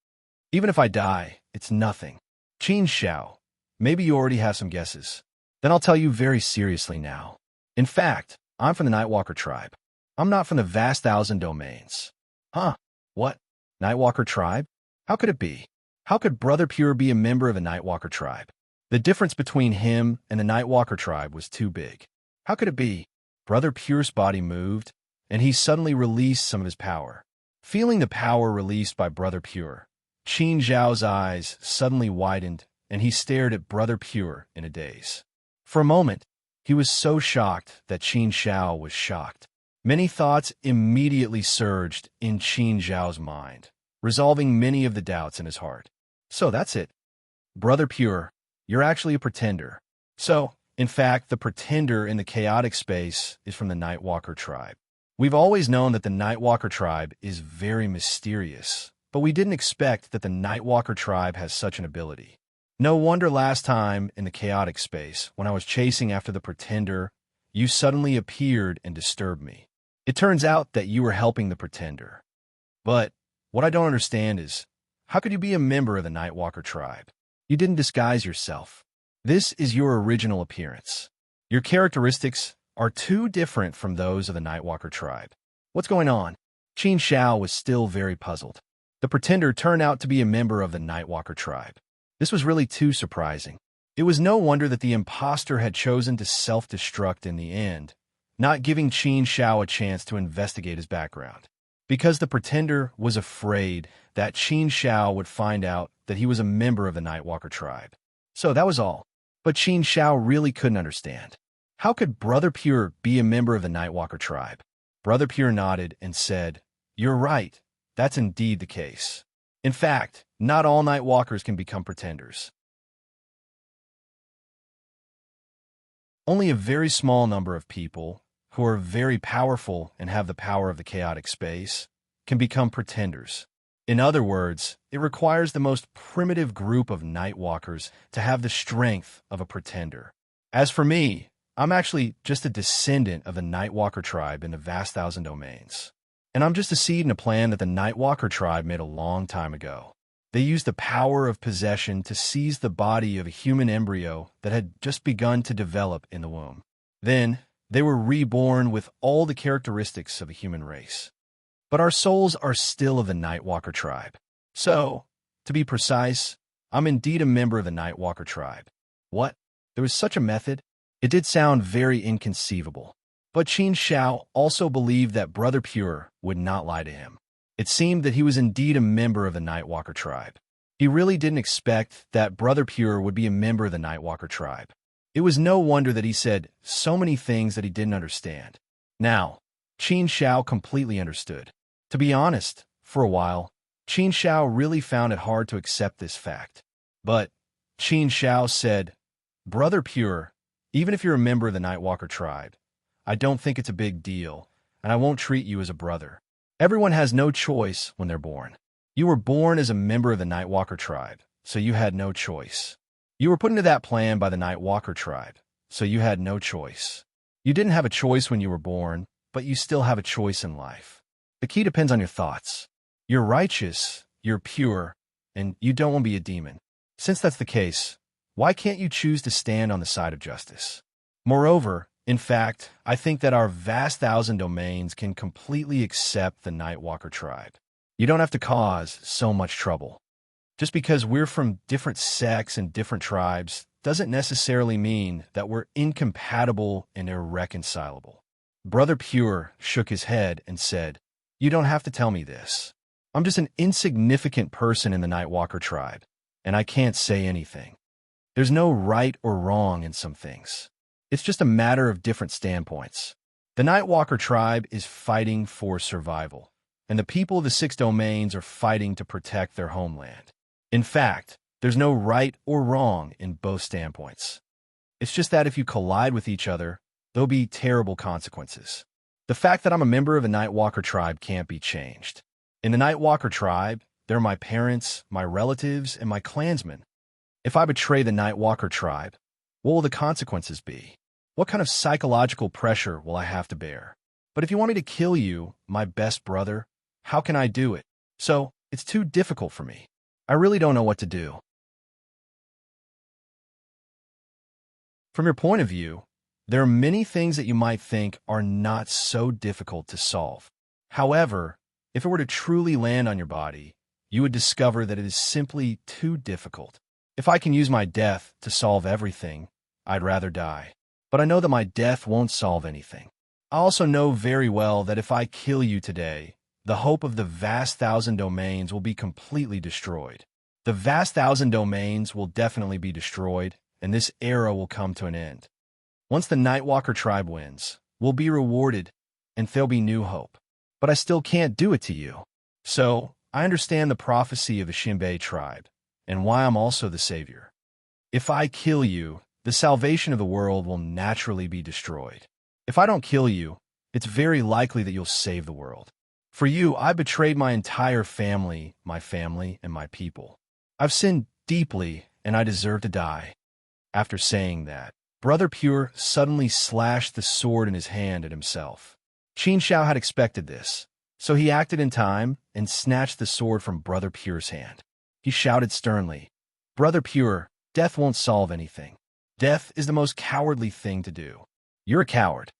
Even if I die, it's nothing. Qin Shao, maybe you already have some guesses. Then I'll tell you very seriously now. In fact, I'm from the Nightwalker tribe. I'm not from the vast thousand domains. Huh? What? Nightwalker tribe? How could it be? How could Brother Pure be a member of the Nightwalker tribe? The difference between him and the Nightwalker tribe was too big. How could it be? Brother Pure's body moved, and he suddenly released some of his power. Feeling the power released by Brother Pure, Qin Zhao's eyes suddenly widened, and he stared at Brother Pure in a daze. For a moment, he was so shocked that Qin Shao was shocked. Many thoughts immediately surged in Qin Zhao's mind, resolving many of the doubts in his heart. So that's it. Brother Pure, you're actually a pretender. So, in fact, the pretender in the chaotic space is from the Nightwalker tribe. We've always known that the Nightwalker tribe is very mysterious, but we didn't expect that the Nightwalker tribe has such an ability. No wonder last time in the chaotic space, when I was chasing after the pretender, you suddenly appeared and disturbed me. It turns out that you were helping the pretender. But what I don't understand is, how could you be a member of the Nightwalker tribe? You didn't disguise yourself. This is your original appearance. Your characteristics are too different from those of the Nightwalker tribe. What's going on? Qin Shao was still very puzzled. The pretender turned out to be a member of the Nightwalker tribe. This was really too surprising. It was no wonder that the imposter had chosen to self-destruct in the end, not giving Qin Shao a chance to investigate his background. Because the pretender was afraid that Qin Shao would find out that he was a member of the Nightwalker tribe. So that was all. But Qin Shao really couldn't understand. How could Brother Pure be a member of the Nightwalker tribe? Brother Pure nodded and said, you're right. That's indeed the case. In fact, not all Nightwalkers can become pretenders. Only a very small number of people, who are very powerful and have the power of the chaotic space, can become pretenders. In other words, it requires the most primitive group of Nightwalkers to have the strength of a pretender. As for me, I'm actually just a descendant of the Nightwalker tribe in the vast thousand domains. And I'm just a seed in a plan that the Nightwalker tribe made a long time ago. They used the power of possession to seize the body of a human embryo that had just begun to develop in the womb. Then, they were reborn with all the characteristics of a human race. But our souls are still of the Nightwalker tribe. So, to be precise, I'm indeed a member of the Nightwalker tribe. What? There was such a method? It did sound very inconceivable. But Qin Shao also believed that Brother Pure would not lie to him. It seemed that he was indeed a member of the Nightwalker tribe. He really didn't expect that Brother Pure would be a member of the Nightwalker tribe. It was no wonder that he said so many things that he didn't understand. Now, Qin Shao completely understood. To be honest, for a while, Qin Shao really found it hard to accept this fact. But Qin Shao said, Brother Pure, even if you're a member of the Nightwalker tribe, I don't think it's a big deal, and I won't treat you as a brother. Everyone has no choice when they're born. You were born as a member of the Nightwalker tribe, so you had no choice. You were put into that plan by the Nightwalker tribe, so you had no choice. You didn't have a choice when you were born, but you still have a choice in life. The key depends on your thoughts. You're righteous, you're pure, and you don't want to be a demon. Since that's the case, why can't you choose to stand on the side of justice? Moreover, in fact, I think that our vast 1,000 domains can completely accept the Nightwalker tribe. You don't have to cause so much trouble. Just because we're from different sects and different tribes doesn't necessarily mean that we're incompatible and irreconcilable. Brother Pure shook his head and said, You don't have to tell me this. I'm just an insignificant person in the Nightwalker tribe, and I can't say anything. There's no right or wrong in some things. It's just a matter of different standpoints. The Nightwalker tribe is fighting for survival, and the people of the 6 domains are fighting to protect their homeland. In fact, there's no right or wrong in both standpoints. It's just that if you collide with each other, there'll be terrible consequences. The fact that I'm a member of the Nightwalker tribe can't be changed. In the Nightwalker tribe, they're my parents, my relatives, and my clansmen. If I betray the Nightwalker tribe, what will the consequences be? What kind of psychological pressure will I have to bear? But if you want me to kill you, my best brother, how can I do it? So, it's too difficult for me. I really don't know what to do. From your point of view, there are many things that you might think are not so difficult to solve. However, if it were to truly land on your body, you would discover that it is simply too difficult. If I can use my death to solve everything, I'd rather die. But I know that my death won't solve anything. I also know very well that if I kill you today, the hope of the vast 1,000 domains will be completely destroyed. The vast 1,000 domains will definitely be destroyed, and this era will come to an end. Once the Nightwalker tribe wins, we'll be rewarded, and there'll be new hope. But I still can't do it to you. So, I understand the prophecy of the Shinbei tribe, and why I'm also the savior. If I kill you, the salvation of the world will naturally be destroyed. If I don't kill you, it's very likely that you'll save the world. For you, I betrayed my entire family, and my people. I've sinned deeply, and I deserve to die. After saying that, Brother Pure suddenly slashed the sword in his hand at himself. Qin Shao had expected this, so he acted in time and snatched the sword from Brother Pure's hand. He shouted sternly, Brother Pure, death won't solve anything. Death is the most cowardly thing to do. You're a coward.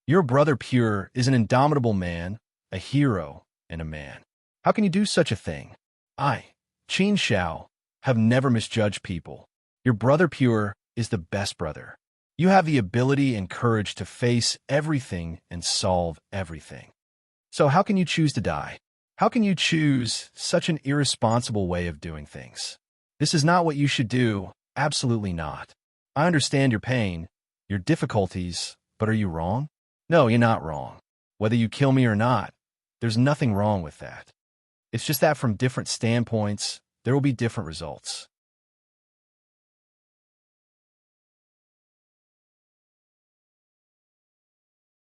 Your Brother Pure is an indomitable man, a hero, and a man. How can you do such a thing? I, Qin Shao, have never misjudged people. Your Brother Pure is the best brother. You have the ability and courage to face everything and solve everything. So how can you choose to die? How can you choose such an irresponsible way of doing things? This is not what you should do, absolutely not. I understand your pain, your difficulties, but are you wrong? No, you're not wrong. Whether you kill me or not, there's nothing wrong with that. It's just that from different standpoints, there will be different results.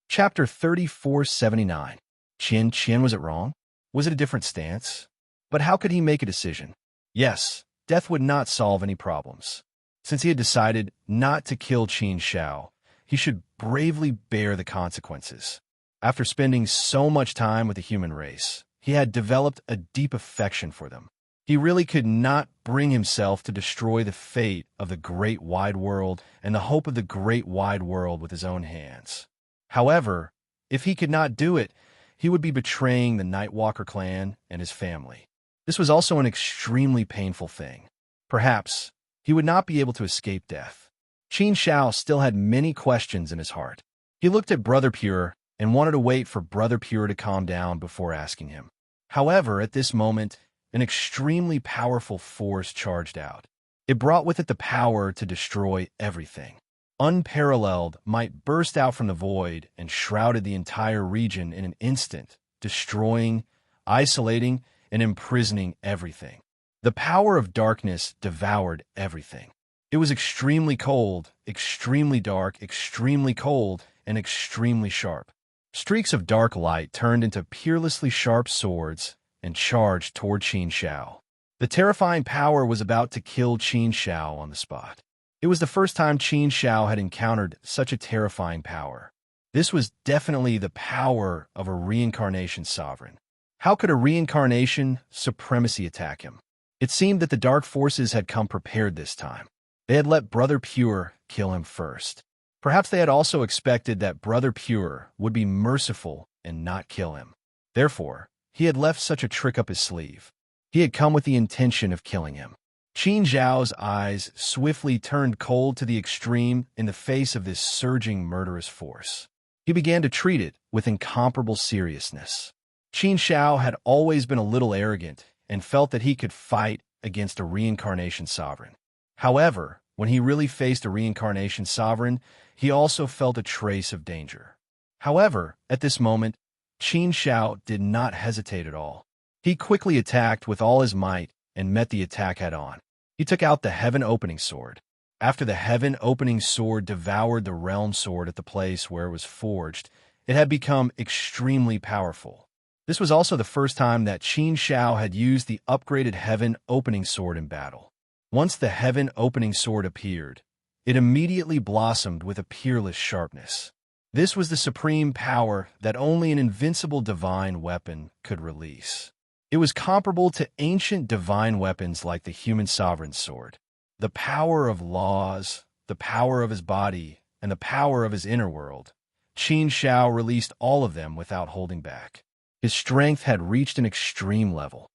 Chapter 3479. Qin, was it wrong? Was it a different stance? But how could he make a decision? Yes, death would not solve any problems. Since he had decided not to kill Qin Shao, he should bravely bear the consequences. After spending so much time with the human race, he had developed a deep affection for them. He really could not bring himself to destroy the fate of the great wide world and the hope of the great wide world with his own hands. However, if he could not do it, he would be betraying the Nightwalker clan and his family. This was also an extremely painful thing. Perhaps he would not be able to escape death. Qin Shao still had many questions in his heart. He looked at Brother Pure and wanted to wait for Brother Pure to calm down before asking him. However, at this moment, an extremely powerful force charged out. It brought with it the power to destroy everything. Unparalleled might burst out from the void and shrouded the entire region in an instant, destroying, isolating, and imprisoning everything. The power of darkness devoured everything. It was extremely cold, extremely dark, extremely cold, and extremely sharp. Streaks of dark light turned into peerlessly sharp swords and charged toward Qin Shao. The terrifying power was about to kill Qin Shao on the spot. It was the first time Qin Shao had encountered such a terrifying power. This was definitely the power of a reincarnation sovereign. How could a reincarnation supremacy attack him? It seemed that the dark forces had come prepared this time. They had let Brother Pure kill him first. Perhaps they had also expected that Brother Pure would be merciful and not kill him. Therefore, he had left such a trick up his sleeve. He had come with the intention of killing him. Qin Zhao's eyes swiftly turned cold to the extreme in the face of this surging murderous force. He began to treat it with incomparable seriousness. Qin Shao had always been a little arrogant and felt that he could fight against a reincarnation sovereign. However, when he really faced a reincarnation sovereign, he also felt a trace of danger. However, at this moment, Qin Shao did not hesitate at all. He quickly attacked with all his might and met the attack head-on. He took out the heaven-opening sword. After the heaven-opening sword devoured the realm sword at the place where it was forged, it had become extremely powerful. This was also the first time that Qin Shao had used the upgraded heaven-opening sword in battle. Once the heaven-opening sword appeared, it immediately blossomed with a peerless sharpness. This was the supreme power that only an invincible divine weapon could release. It was comparable to ancient divine weapons like the human sovereign's sword. The power of laws, the power of his body, and the power of his inner world. Qin Shao released all of them without holding back. His strength had reached an extreme level.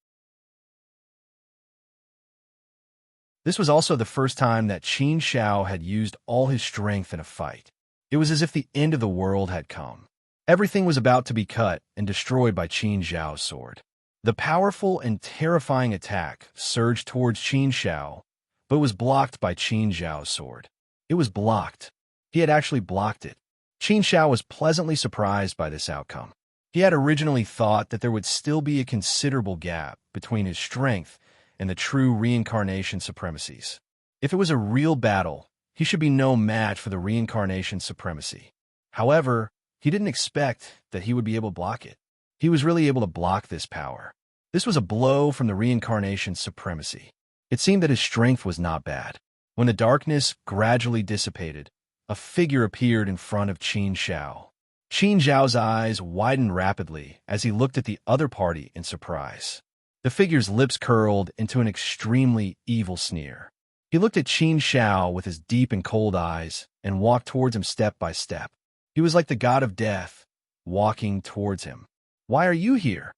This was also the first time that Qin Shao had used all his strength in a fight. It was as if the end of the world had come. Everything was about to be cut and destroyed by Qin Zhao's sword. The powerful and terrifying attack surged towards Qin Shao, but was blocked by Qin Zhao's sword. It was blocked. He had actually blocked it. Qin Shao was pleasantly surprised by this outcome. He had originally thought that there would still be a considerable gap between his strength and the true reincarnation supremacies. If it was a real battle, he should be no match for the reincarnation supremacy. However, he didn't expect that he would be able to block it. He was really able to block this power. This was a blow from the reincarnation supremacy. It seemed that his strength was not bad. When the darkness gradually dissipated, a figure appeared in front of Qin Shao. Qin Zhao's eyes widened rapidly as he looked at the other party in surprise. The figure's lips curled into an extremely evil sneer. He looked at Qin Shao with his deep and cold eyes and walked towards him step by step. He was like the god of death, walking towards him. "Why are you here?"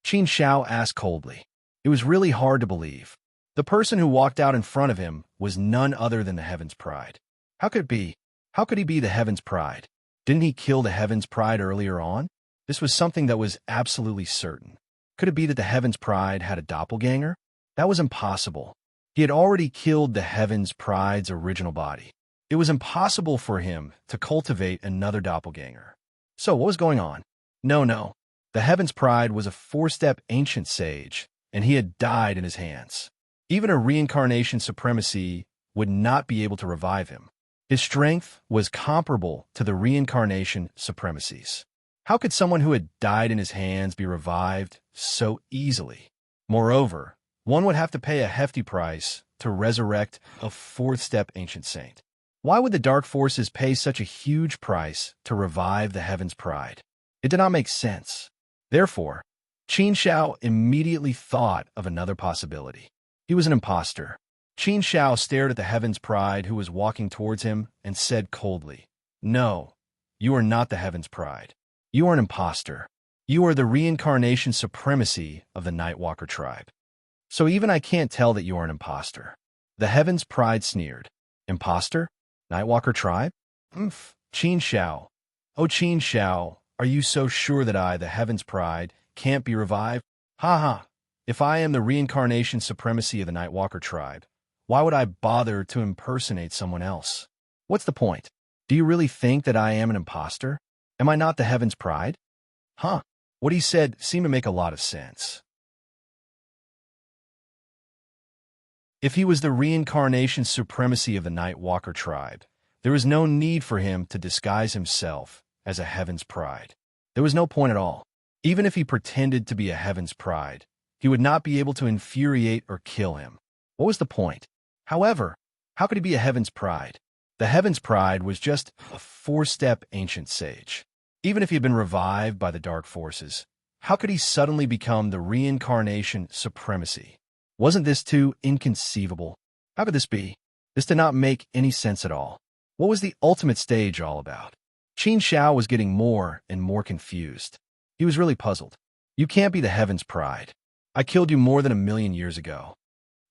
Qin Shao asked coldly. It was really hard to believe. The person who walked out in front of him was none other than the Heaven's Pride. How could it be? How could he be the Heaven's Pride? Didn't he kill the Heaven's Pride earlier on? This was something that was absolutely certain. Could it be that the Heaven's Pride had a doppelganger? That was impossible. He had already killed the Heaven's Pride's original body. It was impossible for him to cultivate another doppelganger. So what was going on? No. The Heaven's Pride was a 4-step ancient sage, and he had died in his hands. Even a reincarnation supremacy would not be able to revive him. His strength was comparable to the reincarnation supremacies. How could someone who had died in his hands be revived so easily? Moreover, one would have to pay a hefty price to resurrect a 4th-step ancient saint. Why would the dark forces pay such a huge price to revive the Heaven's Pride? It did not make sense. Therefore, Qin Shao immediately thought of another possibility. He was an imposter. Qin Shao stared at the Heaven's Pride who was walking towards him and said coldly, "No, you are not the Heaven's Pride. You are an imposter. You are the reincarnation supremacy of the Nightwalker tribe. So even I can't tell that you are an imposter." The Heaven's Pride sneered. "Imposter? Nightwalker tribe? Qin Shao, "O Qin Shao, are you so sure that I, the heaven's pride, can't be revived? Ha ha! If I am the reincarnation supremacy of the Nightwalker tribe, why would I bother to impersonate someone else? What's the point? Do you really think that I am an imposter? Am I not the heaven's pride?" Huh. What he said seemed to make a lot of sense. If he was the reincarnation supremacy of the Nightwalker tribe, there was no need for him to disguise himself as a heaven's pride. There was no point at all. Even if he pretended to be a heaven's pride, he would not be able to infuriate or kill him. What was the point? However, how could he be a heaven's pride? The heaven's pride was just a four-step ancient sage. Even if he had been revived by the dark forces, how could he suddenly become the reincarnation supremacy? Wasn't this too inconceivable? How could this be? This did not make any sense at all. What was the ultimate stage all about? Qin Shao was getting more and more confused. He was really puzzled. You can't be the heaven's pride. I killed you more than 1,000,000 years ago.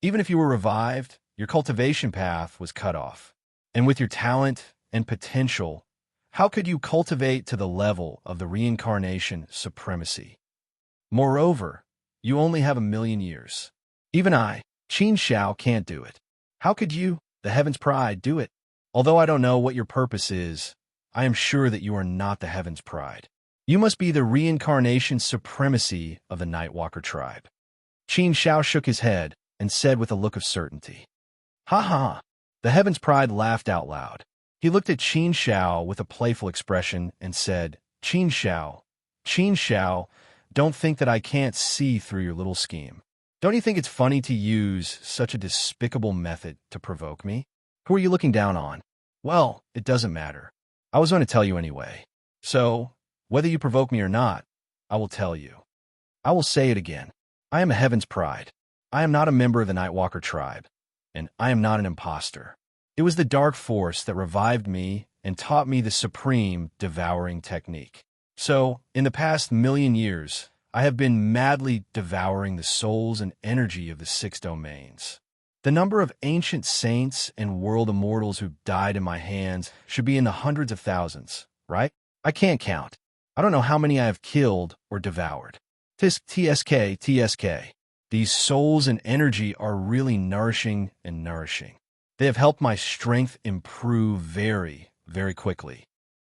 Even if you were revived, your cultivation path was cut off. And with your talent and potential, how could you cultivate to the level of the reincarnation supremacy? Moreover, you only have 1,000,000 years. Even I, Qin Shao, can't do it. How could you, the heaven's pride, do it? Although I don't know what your purpose is, I am sure that you are not the heaven's pride. You must be the reincarnation supremacy of the Nightwalker tribe. Qin Shao shook his head and said with a look of certainty. Ha ha! The heaven's pride laughed out loud. He looked at Qin Shao with a playful expression and said, Qin Shao, don't think that I can't see through your little scheme. Don't you think it's funny to use such a despicable method to provoke me? Who are you looking down on? Well, it doesn't matter. I was going to tell you anyway. So, whether you provoke me or not, I will tell you. I will say it again. I am a heaven's pride. I am not a member of the Nightwalker tribe, and I am not an imposter. It was the dark force that revived me and taught me the supreme devouring technique. So, in the past 1,000,000 years, I have been madly devouring the souls and energy of the 6 domains. The number of ancient saints and world immortals who died in my hands should be in the hundreds of thousands, right? I can't count. I don't know how many I have killed or devoured. TSK. These souls and energy are really nourishing and nourishing. They have helped my strength improve very, very quickly.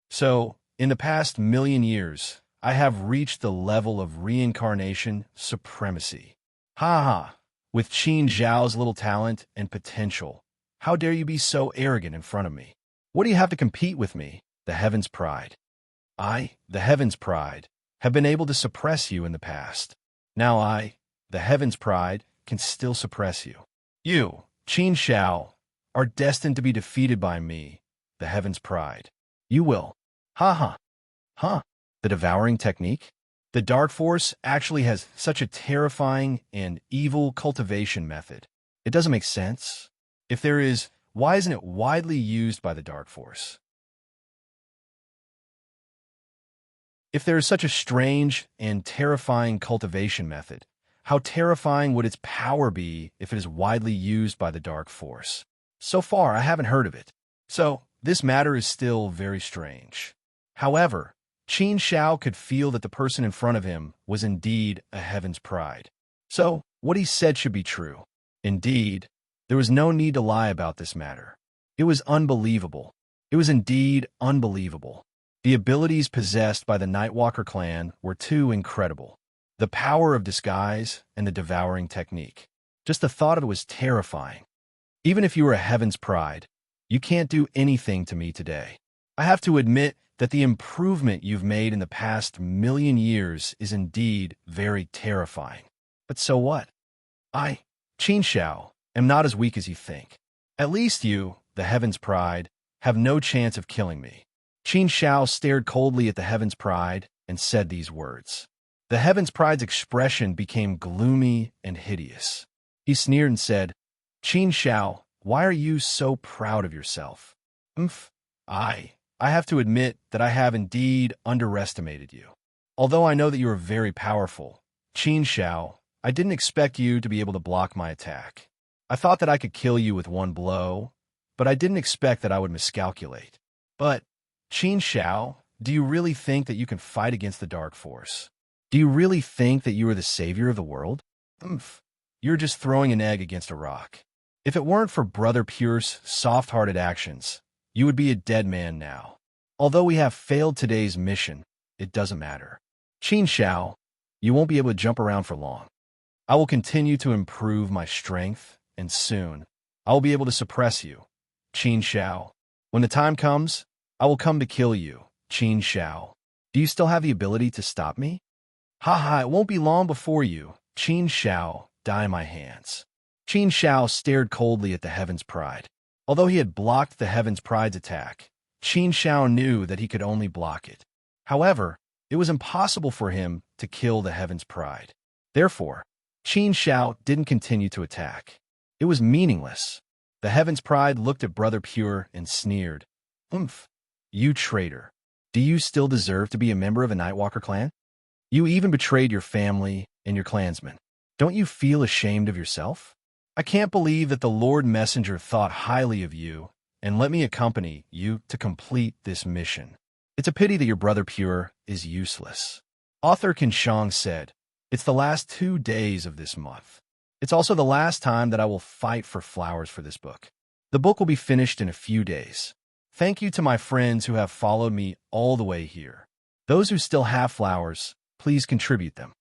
So, in the past 1,000,000 years, I have reached the level of reincarnation supremacy. Ha ha! With Qin Zhao's little talent and potential, how dare you be so arrogant in front of me? What do you have to compete with me, the heaven's pride? I, the heaven's pride, have been able to suppress you in the past. Now I, the heaven's pride, can still suppress you. You, Qin Shao, are destined to be defeated by me, the heaven's pride. You will. Ha ha. Huh. The devouring technique? The dark force actually has such a terrifying and evil cultivation method. It doesn't make sense. If there is, why isn't it widely used by the dark force? If there is such a strange and terrifying cultivation method, how terrifying would its power be if it is widely used by the dark force? So far, I haven't heard of it. So, this matter is still very strange. However, Qin Shao could feel that the person in front of him was indeed a heaven's pride. So, what he said should be true. Indeed, there was no need to lie about this matter. It was unbelievable. It was indeed unbelievable. The abilities possessed by the Nightwalker clan were too incredible. The power of disguise and the devouring technique. Just the thought of it was terrifying. Even if you were a heaven's pride, you can't do anything to me today. I have to admit that the improvement you've made in the past 1,000,000 years is indeed very terrifying. But so what? I, Qin Shao, am not as weak as you think. At least you, the heaven's pride, have no chance of killing me. Qin Shao stared coldly at the heaven's pride and said these words. The heaven's pride's expression became gloomy and hideous. He sneered and said, Qin Shao, why are you so proud of yourself? I have to admit that I have indeed underestimated you. Although I know that you are very powerful, Qin Shao, I didn't expect you to be able to block my attack. I thought that I could kill you with one blow, but I didn't expect that I would miscalculate. But, Qin Shao, Do you really think that you can fight against the dark force? Do you really think that you are the savior of the world? Oomph. You're just throwing an egg against a rock. If it weren't for Brother Pure's soft-hearted actions, you would be a dead man now. Although we have failed today's mission, it doesn't matter. Qin Shao, you won't be able to jump around for long. I will continue to improve my strength, and soon, I will be able to suppress you. Qin Shao. When the time comes, I will come to kill you. Qin Shao. Do you still have the ability to stop me? Haha, it won't be long before you, Qin Shao, die in my hands. Qin Shao stared coldly at the Heaven's Pride. Although he had blocked the Heaven's Pride's attack, Qin Shao knew that he could only block it. However, it was impossible for him to kill the Heaven's Pride. Therefore, Qin Shao didn't continue to attack. It was meaningless. The Heaven's Pride looked at Brother Pure and sneered. Oomph! You traitor! Do you still deserve to be a member of a Nightwalker clan? You even betrayed your family and your clansmen. Don't you feel ashamed of yourself? I can't believe that the Lord Messenger thought highly of you and let me accompany you to complete this mission. It's a pity that your Brother Pure is useless. Author Kinshang said, it's the last 2 days of this month. It's also the last time that I will fight for flowers for this book. The book will be finished in a few days. Thank you to my friends who have followed me all the way here. Those who still have flowers, please contribute them.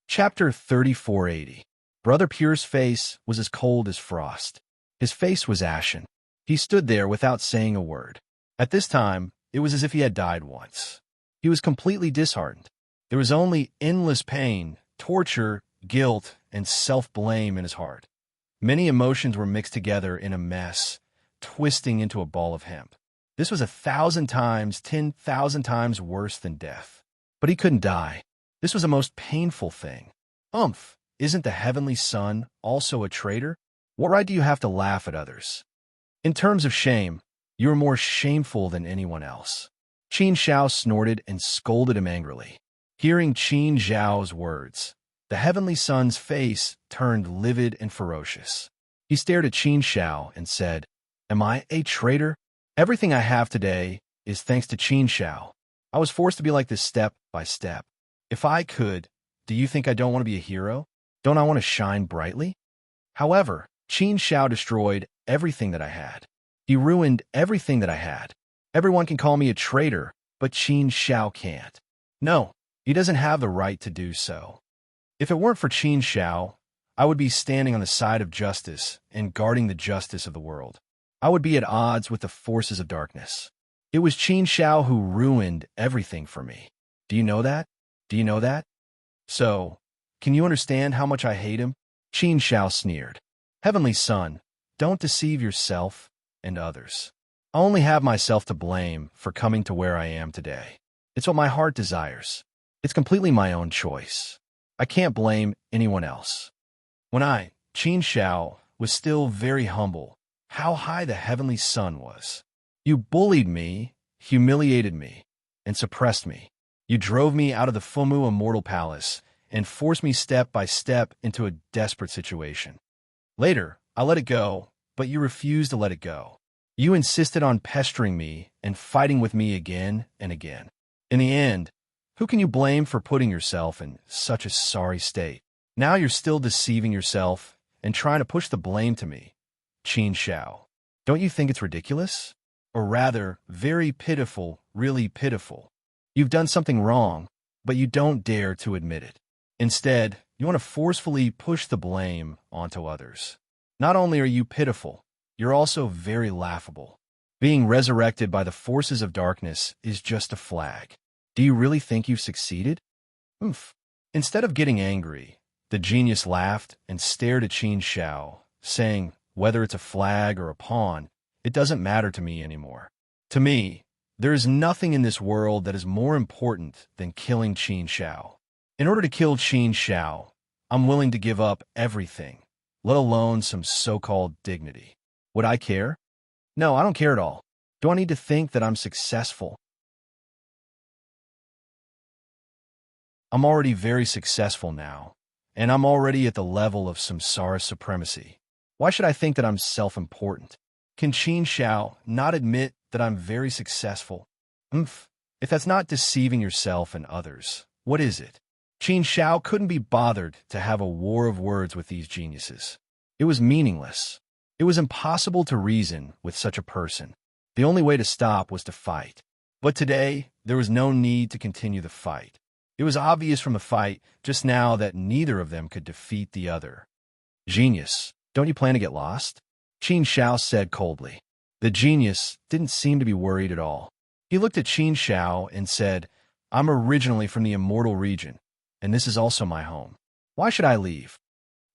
Chapter 3480. Brother Pure's face was as cold as frost. His face was ashen. He stood there without saying a word. At this time, it was as if he had died once. He was completely disheartened. There was only endless pain, torture, guilt, and self-blame in his heart. Many emotions were mixed together in a mess, twisting into a ball of hemp. This was 1,000 times, 10,000 times worse than death. But he couldn't die. This was the most painful thing. Umph, isn't the Heavenly Son also a traitor? What right do you have to laugh at others? In terms of shame, you are more shameful than anyone else. Qin Shao snorted and scolded him angrily. Hearing Qin Zhao's words, the Heavenly Son's face turned livid and ferocious. He stared at Qin Shao and said, Am I a traitor? Everything I have today is thanks to Qin Shao. I was forced to be like this step by step. If I could, do you think I don't want to be a hero? Don't I want to shine brightly? However, Qin Shao destroyed everything that I had. He ruined everything that I had. Everyone can call me a traitor, but Qin Shao can't. No, he doesn't have the right to do so. If it weren't for Qin Shao, I would be standing on the side of justice and guarding the justice of the world. I would be at odds with the forces of darkness. It was Qin Shao who ruined everything for me. Do you know that? Do you know that? So, can you understand how much I hate him? Qin Shao sneered. Heavenly Son, don't deceive yourself and others. I only have myself to blame for coming to where I am today. It's what my heart desires. It's completely my own choice. I can't blame anyone else. When I, Qin Shao, was still very humble, how high the Heavenly Son was. You bullied me, humiliated me, and suppressed me. You drove me out of the Fumu Immortal Palace and forced me step by step into a desperate situation. Later, I let it go, but you refused to let it go. You insisted on pestering me and fighting with me again and again. In the end, who can you blame for putting yourself in such a sorry state? Now you're still deceiving yourself and trying to push the blame to me. Qin Shao, don't you think it's ridiculous? Or rather, very pitiful, really pitiful. You've done something wrong, but you don't dare to admit it. Instead, you want to forcefully push the blame onto others. Not only are you pitiful, you're also very laughable. Being resurrected by the forces of darkness is just a flag. Do you really think you've succeeded? Oomph. Instead of getting angry, the genius laughed and stared at Qin Shao, saying, whether it's a flag or a pawn, it doesn't matter to me anymore. To me, there is nothing in this world that is more important than killing Qin Shao. In order to kill Qin Shao, I'm willing to give up everything, let alone some so-called dignity. Would I care? No, I don't care at all. Do I need to think that I'm successful? I'm already very successful now, and I'm already at the level of samsara supremacy. Why should I think that I'm self-important? Can Qin Shao not admit that I'm very successful? If that's not deceiving yourself and others, what is it? Qin Shao couldn't be bothered to have a war of words with these geniuses. It was meaningless. It was impossible to reason with such a person. The only way to stop was to fight. But today, there was no need to continue the fight. It was obvious from the fight just now that neither of them could defeat the other. Genius, don't you plan to get lost? Qin Shao said coldly. The genius didn't seem to be worried at all. He looked at Qin Shao and said, I'm originally from the immortal region, and this is also my home. Why should I leave?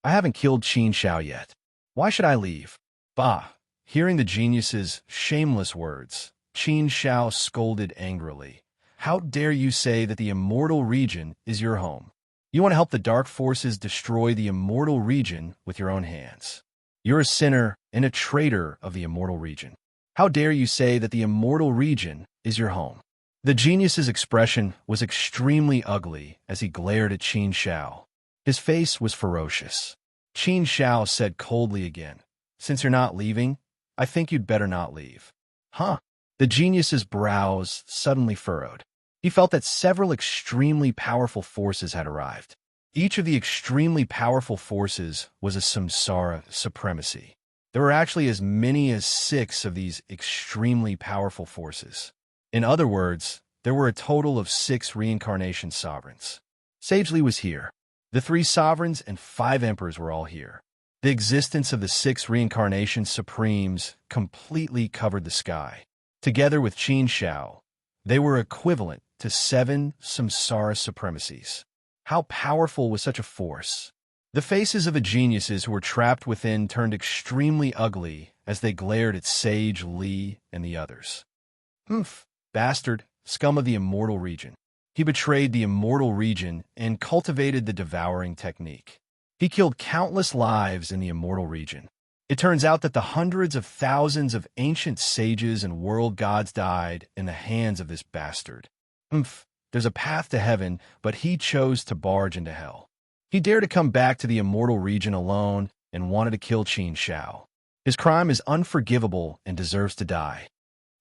I haven't killed Qin Shao yet. Why should I leave? Bah! Hearing the genius's shameless words, Qin Shao scolded angrily. How dare you say that the immortal region is your home? You want to help the dark forces destroy the immortal region with your own hands. You're a sinner and a traitor of the immortal region. How dare you say that the immortal region is your home? The genius's expression was extremely ugly as he glared at Qin Shao. His face was ferocious. Qin Shao said coldly again, Since you're not leaving, I think you'd better not leave. Huh? The genius's brows suddenly furrowed. He felt that several extremely powerful forces had arrived. Each of the extremely powerful forces was a samsara supremacy. There were actually as many as 6 of these extremely powerful forces. In other words, there were a total of 6 reincarnation sovereigns. Sage Li was here. The 3 sovereigns and 5 emperors were all here. The existence of the 6 reincarnation supremes completely covered the sky. Together with Qin Shao, they were equivalent to 7 samsara supremacies. How powerful was such a force? The faces of the geniuses who were trapped within turned extremely ugly as they glared at Sage Li and the others. Bastard, scum of the immortal region. He betrayed the immortal region and cultivated the devouring technique. He killed countless lives in the immortal region. It turns out that the hundreds of thousands of ancient sages and world gods died in the hands of this bastard. There's a path to heaven, but he chose to barge into hell. He dared to come back to the immortal region alone and wanted to kill Qin Shao. His crime is unforgivable and deserves to die.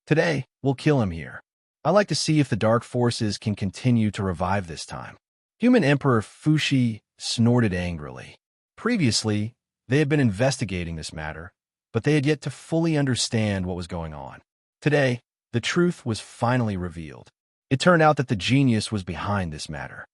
Today, we'll kill him here. I like to see if the dark forces can continue to revive this time. Human Emperor Fushi snorted angrily. Previously, they had been investigating this matter, but they had yet to fully understand what was going on. Today, the truth was finally revealed. It turned out that the genius was behind this matter.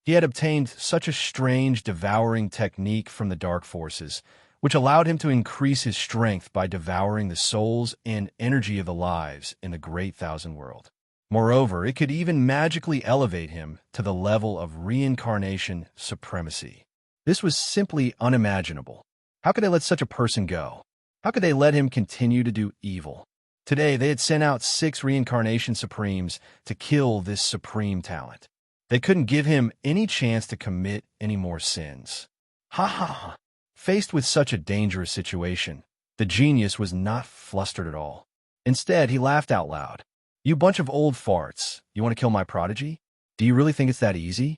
He had obtained such a strange, devouring technique from the dark forces, which allowed him to increase his strength by devouring the souls and energy of the lives in the Great Thousand World. Moreover, it could even magically elevate him to the level of reincarnation supremacy. This was simply unimaginable. How could they let such a person go? How could they let him continue to do evil? Today, they had sent out 6 reincarnation supremes to kill this supreme talent. They couldn't give him any chance to commit any more sins. Ha ha ha! Faced with such a dangerous situation, the genius was not flustered at all. Instead, he laughed out loud. You bunch of old farts, you want to kill my prodigy? Do you really think it's that easy?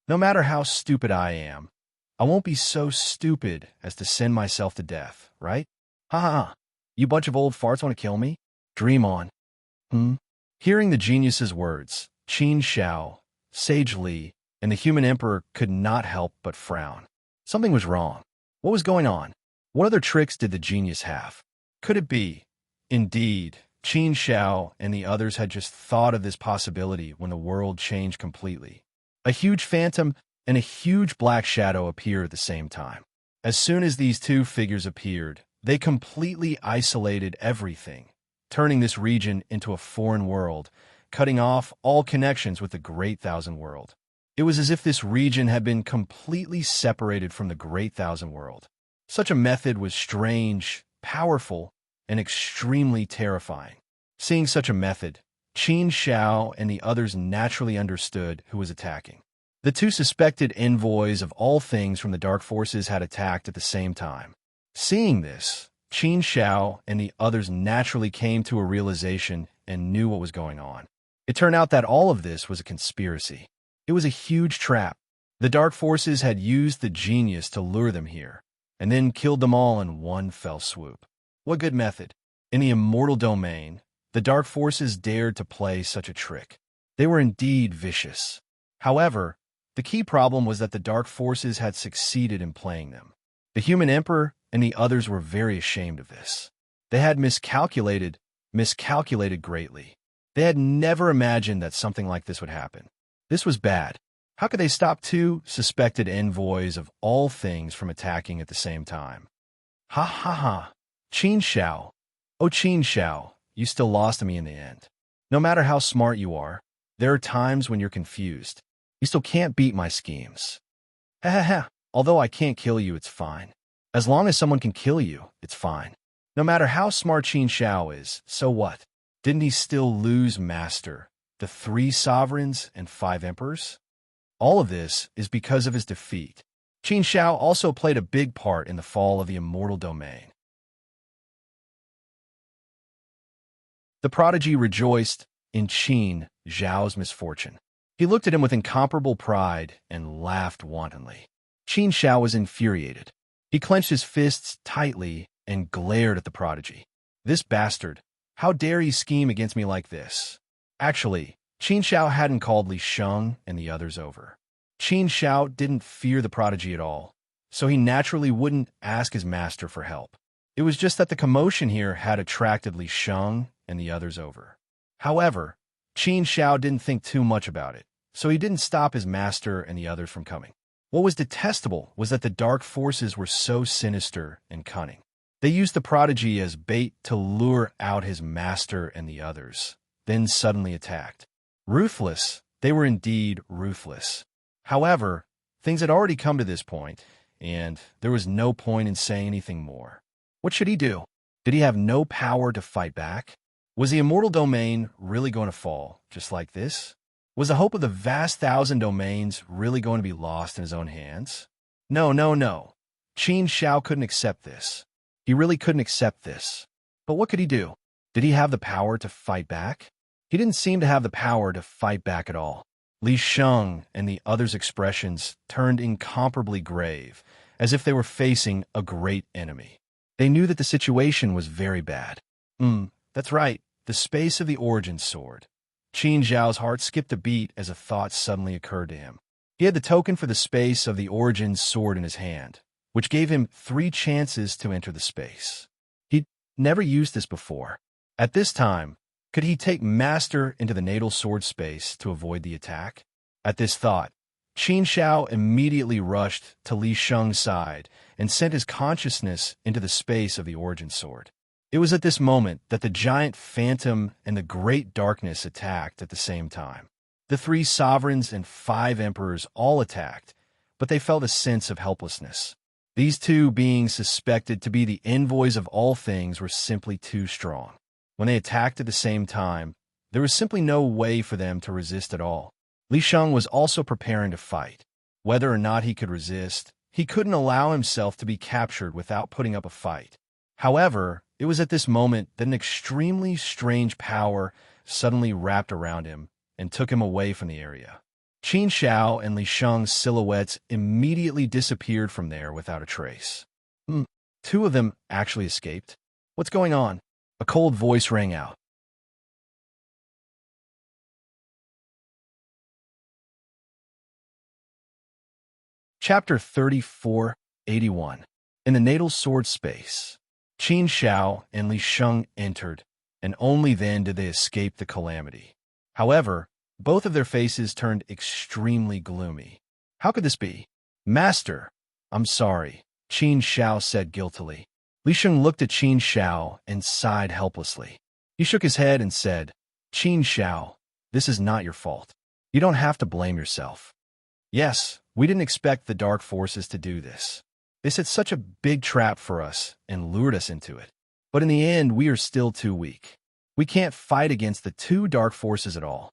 No matter how stupid I am, I won't be so stupid as to send myself to death, right? Ha ha ha! You bunch of old farts want to kill me? Dream on. Hearing the genius's words, Qin Shao, Sage Li, and the human emperor could not help but frown. Something was wrong. What was going on? What other tricks did the genius have? Could it be? Indeed, Qin Shao and the others had just thought of this possibility when the world changed completely. A huge phantom and a huge black shadow appeared at the same time. As soon as these 2 figures appeared, they completely isolated everything, turning this region into a foreign world, cutting off all connections with the Great Thousand World. It was as if this region had been completely separated from the Great Thousand World. Such a method was strange, powerful, and extremely terrifying. Seeing such a method, Qin Shao and the others naturally understood who was attacking. The 2 suspected envoys of all things from the dark forces had attacked at the same time. Seeing this, Qin Shao and the others naturally came to a realization and knew what was going on. It turned out that all of this was a conspiracy. It was a huge trap. The dark forces had used the genius to lure them here, and then killed them all in one fell swoop. What good method? In the immortal domain, the dark forces dared to play such a trick. They were indeed vicious. However, the key problem was that the dark forces had succeeded in playing them. The human emperor and the others were very ashamed of this. They had miscalculated greatly. They had never imagined that something like this would happen. This was bad. How could they stop two suspected envoys of all things from attacking at the same time? Ha ha ha. Qin Shao. Oh, Qin Shao, you still lost to me in the end. No matter how smart you are, there are times when you're confused. You still can't beat my schemes. Ha ha ha. Although I can't kill you, it's fine. As long as someone can kill you, it's fine. No matter how smart Qin Shao is, so what? Didn't he still lose master, the 3 sovereigns and 5 emperors? All of this is because of his defeat. Qin Shao also played a big part in the fall of the immortal domain. The prodigy rejoiced in Qin Zhao's misfortune. He looked at him with incomparable pride and laughed wantonly. Qin Shao was infuriated. He clenched his fists tightly and glared at the prodigy. This bastard! How dare he scheme against me like this? Actually, Qin Shao hadn't called Li Sheng and the others over. Qin Shao didn't fear the prodigy at all, so he naturally wouldn't ask his master for help. It was just that the commotion here had attracted Li Sheng and the others over. However, Qin Shao didn't think too much about it, so he didn't stop his master and the others from coming. What was detestable was that the dark forces were so sinister and cunning. They used the prodigy as bait to lure out his master and the others, then suddenly attacked. Ruthless, they were indeed ruthless. However, things had already come to this point, and there was no point in saying anything more. What should he do? Did he have no power to fight back? Was the immortal domain really going to fall, just like this? Was the hope of the vast 1,000 domains really going to be lost in his own hands? No, no, no. Qin Shao couldn't accept this. He really couldn't accept this. But what could he do? Did he have the power to fight back? He didn't seem to have the power to fight back at all. Li Sheng and the others' expressions turned incomparably grave, as if they were facing a great enemy. They knew that the situation was very bad. That's right, the space of the origin sword. Qin Zhao's heart skipped a beat as a thought suddenly occurred to him. He had the token for the space of the origin sword in his hand, which gave him 3 chances to enter the space. He'd never used this before. At this time, could he take master into the natal sword space to avoid the attack? At this thought, Qin Shao immediately rushed to Li Sheng's side and sent his consciousness into the space of the origin sword. It was at this moment that the giant phantom and the great darkness attacked at the same time. The 3 sovereigns and 5 emperors all attacked, but they felt a sense of helplessness. These 2 beings suspected to be the envoys of all things were simply too strong. When they attacked at the same time, there was simply no way for them to resist at all. Li Sheng was also preparing to fight. Whether or not he could resist, he couldn't allow himself to be captured without putting up a fight. However, it was at this moment that an extremely strange power suddenly wrapped around him and took him away from the area. Qin Shao and Li Sheng's silhouettes immediately disappeared from there without a trace. 2 of them actually escaped. What's going on? A cold voice rang out. Chapter 3481. In the natal sword space, Qin Shao and Li Sheng entered, and only then did they escape the calamity. However, both of their faces turned extremely gloomy. How could this be? Master, I'm sorry, Qin Shao said guiltily. Li Sheng looked at Qin Shao and sighed helplessly. He shook his head and said, Qin Shao, this is not your fault. You don't have to blame yourself. Yes, we didn't expect the dark forces to do this. They set such a big trap for us and lured us into it. But in the end, we are still too weak. We can't fight against the 2 dark forces at all.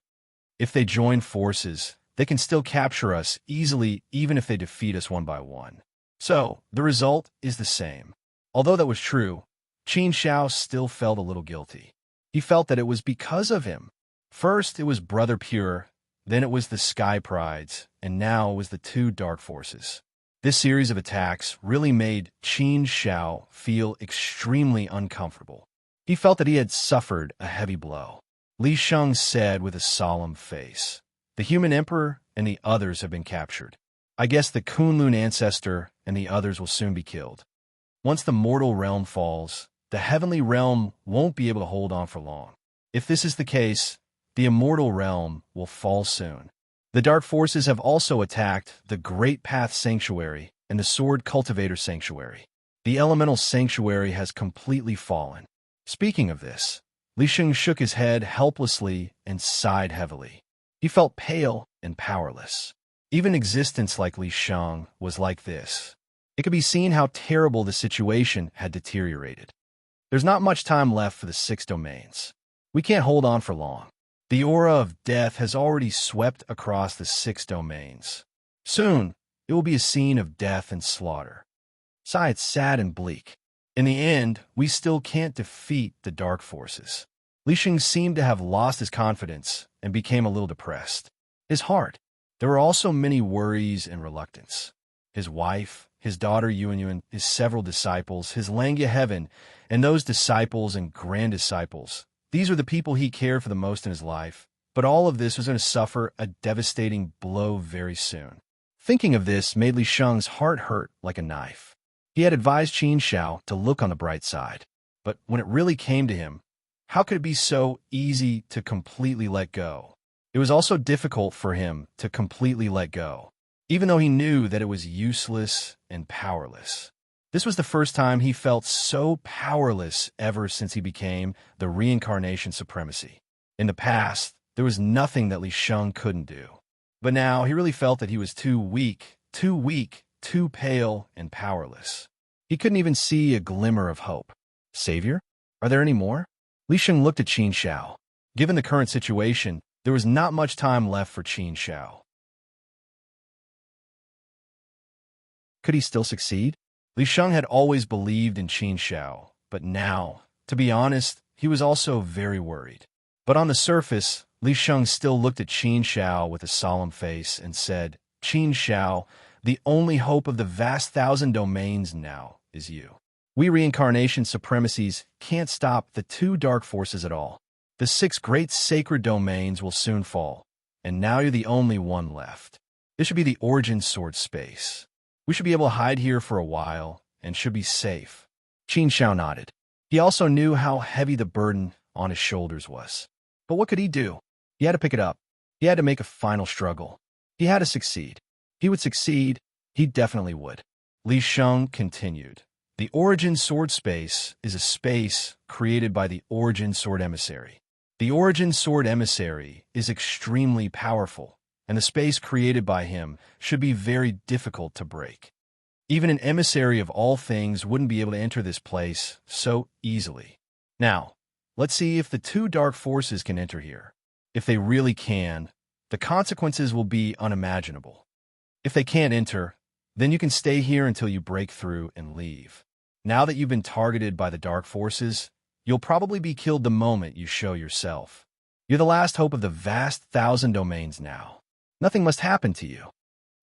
If they join forces, they can still capture us easily even if they defeat us one by one. So, the result is the same. Although that was true, Qin Shao still felt a little guilty. He felt that it was because of him. First, it was Brother Pure, Then it was the Sky Prides, and now it was the two Dark Forces. This series of attacks really made Qin Xiao feel extremely uncomfortable. He felt that he had suffered a heavy blow. Li Sheng said with a solemn face, "The human emperor and the others have been captured. I guess the Kunlun ancestor and the others will soon be killed. Once the mortal realm falls, the heavenly realm won't be able to hold on for long. If this is the case, the immortal realm will fall soon." The Dark Forces have also attacked the Great Path Sanctuary and the Sword Cultivator Sanctuary. The Elemental Sanctuary has completely fallen. Speaking of this, Li Sheng shook his head helplessly and sighed heavily. He felt pale and powerless. Even existence like Li Sheng was like this. It could be seen how terrible the situation had deteriorated. There's not much time left for the 6 domains. We can't hold on for long. The aura of death has already swept across the 6 domains. Soon, it will be a scene of death and slaughter. It's sad and bleak. In the end, we still can't defeat the Dark Forces. Li Sheng seemed to have lost his confidence and became a little depressed. His heart. There were also many worries and reluctance. His wife, his daughter Yuanyuan, his several disciples, his Langya Heaven, and those disciples and grand disciples. These were the people he cared for the most in his life, but all of this was going to suffer a devastating blow very soon. Thinking of this made Li Sheng's heart hurt like a knife. He had advised Qin Xiao to look on the bright side, but when it really came to him, how could it be so easy to completely let go? It was also difficult for him to completely let go, even though he knew that it was useless and powerless. This was the first time he felt so powerless ever since he became the reincarnation supremacy. In the past, there was nothing that Li Sheng couldn't do. But now he really felt that he was too weak, too pale and powerless. He couldn't even see a glimmer of hope. Savior? Are there any more? Li Sheng looked at Qin Xiao. Given the current situation, there was not much time left for Qin Xiao. Could he still succeed? Li Sheng had always believed in Qin Xiao, but now, to be honest, he was also very worried. But on the surface, Li Sheng still looked at Qin Xiao with a solemn face and said, "Qin Xiao, the only hope of the vast 1,000 domains now is you. We reincarnation supremacies can't stop the 2 Dark Forces at all. The 6 great sacred domains will soon fall, and now you're the only one left. This should be the origin sword space. We should be able to hide here for a while and should be safe." Qin Xiao nodded. He also knew how heavy the burden on his shoulders was. But what could he do? He had to pick it up. He had to make a final struggle. He had to succeed. He would succeed. He definitely would. Li Sheng continued. The origin sword space is a space created by the origin sword emissary. The origin sword emissary is extremely powerful, and the space created by him should be very difficult to break. Even an emissary of all things wouldn't be able to enter this place so easily. Now, let's see if the 2 Dark Forces can enter here. If they really can, the consequences will be unimaginable. If they can't enter, then you can stay here until you break through and leave. Now that you've been targeted by the Dark Forces, you'll probably be killed the moment you show yourself. You're the last hope of the vast 1,000 domains now. Nothing must happen to you.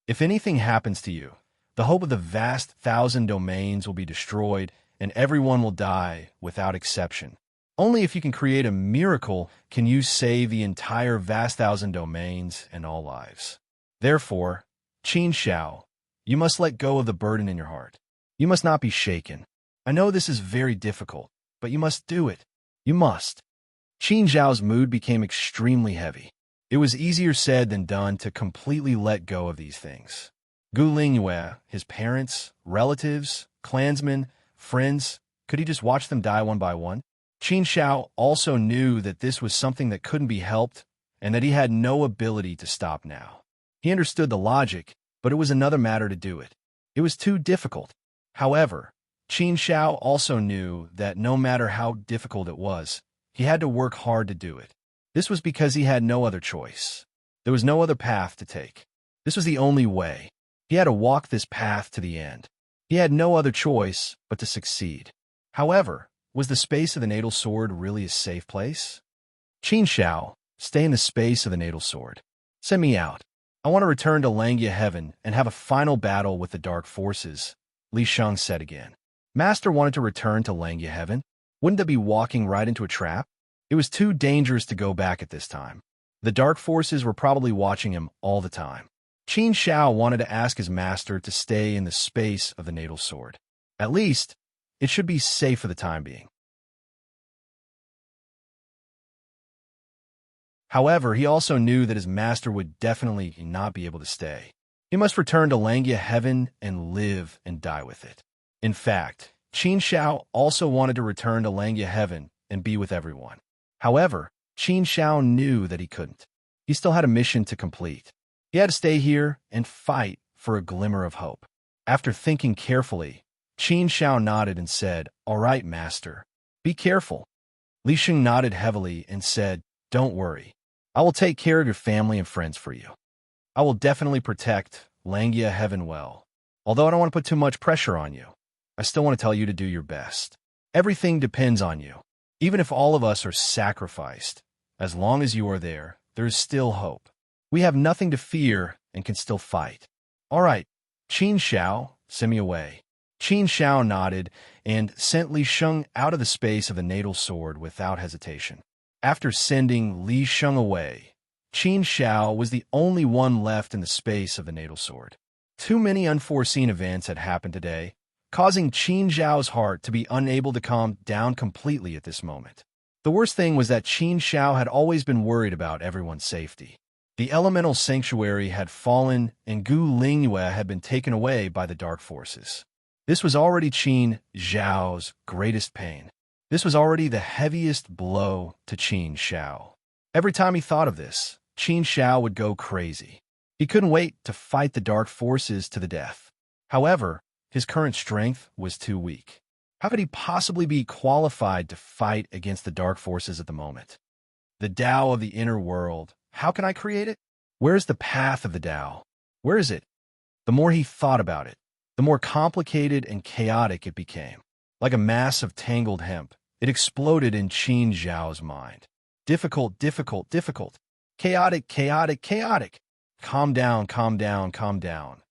If anything happens to you, the hope of the vast 1,000 domains will be destroyed and everyone will die without exception. Only if you can create a miracle can you save the entire vast 1,000 domains and all lives. Therefore, Qin Xiao, you must let go of the burden in your heart. You must not be shaken. I know this is very difficult, but you must do it. You must. Qin Xiao's mood became extremely heavy. It was easier said than done to completely let go of these things. Gu Lingyue, his parents, relatives, clansmen, friends, could he just watch them die one by one? Qin Xiao also knew that this was something that couldn't be helped and that he had no ability to stop now. He understood the logic, but it was another matter to do it. It was too difficult. However, Qin Xiao also knew that no matter how difficult it was, he had to work hard to do it. This was because he had no other choice. There was no other path to take. This was the only way. He had to walk this path to the end. He had no other choice but to succeed. However, was the space of the natal sword really a safe place? Qin Xiao, stay in the space of the natal sword. Send me out. I want to return to Langya Heaven and have a final battle with the dark forces, Li Sheng said again. Master wanted to return to Langya Heaven? Wouldn't that be walking right into a trap? It was too dangerous to go back at this time. The dark forces were probably watching him all the time. Qin Shao wanted to ask his master to stay in the space of the natal sword. At least, it should be safe for the time being. However, he also knew that his master would definitely not be able to stay. He must return to Langya Heaven and live and die with it. In fact, Qin Shao also wanted to return to Langya Heaven and be with everyone. However, Qin Shao knew that he couldn't. He still had a mission to complete. He had to stay here and fight for a glimmer of hope. After thinking carefully, Qin Shao nodded and said, "All right, master. Be careful." Li Sheng nodded heavily and said, "Don't worry. I will take care of your family and friends for you. I will definitely protect Langya Heaven well. Although I don't want to put too much pressure on you, I still want to tell you to do your best. Everything depends on you. Even if all of us are sacrificed, as long as you are there, there is still hope. We have nothing to fear and can still fight. All right, Qin Shao, send me away." Qin Shao nodded and sent Li Sheng out of the space of the natal sword without hesitation. After sending Li Sheng away, Qin Shao was the only one left in the space of the natal sword. Too many unforeseen events had happened today, causing Qin Shao's heart to be unable to calm down completely at this moment. The worst thing was that Qin Shao had always been worried about everyone's safety. The elemental sanctuary had fallen and Gu Lingyue had been taken away by the dark forces. This was already Qin Zhao's greatest pain. This was already the heaviest blow to Qin Shao. Every time he thought of this, Qin Shao would go crazy. He couldn't wait to fight the dark forces to the death. However, his current strength was too weak. How could he possibly be qualified to fight against the dark forces at the moment? The Tao of the inner world. How can I create it? Where is the path of the Tao? Where is it? The more he thought about it, the more complicated and chaotic it became. Like a mass of tangled hemp, it exploded in Qin Zhao's mind. Difficult, difficult, difficult. Chaotic, chaotic, chaotic. Calm down, calm down, calm down.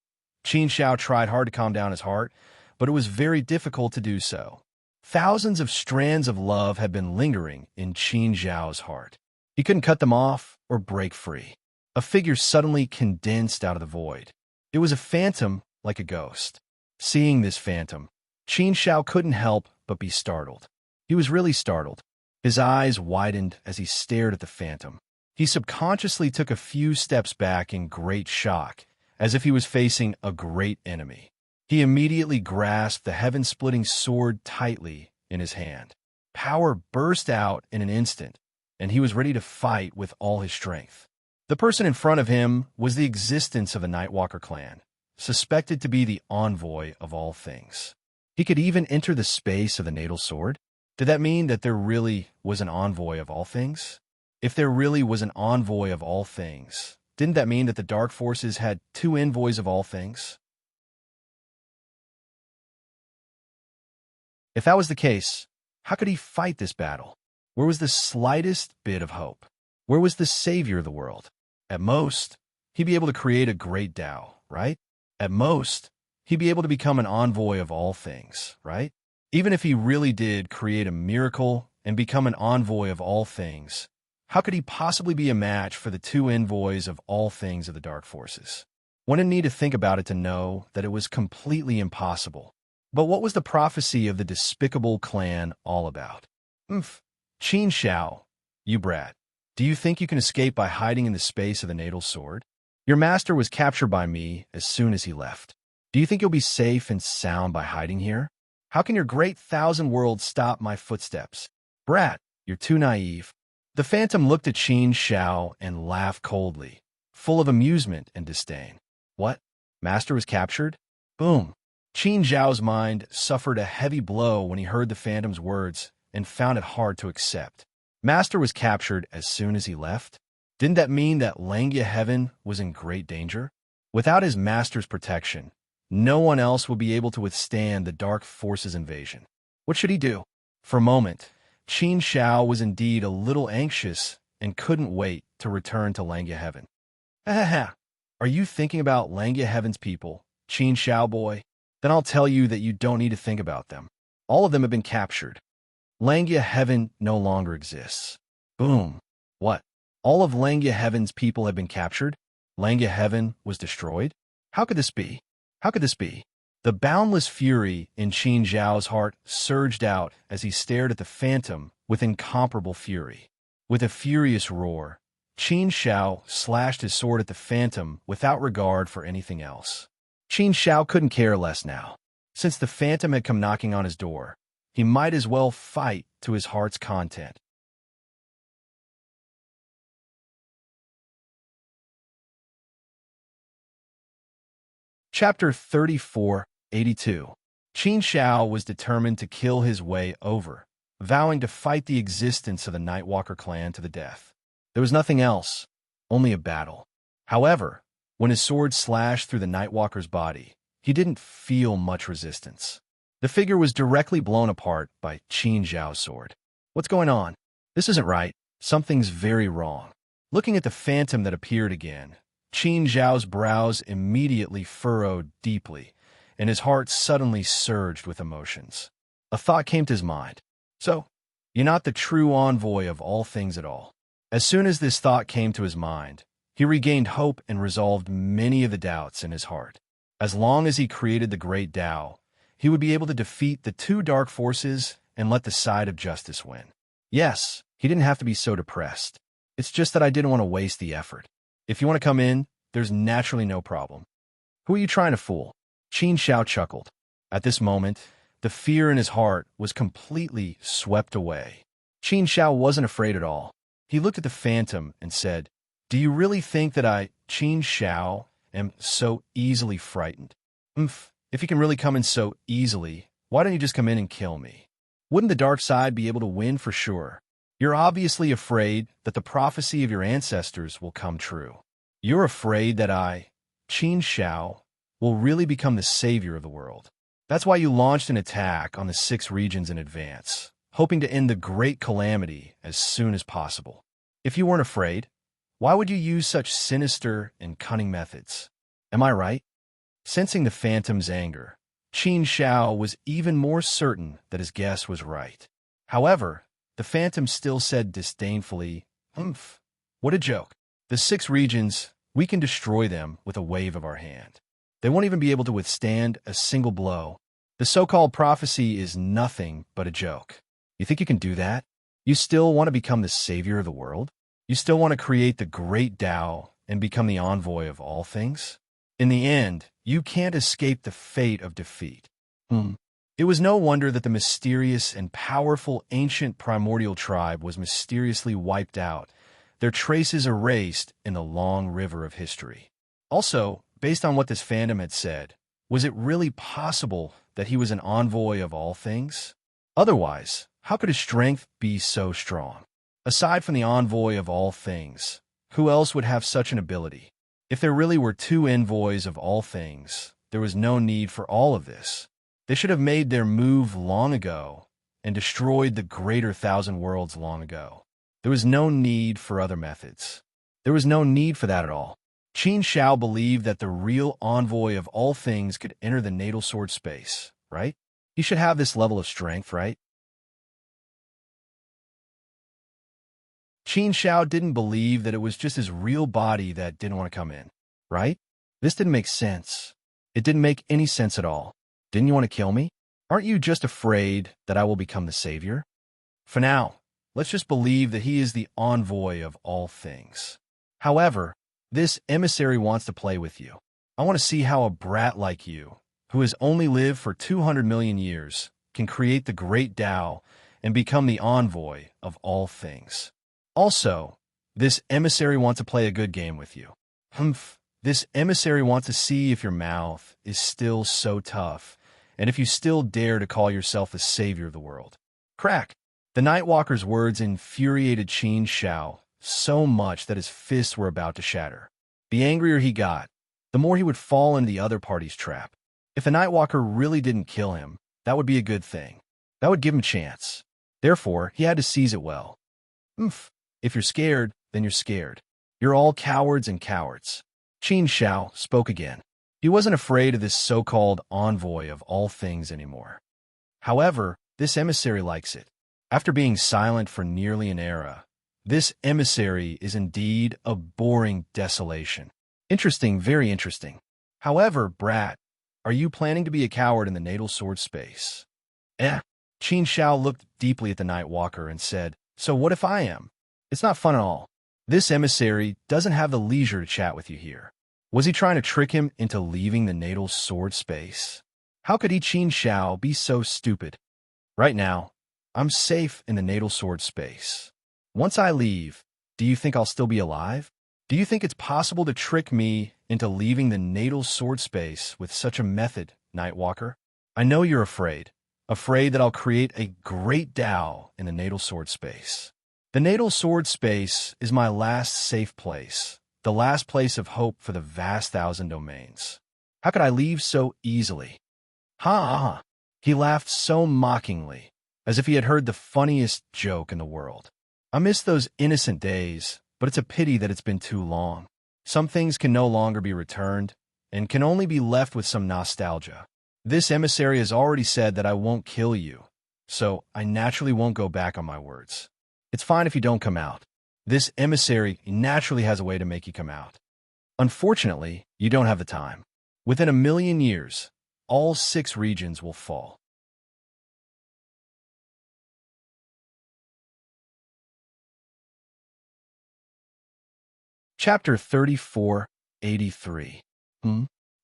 Qin Shao tried hard to calm down his heart, but it was very difficult to do so. Thousands of strands of love had been lingering in Qin Zhao's heart. He couldn't cut them off or break free. A figure suddenly condensed out of the void. It was a phantom like a ghost. Seeing this phantom, Qin Shao couldn't help but be startled. He was really startled. His eyes widened as he stared at the phantom. He subconsciously took a few steps back in great shock, as if he was facing a great enemy. He immediately grasped the heaven-splitting sword tightly in his hand. Power burst out in an instant, and he was ready to fight with all his strength. The person in front of him was the existence of the Nightwalker clan, suspected to be the envoy of all things. He could even enter the space of the natal sword? Did that mean that there really was an envoy of all things? If there really was an envoy of all things, didn't that mean that the dark forces had two envoys of all things? If that was the case, how could he fight this battle? Where was the slightest bit of hope? Where was the savior of the world? At most, he'd be able to create a great Tao, right? At most, he'd be able to become an envoy of all things, right? Even if he really did create a miracle and become an envoy of all things, how could he possibly be a match for the two envoys of all things of the dark forces? One didn't need to think about it to know that it was completely impossible. But what was the prophecy of the despicable clan all about? Qin Shao, you brat, do you think you can escape by hiding in the space of the natal sword? Your master was captured by me as soon as he left. Do you think you'll be safe and sound by hiding here? How can your great 1,000 worlds stop my footsteps? Brat, you're too naive. The phantom looked at Qin Shao and laughed coldly, full of amusement and disdain. What? Master was captured? Boom. Qin Zhao's mind suffered a heavy blow when he heard the phantom's words and found it hard to accept. Master was captured as soon as he left? Didn't that mean that Langya Heaven was in great danger? Without his master's protection, no one else would be able to withstand the dark forces' invasion. What should he do? For a moment, Qin Shao was indeed a little anxious and couldn't wait to return to Langya Heaven. Ha. Are you thinking about Langya Heaven's people, Qin Shao boy? Then I'll tell you that you don't need to think about them. All of them have been captured. Langya Heaven no longer exists. Boom. What? All of Langya Heaven's people have been captured? Langya Heaven was destroyed? How could this be? How could this be? The boundless fury in Qin Zhao's heart surged out as he stared at the phantom with incomparable fury. With a furious roar, Qin Shao slashed his sword at the phantom without regard for anything else. Qin Shao couldn't care less now. Since the phantom had come knocking on his door, he might as well fight to his heart's content. Chapter 3482. Qin Shao was determined to kill his way over, vowing to fight the existence of the Nightwalker clan to the death. There was nothing else, only a battle. However, when his sword slashed through the Nightwalker's body, he didn't feel much resistance. The figure was directly blown apart by Qin Zhao's sword. What's going on? This isn't right. Something's very wrong. Looking at the phantom that appeared again, Qin Zhao's brows immediately furrowed deeply, and his heart suddenly surged with emotions. A thought came to his mind. So, you're not the true envoy of all things at all. As soon as this thought came to his mind, he regained hope and resolved many of the doubts in his heart. As long as he created the great Tao, he would be able to defeat the two dark forces and let the side of justice win. Yes, he didn't have to be so depressed. It's just that I didn't want to waste the effort. If you want to come in, there's naturally no problem. Who are you trying to fool? Qin Shao chuckled. At this moment, the fear in his heart was completely swept away. Qin Shao wasn't afraid at all. He looked at the phantom and said, "Do you really think that I, Qin Shao, am so easily frightened? If you can really come in so easily, why don't you just come in and kill me? Wouldn't the dark side be able to win for sure? You're obviously afraid that the prophecy of your ancestors will come true. You're afraid that I, Qin Shao, will really become the savior of the world. That's why you launched an attack on the 6 regions in advance, hoping to end the great calamity as soon as possible. If you weren't afraid, why would you use such sinister and cunning methods? Am I right?" Sensing the phantom's anger, Qin Shao was even more certain that his guess was right. However, the phantom still said disdainfully, "What a joke. The 6 regions, we can destroy them with a wave of our hand. They won't even be able to withstand a single blow. The so-called prophecy is nothing but a joke. You think you can do that? You still want to become the savior of the world? You still want to create the great Tao and become the envoy of all things? In the end, you can't escape the fate of defeat." It was no wonder that the mysterious and powerful ancient primordial tribe was mysteriously wiped out, their traces erased in the long river of history. Also, based on what this phantom had said, was it really possible that he was an envoy of all things? Otherwise, how could his strength be so strong? Aside from the envoy of all things, who else would have such an ability? If there really were 2 envoys of all things, there was no need for all of this. They should have made their move long ago and destroyed the greater 1,000 worlds long ago. There was no need for other methods. There was no need for that at all. Qin Shao believed that the real envoy of all things could enter the natal sword space, right? He should have this level of strength, right? Qin Shao didn't believe that it was just his real body that didn't want to come in, right? This didn't make sense. It didn't make any sense at all. Didn't you want to kill me? Aren't you just afraid that I will become the savior? For now, let's just believe that he is the envoy of all things. However, this emissary wants to play with you. I want to see how a brat like you, who has only lived for 200 million years, can create the great Tao and become the envoy of all things. Also, this emissary wants to play a good game with you. This emissary wants to see if your mouth is still so tough, and if you still dare to call yourself the savior of the world. Crack! The Nightwalker's words infuriated Qin Shao so much that his fists were about to shatter. The angrier he got, the more he would fall into the other party's trap. If the Nightwalker really didn't kill him, that would be a good thing. That would give him a chance. Therefore, he had to seize it well. If you're scared, then you're scared. You're all cowards and cowards. Qin Shao spoke again. He wasn't afraid of this so-called envoy of all things anymore. However, this emissary likes it. After being silent for nearly an era, this emissary is indeed a boring desolation. Interesting, very interesting. However, brat, are you planning to be a coward in the natal sword space? Qin Shao looked deeply at the Night Walker and said, so what if I am? It's not fun at all. This emissary doesn't have the leisure to chat with you here. Was he trying to trick him into leaving the natal sword space? How could Qin Shao be so stupid? Right now, I'm safe in the natal sword space. Once I leave, do you think I'll still be alive? Do you think it's possible to trick me into leaving the natal sword space with such a method, Nightwalker? I know you're afraid that I'll create a great Tao in the natal sword space. The natal sword space is my last safe place, the last place of hope for the vast thousand domains. How could I leave so easily? Ha! He laughed so mockingly, as if he had heard the funniest joke in the world. I miss those innocent days, but it's a pity that it's been too long. Some things can no longer be returned, and can only be left with some nostalgia. This emissary has already said that I won't kill you, so I naturally won't go back on my words. It's fine if you don't come out. This emissary naturally has a way to make you come out. Unfortunately, you don't have the time. Within 1,000,000 years, all 6 regions will fall. Chapter 3483.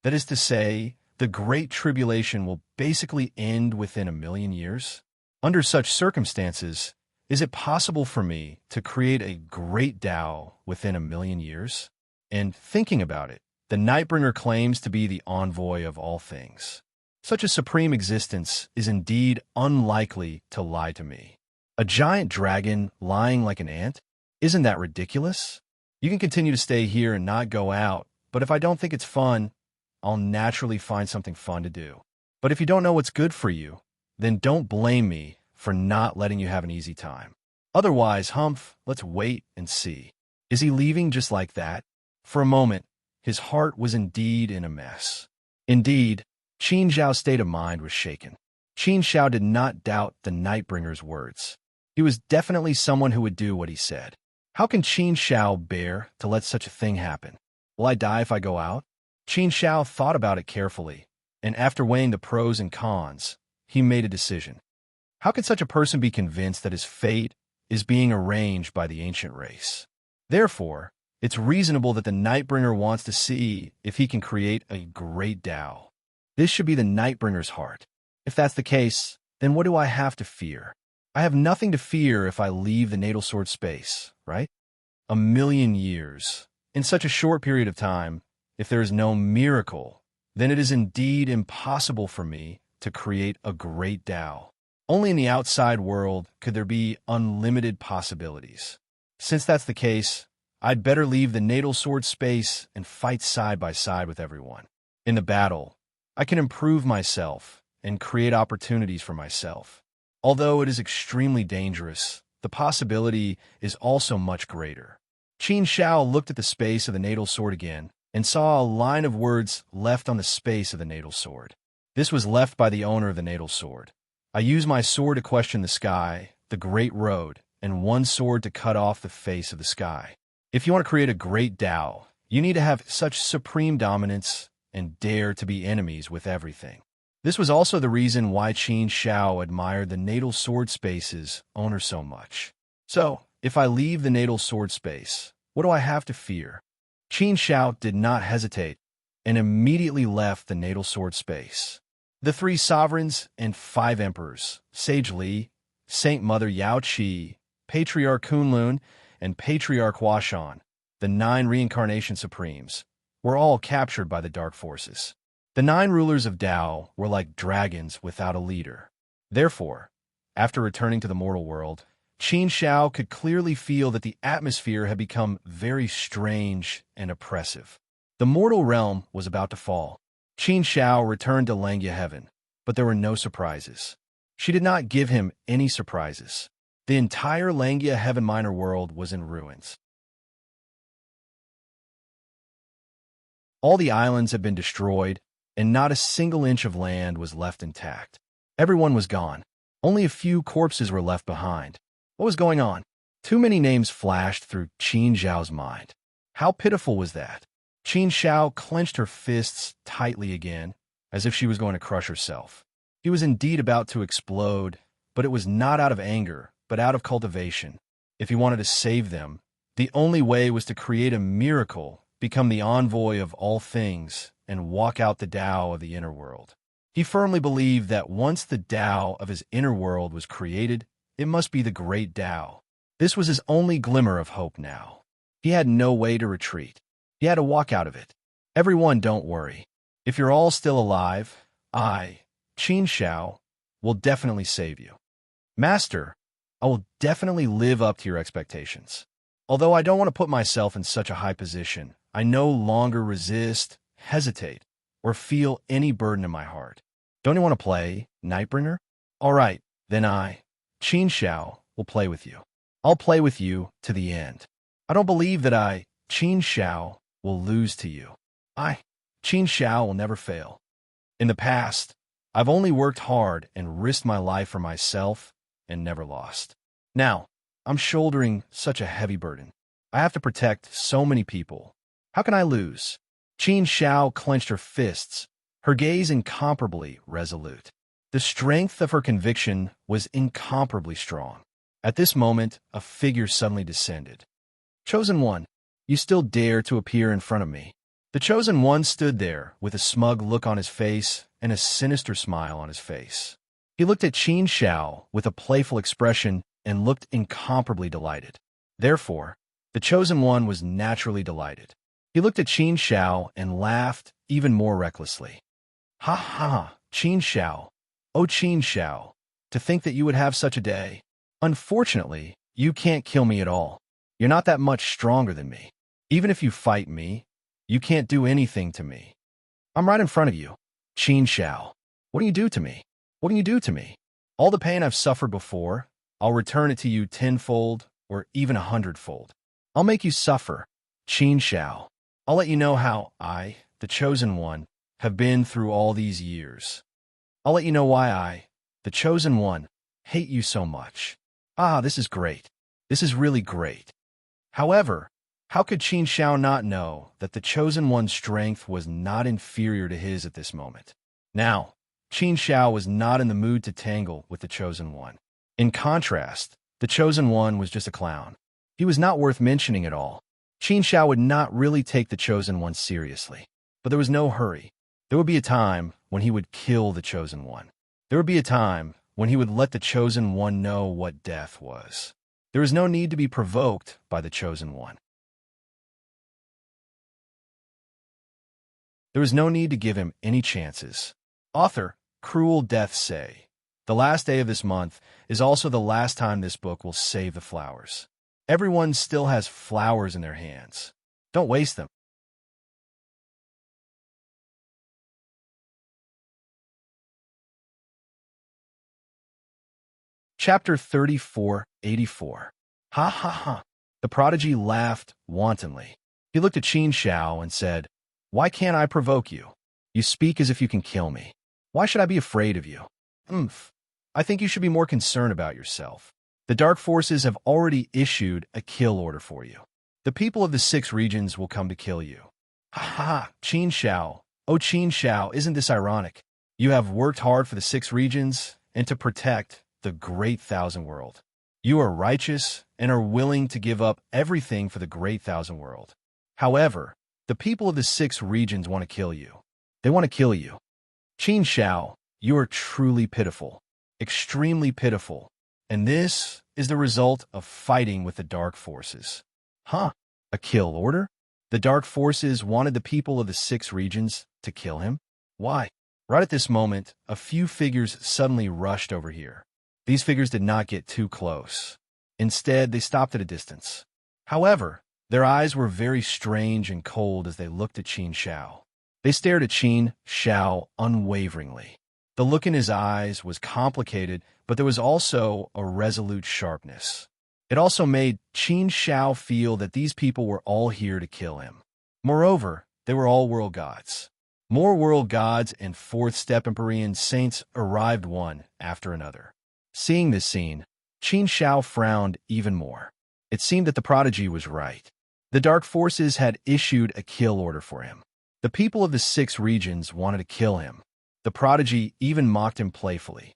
That is to say, the Great Tribulation will basically end within 1,000,000 years? Under such circumstances, is it possible for me to create a great Tao within 1,000,000 years? And thinking about it, the Nightbringer claims to be the envoy of all things. Such a supreme existence is indeed unlikely to lie to me. A giant dragon lying like an ant? Isn't that ridiculous? You can continue to stay here and not go out, but if I don't think it's fun, I'll naturally find something fun to do. But if you don't know what's good for you, then don't blame me for not letting you have an easy time. Otherwise, Humph, let's wait and see. Is he leaving just like that? For a moment, his heart was indeed in a mess. Indeed, Qin Xiao's state of mind was shaken. Qin Xiao did not doubt the Nightbringer's words. He was definitely someone who would do what he said. How can Qin Xiao bear to let such a thing happen? Will I die if I go out? Qin Xiao thought about it carefully, and after weighing the pros and cons, he made a decision. How could such a person be convinced that his fate is being arranged by the ancient race? Therefore, it's reasonable that the Nightbringer wants to see if he can create a great Tao. This should be the Nightbringer's heart. If that's the case, then what do I have to fear? I have nothing to fear if I leave the natal sword space, right? 1,000,000 years. In such a short period of time, if there is no miracle, then it is indeed impossible for me to create a great Tao. Only in the outside world could there be unlimited possibilities. Since that's the case, I'd better leave the natal sword space and fight side by side with everyone. In the battle, I can improve myself and create opportunities for myself. Although it is extremely dangerous, the possibility is also much greater. Qin Shao looked at the space of the natal sword again and saw a line of words left on the space of the natal sword. This was left by the owner of the natal sword. I use my sword to question the sky, the great road, and one sword to cut off the face of the sky. If you want to create a great Tao, you need to have such supreme dominance and dare to be enemies with everything. This was also the reason why Qin Shao admired the natal sword space's owner so much. So, if I leave the natal sword space, what do I have to fear? Qin Shao did not hesitate and immediately left the natal sword space. The 3 sovereigns and 5 emperors, Sage Li, Saint Mother Yao Qi, Patriarch Kunlun, and Patriarch Huashan, the 9 reincarnation supremes, were all captured by the dark forces. The 9 rulers of Tao were like dragons without a leader. Therefore, after returning to the mortal world, Qin Shao could clearly feel that the atmosphere had become very strange and oppressive. The mortal realm was about to fall. Qin Shao returned to Langya Heaven, but there were no surprises. She did not give him any surprises. The entire Langya Heaven minor world was in ruins. All the islands had been destroyed, and not a single inch of land was left intact. Everyone was gone. Only a few corpses were left behind. What was going on? Too many names flashed through Qin Zhao's mind. How pitiful was that? Qin Zhao clenched her fists tightly again, as if she was going to crush herself. He was indeed about to explode, but it was not out of anger, but out of cultivation. If he wanted to save them, the only way was to create a miracle, become the envoy of all things, and walk out the Tao of the inner world. He firmly believed that once the Tao of his inner world was created, it must be the great Tao. This was his only glimmer of hope now. He had no way to retreat. He had to walk out of it. Everyone, don't worry. If you're all still alive, I, Qin Zhao, will definitely save you. Master, I will definitely live up to your expectations. Although I don't want to put myself in such a high position, I no longer resist, hesitate, or feel any burden in my heart. Don't you want to play, Nightbringer? All right, then I, Qin Zhao, will play with you. I'll play with you to the end. I don't believe that I, Qin Zhao, will lose to you. I, Qin Zhao, will never fail. In the past, I've only worked hard and risked my life for myself and never lost. Now, I'm shouldering such a heavy burden. I have to protect so many people. How can I lose? Qin Zhao clenched her fists, her gaze incomparably resolute. The strength of her conviction was incomparably strong. At this moment, a figure suddenly descended. Chosen One, you still dare to appear in front of me. The Chosen One stood there with a smug look on his face and a sinister smile on his face. He looked at Qin Zhao with a playful expression and looked incomparably delighted. Therefore, the Chosen One was naturally delighted. He looked at Qin Zhao and laughed even more recklessly. Ha ha, Qin Zhao. Oh, Qin Zhao, to think that you would have such a day. Unfortunately, you can't kill me at all. You're not that much stronger than me. Even if you fight me, you can't do anything to me. I'm right in front of you. Qin Zhao, what do you do to me? What do you do to me? All the pain I've suffered before, I'll return it to you tenfold or even 100-fold. I'll make you suffer, Qin Zhao. I'll let you know how I, the Chosen One, have been through all these years. I'll let you know why I, the Chosen One, hate you so much. Ah, this is great. This is really great. However, how could Qin Zhao not know that the Chosen One's strength was not inferior to his at this moment? Now, Qin Zhao was not in the mood to tangle with the Chosen One. In contrast, the Chosen One was just a clown. He was not worth mentioning at all. Qin Zhao would not really take the Chosen One seriously. But there was no hurry. There would be a time when he would kill the Chosen One. There would be a time when he would let the Chosen One know what death was. There is no need to be provoked by the Chosen One. There is no need to give him any chances. Author, Cruel Death say, the last day of this month is also the last time this book will save the flowers. Everyone still has flowers in their hands. Don't waste them. Chapter 3484. Ha ha ha. The prodigy laughed wantonly. He looked at Qin Zhao and said, Why can't I provoke you? You speak as if you can kill me. Why should I be afraid of you? I think you should be more concerned about yourself. The dark forces have already issued a kill order for you. The people of the 6 regions will come to kill you. Ha ha, Qin Zhao. Oh, Qin Zhao, isn't this ironic? You have worked hard for the 6 regions and to protect the great Thousand World. You are righteous and are willing to give up everything for the great Thousand World. However, the people of the 6 regions want to kill you. They want to kill you. Qin Zhao, you are truly pitiful, extremely pitiful, and this is the result of fighting with the dark forces. Huh? A kill order? The dark forces wanted the people of the 6 regions to kill him? Why? Right at this moment, a few figures suddenly rushed over here. These figures did not get too close. Instead, they stopped at a distance. However, their eyes were very strange and cold as they looked at Qin Zhao. They stared at Qin Zhao unwaveringly. The look in his eyes was complicated, but there was also a resolute sharpness. It also made Qin Zhao feel that these people were all here to kill him. Moreover, They were all world gods. More world gods and fourth-step Empyrean saints arrived one after another. Seeing this scene, Qin Shao frowned even more. It seemed that the prodigy was right. The dark forces had issued a kill order for him. The people of the 6 regions wanted to kill him. The prodigy even mocked him playfully.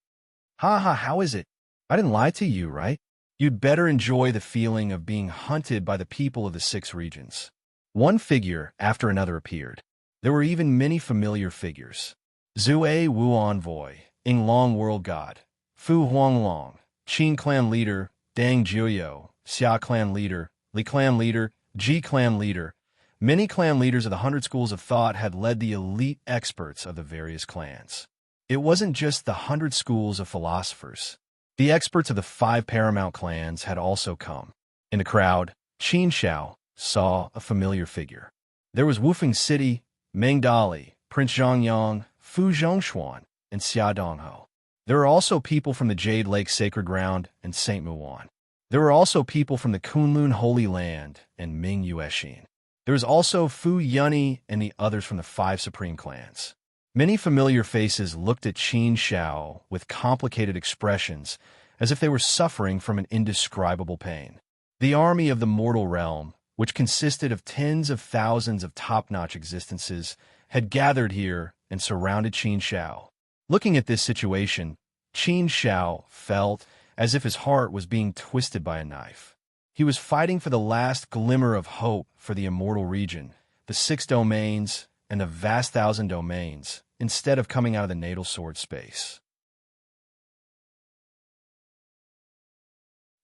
"Ha ha, how is it? I didn't lie to you, right? You'd better enjoy the feeling of being hunted by the people of the 6 regions." One figure after another appeared. There were even many familiar figures. Zue Wu Envoy, Ing Long World God, Fu Huanglong, Qin Clan Leader, Dang Jiuyo, Xia Clan Leader, Li Clan Leader, Ji Clan Leader. Many clan leaders of the 100 schools of thought had led the elite experts of the various clans. It wasn't just the 100 schools of philosophers. The experts of the 5 paramount clans had also come. In the crowd, Qin Shao saw a familiar figure. There was Wufeng City, Meng Dali, Prince Zhongyang, Fu Zhongshuan, and Xia Dongho. There were also people from the Jade Lake Sacred Ground and St. Muan. There were also people from the Kunlun Holy Land and Ming Yuexin. There was also Fu Yunni and the others from the 5 supreme clans. Many familiar faces looked at Qin Shao with complicated expressions, as if they were suffering from an indescribable pain. The army of the mortal realm, which consisted of tens of thousands of top-notch existences, had gathered here and surrounded Qin Shao. Looking at this situation, Qin Shao felt as if his heart was being twisted by a knife. He was fighting for the last glimmer of hope for the immortal region, the 6 domains, and the vast 1,000 domains, instead of coming out of the natal sword space.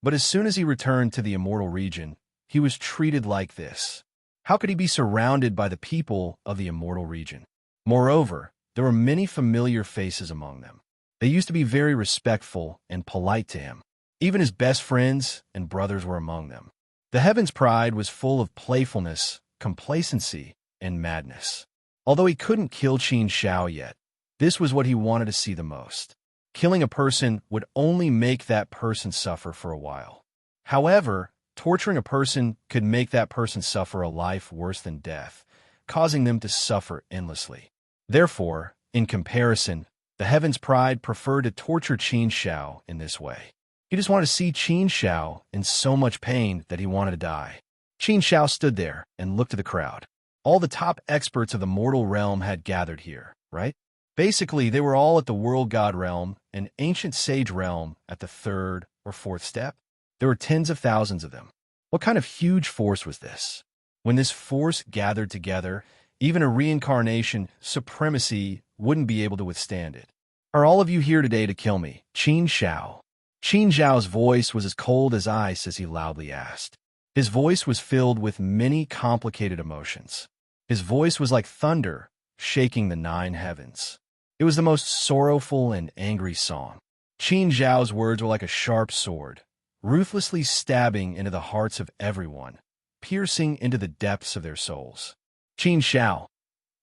But as soon as he returned to the immortal region, he was treated like this. How could he be surrounded by the people of the immortal region? Moreover, there were many familiar faces among them. They used to be very respectful and polite to him. Even his best friends and brothers were among them. The Heaven's Pride was full of playfulness, complacency, and madness. Although he couldn't kill Qin Shao yet, this was what he wanted to see the most. Killing a person would only make that person suffer for a while. However, torturing a person could make that person suffer a life worse than death, causing them to suffer endlessly. Therefore, in comparison, the Heaven's Pride preferred to torture Qin Shao in this way. He just wanted to see Qin Shao in so much pain that he wanted to die. Qin Shao stood there and looked at the crowd. All the top experts of the mortal realm had gathered here, right? Basically, they were all at the world god realm and ancient sage realm at the 3rd or 4th step. There were tens of thousands of them. What kind of huge force was this? When this force gathered together, even a reincarnation supremacy wouldn't be able to withstand it. Are all of you here today to kill me? Qin Shao. Qin Zhao's voice was as cold as ice as he loudly asked. His voice was filled with many complicated emotions. His voice was like thunder, shaking the 9 heavens. It was the most sorrowful and angry song. Qin Zhao's words were like a sharp sword, ruthlessly stabbing into the hearts of everyone, piercing into the depths of their souls. Qin Shao,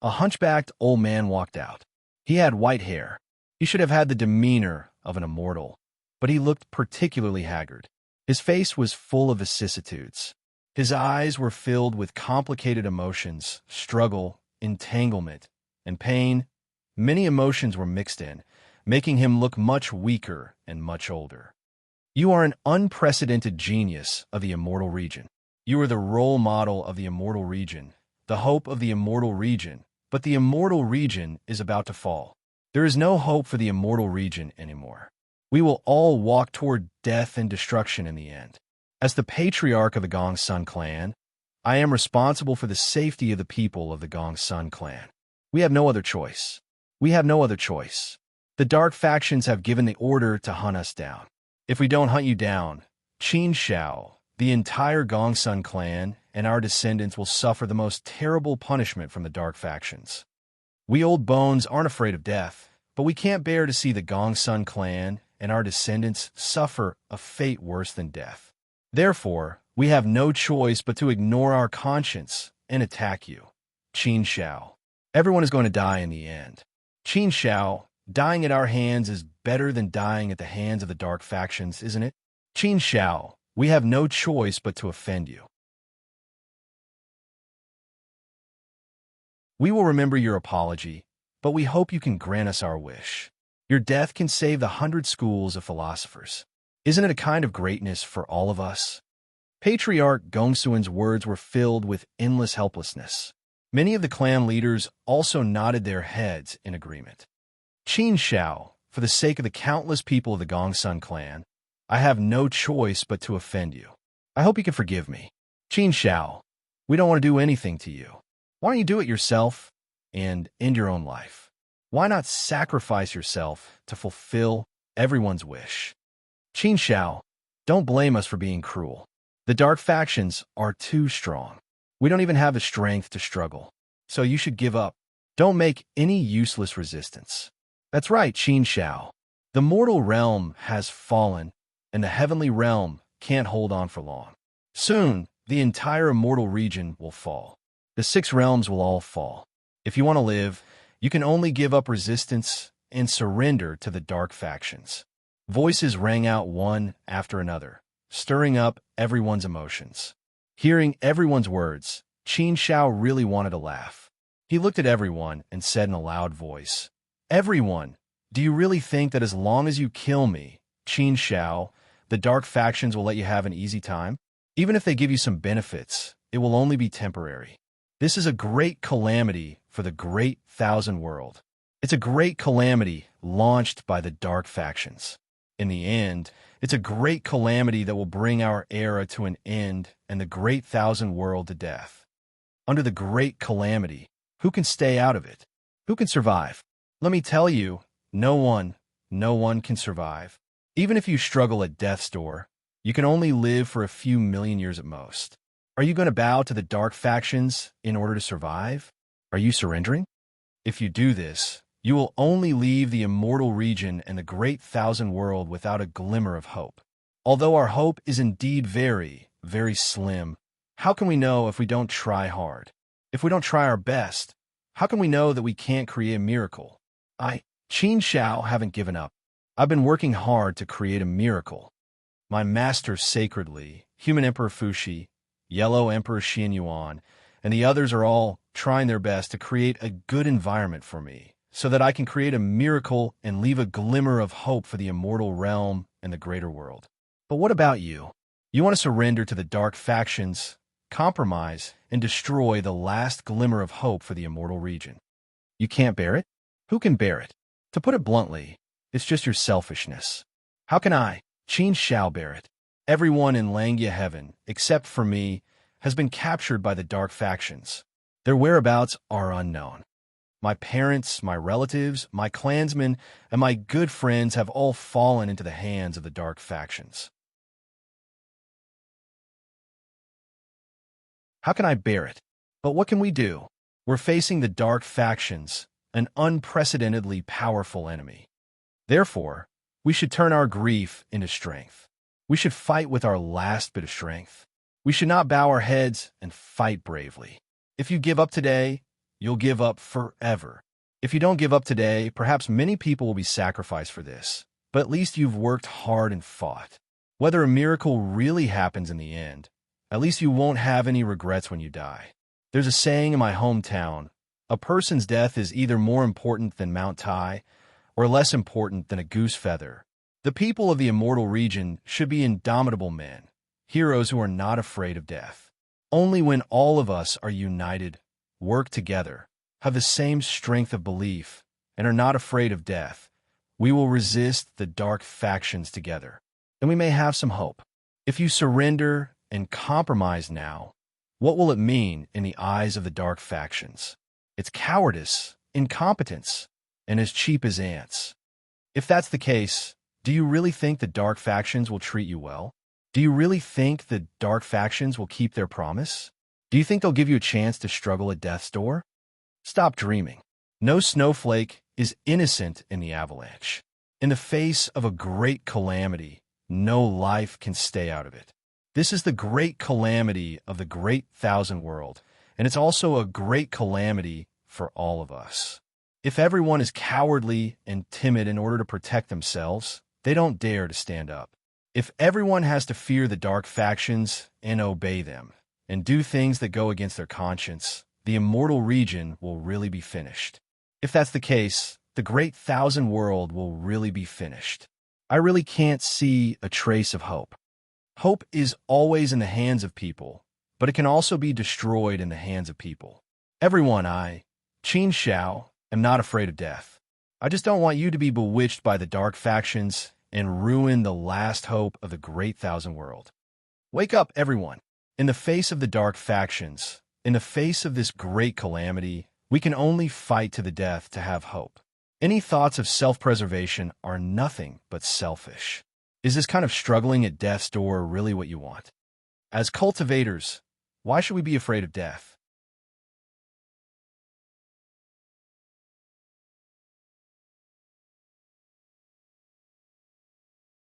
a hunchbacked old man, walked out. He had white hair. He should have had the demeanor of an immortal, but he looked particularly haggard. His face was full of vicissitudes. His eyes were filled with complicated emotions, struggle, entanglement, and pain. Many emotions were mixed in, making him look much weaker and much older. You are an unprecedented genius of the immortal region. You are the role model of the immortal region, the hope of the immortal region, but the immortal region is about to fall. There is no hope for the immortal region anymore. We will all walk toward death and destruction in the end. As the patriarch of the Gongsun clan, I am responsible for the safety of the people of the Gongsun clan. We have no other choice. We have no other choice. The dark factions have given the order to hunt us down. If we don't hunt you down, Qin Shao, the entire Gongsun clan, and our descendants will suffer the most terrible punishment from the dark factions. We old bones aren't afraid of death, but we can't bear to see the Gongsun clan and our descendants suffer a fate worse than death. Therefore, we have no choice but to ignore our conscience and attack you. Qin Shao. Everyone is going to die in the end. Qin Shao, dying at our hands is better than dying at the hands of the dark factions, isn't it? Qin Shao, we have no choice but to offend you. We will remember your apology, but we hope you can grant us our wish. Your death can save the 100 schools of philosophers. Isn't it a kind of greatness for all of us? Patriarch Gongsuan's words were filled with endless helplessness. Many of the clan leaders also nodded their heads in agreement. Qin Shao, for the sake of the countless people of the Gongsun clan, I have no choice but to offend you. I hope you can forgive me. Qin Shao, we don't want to do anything to you. Why don't you do it yourself and end your own life? Why not sacrifice yourself to fulfill everyone's wish? Qin Shao, don't blame us for being cruel. The dark factions are too strong. We don't even have the strength to struggle. So you should give up. Don't make any useless resistance. That's right, Qin Shao. The mortal realm has fallen, and the heavenly realm can't hold on for long. Soon, the entire immortal region will fall. The 6 realms will all fall. If you want to live, you can only give up resistance and surrender to the dark factions. Voices rang out one after another, stirring up everyone's emotions. Hearing everyone's words, Qin Shao really wanted to laugh. He looked at everyone and said in a loud voice, "Everyone, do you really think that as long as you kill me, Qin Shao, the dark factions will let you have an easy time? Even if they give you some benefits, it will only be temporary. This is a great calamity for the great thousand world. It's a great calamity launched by the dark factions. In the end, it's a great calamity that will bring our era to an end and the great thousand world to death. Under the great calamity, who can stay out of it? Who can survive? Let me tell you, no one can survive. Even if you struggle at death's door, you can only live for a few million years at most. Are you going to bow to the dark factions in order to survive? Are you surrendering? If you do this, you will only leave the immortal region and the great thousand world without a glimmer of hope. Although our hope is indeed very, very slim, how can we know if we don't try hard? If we don't try our best, how can we know that we can't create a miracle? Qin Shao, haven't given up. I've been working hard to create a miracle. My master sacredly, Human Emperor Fuxi, Yellow Emperor Xian Yuan, and the others are all trying their best to create a good environment for me, so that I can create a miracle and leave a glimmer of hope for the immortal realm and the greater world. But what about you? You want to surrender to the dark factions, compromise, and destroy the last glimmer of hope for the immortal region. You can't bear it? Who can bear it? To put it bluntly, it's just your selfishness. How can I, Qin Shao, bear it? Everyone in Langya Heaven, except for me, has been captured by the dark factions. Their whereabouts are unknown. My parents, my relatives, my clansmen, and my good friends have all fallen into the hands of the dark factions. How can I bear it? But what can we do? We're facing the dark factions, an unprecedentedly powerful enemy. Therefore, we should turn our grief into strength. We should fight with our last bit of strength. We should not bow our heads and fight bravely. If you give up today, you'll give up forever. If you don't give up today, perhaps many people will be sacrificed for this, but at least you've worked hard and fought. Whether a miracle really happens in the end, at least you won't have any regrets when you die. There's a saying in my hometown, a person's death is either more important than Mount Tai or less important than a goose feather. The people of the immortal region should be indomitable men, heroes who are not afraid of death. Only when all of us are united, work together, have the same strength of belief, and are not afraid of death, we will resist the dark factions together, and we may have some hope. If you surrender and compromise now, what will it mean in the eyes of the dark factions? It's cowardice, incompetence, and as cheap as ants. If that's the case, do you really think the dark factions will treat you well? Do you really think the dark factions will keep their promise? Do you think they'll give you a chance to struggle at death's door? Stop dreaming. No snowflake is innocent in the avalanche. In the face of a great calamity, no life can stay out of it. This is the great calamity of the great thousand world, and it's also a great calamity for all of us. If everyone is cowardly and timid in order to protect themselves, they don't dare to stand up. If everyone has to fear the dark factions and obey them, and do things that go against their conscience, the immortal region will really be finished. If that's the case, the great thousand world will really be finished. I really can't see a trace of hope. Hope is always in the hands of people, but it can also be destroyed in the hands of people. Everyone, Qin Xiao, am not afraid of death. I just don't want you to be bewitched by the dark factions and ruin the last hope of the great thousand world. Wake up, everyone. In the face of the dark factions, in the face of this great calamity, we can only fight to the death to have hope. Any thoughts of self-preservation are nothing but selfish. Is this kind of struggling at death's door really what you want? As cultivators, why should we be afraid of death?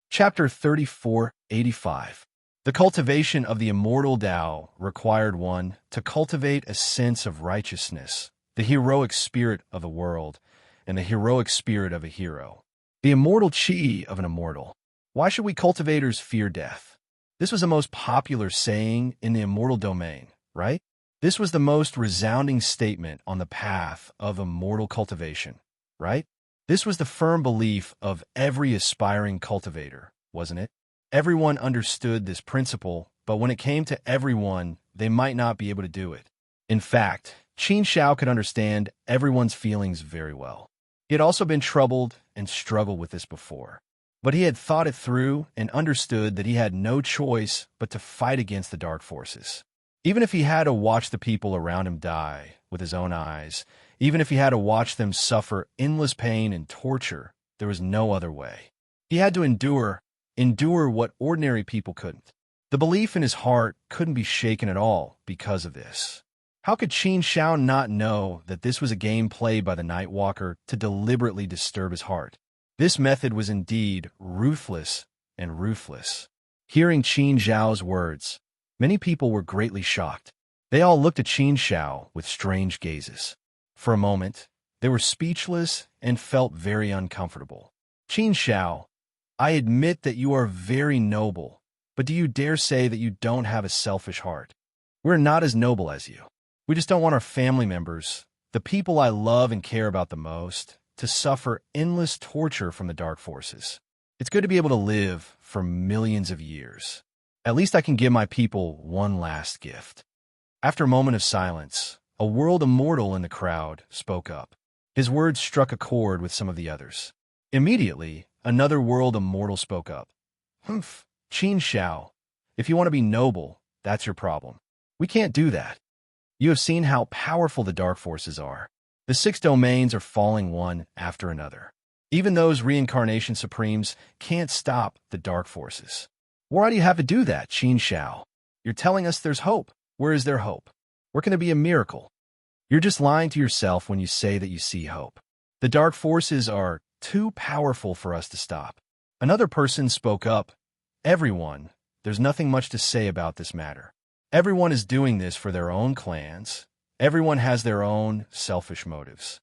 Chapter 3485. The cultivation of the immortal Tao required one to cultivate a sense of righteousness, the heroic spirit of the world, and the heroic spirit of a hero. The immortal chi of an immortal. Why should we cultivators fear death? This was the most popular saying in the immortal domain, right? This was the most resounding statement on the path of immortal cultivation, right? This was the firm belief of every aspiring cultivator, wasn't it? Everyone understood this principle, but when it came to everyone, they might not be able to do it. In fact, Qin Xiao could understand everyone's feelings very well. He had also been troubled and struggled with this before. But he had thought it through and understood that he had no choice but to fight against the dark forces. Even if he had to watch the people around him die with his own eyes, even if he had to watch them suffer endless pain and torture, there was no other way. He had to endure what ordinary people couldn't. The belief in his heart couldn't be shaken at all because of this. How could Qin Xiao not know that this was a game played by the Nightwalker to deliberately disturb his heart? This method was indeed ruthless and ruthless. Hearing Qin Xiao's words, many people were greatly shocked. They all looked at Qin Xiao with strange gazes. For a moment, they were speechless and felt very uncomfortable. Qin Xiao, I admit that you are very noble, but do you dare say that you don't have a selfish heart? We're not as noble as you. We just don't want our family members, the people I love and care about the most, to suffer endless torture from the dark forces. It's good to be able to live for millions of years. At least I can give my people one last gift. After a moment of silence, a world immortal in the crowd spoke up. His words struck a chord with some of the others. Immediately, another world immortal spoke up. Humph, Qin Xiao, if you want to be noble, that's your problem. We can't do that. You have seen how powerful the dark forces are. The 6 domains are falling one after another. Even those reincarnation supremes can't stop the dark forces. Why do you have to do that, Qin Xiao? You're telling us there's hope. Where is there hope? Where can there be a miracle? You're just lying to yourself when you say that you see hope. The dark forces are too powerful for us to stop. Another person spoke up. Everyone, there's nothing much to say about this matter. Everyone is doing this for their own clans. Everyone has their own selfish motives.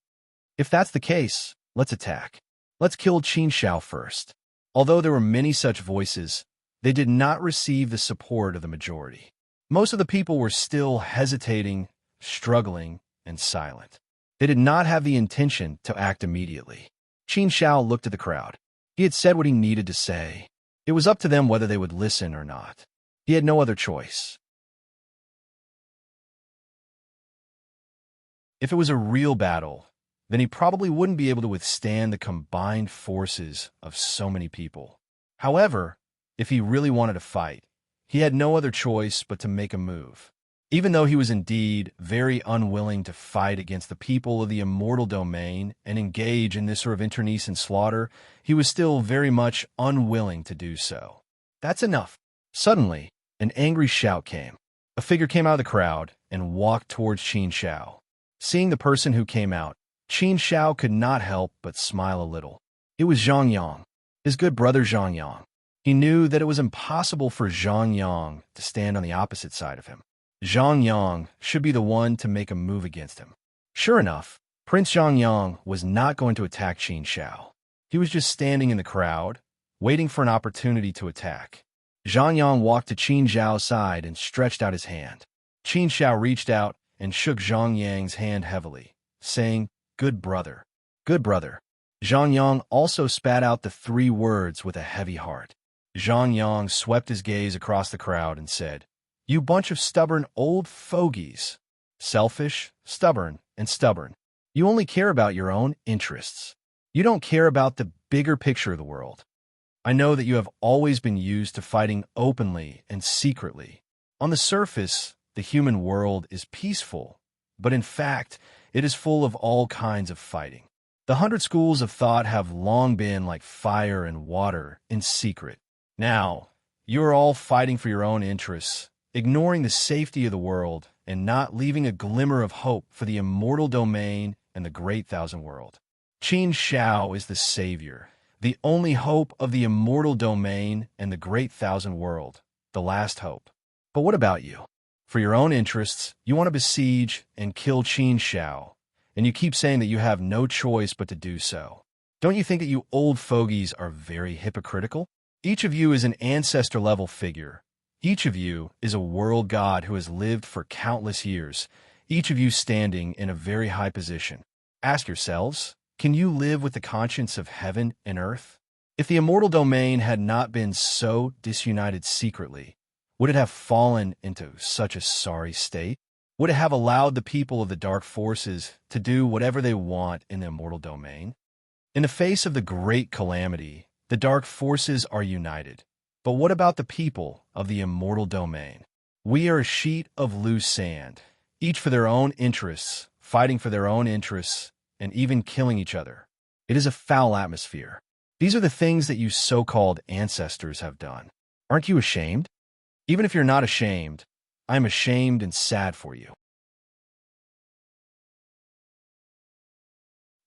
If that's the case, let's attack. Let's kill Qin Xiao first. Although there were many such voices, they did not receive the support of the majority. Most of the people were still hesitating, struggling, and silent. They did not have the intention to act immediately. Qin Xiao looked at the crowd. He had said what he needed to say. It was up to them whether they would listen or not. He had no other choice. If it was a real battle, then he probably wouldn't be able to withstand the combined forces of so many people. However, if he really wanted to fight, he had no other choice but to make a move. Even though he was indeed very unwilling to fight against the people of the immortal domain and engage in this sort of internecine slaughter, he was still very much unwilling to do so. That's enough. Suddenly, an angry shout came. A figure came out of the crowd and walked towards Qin Xiao. Seeing the person who came out, Qin Xiao could not help but smile a little. It was Zhang Yang, his good brother Zhang Yang. He knew that it was impossible for Zhang Yang to stand on the opposite side of him. Zhang Yang should be the one to make a move against him. Sure enough, Prince Zhang Yang was not going to attack Qin Xiao. He was just standing in the crowd, waiting for an opportunity to attack. Zhang Yang walked to Qin Xiao's side and stretched out his hand. Qin Xiao reached out and shook Zhang Yang's hand heavily, saying, "Good brother, good brother." Zhang Yang also spat out the 3 words with a heavy heart. Zhang Yang swept his gaze across the crowd and said, "You bunch of stubborn old fogies. Selfish, stubborn, and stubborn. You only care about your own interests. You don't care about the bigger picture of the world. I know that you have always been used to fighting openly and secretly. On the surface, the human world is peaceful, but in fact, it is full of all kinds of fighting. The 100 schools of thought have long been like fire and water in secret. Now, you are all fighting for your own interests, ignoring the safety of the world, and not leaving a glimmer of hope for the immortal domain and the great thousand world. Qin Shao is the savior, the only hope of the immortal domain and the great thousand world, the last hope. But what about you? For your own interests, you want to besiege and kill Qin Shao, and you keep saying that you have no choice but to do so. Don't you think that you old fogies are very hypocritical? Each of you is an ancestor-level figure. Each of you is a world god who has lived for countless years, each of you standing in a very high position. Ask yourselves, can you live with the conscience of heaven and earth? If the immortal domain had not been so disunited secretly, would it have fallen into such a sorry state? Would it have allowed the people of the dark forces to do whatever they want in the immortal domain? In the face of the great calamity, the dark forces are united. But what about the people of the immortal domain? We are a sheet of loose sand, each for their own interests, fighting for their own interests, and even killing each other. It is a foul atmosphere. These are the things that you so-called ancestors have done. Aren't you ashamed? Even if you're not ashamed, I am ashamed and sad for you.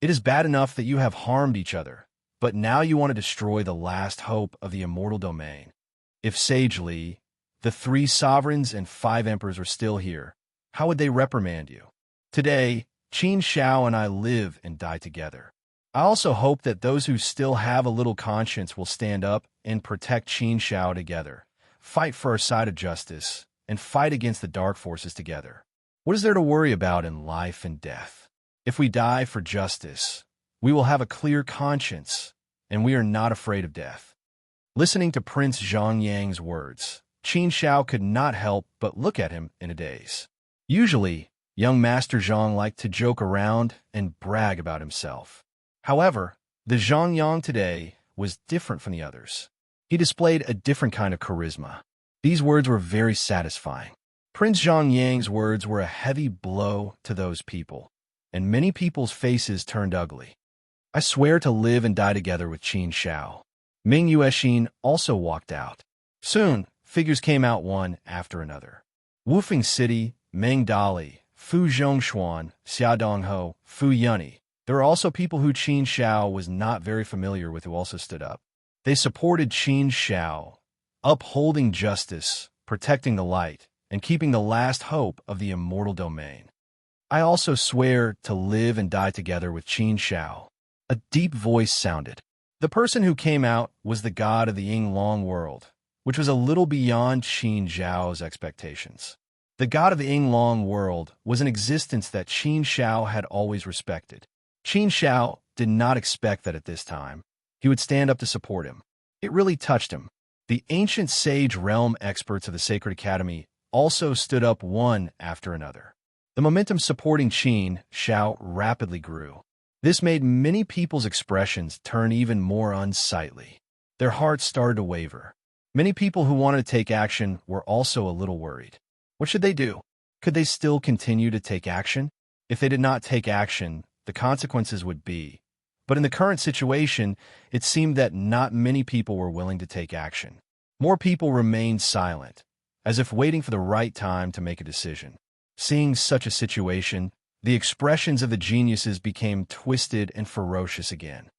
It is bad enough that you have harmed each other, but now you want to destroy the last hope of the immortal domain. If sagely, the 3 sovereigns and 5 emperors were still here, how would they reprimand you? Today, Qin Shao and I live and die together. I also hope that those who still have a little conscience will stand up and protect Qin Shao together, fight for our side of justice, and fight against the dark forces together. What is there to worry about in life and death? If we die for justice, we will have a clear conscience, and we are not afraid of death. Listening to Prince Zhang Yang's words, Qin Shao could not help but look at him in a daze. Usually, young Master Zhang liked to joke around and brag about himself. However, the Zhang Yang today was different from the others. He displayed a different kind of charisma. These words were very satisfying. Prince Zhang Yang's words were a heavy blow to those people, and many people's faces turned ugly. I swear to live and die together with Qin Shao. Ming Yuexin also walked out. Soon, figures came out one after another. Wufeng City, Meng Dali, Fu Zhongshuan, Xia Dongho, Fu Yunyi. There were also people who Qin Shao was not very familiar with who also stood up. They supported Qin Shao, upholding justice, protecting the light, and keeping the last hope of the immortal domain. I also swear to live and die together with Qin Shao. A deep voice sounded. The person who came out was the god of the Yinglong world, which was a little beyond Qin Zhao's expectations. The god of the Yinglong world was an existence that Qin Shao had always respected. Qin Shao did not expect that at this time he would stand up to support him. It really touched him. The ancient sage realm experts of the Sacred Academy also stood up one after another. The momentum supporting Qin Shao rapidly grew. This made many people's expressions turn even more unsightly. Their hearts started to waver. Many people who wanted to take action were also a little worried. What should they do? Could they still continue to take action? If they did not take action, the consequences would be. But in the current situation, it seemed that not many people were willing to take action. More people remained silent, as if waiting for the right time to make a decision. Seeing such a situation, the expressions of the geniuses became twisted and ferocious again.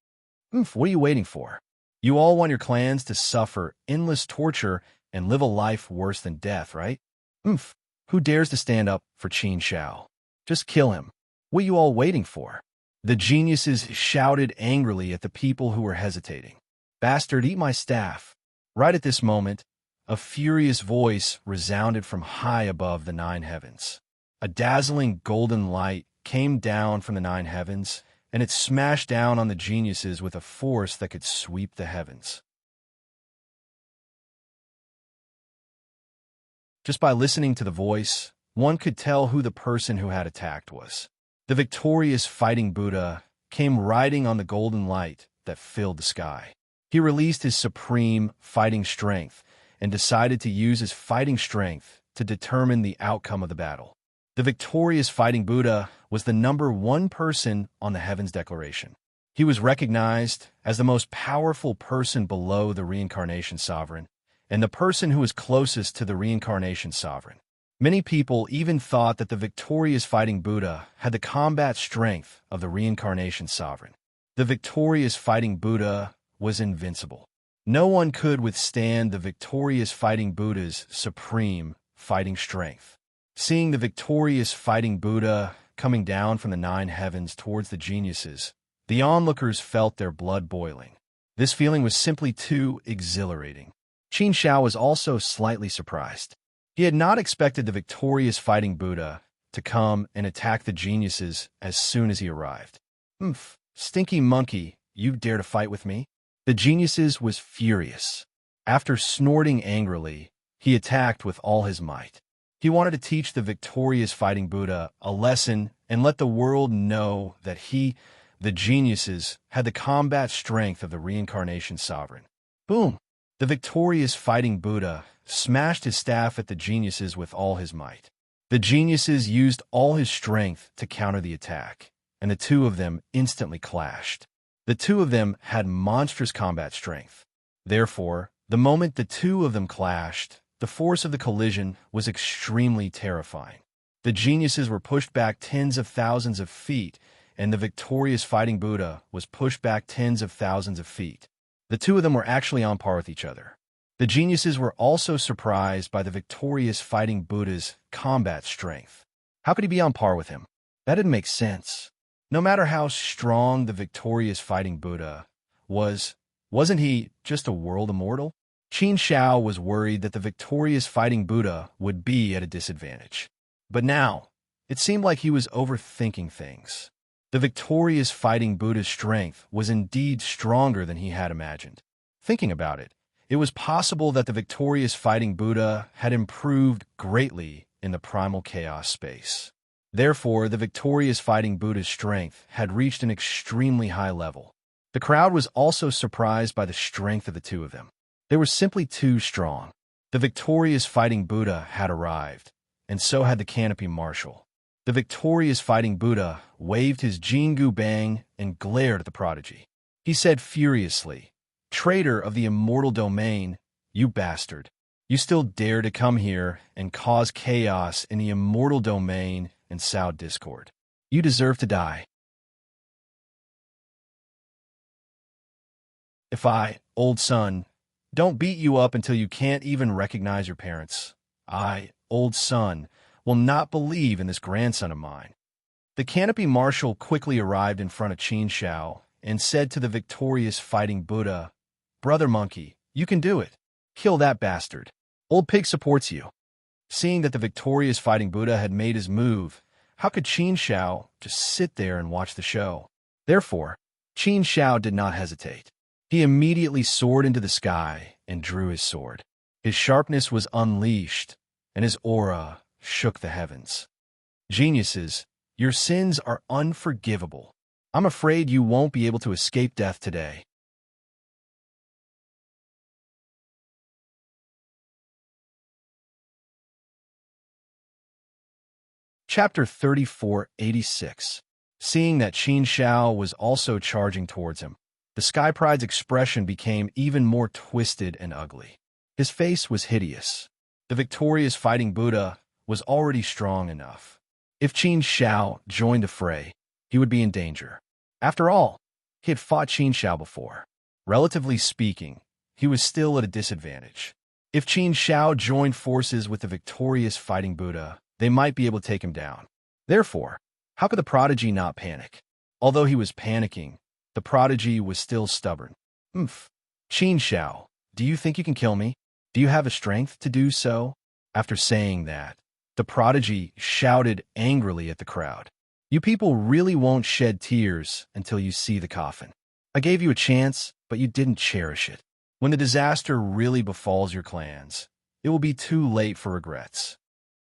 What are you waiting for? You all want your clans to suffer endless torture and live a life worse than death, right? Who dares to stand up for Qin Shao? Just kill him. What are you all waiting for? The geniuses shouted angrily at the people who were hesitating. Bastard, eat my staff. Right at this moment, a furious voice resounded from high above the 9 heavens. a dazzling golden light came down from the nine heavens, and it smashed down on the geniuses with a force that could sweep the heavens. Just by listening to the voice, one could tell who the person who had attacked was. The victorious fighting Buddha came riding on the golden light that filled the sky. He released his supreme fighting strength and decided to use his fighting strength to determine the outcome of the battle. The victorious fighting Buddha was the #1 person on the Heavens Declaration. He was recognized as the most powerful person below the reincarnation sovereign, and the person who was closest to the reincarnation sovereign. Many people even thought that the victorious fighting Buddha had the combat strength of the reincarnation sovereign. The victorious fighting Buddha was invincible. No one could withstand the victorious fighting Buddha's supreme fighting strength. Seeing the victorious fighting Buddha coming down from the nine heavens towards the geniuses, the onlookers felt their blood boiling. This feeling was simply too exhilarating. Qin Shao was also slightly surprised. He had not expected the victorious fighting Buddha to come and attack the geniuses as soon as he arrived. "Humph, stinky monkey, you dare to fight with me?" The geniuses was furious. After snorting angrily, he attacked with all his might. He wanted to teach the victorious fighting Buddha a lesson and let the world know that he, the geniuses, had the combat strength of the reincarnation sovereign. Boom! The victorious fighting Buddha smashed his staff at the geniuses with all his might. The geniuses used all his strength to counter the attack, and the two of them instantly clashed. The two of them had monstrous combat strength. Therefore, the moment the two of them clashed, the force of the collision was extremely terrifying. The geniuses were pushed back tens of thousands of feet, and the victorious fighting Buddha was pushed back tens of thousands of feet. The two of them were actually on par with each other. The geniuses were also surprised by the victorious fighting Buddha's combat strength. How could he be on par with him? That didn't make sense. No matter how strong the victorious fighting Buddha was, wasn't he just a world immortal? Qin Shao was worried that the victorious fighting Buddha would be at a disadvantage. But now, it seemed like he was overthinking things. The victorious fighting Buddha's strength was indeed stronger than he had imagined. Thinking about it, it was possible that the victorious fighting Buddha had improved greatly in the primal chaos space. Therefore, the victorious fighting Buddha's strength had reached an extremely high level. The crowd was also surprised by the strength of the two of them. They were simply too strong. The victorious fighting Buddha had arrived, and so had the canopy marshal. The victorious fighting Buddha waved his Jingu Bang and glared at the prodigy. He said furiously, "Traitor of the immortal domain, you bastard. You still dare to come here and cause chaos in the immortal domain and sow discord. You deserve to die. If I, old son, don't beat you up until you can't even recognize your parents, I, old son, will not believe in this grandson of mine." The canopy marshal quickly arrived in front of Qin Shao and said to the victorious fighting Buddha, "Brother monkey, you can do it. Kill that bastard. Old pig supports you." Seeing that the victorious fighting Buddha had made his move, how could Qin Shao just sit there and watch the show? Therefore, Qin Shao did not hesitate. He immediately soared into the sky and drew his sword. His sharpness was unleashed, and his aura shook the heavens. "Geniuses, your sins are unforgivable. I'm afraid you won't be able to escape death today." Chapter 3486. Seeing that Qin Shao was also charging towards him, the Sky Pride's expression became even more twisted and ugly. His face was hideous. The victorious fighting Buddha was already strong enough. If Qin Shao joined the fray, he would be in danger. After all, he had fought Qin Shao before. Relatively speaking, he was still at a disadvantage. If Qin Shao joined forces with the victorious fighting Buddha, they might be able to take him down. Therefore, how could the prodigy not panic? Although he was panicking, the prodigy was still stubborn. "Humph. Qin Shao, do you think you can kill me? Do you have the strength to do so?" After saying that, The prodigy shouted angrily at the crowd. You people really won't shed tears until you see the coffin. I gave you a chance, but you didn't cherish it. When the disaster really befalls your clans, it will be too late for regrets.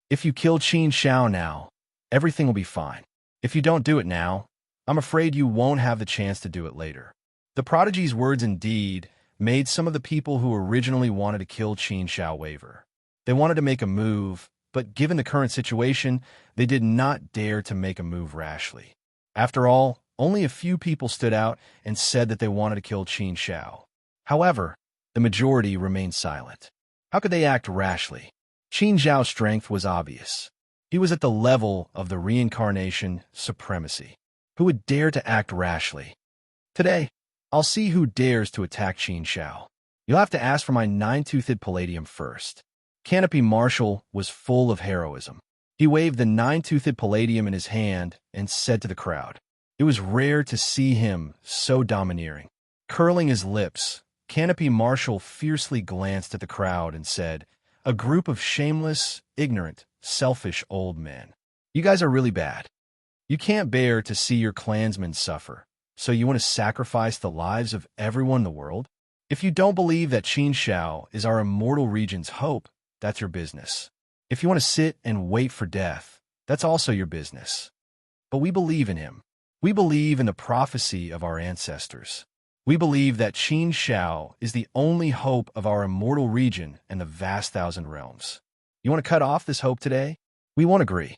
If you kill Qin Shao now, everything will be fine. If you don't do it now, I'm afraid you won't have the chance to do it later. The prodigy's words indeed made some of the people who originally wanted to kill Qin Shao waver. They wanted to make a move, but given the current situation, they did not dare to make a move rashly. After all, only a few people stood out and said that they wanted to kill Qin Shao. However, the majority remained silent. How could they act rashly? Qin Zhao's strength was obvious. He was at the level of the reincarnation supremacy. Who would dare to act rashly? Today, I'll see who dares to attack Qin Shao. You'll have to ask for my nine-toothed palladium first. Canopy Marshal was full of heroism. He waved the nine-toothed palladium in his hand and said to the crowd. It was rare to see him so domineering. Curling his lips, Canopy Marshal fiercely glanced at the crowd and said, a group of shameless, ignorant, selfish old men. You guys are really bad. You can't bear to see your clansmen suffer, so you want to sacrifice the lives of everyone in the world? If you don't believe that Qin Shao is our immortal region's hope, that's your business. If you want to sit and wait for death, that's also your business. But we believe in him. We believe in the prophecy of our ancestors. We believe that Qin Shao is the only hope of our immortal region and the vast thousand realms. You want to cut off this hope today? We won't agree.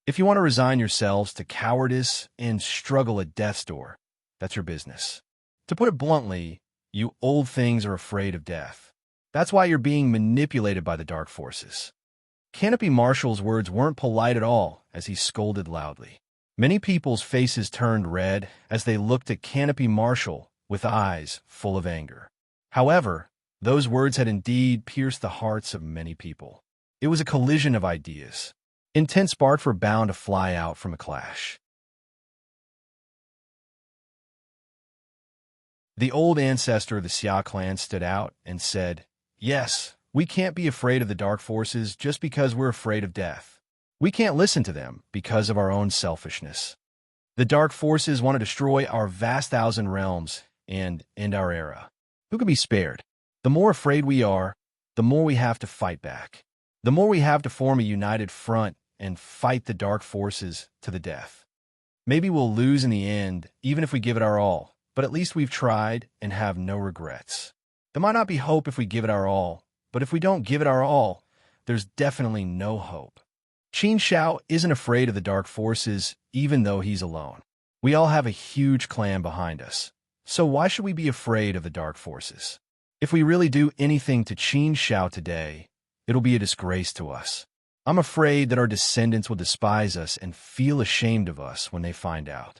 If you want to resign yourselves to cowardice and struggle at death's door, that's your business. To put it bluntly, you old things are afraid of death. That's why you're being manipulated by the dark forces. Canopy Marshal's words weren't polite at all as he scolded loudly. Many people's faces turned red as they looked at Canopy Marshal with eyes full of anger. However, those words had indeed pierced the hearts of many people. It was a collision of ideas. Intense sparks were bound to fly out from a clash. The old ancestor of the Xia clan stood out and said, yes, we can't be afraid of the dark forces just because we're afraid of death. We can't listen to them because of our own selfishness. The dark forces want to destroy our vast thousand realms and end our era. Who can be spared? The more afraid we are, the more we have to fight back. The more we have to form a united front and fight the dark forces to the death. Maybe we'll lose in the end, even if we give it our all, but at least we've tried and have no regrets. There might not be hope if we give it our all, but if we don't give it our all, there's definitely no hope. Qin Shao isn't afraid of the dark forces, even though he's alone. We all have a huge clan behind us, so why should we be afraid of the dark forces? If we really do anything to Qin Shao today, it'll be a disgrace to us. I'm afraid that our descendants will despise us and feel ashamed of us when they find out.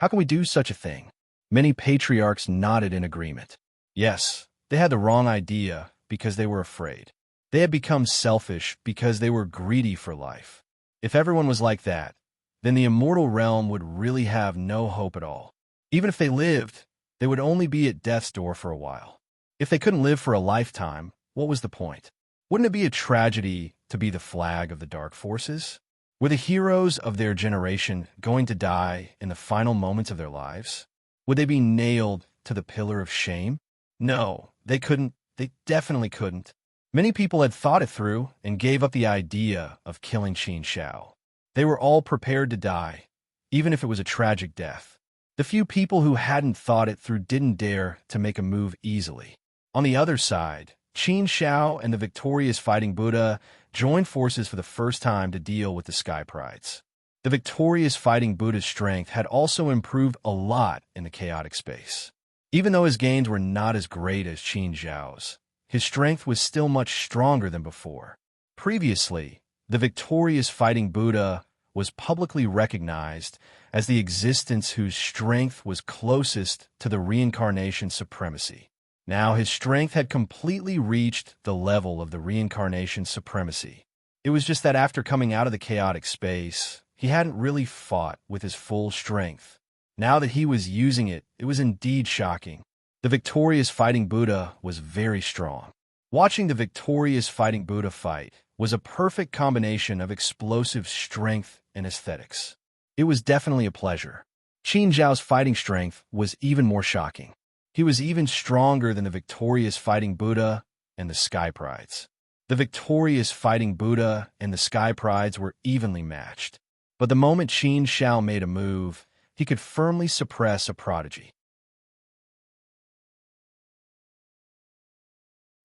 How can we do such a thing? Many patriarchs nodded in agreement. Yes, they had the wrong idea because they were afraid. They had become selfish because they were greedy for life. If everyone was like that, then the immortal realm would really have no hope at all. Even if they lived, they would only be at death's door for a while. If they couldn't live for a lifetime, what was the point? Wouldn't it be a tragedy to be the flag of the dark forces? Were the heroes of their generation going to die in the final moments of their lives? Would they be nailed to the pillar of shame? No, they couldn't. They definitely couldn't. Many people had thought it through and gave up the idea of killing Qin Shao. They were all prepared to die, even if it was a tragic death. The few people who hadn't thought it through didn't dare to make a move easily. On the other side, Qin Shao and the victorious Fighting Buddha joined forces for the first time to deal with the Sky Prides. The victorious Fighting Buddha's strength had also improved a lot in the chaotic space. Even though his gains were not as great as Qin Zhao's, his strength was still much stronger than before. Previously, the victorious Fighting Buddha was publicly recognized as the existence whose strength was closest to the reincarnation supremacy. Now his strength had completely reached the level of the reincarnation supremacy. It was just that after coming out of the chaotic space, he hadn't really fought with his full strength. Now that he was using it, it was indeed shocking. The victorious Fighting Buddha was very strong. Watching the victorious Fighting Buddha fight was a perfect combination of explosive strength and aesthetics. It was definitely a pleasure. Qin Zhao's fighting strength was even more shocking. He was even stronger than the victorious fighting Buddha and the Sky Prides. The victorious fighting Buddha and the Sky Prides were evenly matched. But the moment Qin Zhao made a move, he could firmly suppress a prodigy.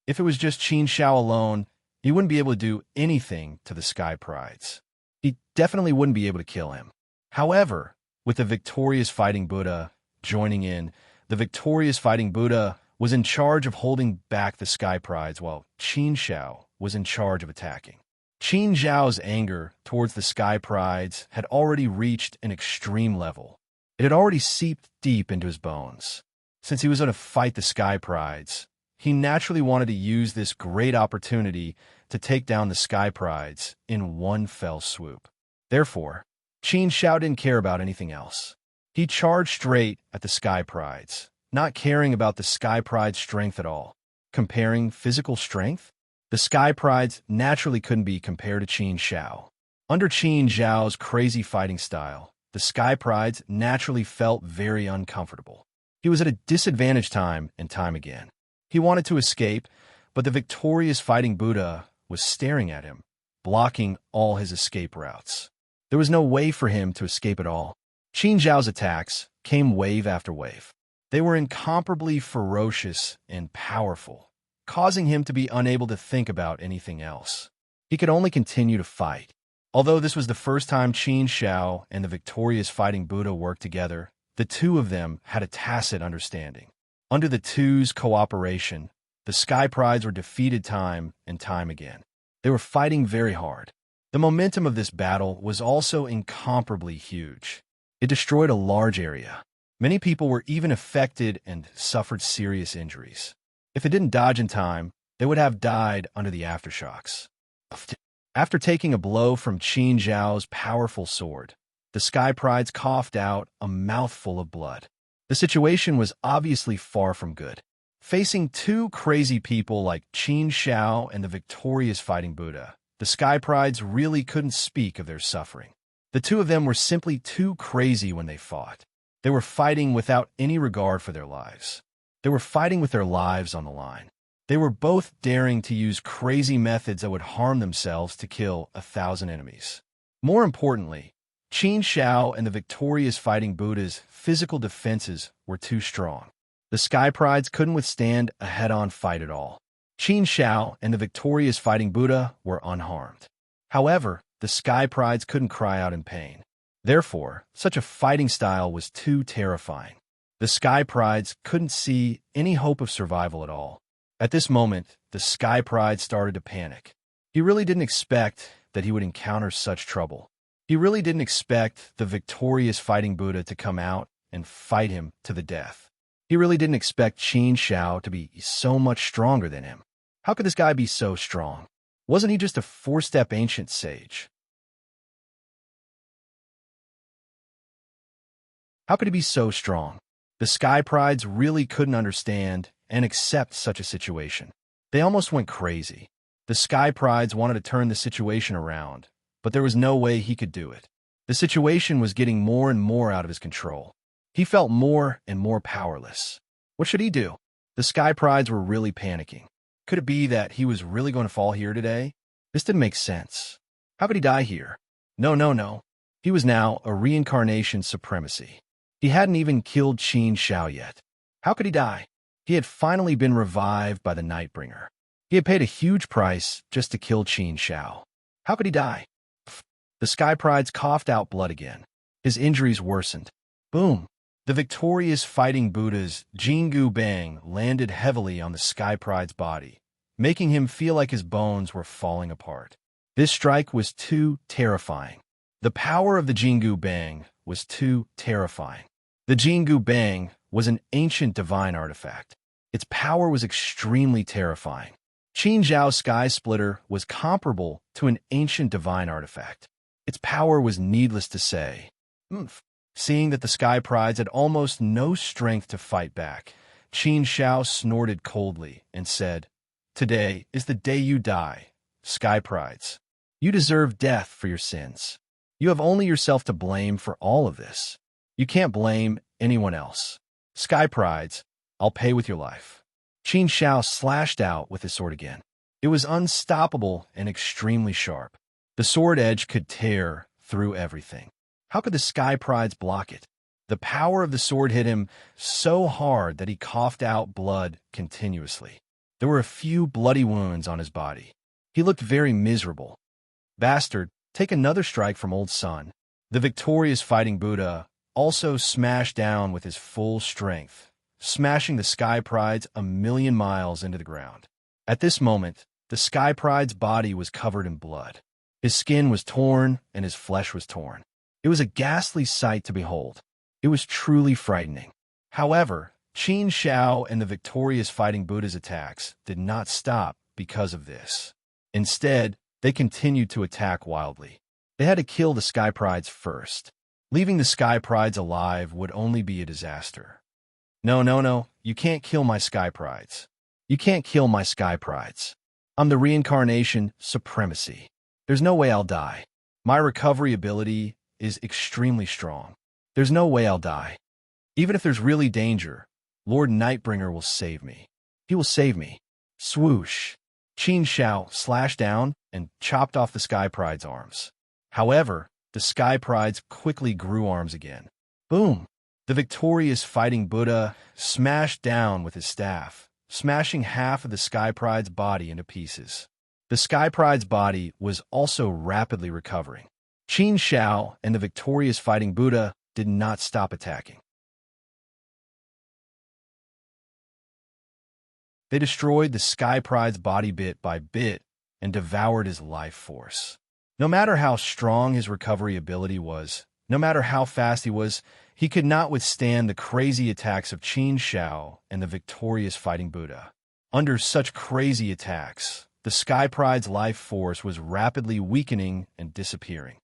If it was just Qin Zhao alone, he wouldn't be able to do anything to the Sky Prides. He definitely wouldn't be able to kill him. However, with the victorious fighting Buddha joining in, the victorious fighting Buddha was in charge of holding back the Sky Prides while Qin Zhao was in charge of attacking. Qin Zhao's anger towards the Sky Prides had already reached an extreme level. It had already seeped deep into his bones. Since he was going to fight the Sky Prides, he naturally wanted to use this great opportunity to take down the Sky Prides in one fell swoop. Therefore, Qin Zhao didn't care about anything else. He charged straight at the Sky Prides, not caring about the Sky Pride's strength at all. Comparing physical strength? The Sky Prides naturally couldn't be compared to Qin Zhao. Under Qin Zhao's crazy fighting style, the Sky Prides naturally felt very uncomfortable. He was at a disadvantage time and time again. He wanted to escape, but the victorious fighting Buddha was staring at him, blocking all his escape routes. There was no way for him to escape at all. Qin Zhao's attacks came wave after wave. They were incomparably ferocious and powerful, causing him to be unable to think about anything else. He could only continue to fight. Although this was the first time Qin Zhao and the victorious fighting Buddha worked together, the two of them had a tacit understanding. Under the two's cooperation, the Sky Prides were defeated time and time again. They were fighting very hard. The momentum of this battle was also incomparably huge. It destroyed a large area. Many people were even affected and suffered serious injuries. If they didn't dodge in time, they would have died under the aftershocks. After taking a blow from Qin Zhao's powerful sword, the Sky Prides coughed out a mouthful of blood. The situation was obviously far from good. Facing two crazy people like Qin Zhao and the victorious fighting Buddha, the Sky Prides really couldn't speak of their suffering. The two of them were simply too crazy when they fought. They were fighting without any regard for their lives. They were fighting with their lives on the line. They were both daring to use crazy methods that would harm themselves to kill 1,000 enemies. More importantly, Qin Zhao and the victorious fighting Buddha's physical defenses were too strong. The Sky Prides couldn't withstand a head-on fight at all. Qin Zhao and the victorious fighting Buddha were unharmed. However, the Sky Prides couldn't cry out in pain. Therefore, such a fighting style was too terrifying. The Sky Prides couldn't see any hope of survival at all. At this moment, the Sky Pride started to panic. He really didn't expect that he would encounter such trouble. He really didn't expect the victorious fighting Buddha to come out and fight him to the death. He really didn't expect Qin Zhao to be so much stronger than him. How could this guy be so strong? Wasn't he just a four-step ancient sage? How could he be so strong? The Sky Prides really couldn't understand and accept such a situation. They almost went crazy. The Sky Prides wanted to turn the situation around, but there was no way he could do it. The situation was getting more and more out of his control. He felt more and more powerless. What should he do? The Sky Prides were really panicking. Could it be that he was really going to fall here today? This didn't make sense. How could he die here? No. He was now a reincarnation supremacy. He hadn't even killed Qin Zhao yet. How could he die? He had finally been revived by the Nightbringer. He had paid a huge price just to kill Qin Zhao. How could he die? The Sky Prides coughed out blood again. His injuries worsened. Boom! The victorious fighting Buddha's Jingu Bang landed heavily on the Sky Pride's body, making him feel like his bones were falling apart. This strike was too terrifying. The power of the Jingu Bang was too terrifying. The Jingu Bang was an ancient divine artifact. Its power was extremely terrifying. Qin Zhao's Sky Splitter was comparable to an ancient divine artifact. Its power was needless to say. Seeing that the Sky Prides had almost no strength to fight back, Qin Zhao snorted coldly and said, "Today is the day you die, Sky Prides. You deserve death for your sins. You have only yourself to blame for all of this. You can't blame anyone else. Sky Prides, I'll pay with your life. Qin Shao slashed out with his sword again. It was unstoppable and extremely sharp. The sword edge could tear through everything. How could the Sky Prides block it? The power of the sword hit him so hard that he coughed out blood continuously. There were a few bloody wounds on his body. He looked very miserable. Bastard, take another strike from old son. The victorious fighting Buddha also smashed down with his full strength, smashing the Sky Prides 1,000,000 miles into the ground. At this moment, the Sky Pride's body was covered in blood. His skin was torn and his flesh was torn. It was a ghastly sight to behold. It was truly frightening. However, Qin Shao and the victorious fighting Buddha's attacks did not stop because of this. Instead, they continued to attack wildly. They had to kill the Sky Prides first. Leaving the Sky Prides alive would only be a disaster. No, you can't kill my Sky Prides. You can't kill my Sky Prides. I'm the reincarnation supremacy. There's no way I'll die. My recovery ability is extremely strong. There's no way I'll die. Even if there's really danger, Lord Nightbringer will save me. He will save me. Swoosh. Qin Shao slashed down and chopped off the Sky Pride's arms. However, the Sky Prides quickly grew arms again. Boom! The victorious fighting Buddha smashed down with his staff, smashing half of the Sky Pride's body into pieces. The Sky Pride's body was also rapidly recovering. Qin Shao and the victorious fighting Buddha did not stop attacking. They destroyed the Sky Pride's body bit by bit and devoured his life force. No matter how strong his recovery ability was, no matter how fast he was, he could not withstand the crazy attacks of Qin Shao and the victorious fighting Buddha. Under such crazy attacks, the Sky Pride's life force was rapidly weakening and disappearing.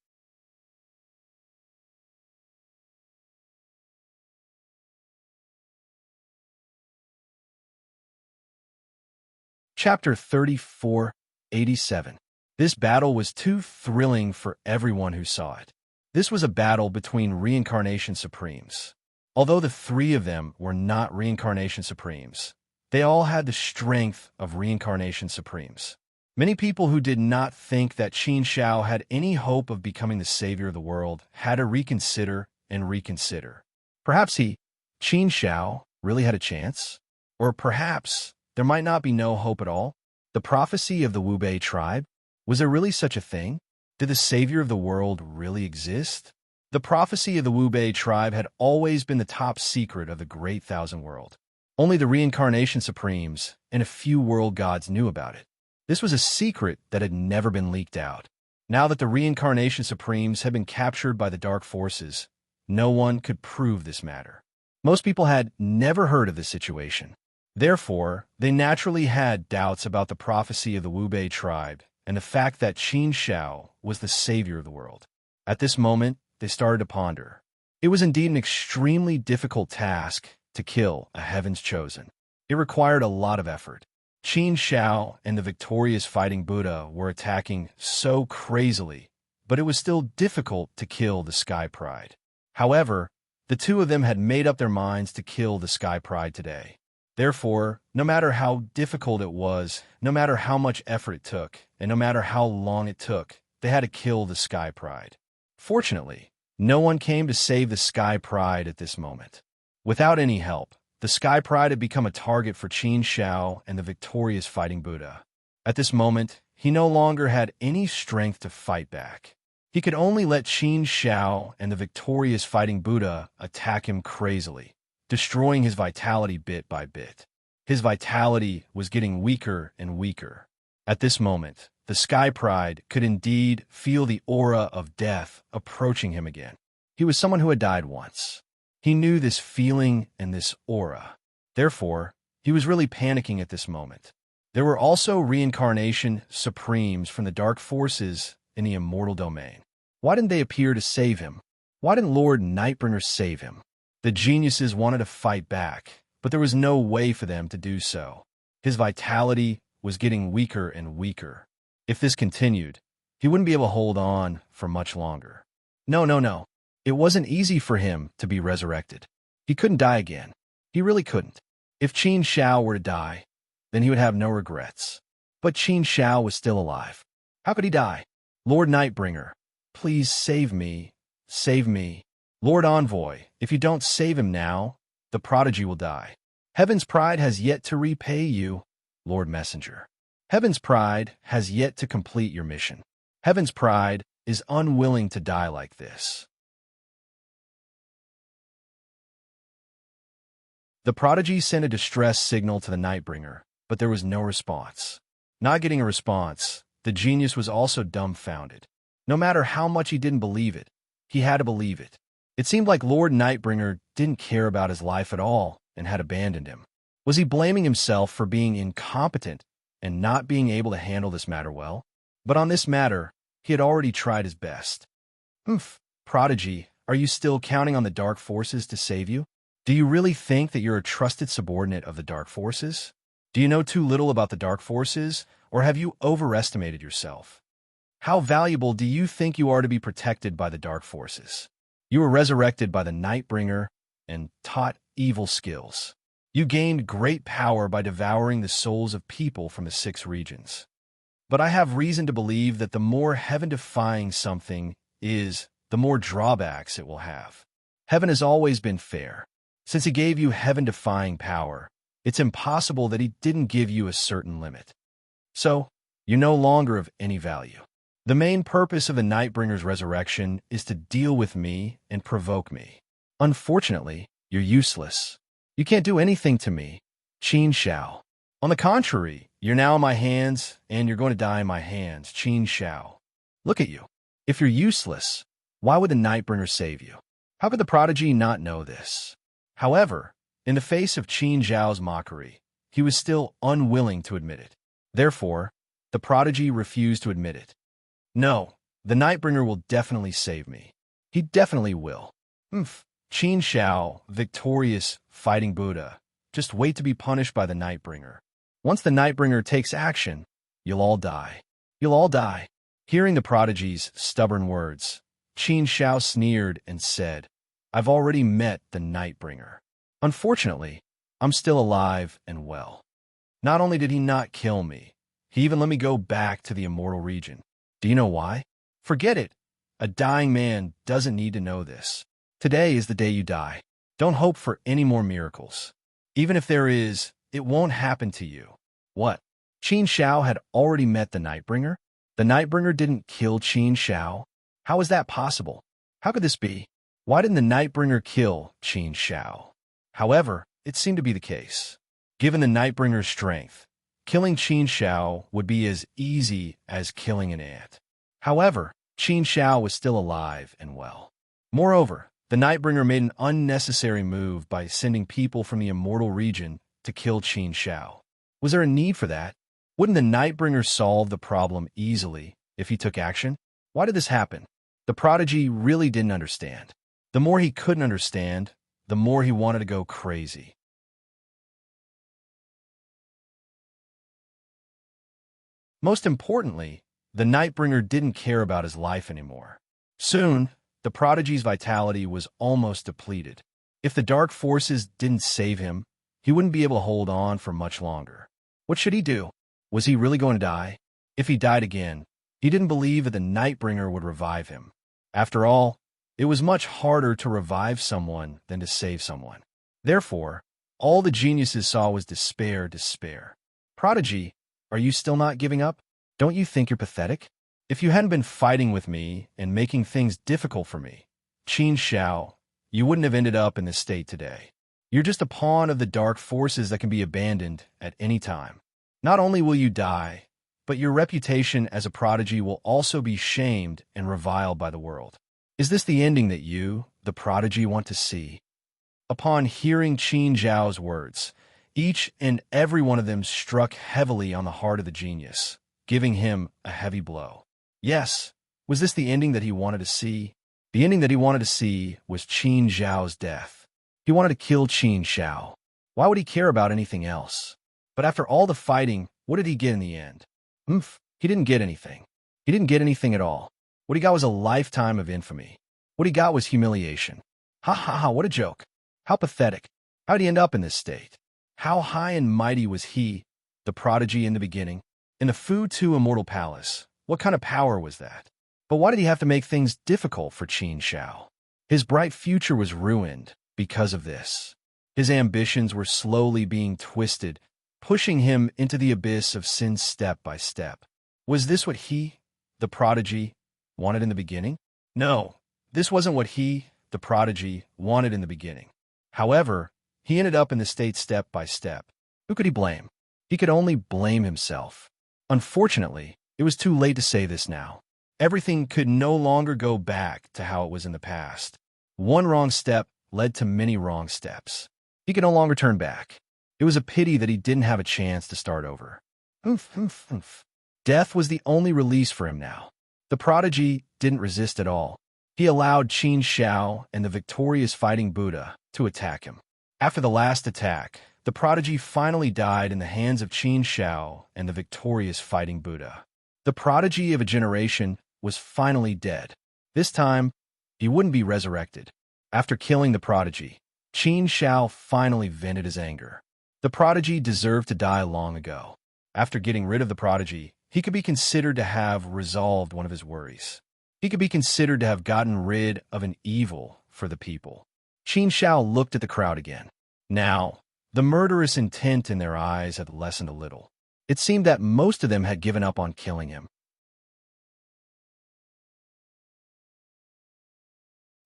Chapter 3487. This battle was too thrilling for everyone who saw it. This was a battle between Reincarnation Supremes. Although the three of them were not Reincarnation Supremes, they all had the strength of Reincarnation Supremes. Many people who did not think that Qin Shao had any hope of becoming the savior of the world had to reconsider and reconsider. Perhaps Qin Shao, really had a chance? Or perhaps there might not be no hope at all? The prophecy of the Wu Bei tribe? Was there really such a thing? Did the savior of the world really exist? The prophecy of the Wu Bei tribe had always been the top secret of the Great Thousand World. Only the Reincarnation Supremes and a few world gods knew about it. This was a secret that had never been leaked out. Now that the Reincarnation Supremes had been captured by the Dark Forces, no one could prove this matter. Most people had never heard of this situation. Therefore, they naturally had doubts about the prophecy of the Wu Bei tribe and the fact that Qin Shao was the savior of the world. At this moment, they started to ponder. It was indeed an extremely difficult task to kill a Heaven's Chosen. It required a lot of effort. Qin Shao and the victorious fighting Buddha were attacking so crazily, but it was still difficult to kill the Sky Pride. However, the two of them had made up their minds to kill the Sky Pride today. Therefore, no matter how difficult it was, no matter how much effort it took, and no matter how long it took, they had to kill the Sky Pride. Fortunately, no one came to save the Sky Pride at this moment. Without any help, the Sky Pride had become a target for Qin Shao and the victorious fighting Buddha. At this moment, he no longer had any strength to fight back. He could only let Qin Shao and the victorious fighting Buddha attack him crazily, destroying his vitality bit by bit. His vitality was getting weaker and weaker. At this moment, the Sky Pride could indeed feel the aura of death approaching him again. He was someone who had died once. He knew this feeling and this aura. Therefore, he was really panicking at this moment. There were also Reincarnation Supremes from the Dark Forces in the Immortal Domain. Why didn't they appear to save him? Why didn't Lord Nightbringer save him? The geniuses wanted to fight back, but there was no way for them to do so. His vitality was getting weaker and weaker. If this continued, he wouldn't be able to hold on for much longer. No, no, no. It wasn't easy for him to be resurrected. He couldn't die again. He really couldn't. If Qin Shao were to die, then he would have no regrets. But Qin Shao was still alive. How could he die? Lord Nightbringer, please save me. Save me. Lord Envoy, if you don't save him now, the prodigy will die. Heaven's pride has yet to repay you, Lord Messenger. Heaven's pride has yet to complete your mission. Heaven's pride is unwilling to die like this. The prodigy sent a distress signal to the Nightbringer, but there was no response. Not getting a response, the genius was also dumbfounded. No matter how much he didn't believe it, he had to believe it. It seemed like Lord Nightbringer didn't care about his life at all and had abandoned him. Was he blaming himself for being incompetent and not being able to handle this matter well? But on this matter, he had already tried his best. Prodigy, are you still counting on the dark forces to save you? Do you really think that you're a trusted subordinate of the dark forces? Do you know too little about the dark forces, or have you overestimated yourself? How valuable do you think you are to be protected by the dark forces? You were resurrected by the Nightbringer and taught evil skills. You gained great power by devouring the souls of people from the 6 regions. But I have reason to believe that the more heaven-defying something is, the more drawbacks it will have. Heaven has always been fair. Since he gave you heaven-defying power, it's impossible that he didn't give you a certain limit. So, you're no longer of any value. The main purpose of the Nightbringer's resurrection is to deal with me and provoke me. Unfortunately, you're useless. You can't do anything to me, Qin Shao. On the contrary, you're now in my hands, and you're going to die in my hands, Qin Shao. Look at you. If you're useless, why would the Nightbringer save you? How could the prodigy not know this? However, in the face of Qin Zhao's mockery, he was still unwilling to admit it. Therefore, the prodigy refused to admit it. No, the Nightbringer will definitely save me. He definitely will. Qin Shao, victorious, fighting Buddha. Just wait to be punished by the Nightbringer. Once the Nightbringer takes action, you'll all die. You'll all die. Hearing the prodigy's stubborn words, Qin Shao sneered and said, I've already met the Nightbringer. Unfortunately, I'm still alive and well. Not only did he not kill me, he even let me go back to the immortal region. Do you know why? Forget it. A dying man doesn't need to know this. Today is the day you die. Don't hope for any more miracles. Even if there is, it won't happen to you. What? Qin Shao had already met the Nightbringer? The Nightbringer didn't kill Qin Shao? How is that possible? How could this be? Why didn't the Nightbringer kill Qin Shao? However, it seemed to be the case. Given the Nightbringer's strength, killing Qin Shao would be as easy as killing an ant. However, Qin Shao was still alive and well. Moreover, the Nightbringer made an unnecessary move by sending people from the immortal region to kill Qin Shao. Was there a need for that? Wouldn't the Nightbringer solve the problem easily if he took action? Why did this happen? The prodigy really didn't understand. The more he couldn't understand, the more he wanted to go crazy. Most importantly, the Nightbringer didn't care about his life anymore. Soon, the prodigy's vitality was almost depleted. If the dark forces didn't save him, he wouldn't be able to hold on for much longer. What should he do? Was he really going to die? If he died again, he didn't believe that the Nightbringer would revive him. After all, it was much harder to revive someone than to save someone. Therefore, all the geniuses saw was despair. Prodigy, are you still not giving up? Don't you think you're pathetic? If you hadn't been fighting with me and making things difficult for me, Qin Shao, you wouldn't have ended up in this state today. You're just a pawn of the dark forces that can be abandoned at any time. Not only will you die, but your reputation as a prodigy will also be shamed and reviled by the world. Is this the ending that you, the prodigy, want to see? Upon hearing Qin Zhao's words, each and every one of them struck heavily on the heart of the genius, giving him a heavy blow. Yes, was this the ending that he wanted to see? The ending that he wanted to see was Qin Zhao's death. He wanted to kill Qin Shao. Why would he care about anything else? But after all the fighting, what did he get in the end? He didn't get anything. He didn't get anything at all. What he got was a lifetime of infamy. What he got was humiliation. Ha ha ha, what a joke. How pathetic. How'd he end up in this state? How high and mighty was he, the prodigy, in the beginning? In the Fu Tu Immortal Palace, what kind of power was that? But why did he have to make things difficult for Qin Shao? His bright future was ruined because of this. His ambitions were slowly being twisted, pushing him into the abyss of sin step by step. Was this what he, the prodigy, wanted in the beginning? No, this wasn't what he, the prodigy, wanted in the beginning. However, he ended up in the state step by step. Who could he blame? He could only blame himself. Unfortunately, it was too late to say this now. Everything could no longer go back to how it was in the past. One wrong step led to many wrong steps. He could no longer turn back. It was a pity that he didn't have a chance to start over. Oof, oof, oof. Death was the only release for him now. The prodigy didn't resist at all. He allowed Qin Shao and the victorious fighting Buddha to attack him. After the last attack, the prodigy finally died in the hands of Qin Shao and the victorious fighting Buddha. The prodigy of a generation was finally dead. This time, he wouldn't be resurrected. After killing the prodigy, Qin Shao finally vented his anger. The prodigy deserved to die long ago. After getting rid of the prodigy, he could be considered to have resolved one of his worries. He could be considered to have gotten rid of an evil for the people. Qin Shao looked at the crowd again. Now, the murderous intent in their eyes had lessened a little. It seemed that most of them had given up on killing him.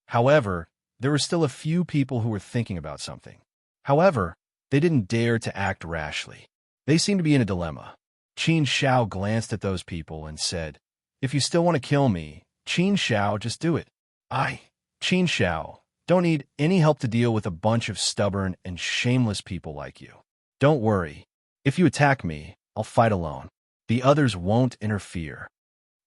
However, there were still a few people who were thinking about something. However, they didn't dare to act rashly. They seemed to be in a dilemma. Qin Shao glanced at those people and said, "If you still want to kill me, Qin Shao, just do it. Qin Shao, don't need any help to deal with a bunch of stubborn and shameless people like you. Don't worry. If you attack me, I'll fight alone. The others won't interfere."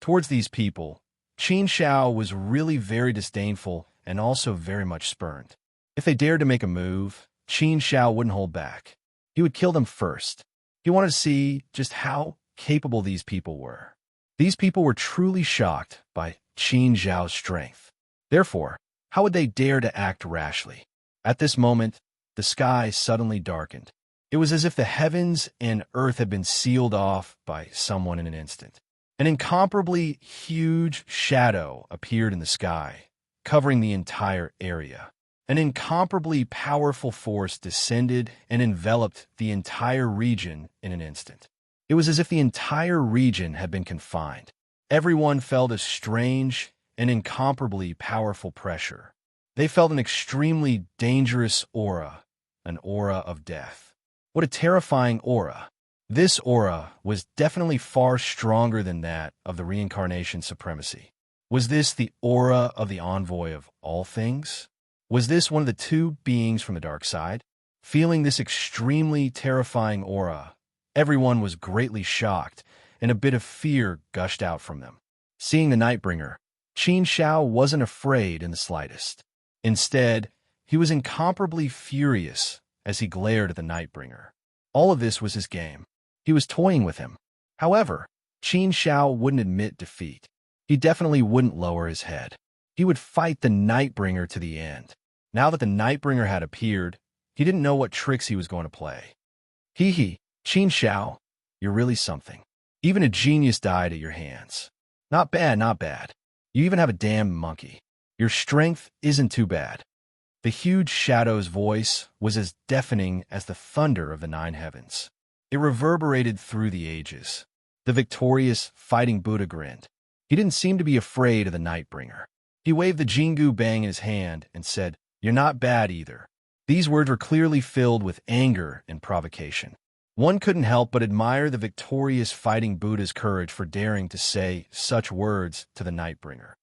Towards these people, Qin Shao was really very disdainful and also very much spurned. If they dared to make a move, Qin Shao wouldn't hold back. He would kill them first. He wanted to see just how capable these people were. These people were truly shocked by Qin Shao's strength. Therefore, how would they dare to act rashly? At this moment, the sky suddenly darkened. It was as if the heavens and earth had been sealed off by someone in an instant. An incomparably huge shadow appeared in the sky, covering the entire area. An incomparably powerful force descended and enveloped the entire region in an instant. It was as if the entire region had been confined. Everyone felt a strange and incomparably powerful pressure. They felt an extremely dangerous aura, an aura of death. What a terrifying aura. This aura was definitely far stronger than that of the reincarnation supremacy. Was this the aura of the envoy of all things? Was this one of the two beings from the dark side? Feeling this extremely terrifying aura, everyone was greatly shocked, and a bit of fear gushed out from them. Seeing the Nightbringer, Qin Shao wasn't afraid in the slightest. Instead, he was incomparably furious as he glared at the Nightbringer. All of this was his game. He was toying with him. However, Qin Shao wouldn't admit defeat. He definitely wouldn't lower his head. He would fight the Nightbringer to the end. Now that the Nightbringer had appeared, he didn't know what tricks he was going to play. Qin Shao, you're really something. Even a genius died at your hands. Not bad, not bad. You even have a damn monkey. Your strength isn't too bad. The huge shadow's voice was as deafening as the thunder of the nine heavens. It reverberated through the ages. The victorious fighting Buddha grinned. He didn't seem to be afraid of the Nightbringer. He waved the Jingu Bang in his hand and said, "You're not bad either." These words were clearly filled with anger and provocation. One couldn't help but admire the victorious fighting Buddha's courage for daring to say such words to the Nightbringer.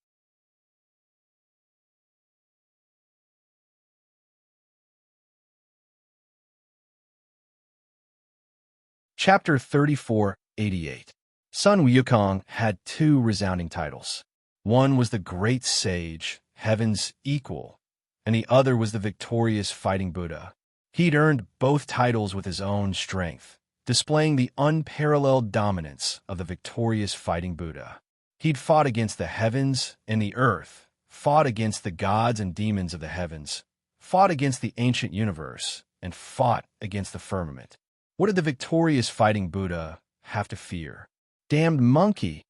Chapter 3488. Sun Wukong had two resounding titles. One was the Great Sage, Heaven's Equal, and the other was the victorious fighting Buddha. He'd earned both titles with his own strength, displaying the unparalleled dominance of the victorious fighting Buddha. He'd fought against the heavens and the earth, fought against the gods and demons of the heavens, fought against the ancient universe, and fought against the firmament. What did the victorious fighting Buddha have to fear? Damned monkey!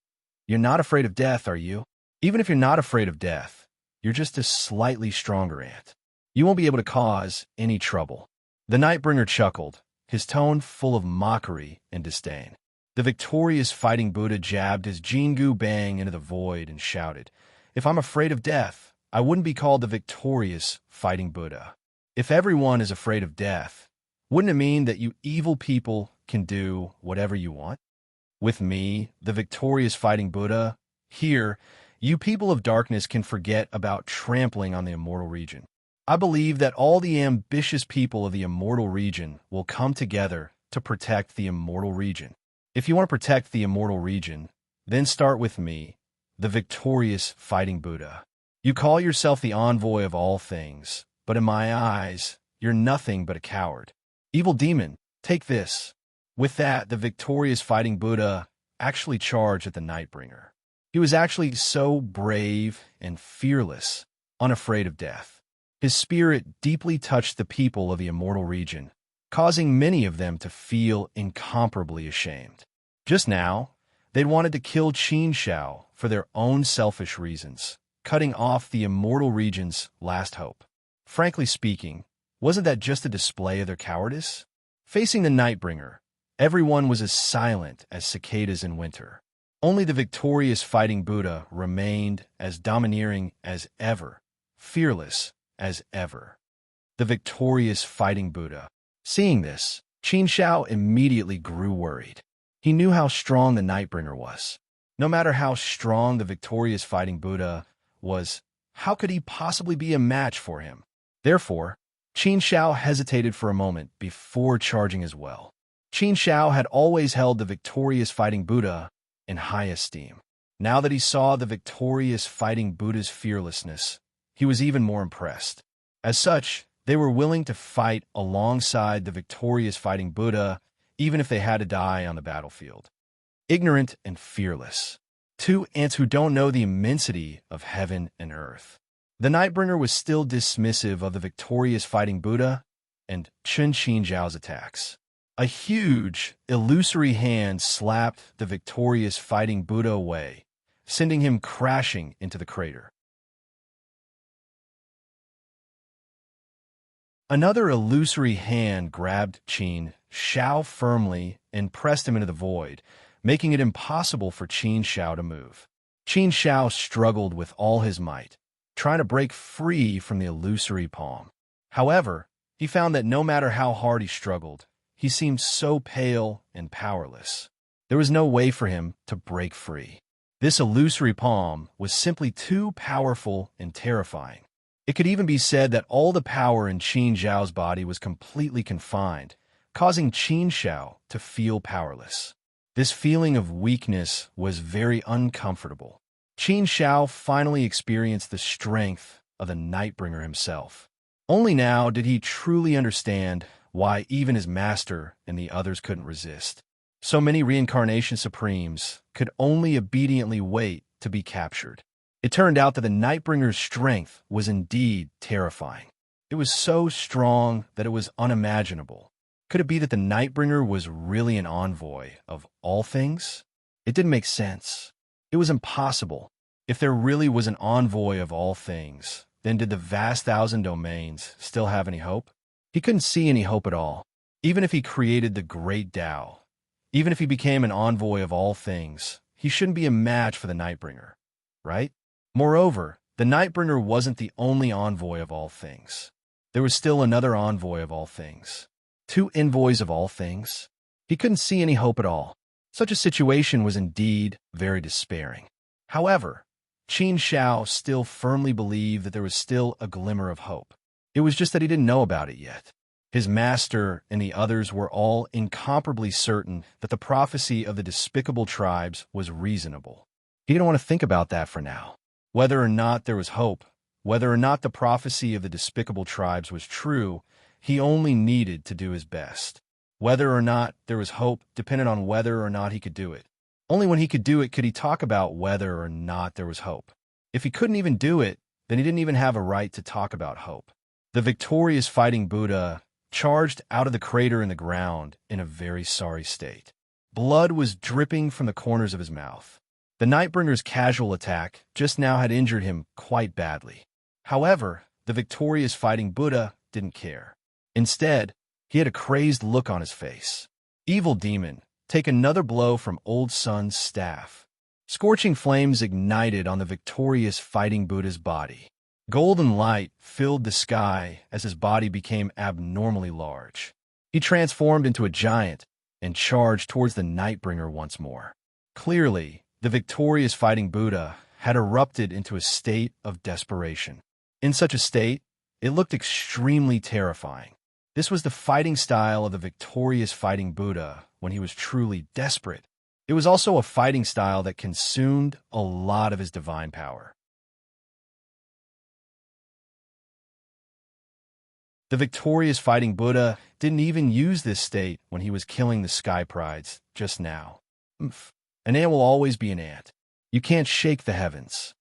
You're not afraid of death, are you? Even if you're not afraid of death, you're just a slightly stronger ant. You won't be able to cause any trouble. The Nightbringer chuckled, his tone full of mockery and disdain. The victorious fighting Buddha jabbed his Jingu bang into the void and shouted, "If I'm afraid of death, I wouldn't be called the victorious fighting Buddha. If everyone is afraid of death, wouldn't it mean that you evil people can do whatever you want? With me, the victorious fighting Buddha, here, you people of darkness can forget about trampling on the immortal region. I believe that all the ambitious people of the immortal region will come together to protect the immortal region. If you want to protect the immortal region, then start with me, the victorious fighting Buddha. You call yourself the envoy of all things, but in my eyes, you're nothing but a coward. Evil demon, take this." With that, the victorious fighting Buddha actually charged at the Nightbringer. He was actually so brave and fearless, unafraid of death. His spirit deeply touched the people of the immortal region, causing many of them to feel incomparably ashamed. Just now, they'd wanted to kill Qin Shao for their own selfish reasons, cutting off the immortal region's last hope. Frankly speaking, wasn't that just a display of their cowardice? Facing the Nightbringer, everyone was as silent as cicadas in winter. Only the victorious fighting Buddha remained as domineering as ever, fearless as ever. The victorious fighting Buddha. Seeing this, Qin Shao immediately grew worried. He knew how strong the Nightbringer was. No matter how strong the victorious fighting Buddha was, how could he possibly be a match for him? Therefore, Qin Shao hesitated for a moment before charging as well. Qin Shao had always held the victorious fighting Buddha in high esteem. Now that he saw the victorious fighting Buddha's fearlessness, he was even more impressed. As such, they were willing to fight alongside the victorious fighting Buddha, even if they had to die on the battlefield. Ignorant and fearless. Two ants who don't know the immensity of heaven and earth. The Nightbringer was still dismissive of the victorious fighting Buddha and Qin Zhao's attacks. A huge, illusory hand slapped the victorious fighting Buddha away, sending him crashing into the crater. Another illusory hand grabbed Qin Shao firmly and pressed him into the void, making it impossible for Qin Shao to move. Qin Shao struggled with all his might, trying to break free from the illusory palm. However, he found that no matter how hard he struggled, he seemed so pale and powerless. There was no way for him to break free. This illusory palm was simply too powerful and terrifying. It could even be said that all the power in Qin Zhao's body was completely confined, causing Qin Shao to feel powerless. This feeling of weakness was very uncomfortable. Qin Shao finally experienced the strength of the Nightbringer himself. Only now did he truly understand why even his master and the others couldn't resist. So many reincarnation supremes could only obediently wait to be captured. It turned out that the Nightbringer's strength was indeed terrifying. It was so strong that it was unimaginable. Could it be that the Nightbringer was really an envoy of all things? It didn't make sense. It was impossible. If there really was an envoy of all things, then did the vast thousand domains still have any hope? He couldn't see any hope at all. Even if he created the great Tao, even if he became an envoy of all things, he shouldn't be a match for the Nightbringer, right? Moreover, the Nightbringer wasn't the only envoy of all things. There was still another envoy of all things. Two envoys of all things. He couldn't see any hope at all. Such a situation was indeed very despairing. However, Qin Shao still firmly believed that there was still a glimmer of hope. It was just that he didn't know about it yet. His master and the others were all incomparably certain that the prophecy of the despicable tribes was reasonable. He didn't want to think about that for now. Whether or not there was hope, whether or not the prophecy of the despicable tribes was true, he only needed to do his best. Whether or not there was hope depended on whether or not he could do it. Only when he could do it could he talk about whether or not there was hope. If he couldn't even do it, then he didn't even have a right to talk about hope. The victorious fighting Buddha charged out of the crater in the ground in a very sorry state. Blood was dripping from the corners of his mouth. The Nightbringer's casual attack just now had injured him quite badly. However, the victorious fighting Buddha didn't care. Instead, he had a crazed look on his face. Evil demon, take another blow from Old Sun's staff. Scorching flames ignited on the victorious fighting Buddha's body. Golden light filled the sky as his body became abnormally large. He transformed into a giant and charged towards the Nightbringer once more. Clearly, the victorious fighting Buddha had erupted into a state of desperation. In such a state, it looked extremely terrifying. This was the fighting style of the victorious fighting Buddha when he was truly desperate. It was also a fighting style that consumed a lot of his divine power. The victorious fighting Buddha didn't even use this state when he was killing the sky prides just now. An ant will always be an ant. You can't shake the heavens.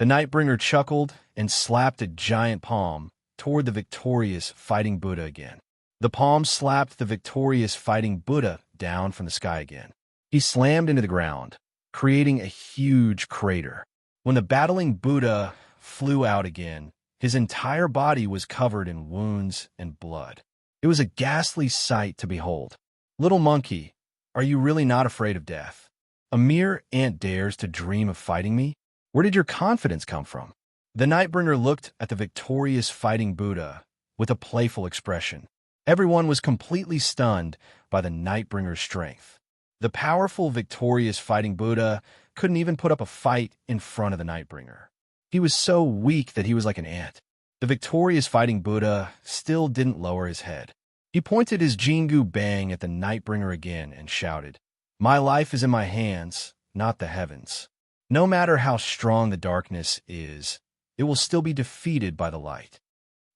The Nightbringer chuckled and slapped a giant palm toward the victorious fighting Buddha again. The palm slapped the victorious fighting Buddha down from the sky again. He slammed into the ground, creating a huge crater. When the battling Buddha flew out again, his entire body was covered in wounds and blood. It was a ghastly sight to behold. Little monkey, are you really not afraid of death? A mere ant dares to dream of fighting me? Where did your confidence come from? The Nightbringer looked at the victorious fighting Buddha with a playful expression. Everyone was completely stunned by the Nightbringer's strength. The powerful, victorious fighting Buddha couldn't even put up a fight in front of the Nightbringer. He was so weak that he was like an ant. The victorious fighting Buddha still didn't lower his head. He pointed his Jingu Bang at the Nightbringer again and shouted, "My life is in my hands, not the heavens. No matter how strong the darkness is, it will still be defeated by the light.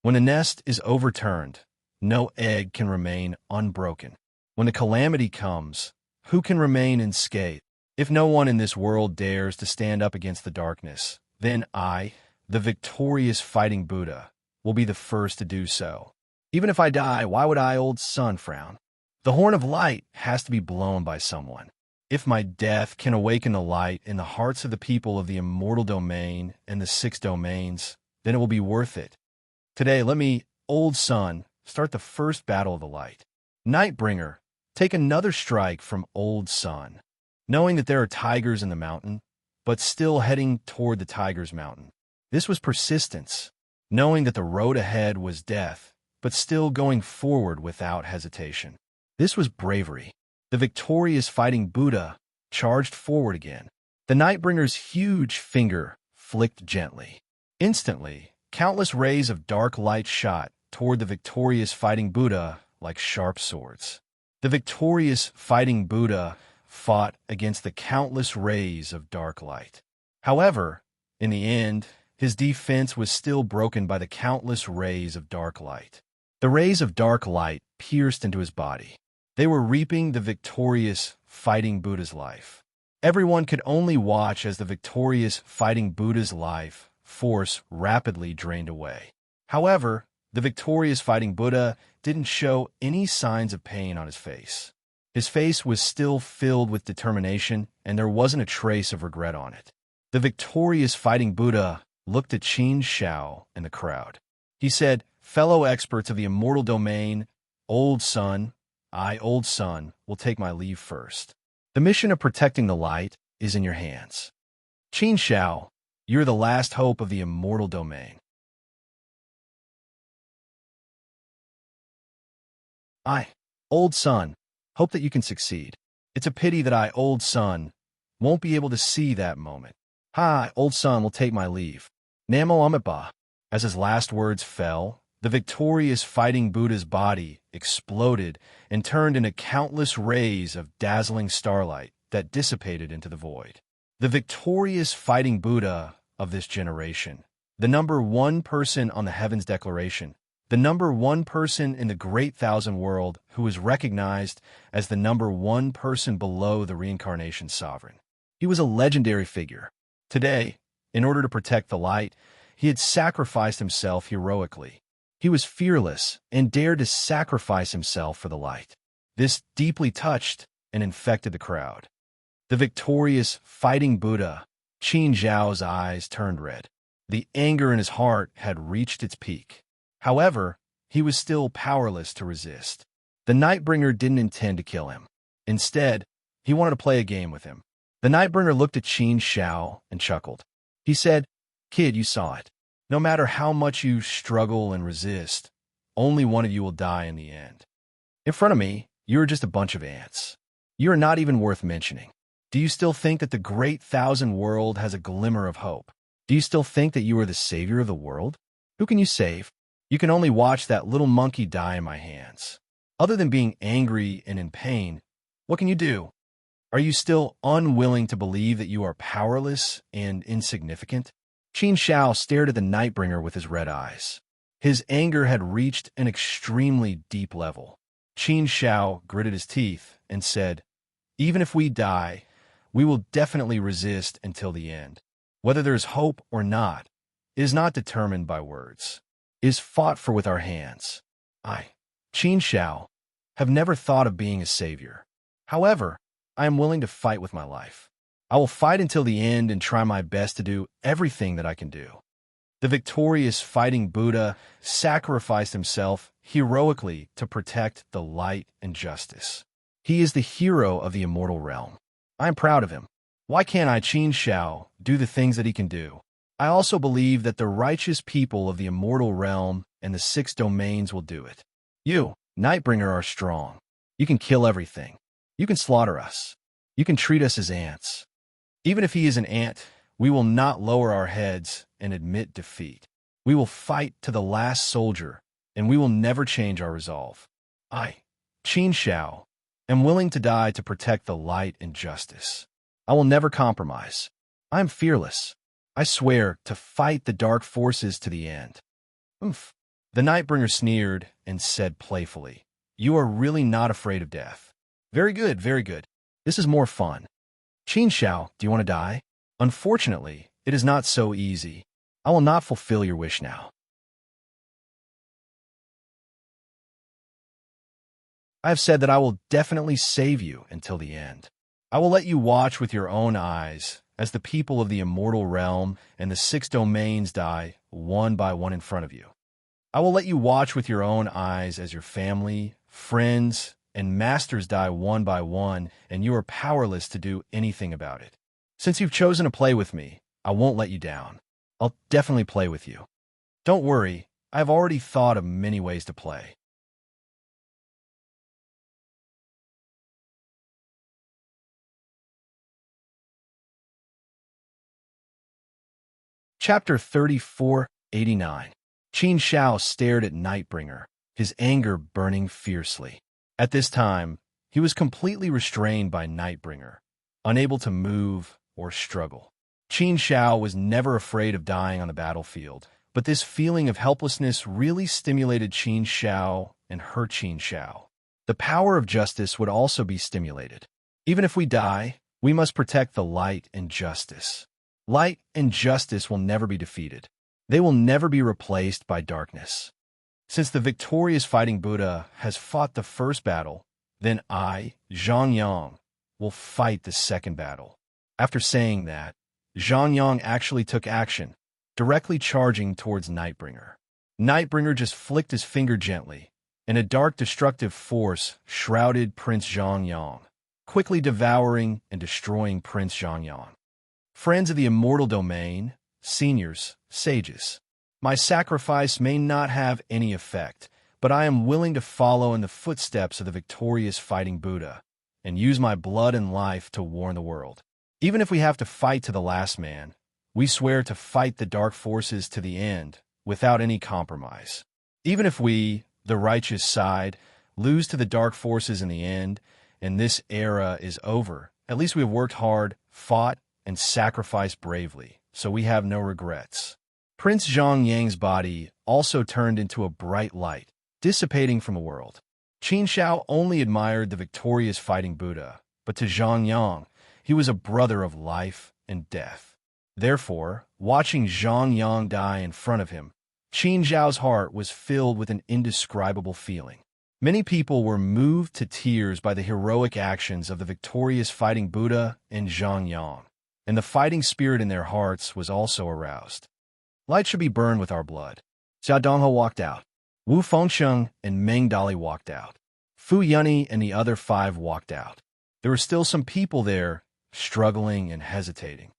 When a nest is overturned, no egg can remain unbroken. When the calamity comes, who can remain unscathed? If no one in this world dares to stand up against the darkness, then I, the victorious fighting Buddha, will be the first to do so. Even if I die, why would I, Old Sun, frown? The horn of light has to be blown by someone. If my death can awaken the light in the hearts of the people of the immortal domain and the 6 domains, then it will be worth it. Today, let me, Old Sun, start the first battle of the light. Nightbringer, take another strike from Old Sun. Knowing that there are tigers in the mountain, but still heading toward the tiger's mountain. This was persistence, knowing that the road ahead was death, but still going forward without hesitation. This was bravery. The victorious fighting Buddha charged forward again. The Nightbringer's huge finger flicked gently. Instantly, countless rays of dark light shot toward the victorious fighting Buddha like sharp swords. The victorious fighting Buddha fought against the countless rays of dark light. However, in the end, his defense was still broken by the countless rays of dark light. The rays of dark light pierced into his body. They were reaping the victorious fighting Buddha's life. Everyone could only watch as the victorious fighting Buddha's life force rapidly drained away. However, the victorious fighting Buddha didn't show any signs of pain on his face. His face was still filled with determination, and there wasn't a trace of regret on it. The victorious fighting Buddha looked at Qin Shao and the crowd. He said, "Fellow experts of the immortal domain, Old Sun, I, Old Sun, will take my leave first. The mission of protecting the light is in your hands. Qin Shao, you're the last hope of the immortal domain. I, Old Sun, hope that you can succeed. It's a pity that I, Old Sun, won't be able to see that moment. I, Old Sun, will take my leave. Namo Amitabha." As his last words fell, the victorious fighting Buddha's body exploded and turned into countless rays of dazzling starlight that dissipated into the void. The victorious fighting Buddha of this generation, the number 1 person on the Heavens Declaration, the number one person in the Great Thousand World who was recognized as the number one person below the reincarnation sovereign. He was a legendary figure. Today, in order to protect the light, he had sacrificed himself heroically. He was fearless and dared to sacrifice himself for the light. This deeply touched and infected the crowd. The victorious fighting Buddha, Qin Zhao's eyes turned red. The anger in his heart had reached its peak. However, he was still powerless to resist. The Nightbringer didn't intend to kill him. Instead, he wanted to play a game with him. The Nightbringer looked at Qin Zhao and chuckled. He said, "Kid, you saw it. No matter how much you struggle and resist, only one of you will die in the end. In front of me, you are just a bunch of ants. You are not even worth mentioning. Do you still think that the Great Thousand World has a glimmer of hope? Do you still think that you are the savior of the world? Who can you save? You can only watch that little monkey die in my hands. Other than being angry and in pain, what can you do? Are you still unwilling to believe that you are powerless and insignificant?" Qin Zhao stared at the Nightbringer with his red eyes. His anger had reached an extremely deep level. Qin Zhao gritted his teeth and said, "Even if we die, we will definitely resist until the end. Whether there is hope or not, it is not determined by words. It is fought for with our hands. I, Qin Zhao, have never thought of being a savior. However, I am willing to fight with my life. I will fight until the end and try my best to do everything that I can do." The victorious fighting Buddha sacrificed himself heroically to protect the light and justice. He is the hero of the immortal realm. I am proud of him. Why can't I, Qin Zhao, do the things that he can do? I also believe that the righteous people of the immortal realm and the 6 domains will do it. You, Nightbringer, are strong. You can kill everything. You can slaughter us. You can treat us as ants. Even if he is an ant, we will not lower our heads and admit defeat. We will fight to the last soldier, and we will never change our resolve. I, Qin Zhao, am willing to die to protect the light and justice. I will never compromise. I am fearless. I swear to fight the dark forces to the end." "Oomph." The Nightbringer sneered and said playfully, "You are really not afraid of death. Very good, very good. This is more fun. Qin Zhao, do you want to die? Unfortunately, it is not so easy. I will not fulfill your wish now. I have said that I will definitely save you until the end. I will let you watch with your own eyes as the people of the immortal realm and the 6 domains die one by one in front of you. I will let you watch with your own eyes as your family, friends, and masters die one by one, and you are powerless to do anything about it. Since you've chosen to play with me, I won't let you down. I'll definitely play with you. Don't worry, I've already thought of many ways to play. Chapter 3489. Qin Zhao stared at Nightbringer, his anger burning fiercely. At this time, he was completely restrained by Nightbringer, unable to move or struggle. Qin Zhao was never afraid of dying on the battlefield, but this feeling of helplessness really stimulated Qin Zhao and hurt Qin Zhao. The power of justice would also be stimulated. Even if we die, we must protect the light and justice. Light and justice will never be defeated. They will never be replaced by darkness. Since the victorious fighting Buddha has fought the first battle, then I, Zhang Yang, will fight the second battle. After saying that, Zhang Yang actually took action, directly charging towards Nightbringer. Nightbringer just flicked his finger gently, and a dark destructive force shrouded Prince Zhang Yang, quickly devouring and destroying Prince Zhang Yang. Friends of the immortal domain, seniors, sages, my sacrifice may not have any effect, but I am willing to follow in the footsteps of the victorious fighting Buddha and use my blood and life to warn the world. Even if we have to fight to the last man, we swear to fight the dark forces to the end without any compromise. Even if we, the righteous side, lose to the dark forces in the end, and this era is over, at least we have worked hard, fought, and sacrificed bravely, so we have no regrets. Prince Zhongyang's body also turned into a bright light, dissipating from the world. Qin Shao only admired the victorious fighting Buddha, but to Zhongyang, he was a brother of life and death. Therefore, watching Zhongyang die in front of him, Qin Zhao's heart was filled with an indescribable feeling. Many people were moved to tears by the heroic actions of the victorious fighting Buddha and Zhongyang, and the fighting spirit in their hearts was also aroused. Light should be burned with our blood. Xia Donghe walked out. Wu Fengsheng and Meng Dali walked out. Fu Yunyi and the other 5 walked out. There were still some people there, struggling and hesitating.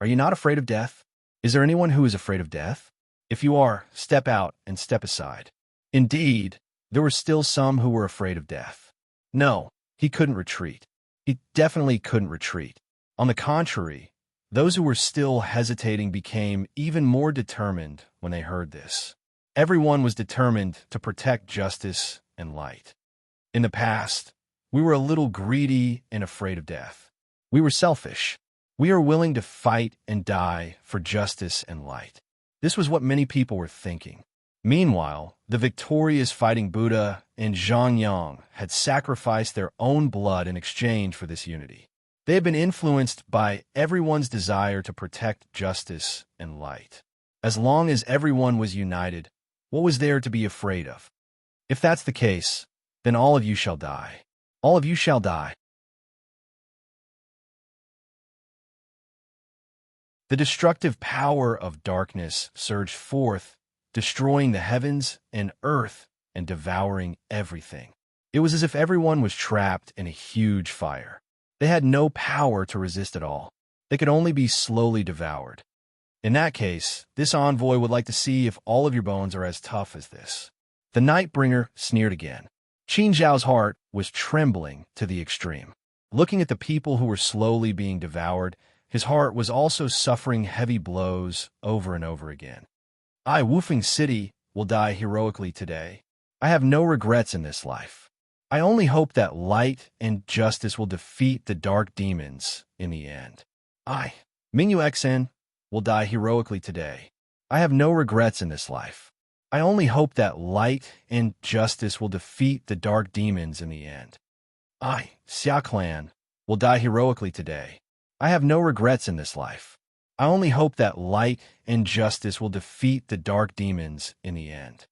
Are you not afraid of death? Is there anyone who is afraid of death? If you are, step out and step aside. Indeed, there were still some who were afraid of death. No, he couldn't retreat. He definitely couldn't retreat. On the contrary, those who were still hesitating became even more determined when they heard this. Everyone was determined to protect justice and light. In the past, we were a little greedy and afraid of death. We were selfish. We are willing to fight and die for justice and light. This was what many people were thinking. Meanwhile, the victorious fighting Buddha and Zhongyang had sacrificed their own blood in exchange for this unity. They had been influenced by everyone's desire to protect justice and light. As long as everyone was united, what was there to be afraid of? If that's the case, then all of you shall die. All of you shall die. The destructive power of darkness surged forth, destroying the heavens and earth and devouring everything. It was as if everyone was trapped in a huge fire. They had no power to resist at all. They could only be slowly devoured. In that case, this envoy would like to see if all of your bones are as tough as this. The Nightbringer sneered again. Qin Zhao's heart was trembling to the extreme. Looking at the people who were slowly being devoured, his heart was also suffering heavy blows over and over again. I, Wufeng City, will die heroically today. I have no regrets in this life. I only hope that light and justice will defeat the dark demons in the end. I, Mingyu Xen, will die heroically today. I have no regrets in this life. I only hope that light and justice will defeat the dark demons in the end. I, Xia Clan, will die heroically today. I have no regrets in this life. I only hope that light and justice will defeat the dark demons in the end.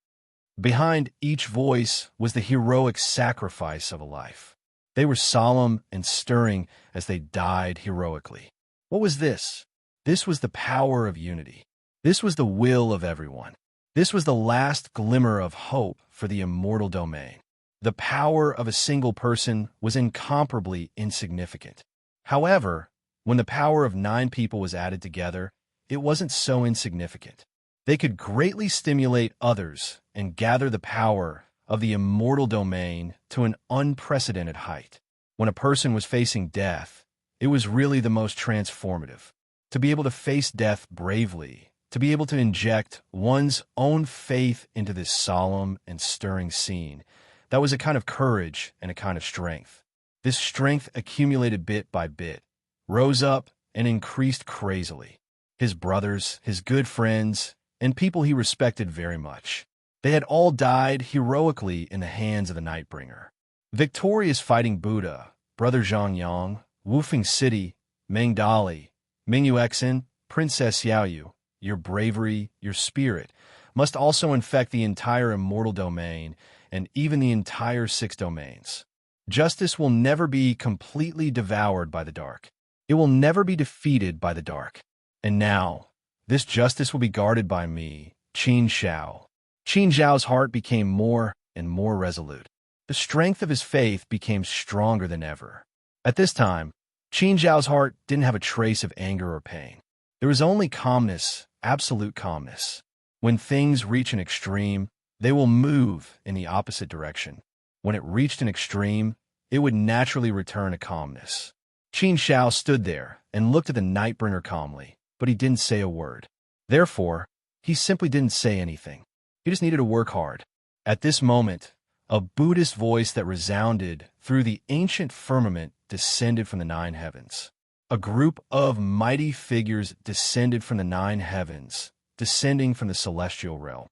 Behind each voice was the heroic sacrifice of a life. They were solemn and stirring as they died heroically. What was this? This was the power of unity. This was the will of everyone. This was the last glimmer of hope for the immortal domain. The power of a single person was incomparably insignificant. However, when the power of 9 people was added together, it wasn't so insignificant. They could greatly stimulate others and gather the power of the immortal domain to an unprecedented height. When a person was facing death, it was really the most transformative. To be able to face death bravely, to be able to inject one's own faith into this solemn and stirring scene, that was a kind of courage and a kind of strength. This strength accumulated bit by bit, rose up and increased crazily. His brothers, his good friends, and people he respected very much. They had all died heroically in the hands of the Nightbringer. Victorious fighting Buddha, Brother Zhongyang, Wufeng City, Meng Dali, Mingyu Xen, Princess Xiaoyu, your bravery, your spirit, must also infect the entire immortal domain and even the entire 6 domains. Justice will never be completely devoured by the dark. It will never be defeated by the dark. And now, this justice will be guarded by me, Qin Shao. Qin Zhao's heart became more and more resolute. The strength of his faith became stronger than ever. At this time, Qin Zhao's heart didn't have a trace of anger or pain. There was only calmness, absolute calmness. When things reach an extreme, they will move in the opposite direction. When it reached an extreme, it would naturally return to calmness. Qin Shao stood there and looked at the Nightbringer calmly, but he didn't say a word. Therefore, he simply didn't say anything. He just needed to work hard. At this moment, a Buddhist voice that resounded through the ancient firmament descended from the 9 heavens. A group of mighty figures descended from the 9 heavens, descending from the celestial realm.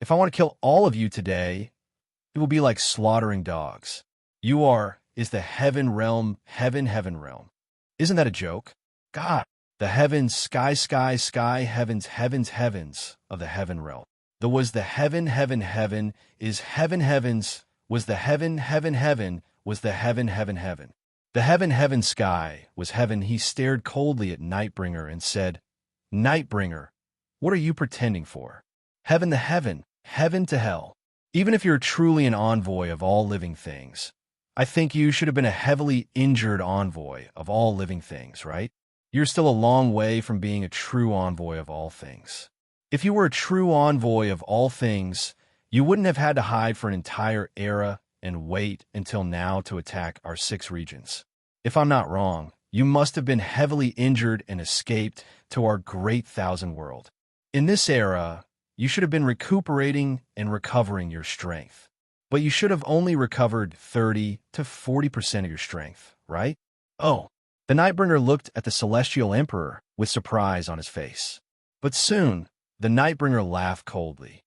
If I want to kill all of you today, it will be like slaughtering dogs. Is the heaven realm, heaven realm. Isn't that a joke? God, the heavens, sky, heavens of the heaven realm. The was the heaven, is heaven, heavens, was the heaven, was the heaven. The heaven, sky was heaven. He stared coldly at Nightbringer and said, Nightbringer, what are you pretending for? Heaven to heaven to hell. Even if you're truly an envoy of all living things, I think you should have been a heavily injured envoy of all living things, right? You're still a long way from being a true envoy of all things. If you were a true envoy of all things, you wouldn't have had to hide for an entire era and wait until now to attack our 6 regions. If I'm not wrong, you must have been heavily injured and escaped to our great thousand world. In this era, you should have been recuperating and recovering your strength. But you should have only recovered 30 to 40% of your strength, right? Oh, the Nightbringer looked at the Celestial Emperor with surprise on his face. But soon, the Nightbringer laughed coldly.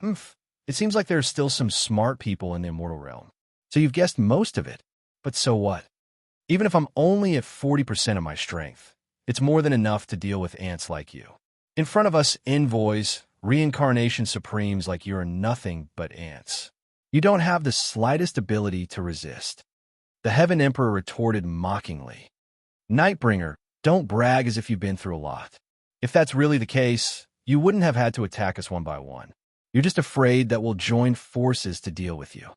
It seems like there are still some smart people in the immortal realm. So you've guessed most of it. But so what? Even if I'm only at 40% of my strength, it's more than enough to deal with ants like you. In front of us envoys, reincarnation supremes like you are nothing but ants. You don't have the slightest ability to resist. The Heaven Emperor retorted mockingly. Nightbringer, don't brag as if you've been through a lot. If that's really the case, you wouldn't have had to attack us one by one. You're just afraid that we'll join forces to deal with you.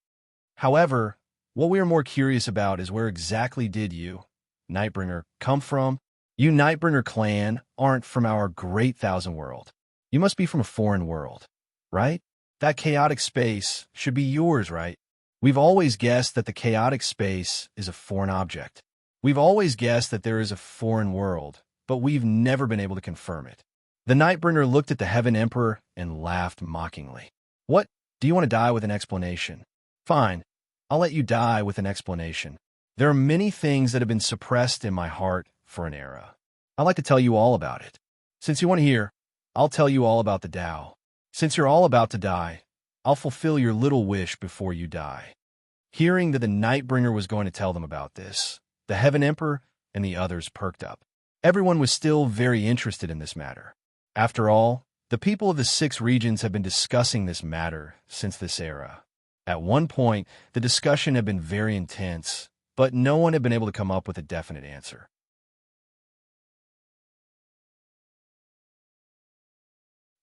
However, what we are more curious about is where exactly did you, Nightbringer, come from? You Nightbringer clan aren't from our great thousand world. You must be from a foreign world, right? That chaotic space should be yours, right? We've always guessed that the chaotic space is a foreign object. We've always guessed that there is a foreign world, but we've never been able to confirm it. The Nightbringer looked at the Heaven Emperor and laughed mockingly. What? Do you want to die with an explanation? Fine, I'll let you die with an explanation. There are many things that have been suppressed in my heart for an era. I'd like to tell you all about it. Since you want to hear, I'll tell you all about the Tao. Since you're all about to die, I'll fulfill your little wish before you die. Hearing that the Nightbringer was going to tell them about this, the Heaven Emperor and the others perked up. Everyone was still very interested in this matter. After all, the people of the 6 regions have been discussing this matter since this era. At one point, the discussion had been very intense, but no one had been able to come up with a definite answer.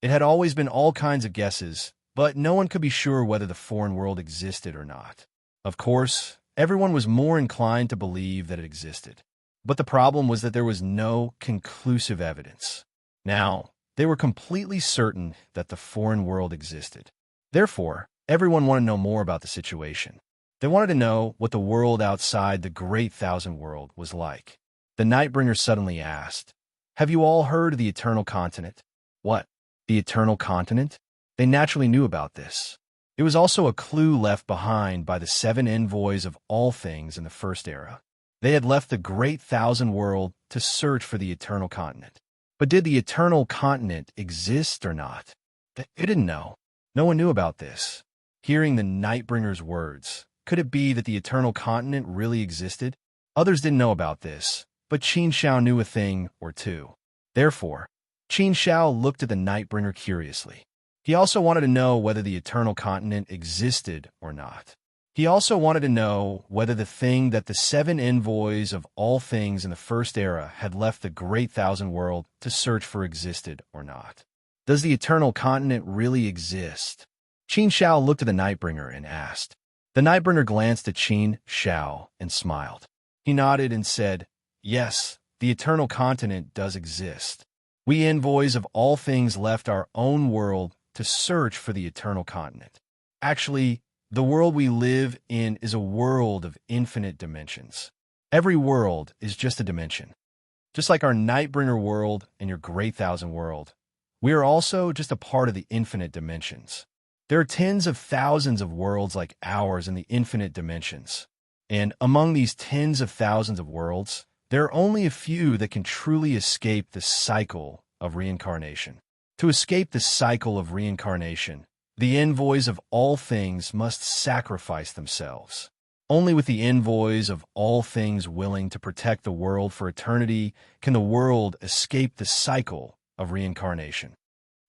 It had always been all kinds of guesses, but no one could be sure whether the foreign world existed or not. Of course, everyone was more inclined to believe that it existed. But the problem was that there was no conclusive evidence. Now, they were completely certain that the foreign world existed. Therefore, everyone wanted to know more about the situation. They wanted to know what the world outside the Great Thousand World was like. The Nightbringer suddenly asked, "Have you all heard of the Eternal Continent?" What? The Eternal Continent? They naturally knew about this. It was also a clue left behind by the 7 envoys of all things in the first era. They had left the Great Thousand World to search for the Eternal Continent. But did the Eternal Continent exist or not? They didn't know. No one knew about this. Hearing the Nightbringer's words, could it be that the Eternal Continent really existed? Others didn't know about this, but Qin Shao knew a thing or two. Therefore, Qin Shao looked at the Nightbringer curiously. He also wanted to know whether the Eternal Continent existed or not. He also wanted to know whether the thing that the 7 envoys of all things in the first era had left the Great Thousand World to search for existed or not. Does the Eternal Continent really exist? Qin Shao looked at the Nightbringer and asked. The Nightbringer glanced at Qin Shao and smiled. He nodded and said, "Yes, the Eternal Continent does exist. We envoys of all things left our own world to search for the Eternal Continent. Actually, the world we live in is a world of infinite dimensions. Every world is just a dimension. Just like our Nightbringer world and your Great Thousand world, we are also just a part of the infinite dimensions. There are tens of thousands of worlds like ours in the infinite dimensions. And among these tens of thousands of worlds, there are only a few that can truly escape the cycle of reincarnation. To escape the cycle of reincarnation, the envoys of all things must sacrifice themselves. Only with the envoys of all things willing to protect the world for eternity can the world escape the cycle of reincarnation.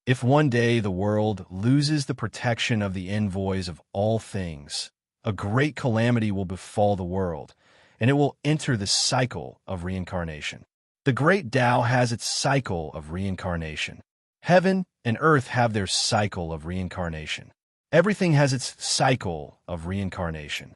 If one day the world loses the protection of the envoys of all things, a great calamity will befall the world, and it will enter the cycle of reincarnation. The great Tao has its cycle of reincarnation. Heaven and earth have their cycle of reincarnation. Everything has its cycle of reincarnation.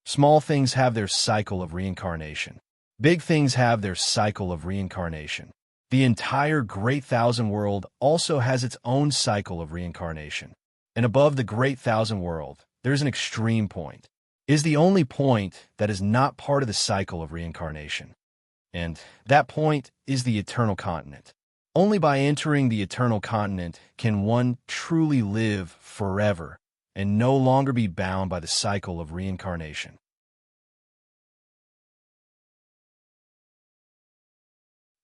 Small things have their cycle of reincarnation. Big things have their cycle of reincarnation. The entire Great Thousand world also has its own cycle of reincarnation. And above the Great Thousand world, there's an extreme point. It is the only point that is not part of the cycle of reincarnation. And that point is the eternal continent. Only by entering the eternal continent can one truly live forever and no longer be bound by the cycle of reincarnation.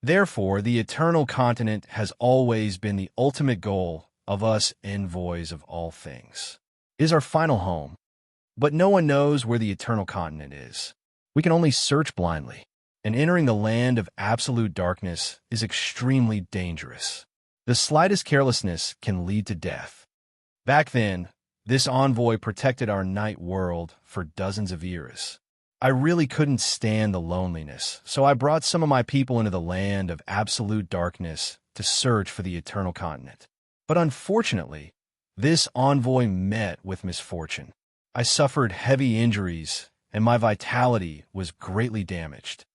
Therefore, the eternal continent has always been the ultimate goal of us envoys of all things. It is our final home, but no one knows where the eternal continent is. We can only search blindly, and entering the land of absolute darkness is extremely dangerous. The slightest carelessness can lead to death. Back then, this envoy protected our night world for dozens of years. I really couldn't stand the loneliness, so I brought some of my people into the land of absolute darkness to search for the eternal continent. But unfortunately, this envoy met with misfortune. I suffered heavy injuries, and my vitality was greatly damaged.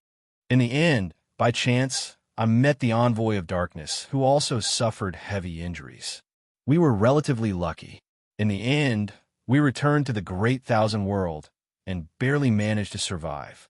In the end, by chance, I met the envoy of darkness, who also suffered heavy injuries. We were relatively lucky. In the end, we returned to the Great Thousand world and barely managed to survive.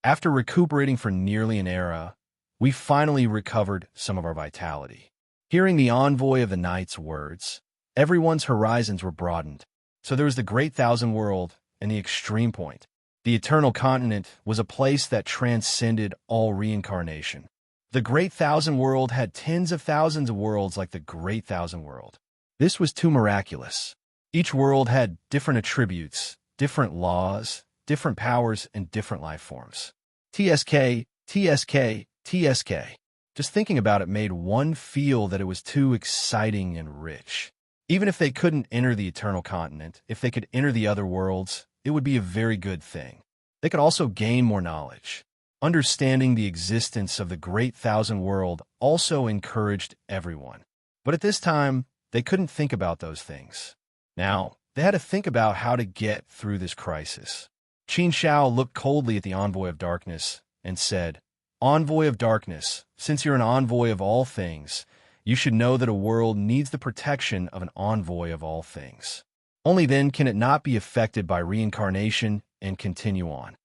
After recuperating for nearly an era, we finally recovered some of our vitality. Hearing the envoy of the night's words, everyone's horizons were broadened. So there was the Great Thousand world and the extreme point. The eternal continent was a place that transcended all reincarnation. The Great Thousand world had tens of thousands of worlds like the Great Thousand world. This was too miraculous. Each world had different attributes, different laws, different powers, and different life forms. TSK, TSK, TSK. Just thinking about it made one feel that it was too exciting and rich. Even if they couldn't enter the eternal continent, if they could enter the other worlds, it would be a very good thing. They could also gain more knowledge. Understanding the existence of the Great Thousand world also encouraged everyone. But at this time, they couldn't think about those things. Now, they had to think about how to get through this crisis. Qin Shao looked coldly at the envoy of darkness and said, "Envoy of darkness, since you're an envoy of all things, you should know that a world needs the protection of an envoy of all things. Only then can it not be affected by reincarnation and continue on.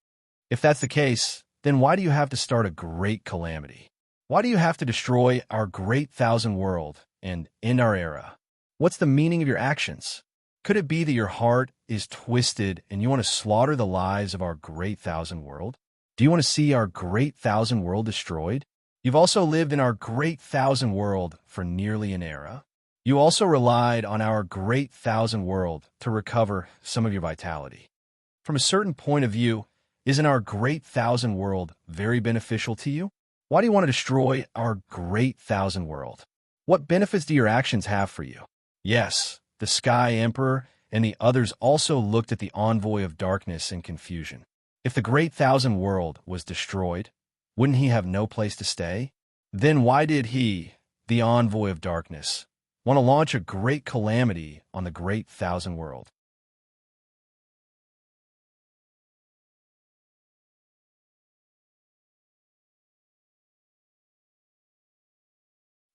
If that's the case, then why do you have to start a great calamity? Why do you have to destroy our Great Thousand world and end our era? What's the meaning of your actions? Could it be that your heart is twisted and you want to slaughter the lives of our Great Thousand world? Do you want to see our Great Thousand world destroyed? You've also lived in our Great Thousand world for nearly an era. You also relied on our Great Thousand world to recover some of your vitality. From a certain point of view, isn't our Great Thousand world very beneficial to you? Why do you want to destroy our Great Thousand world? What benefits do your actions have for you?" Yes, the Sky Emperor and the others also looked at the envoy of darkness in confusion. If the Great Thousand world was destroyed, wouldn't he have no place to stay? Then why did he, the envoy of darkness, want to launch a great calamity on the Great Thousand world?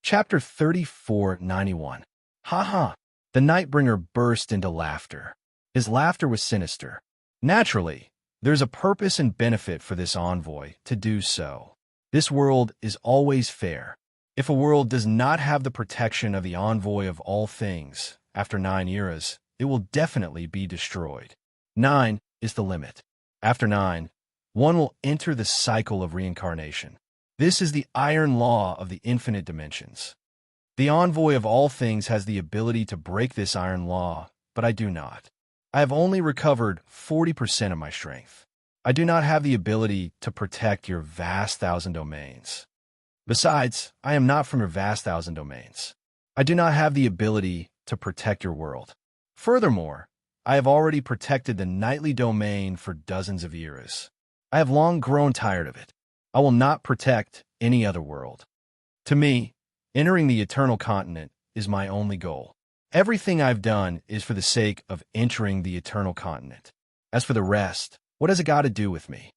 Chapter 3491. Ha ha! The Nightbringer burst into laughter. His laughter was sinister. Naturally, there's a purpose and benefit for this envoy to do so. This world is always fair. If a world does not have the protection of the envoy of all things, after 9 eras, it will definitely be destroyed. 9 is the limit. After 9, one will enter the cycle of reincarnation. This is the iron law of the infinite dimensions. The envoy of all things has the ability to break this iron law, but I do not. I have only recovered 40% of my strength. I do not have the ability to protect your vast thousand domains. Besides, I am not from your vast thousand domains. I do not have the ability to protect your world. Furthermore, I have already protected the nightly domain for dozens of eras. I have long grown tired of it. I will not protect any other world. To me, entering the eternal continent is my only goal. Everything I've done is for the sake of entering the eternal continent. As for the rest, what has it got to do with me?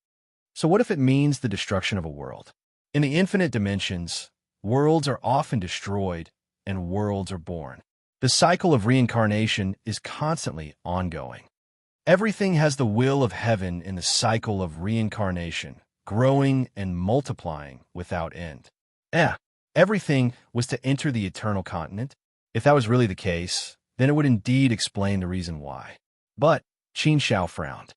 So what if it means the destruction of a world? In the infinite dimensions, worlds are often destroyed and worlds are born. The cycle of reincarnation is constantly ongoing. Everything has the will of heaven in the cycle of reincarnation, growing and multiplying without end. Everything was to enter the eternal continent. If that was really the case, then it would indeed explain the reason why. But Qin Shao frowned.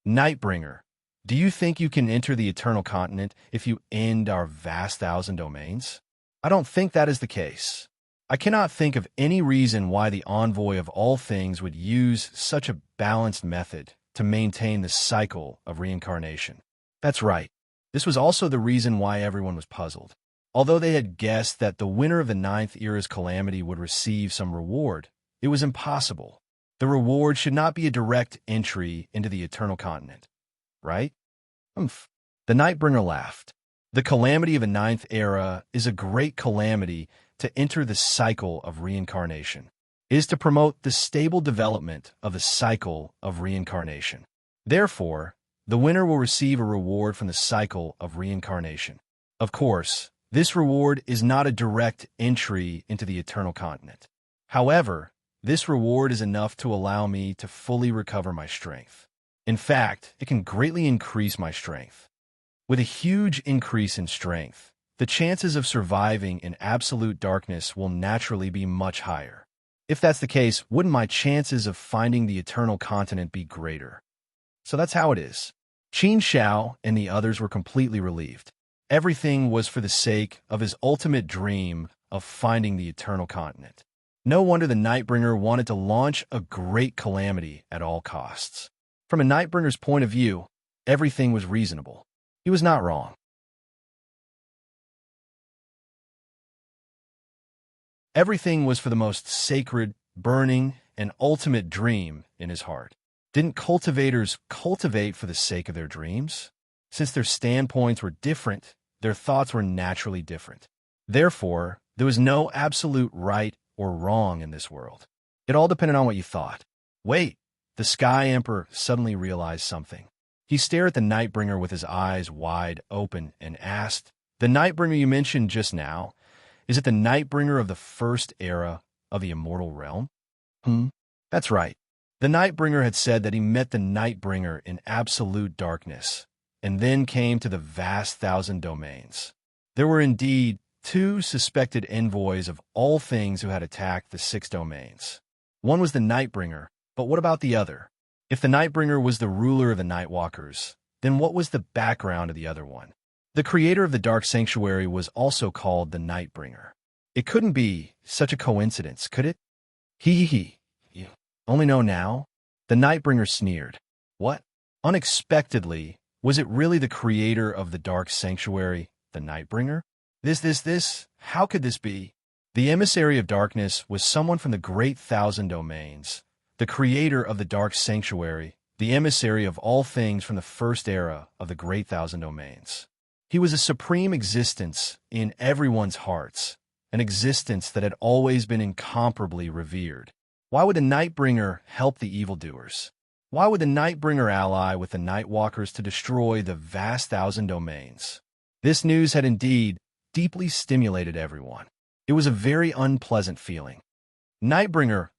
Nightbringer, do you think you can enter the eternal continent if you end our vast thousand domains? I don't think that is the case. I cannot think of any reason why the envoy of all things would use such a balanced method to maintain the cycle of reincarnation. That's right. This was also the reason why everyone was puzzled. Although they had guessed that the winner of the 9th era's calamity would receive some reward, it was impossible. The reward should not be a direct entry into the eternal continent, right? The Nightbringer laughed. The calamity of a 9th era is a great calamity to enter the cycle of reincarnation. It is to promote the stable development of the cycle of reincarnation. Therefore, the winner will receive a reward from the cycle of reincarnation. Of course, this reward is not a direct entry into the eternal continent. However, this reward is enough to allow me to fully recover my strength. In fact, it can greatly increase my strength. With a huge increase in strength, the chances of surviving in absolute darkness will naturally be much higher. If that's the case, wouldn't my chances of finding the eternal continent be greater? So that's how it is. Qin Shao and the others were completely relieved. Everything was for the sake of his ultimate dream of finding the eternal continent. No wonder the Nightbringer wanted to launch a great calamity at all costs. From a Nightbringer's point of view, everything was reasonable. He was not wrong. Everything was for the most sacred, burning, and ultimate dream in his heart. Didn't cultivators cultivate for the sake of their dreams? Since their standpoints were different, their thoughts were naturally different. Therefore, there was no absolute right or wrong in this world. It all depended on what you thought. Wait, the Sky Emperor suddenly realized something. He stared at the Nightbringer with his eyes wide open and asked, "The Nightbringer you mentioned just now, is it the Nightbringer of the first era of the immortal realm?" That's right. The Nightbringer had said that he met the Nightbringer in absolute darkness, and then came to the vast thousand domains. There were indeed 2 suspected envoys of all things who had attacked the 6 domains. One was the Nightbringer, but what about the other? If the Nightbringer was the ruler of the Nightwalkers, then what was the background of the other one? The creator of the Dark Sanctuary was also called the Nightbringer. It couldn't be such a coincidence, could it? You only know now? The Nightbringer sneered. What? Unexpectedly, was it really the creator of the Dark Sanctuary, the Nightbringer? This, how could this be? The emissary of darkness was someone from the Great Thousand Domains, the creator of the Dark Sanctuary, the emissary of all things from the first era of the Great Thousand Domains. He was a supreme existence in everyone's hearts, an existence that had always been incomparably revered. Why would the Nightbringer help the evildoers? Why would the Nightbringer ally with the Nightwalkers to destroy the vast thousand domains? This news had indeed deeply stimulated everyone. It was a very unpleasant feeling. Nightbringer,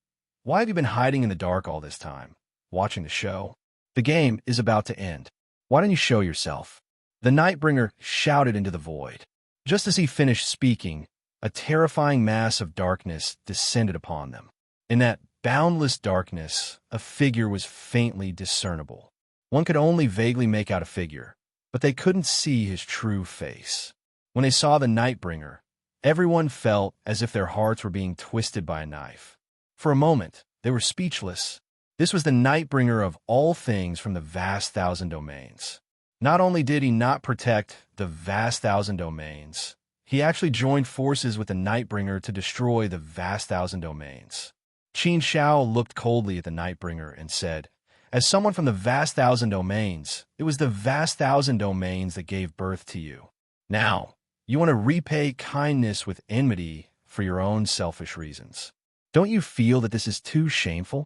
why have you been hiding in the dark all this time? Watching the show? The game is about to end. Why don't you show yourself? The Nightbringer shouted into the void. Just as he finished speaking, a terrifying mass of darkness descended upon them. In that boundless darkness, a figure was faintly discernible. One could only vaguely make out a figure, but they couldn't see his true face. When they saw the Nightbringer, everyone felt as if their hearts were being twisted by a knife. For a moment, they were speechless. This was the Nightbringer of all things from the vast thousand domains. Not only did he not protect the vast thousand domains, he actually joined forces with the Nightbringer to destroy the vast thousand domains. Qin Shao looked coldly at the Nightbringer and said, "As someone from the vast thousand domains, it was the vast thousand domains that gave birth to you. Now, you want to repay kindness with enmity for your own selfish reasons. Don't you feel that this is too shameful?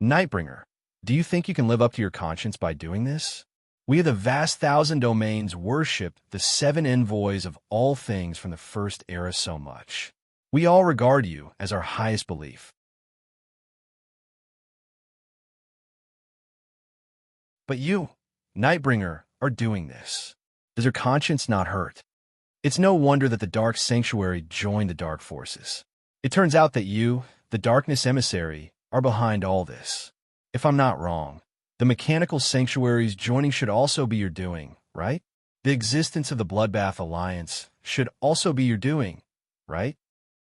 Nightbringer, do you think you can live up to your conscience by doing this? We of the vast thousand domains worship the 7 envoys of all things from the first era so much. We all regard you as our highest belief. But you, Nightbringer, are doing this. Does your conscience not hurt? It's no wonder that the Dark Sanctuary joined the Dark Forces. It turns out that you, the Darkness Emissary, are behind all this. If I'm not wrong, the Mechanical Sanctuary's joining should also be your doing, right? The existence of the Bloodbath Alliance should also be your doing, right?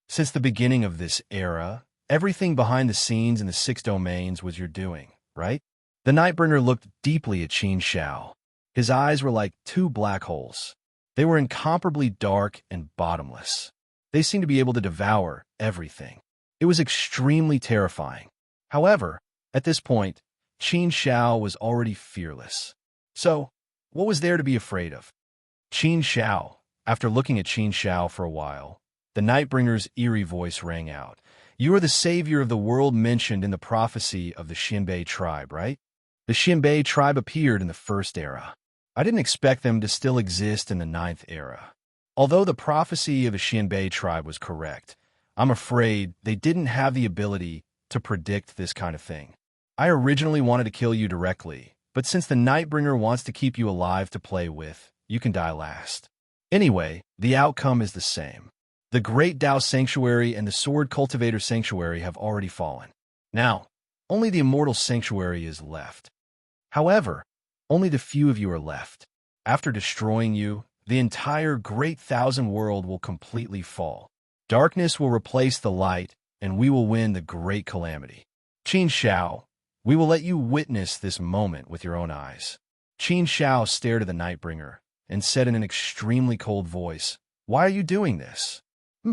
Since the beginning of this era, everything behind the scenes in the 6 domains was your doing, right? The Nightbringer looked deeply at Qin Shao. His eyes were like 2 black holes. They were incomparably dark and bottomless. They seemed to be able to devour everything. It was extremely terrifying. However, at this point, Qin Shao was already fearless. So, what was there to be afraid of? Qin Shao. After looking at Qin Shao for a while, the Nightbringer's eerie voice rang out. You are the savior of the world mentioned in the prophecy of the Xinbei tribe, right? The Xinbei tribe appeared in the first era. I didn't expect them to still exist in the 9th era. Although the prophecy of the Xinbei tribe was correct, I'm afraid they didn't have the ability to predict this kind of thing. I originally wanted to kill you directly, but since the Nightbringer wants to keep you alive to play with, you can die last. Anyway, the outcome is the same. The Great Dao Sanctuary and the Sword Cultivator Sanctuary have already fallen. Now, only the Immortal Sanctuary is left. However, only the few of you are left. After destroying you, the entire Great Thousand World will completely fall. Darkness will replace the light, and we will win the Great Calamity. Qin Shao, we will let you witness this moment with your own eyes. Qin Shao stared at the Nightbringer and said in an extremely cold voice, Why are you doing this?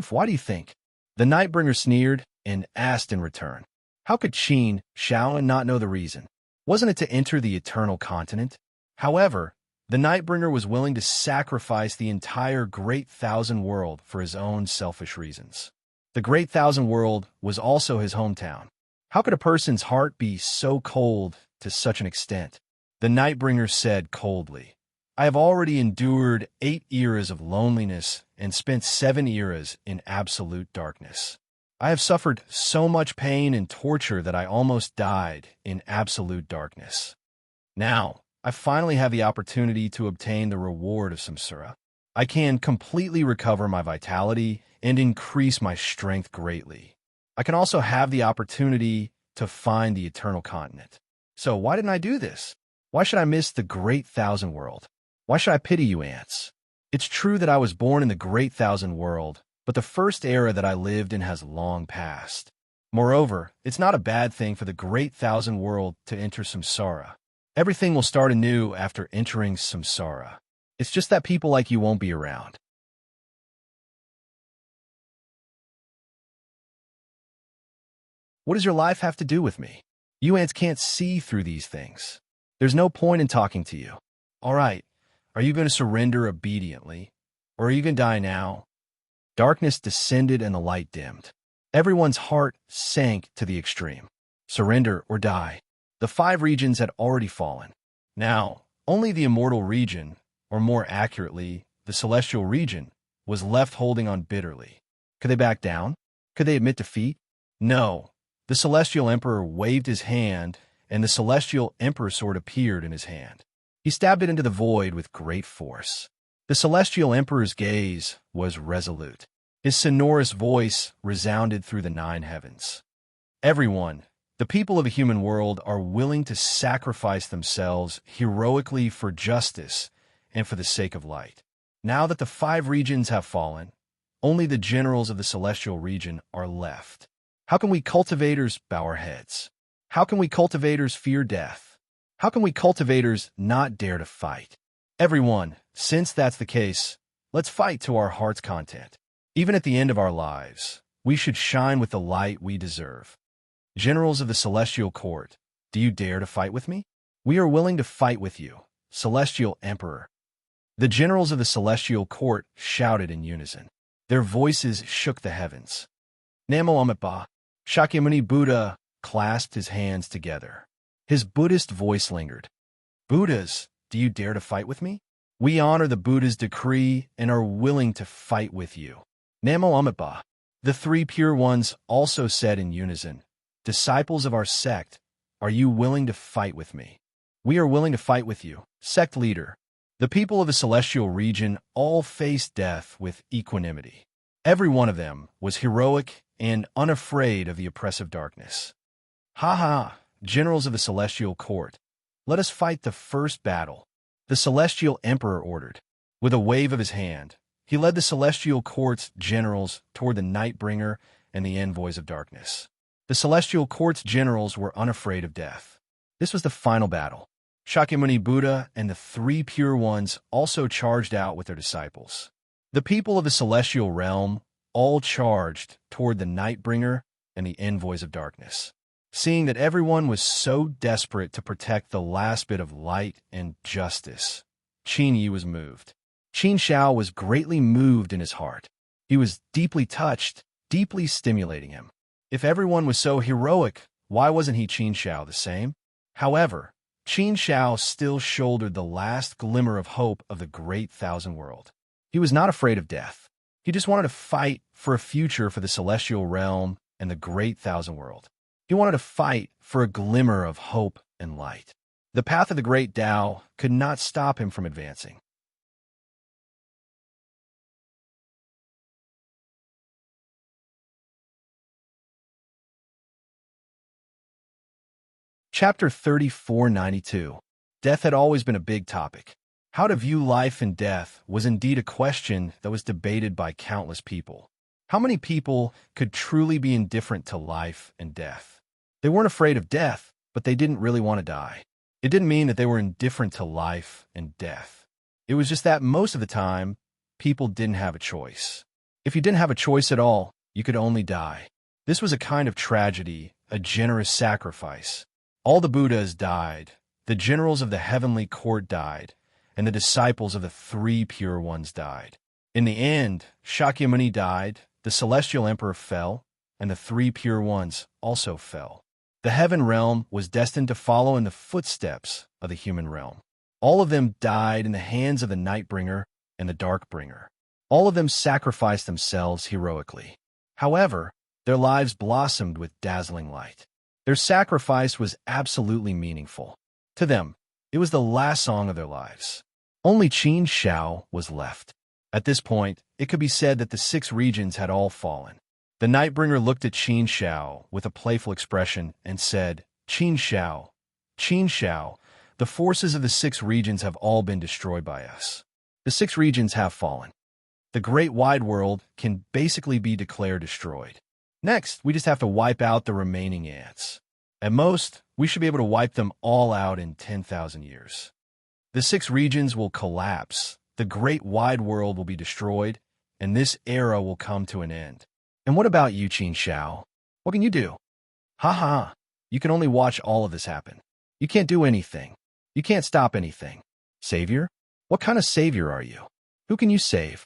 Why do you think? The Nightbringer sneered and asked in return, How could Qin Shao not know the reason? Wasn't it to enter the Eternal Continent? However, the Nightbringer was willing to sacrifice the entire Great Thousand World for his own selfish reasons. The Great Thousand World was also his hometown. How could a person's heart be so cold to such an extent? The Nightbringer said coldly, I have already endured 8 eras of loneliness and spent 7 eras in absolute darkness. I have suffered so much pain and torture that I almost died in absolute darkness. Now, I finally have the opportunity to obtain the reward of samsara. I can completely recover my vitality and increase my strength greatly. I can also have the opportunity to find the Eternal Continent. So why didn't I do this? Why should I miss the Great Thousand World? Why should I pity you ants? It's true that I was born in the Great Thousand World, but the first era that I lived in has long passed. Moreover, it's not a bad thing for the Great Thousand World to enter samsara. Everything will start anew after entering samsara. It's just that people like you won't be around. What does your life have to do with me? You ants can't see through these things. There's no point in talking to you. All right, are you going to surrender obediently? Or are you going to die now? Darkness descended and the light dimmed. Everyone's heart sank to the extreme. Surrender or die. The 5 regions had already fallen. Now, only the immortal region, or more accurately, the celestial region, was left holding on bitterly. Could they back down? Could they admit defeat? No. The Celestial Emperor waved his hand, and the Celestial Emperor sword appeared in his hand. He stabbed it into the void with great force. The celestial emperor's gaze was resolute. His sonorous voice resounded through the 9 heavens. Everyone, the people of the human world, are willing to sacrifice themselves heroically for justice and for the sake of light. Now that the 5 regions have fallen, only the generals of the celestial region are left. How can we cultivators bow our heads? How can we cultivators fear death? How can we cultivators not dare to fight? Everyone, since that's the case, let's fight to our heart's content. Even at the end of our lives, we should shine with the light we deserve. Generals of the celestial court, do you dare to fight with me? We are willing to fight with you, celestial emperor. The generals of the celestial court shouted in unison. Their voices shook the heavens. Namo Amitabha, Shakyamuni Buddha clasped his hands together. His Buddhist voice lingered. Buddhas, do you dare to fight with me? We honor the Buddha's decree and are willing to fight with you. Namo Amitabha. The 3 pure ones also said in unison, disciples of our sect, are you willing to fight with me? We are willing to fight with you, sect leader. The people of the celestial region all faced death with equanimity. Every one of them was heroic and unafraid of the oppressive darkness. Ha ha, generals of the celestial court, let us fight the first battle. The celestial emperor ordered. With a wave of his hand, he led the celestial court's generals toward the Nightbringer and the envoys of darkness. The celestial court's generals were unafraid of death. This was the final battle. Shakyamuni Buddha and the 3 pure ones also charged out with their disciples. The people of the celestial realm all charged toward the Nightbringer and the envoys of darkness. Seeing that everyone was so desperate to protect the last bit of light and justice, Qin Yi was moved. Qin Shao was greatly moved in his heart. He was deeply touched, deeply stimulating him. If everyone was so heroic, why wasn't he Qin Shao the same? However, Qin Shao still shouldered the last glimmer of hope of the great thousand world. He was not afraid of death. He just wanted to fight for a future for the celestial realm and the great thousand world. He wanted to fight for a glimmer of hope and light. The path of the great Tao could not stop him from advancing. Chapter 3492. Death had always been a big topic. How to view life and death was indeed a question that was debated by countless people. How many people could truly be indifferent to life and death? They weren't afraid of death, but they didn't really want to die. It didn't mean that they were indifferent to life and death. It was just that most of the time, people didn't have a choice. If you didn't have a choice at all, you could only die. This was a kind of tragedy, a generous sacrifice. All the Buddhas died, the generals of the heavenly court died, and the disciples of the 3 pure ones died. In the end, Shakyamuni died, the celestial emperor fell, and the 3 pure ones also fell. The heaven realm was destined to follow in the footsteps of the human realm. All of them died in the hands of the Nightbringer and the Darkbringer. All of them sacrificed themselves heroically. However, their lives blossomed with dazzling light. Their sacrifice was absolutely meaningful. To them, it was the last song of their lives. Only Qin Shao was left. At this point, it could be said that the 6 regions had all fallen. The Nightbringer looked at Qin Shao with a playful expression and said, Qin Shao, the forces of the 6 regions have all been destroyed by us. The 6 regions have fallen. The great wide world can basically be declared destroyed. Next, we just have to wipe out the remaining ants. At most, we should be able to wipe them all out in 10,000 years. The 6 regions will collapse, the great wide world will be destroyed, and this era will come to an end. And what about you, Qin Shao? What can you do? Ha ha, you can only watch all of this happen. You can't do anything. You can't stop anything. Savior? What kind of savior are you? Who can you save?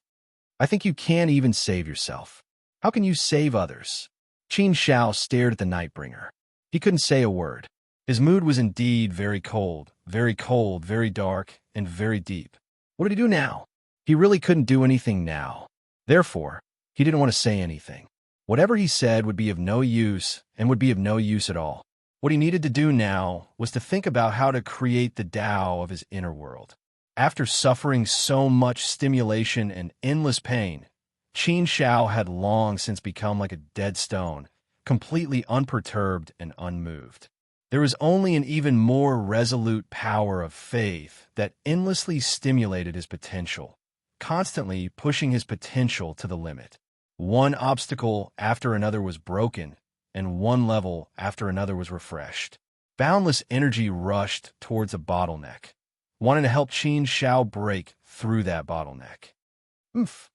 I think you can't even save yourself. How can you save others? Qin Shao stared at the Nightbringer. He couldn't say a word. His mood was indeed very cold, very dark, and very deep. What did he do now? He really couldn't do anything now. Therefore, he didn't want to say anything. Whatever he said would be of no use and would be of no use at all. What he needed to do now was to think about how to create the Tao of his inner world. After suffering so much stimulation and endless pain, Qin Shao had long since become like a dead stone, completely unperturbed and unmoved. There was only an even more resolute power of faith that endlessly stimulated his potential, constantly pushing his potential to the limit. One obstacle after another was broken, and one level after another was refreshed. Boundless energy rushed towards a bottleneck, wanting to help Qin Shao break through that bottleneck.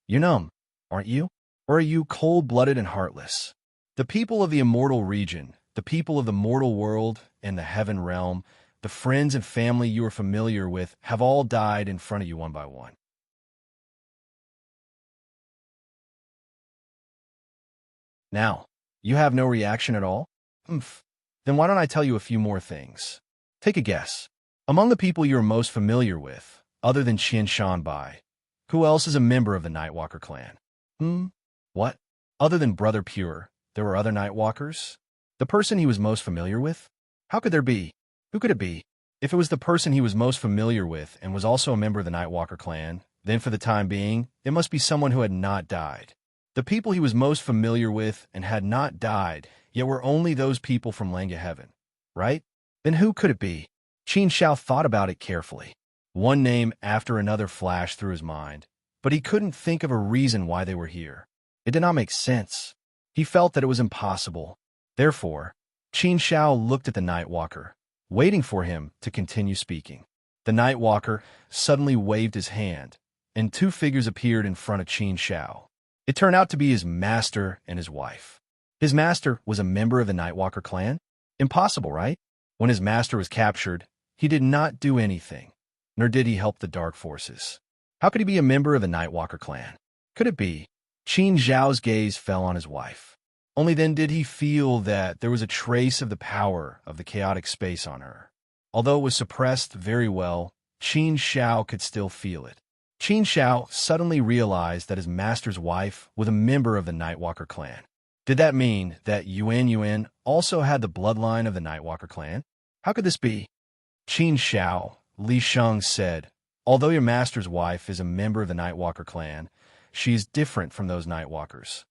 You're numb, aren't you? Or are you cold-blooded and heartless? The people of the immortal region, the people of the mortal world and the heaven realm, the friends and family you are familiar with have all died in front of you one by one. Now, you have no reaction at all? Then why don't I tell you a few more things? Take a guess. Among the people you are most familiar with, other than Qin Shanbai, who else is a member of the Nightwalker clan? What? Other than Brother Pure, there were other Nightwalkers? The person he was most familiar with? How could there be? Who could it be? If it was the person he was most familiar with and was also a member of the Nightwalker clan, then for the time being, it must be someone who had not died. The people he was most familiar with and had not died, yet were only those people from Langa Heaven, right? Then who could it be? Qin Shao thought about it carefully. One name after another flashed through his mind, but he couldn't think of a reason why they were here. It did not make sense. He felt that it was impossible. Therefore, Qin Shao looked at the Nightwalker, waiting for him to continue speaking. The Nightwalker suddenly waved his hand, and two figures appeared in front of Qin Shao. It turned out to be his master and his wife. His master was a member of the Nightwalker clan? Impossible, right? When his master was captured, he did not do anything, nor did he help the dark forces. How could he be a member of the Nightwalker clan? Could it be? Qin Zhao's gaze fell on his wife. Only then did he feel that there was a trace of the power of the chaotic space on her. Although it was suppressed very well, Qin Shao could still feel it. Qin Shao suddenly realized that his master's wife was a member of the Nightwalker clan. Did that mean that Yuan also had the bloodline of the Nightwalker clan? How could this be? Qin Shao, Li Sheng said, although your master's wife is a member of the Nightwalker clan, she is different from those Nightwalkers.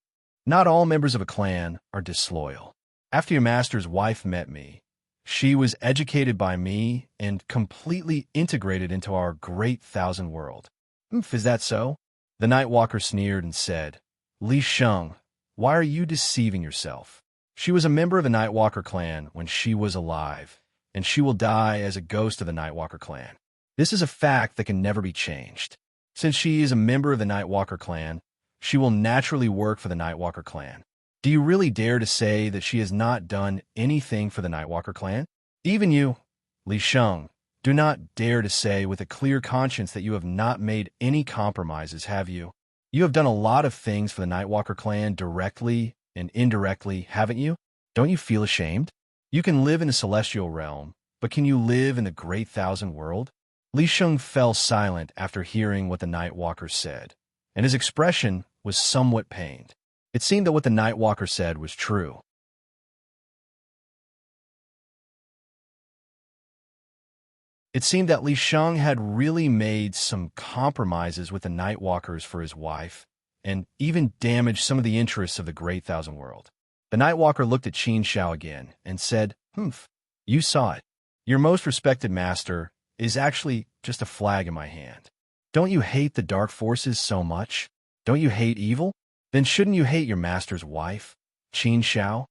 Not all members of a clan are disloyal. After your master's wife met me, she was educated by me and completely integrated into our great thousand world. Is that so? The Nightwalker sneered and said, Li Sheng, why are you deceiving yourself? She was a member of the Nightwalker clan when she was alive, and she will die as a ghost of the Nightwalker clan. This is a fact that can never be changed. Since she is a member of the Nightwalker clan, she will naturally work for the Nightwalker clan. Do you really dare to say that she has not done anything for the Nightwalker clan? Even you, Li Sheng, do not dare to say with a clear conscience that you have not made any compromises, have you? You have done a lot of things for the Nightwalker clan directly and indirectly, haven't you? Don't you feel ashamed? You can live in the celestial realm, but can you live in the great thousand world? Li Sheng fell silent after hearing what the Nightwalker said, and his expression was somewhat pained. It seemed that what the Nightwalker said was true. It seemed that Li Sheng had really made some compromises with the Nightwalkers for his wife, and even damaged some of the interests of the Great Thousand World. The Nightwalker looked at Qin Shao again and said, You saw it. Your most respected master is actually just a flag in my hand. Don't you hate the dark forces so much? Don't you hate evil? Then shouldn't you hate your master's wife, Qin Shao?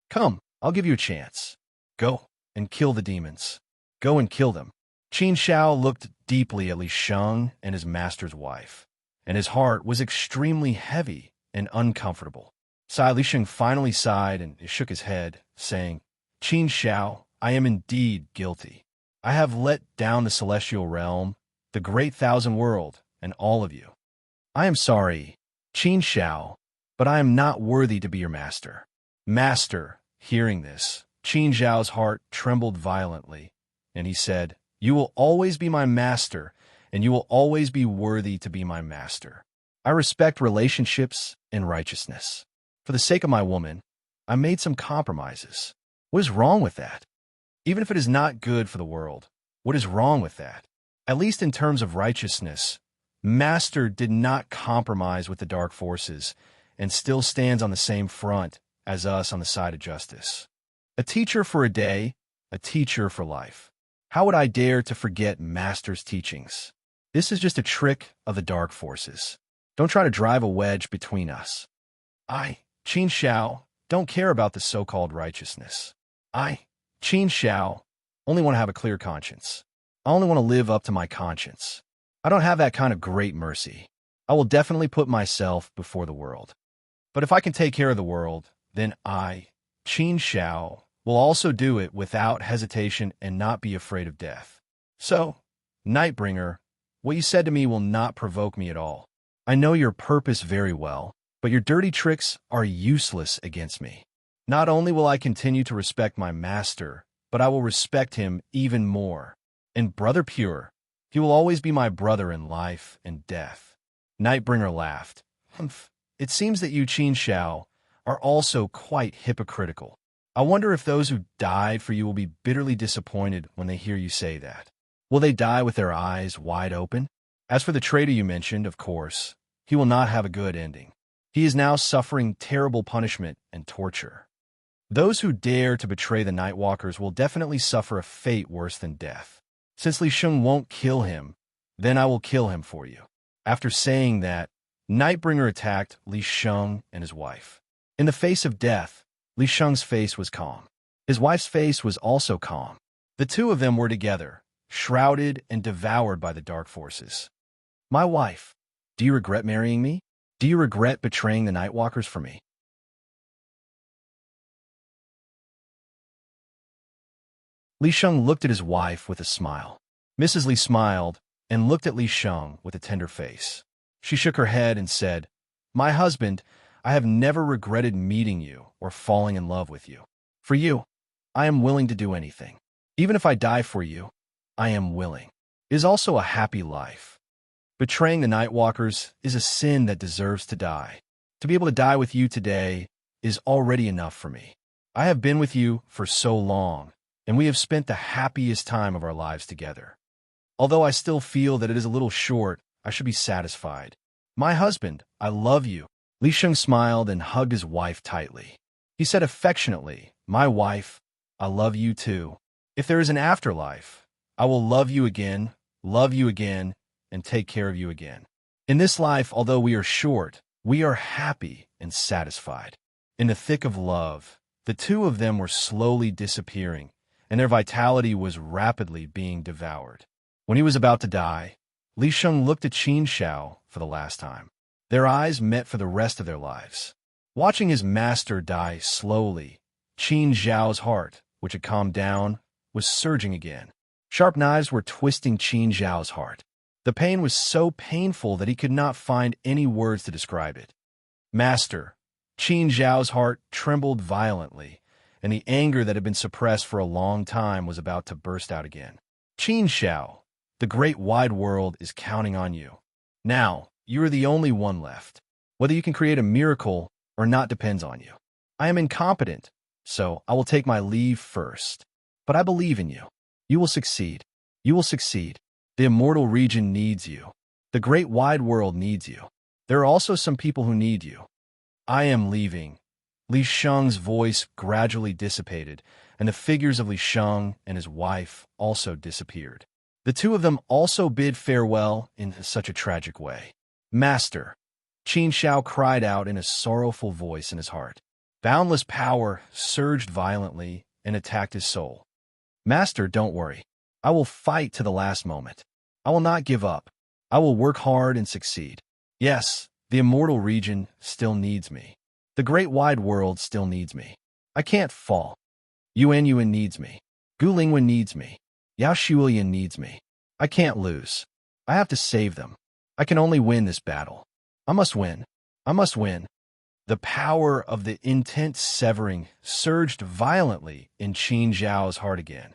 Come, I'll give you a chance. Go and kill the demons. Go and kill them. Qin Shao looked deeply at Li Sheng and his master's wife, and his heart was extremely heavy and uncomfortable. Li Sheng finally sighed and shook his head, saying, Qin Shao, I am indeed guilty. I have let down the celestial realm, the great thousand world, and all of you. I am sorry, Qin Shao, but I am not worthy to be your master. Master, hearing this, Qin Zhao's heart trembled violently, and he said, You will always be my master, and you will always be worthy to be my master. I respect relationships and righteousness. For the sake of my woman, I made some compromises. What is wrong with that? Even if it is not good for the world, what is wrong with that? At least in terms of righteousness, Master did not compromise with the dark forces and still stands on the same front as us on the side of justice. A teacher for a day, a teacher for life. How would I dare to forget Master's teachings? This is just a trick of the dark forces. Don't try to drive a wedge between us. I, Qin Xiao, don't care about the so-called righteousness. I, Qin Xiao, only want to have a clear conscience. I only want to live up to my conscience. I don't have that kind of great mercy. I will definitely put myself before the world. But if I can take care of the world, then I, Qin Xiao, will also do it without hesitation and not be afraid of death. So, Nightbringer, what you said to me will not provoke me at all. I know your purpose very well, but your dirty tricks are useless against me. Not only will I continue to respect my master, but I will respect him even more. And Brother Pure, he will always be my brother in life and death. Nightbringer laughed. Humph. It seems that you, Qin Xiao, are also quite hypocritical. I wonder if those who died for you will be bitterly disappointed when they hear you say that. Will they die with their eyes wide open? As for the traitor you mentioned, of course, he will not have a good ending. He is now suffering terrible punishment and torture. Those who dare to betray the Nightwalkers will definitely suffer a fate worse than death. Since Li Sheng won't kill him, then I will kill him for you. After saying that, Nightbringer attacked Li Sheng and his wife. In the face of death, Li Sheng's face was calm. His wife's face was also calm. The two of them were together, shrouded and devoured by the dark forces. My wife, do you regret marrying me? Do you regret betraying the Nightwalkers for me? Li Sheng looked at his wife with a smile. Mrs. Li smiled and looked at Li Sheng with a tender face. She shook her head and said, My husband, I have never regretted meeting you or falling in love with you. For you, I am willing to do anything. Even if I die for you, I am willing. It is also a happy life. Betraying the Nightwalkers is a sin that deserves to die. To be able to die with you today is already enough for me. I have been with you for so long, and we have spent the happiest time of our lives together. Although I still feel that it is a little short, I should be satisfied. My husband, I love you. Li Sheng smiled and hugged his wife tightly. He said affectionately, My wife, I love you too. If there is an afterlife, I will love you again, and take care of you again. In this life, although we are short, we are happy and satisfied. In the thick of love, the two of them were slowly disappearing, and their vitality was rapidly being devoured. When he was about to die, Li Sheng looked at Qin Xiao for the last time. Their eyes met for the rest of their lives. Watching his master die slowly, Qin Xiao's heart, which had calmed down, was surging again. Sharp knives were twisting Qin Xiao's heart. The pain was so painful that he could not find any words to describe it. Master, Qin Xiao's heart trembled violently, and the anger that had been suppressed for a long time was about to burst out again. Qin Xiao, the great wide world is counting on you. Now, you are the only one left. Whether you can create a miracle or not depends on you. I am incompetent, so I will take my leave first. But I believe in you. You will succeed. You will succeed. The immortal region needs you. The great wide world needs you. There are also some people who need you. I am leaving. Li Sheng's voice gradually dissipated, and the figures of Li Sheng and his wife also disappeared. The two of them also bid farewell in such a tragic way. Master, Qin Xiao cried out in a sorrowful voice in his heart. Boundless power surged violently and attacked his soul. Master, don't worry. I will fight to the last moment. I will not give up. I will work hard and succeed. Yes, the immortal region still needs me. The great wide world still needs me. I can't fall. Yuan Yuan needs me. Gu Lingwen needs me. Yao Shuilian needs me. I can't lose. I have to save them. I can only win this battle. I must win. I must win. The power of the intense severing surged violently in Qin Zhao's heart again.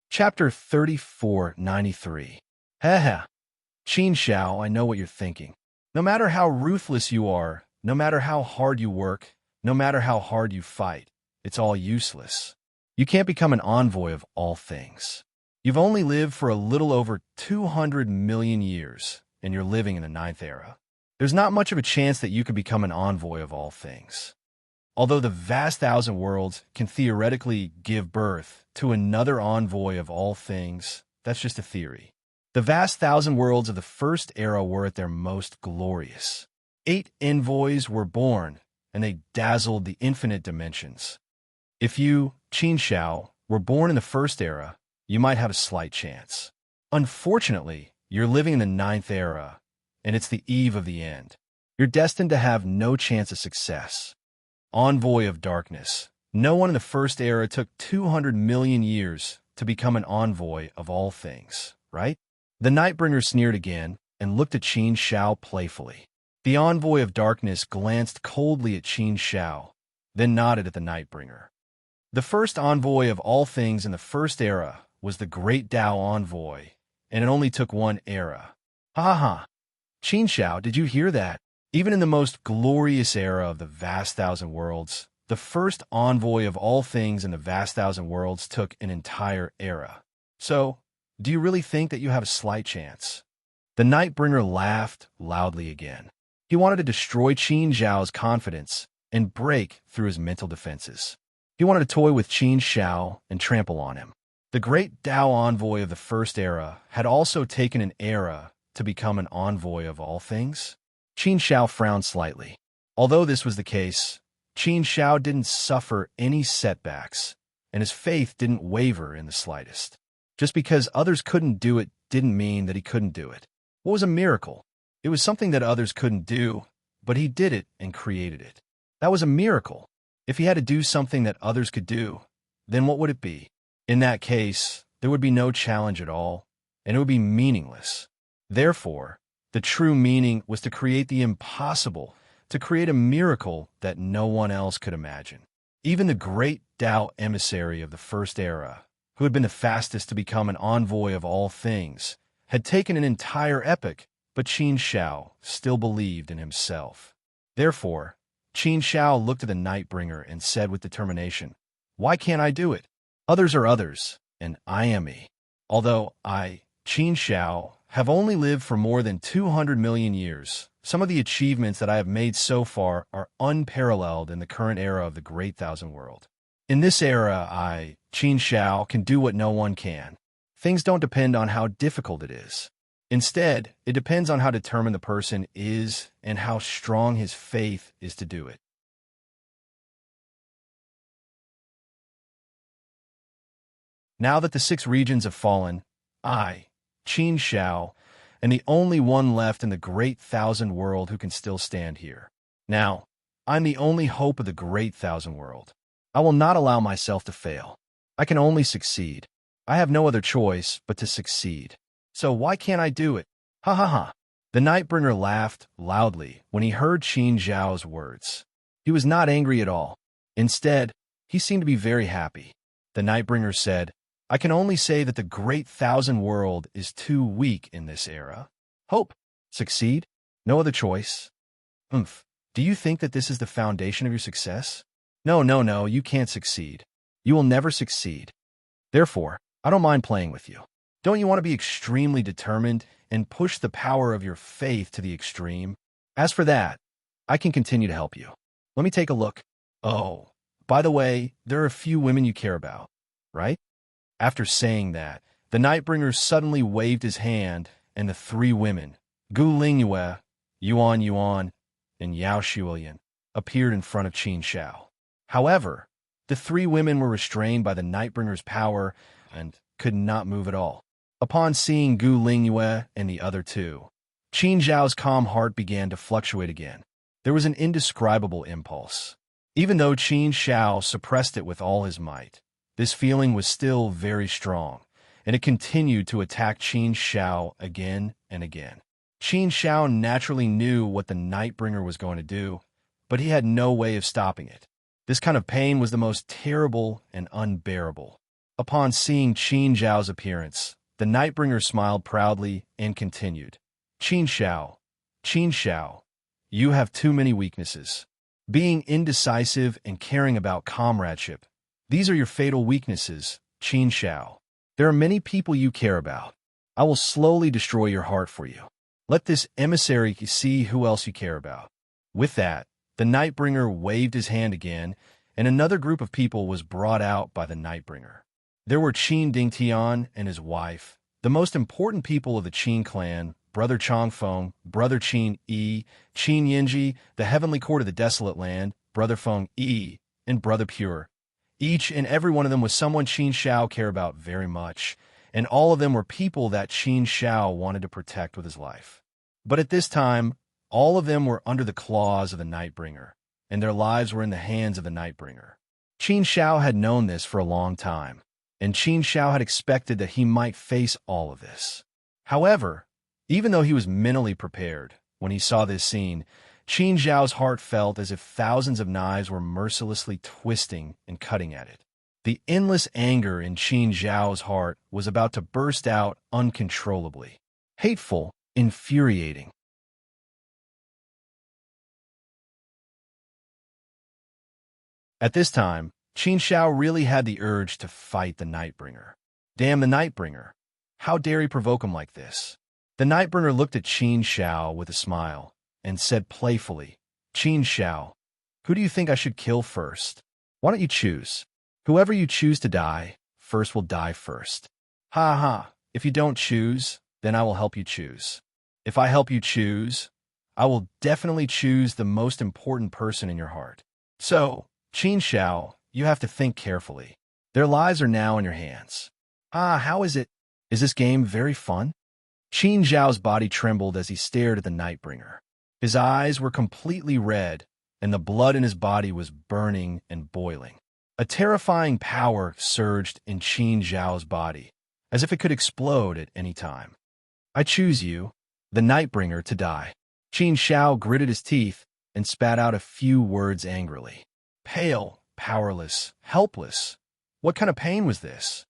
Chapter 3493. Haha. Qin Shao, I know what you're thinking. No matter how ruthless you are, no matter how hard you work, no matter how hard you fight, it's all useless. You can't become an envoy of all things. You've only lived for a little over 200 million years, and you're living in the ninth era. There's not much of a chance that you could become an envoy of all things. Although the vast thousand worlds can theoretically give birth to another envoy of all things, that's just a theory. The vast thousand worlds of the first era were at their most glorious. 8 envoys were born, and they dazzled the infinite dimensions. If you, Qin Shao, were born in the first era, you might have a slight chance. Unfortunately, you're living in the ninth era, and it's the eve of the end. You're destined to have no chance of success. Envoy of Darkness. No one in the first era took 200 million years to become an envoy of all things, right? The Nightbringer sneered again and looked at Qin Shao playfully. The Envoy of Darkness glanced coldly at Qin Shao, then nodded at the Nightbringer. The first envoy of all things in the first era was the Great Tao Envoy, and it only took one era. Ha ha ha. Qin Shao, did you hear that? Even in the most glorious era of the vast thousand worlds, the first envoy of all things in the vast thousand worlds took an entire era. So, do you really think that you have a slight chance? The Nightbringer laughed loudly again. He wanted to destroy Qin Shao's confidence and break through his mental defenses. He wanted to toy with Qin Shao and trample on him. The great Tao envoy of the first era had also taken an era to become an envoy of all things. Qin Shao frowned slightly. Although this was the case, Qin Shao didn't suffer any setbacks, and his faith didn't waver in the slightest. Just because others couldn't do it didn't mean that he couldn't do it. What was a miracle? It was something that others couldn't do, but he did it and created it. That was a miracle. If he had to do something that others could do, then what would it be? In that case, there would be no challenge at all, and it would be meaningless. Therefore, the true meaning was to create the impossible, to create a miracle that no one else could imagine. Even the great Tao emissary of the first era, who had been the fastest to become an envoy of all things, had taken an entire epoch, but Qin Shao still believed in himself. Therefore, Qin Shao looked at the Nightbringer and said with determination, "Why can't I do it? Others are others, and I am me. Although I, Qin Shao, have only lived for more than 200 million years, some of the achievements that I have made so far are unparalleled in the current era of the Great Thousand World. In this era, I, Qin Shao, can do what no one can. Things don't depend on how difficult it is. Instead, it depends on how determined the person is and how strong his faith is to do it." Now that the 6 regions have fallen, I, Qin Shao, am the only one left in the Great Thousand World who can still stand here. Now, I'm the only hope of the Great Thousand World. I will not allow myself to fail. I can only succeed. I have no other choice but to succeed. So why can't I do it? Ha ha ha. The Nightbringer laughed loudly when he heard Qin Zhao's words. He was not angry at all. Instead, he seemed to be very happy. The Nightbringer said, "I can only say that the Great Thousand World is too weak in this era. Hope. Succeed. No other choice. Do you think that this is the foundation of your success? No, you can't succeed. You will never succeed. Therefore, I don't mind playing with you. Don't you want to be extremely determined and push the power of your faith to the extreme? As for that, I can continue to help you. Let me take a look. Oh, by the way, there are a few women you care about, right?" After saying that, the Nightbringer suddenly waved his hand, and the 3 women, Gu Lingyue, Yuan, and Yao Shuilian, appeared in front of Qin Shao. However, the 3 women were restrained by the Nightbringer's power and could not move at all. Upon seeing Gu Lingyue and the other 2, Qin Zhao's calm heart began to fluctuate again. There was an indescribable impulse. Even though Qin Shao suppressed it with all his might, this feeling was still very strong, and it continued to attack Qin Shao again and again. Qin Shao naturally knew what the Nightbringer was going to do, but he had no way of stopping it. This kind of pain was the most terrible and unbearable. Upon seeing Qin Zhao's appearance, The Nightbringer smiled proudly and continued. Qin Shao, you have too many weaknesses. Being indecisive and caring about comradeship. These are your fatal weaknesses, Qin Shao. There are many people you care about. I will slowly destroy your heart for you. Let this emissary see who else you care about. With that, the Nightbringer waved his hand again, and another group of people was brought out by the Nightbringer. There were Qin Dingtian and his wife, the most important people of the Qin clan, Brother Chongfeng, Brother Qin Yi, Qin Yinji, the Heavenly Court of the Desolate Land, Brother Feng Yi, and Brother Pure. Each and every one of them was someone Qin Shao cared about very much, and all of them were people that Qin Shao wanted to protect with his life. But at this time, all of them were under the claws of the Nightbringer, and their lives were in the hands of the Nightbringer. Qin Shao had known this for a long time, and Qin Shao had expected that he might face all of this. However, even though he was mentally prepared, when he saw this scene, Qin Zhao's heart felt as if thousands of knives were mercilessly twisting and cutting at it. The endless anger in Qin Zhao's heart was about to burst out uncontrollably. Hateful, infuriating. At this time, Qin Shao really had the urge to fight the Nightbringer. Damn the Nightbringer! How dare he provoke him like this? The Nightbringer looked at Qin Shao with a smile and said playfully, Qin Shao, who do you think I should kill first? Why don't you choose? Whoever you choose to die, first will die first. Ha ha, if you don't choose, then I will help you choose. If I help you choose, I will definitely choose the most important person in your heart. So, Qin Shao, you have to think carefully. Their lives are now in your hands. How is it? Is this game very fun? Qin Zhao's body trembled as he stared at the Nightbringer. His eyes were completely red, and the blood in his body was burning and boiling. A terrifying power surged in Qin Zhao's body, as if it could explode at any time. I choose you, the Nightbringer, to die. Qin Shao gritted his teeth and spat out a few words angrily. Pale, powerless, helpless. What kind of pain was this?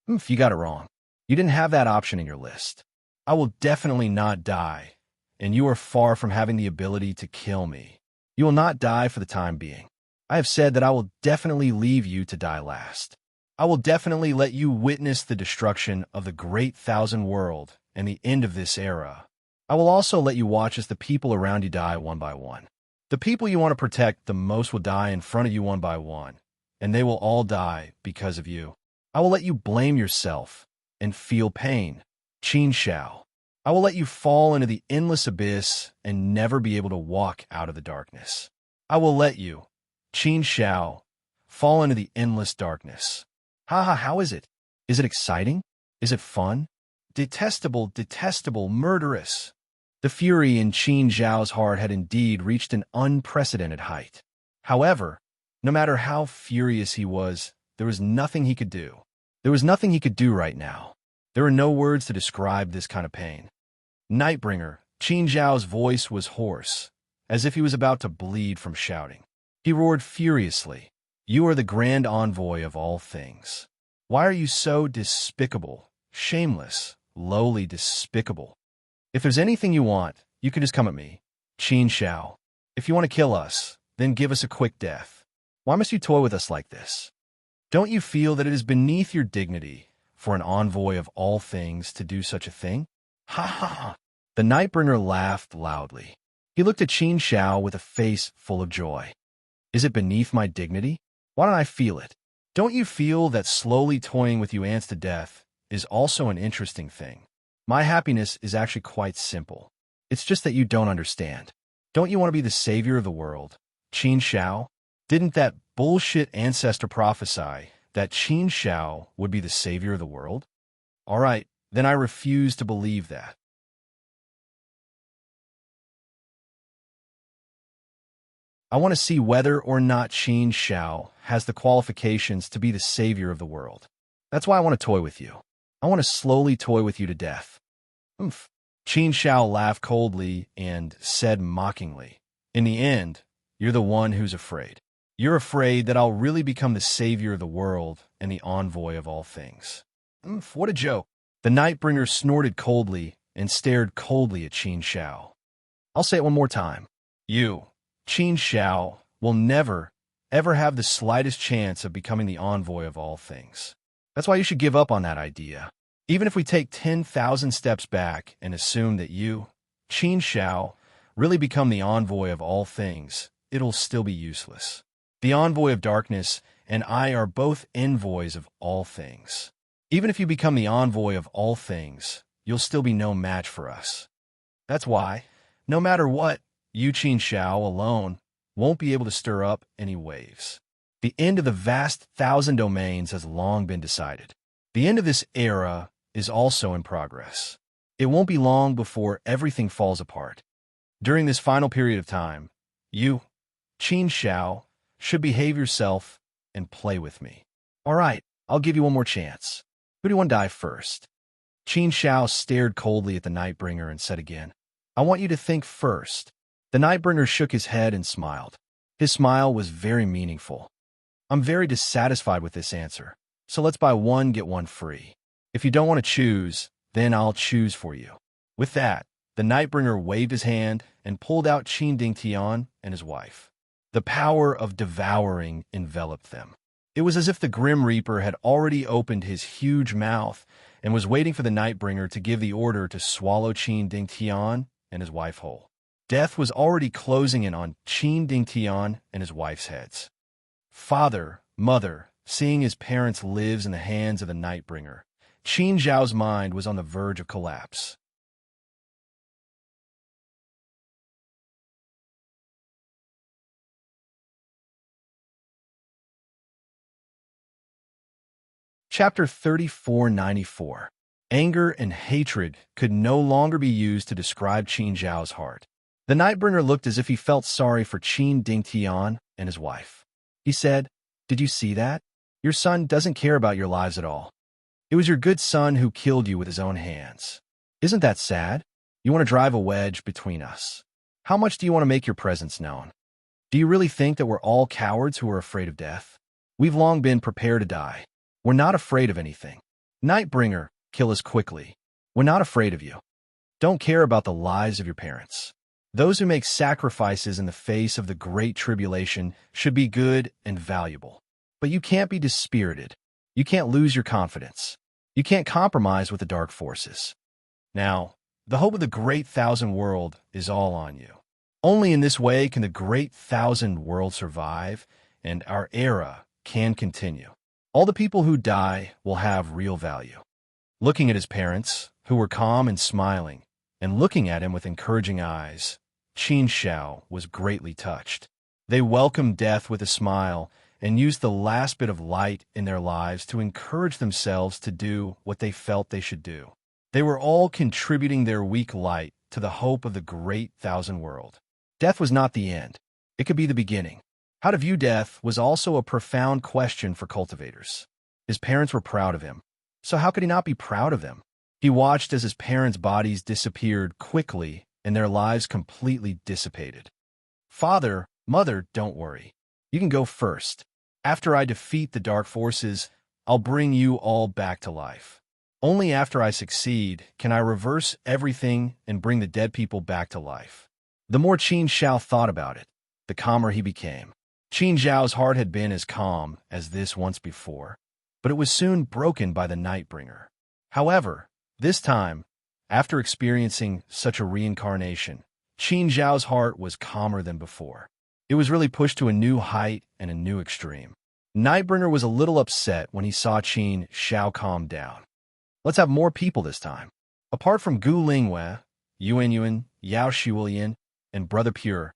You got it wrong. You didn't have that option in your list. I will definitely not die, and you are far from having the ability to kill me. You will not die for the time being. I have said that I will definitely leave you to die last. I will definitely let you witness the destruction of the Great Thousand World and the end of this era. I will also let you watch as the people around you die one by one. The people you want to protect the most will die in front of you one by one, and they will all die because of you. I will let you blame yourself and feel pain, Qin Shao. I will let you fall into the endless abyss and never be able to walk out of the darkness. I will let you, Qin Shao, fall into the endless darkness. How is it? Is it exciting? Is it fun? Detestable, detestable, murderous. The fury in Qin Zhao's heart had indeed reached an unprecedented height. However, no matter how furious he was, there was nothing he could do. There was nothing he could do right now. There were no words to describe this kind of pain. Nightbringer, Qin Zhao's voice was hoarse, as if he was about to bleed from shouting. He roared furiously, You are the grand envoy of all things. Why are you so despicable, shameless, lowly, despicable? If there's anything you want, you can just come at me, Qin Shao. If you want to kill us, then give us a quick death. Why must you toy with us like this? Don't you feel that it is beneath your dignity for an envoy of all things to do such a thing? Ha ha ha! The Nightbringer laughed loudly. He looked at Qin Shao with a face full of joy. Is it beneath my dignity? Why don't I feel it? Don't you feel that slowly toying with you ants to death is also an interesting thing? My happiness is actually quite simple. It's just that you don't understand. Don't you want to be the savior of the world, Qin Shao? Didn't that bullshit ancestor prophesy that Qin Shao would be the savior of the world? All right, then I refuse to believe that. I want to see whether or not Qin Shao has the qualifications to be the savior of the world. That's why I want to toy with you. I want to slowly toy with you to death. Qin Shao laughed coldly and said mockingly, In the end, you're the one who's afraid. You're afraid that I'll really become the savior of the world and the envoy of all things. What a joke. The Nightbringer snorted coldly and stared coldly at Qin Shao. I'll say it one more time. You, Qin Shao, will never, ever have the slightest chance of becoming the envoy of all things. That's why you should give up on that idea. Even if we take 10,000 steps back and assume that you, Qin Shao, really become the envoy of all things, it'll still be useless. The envoy of darkness and I are both envoys of all things. Even if you become the envoy of all things, you'll still be no match for us. That's why, no matter what, you, Qin Shao, alone won't be able to stir up any waves. The end of the vast 1,000 domains has long been decided. The end of this era is also in progress. It won't be long before everything falls apart. During this final period of time, you, Qin Shao, should behave yourself and play with me. All right, I'll give you one more chance. Who do you want to die first? Qin Shao stared coldly at the Nightbringer and said again, I want you to think first. The Nightbringer shook his head and smiled. His smile was very meaningful. I'm very dissatisfied with this answer, so let's buy one, get one free. If you don't want to choose, then I'll choose for you. With that, the Nightbringer waved his hand and pulled out Qin Dingtian and his wife. The power of devouring enveloped them. It was as if the Grim Reaper had already opened his huge mouth and was waiting for the Nightbringer to give the order to swallow Qin Dingtian and his wife whole. Death was already closing in on Qin Dingtian and his wife's heads. Father, mother, seeing his parents lives in the hands of the Nightbringer, Qin Zhao's mind was on the verge of collapse. Chapter 3494. Anger and hatred could no longer be used to describe Qin Zhao's heart. The Nightbringer looked as if he felt sorry for Qin Dingtian and his wife. He said, Did you see that? Your son doesn't care about your lives at all. It was your good son who killed you with his own hands. Isn't that sad? You want to drive a wedge between us. How much do you want to make your presence known? Do you really think that we're all cowards who are afraid of death? We've long been prepared to die. We're not afraid of anything. Nightbringer, kill us quickly. We're not afraid of you. Don't care about the lives of your parents. Those who make sacrifices in the face of the great tribulation should be good and valuable. But you can't be dispirited. You can't lose your confidence. You can't compromise with the dark forces. Now, the hope of the great thousand world is all on you. Only in this way can the great thousand world survive, and our era can continue. All the people who die will have real value. Looking at his parents, who were calm and smiling, and looking at him with encouraging eyes, Qin Shao was greatly touched. They welcomed death with a smile and used the last bit of light in their lives to encourage themselves to do what they felt they should do. They were all contributing their weak light to the hope of the great thousand world. Death was not the end. It could be the beginning. How to view death was also a profound question for cultivators. His parents were proud of him, so how could he not be proud of them? He watched as his parents' bodies disappeared quickly and their lives completely dissipated. Father, mother, don't worry. You can go first. After I defeat the dark forces, I'll bring you all back to life. Only after I succeed can I reverse everything and bring the dead people back to life. The more Qin Shao thought about it, the calmer he became. Qin Zhao's heart had been as calm as this once before, but it was soon broken by the Nightbringer. However, this time, after experiencing such a reincarnation, Qin Zhao's heart was calmer than before. It was really pushed to a new height and a new extreme. Nightbringer was a little upset when he saw Qin Shao calm down. Let's have more people this time. Apart from Gu Lingwei, Yuan Yuan, Yao Shulian, and Brother Pure,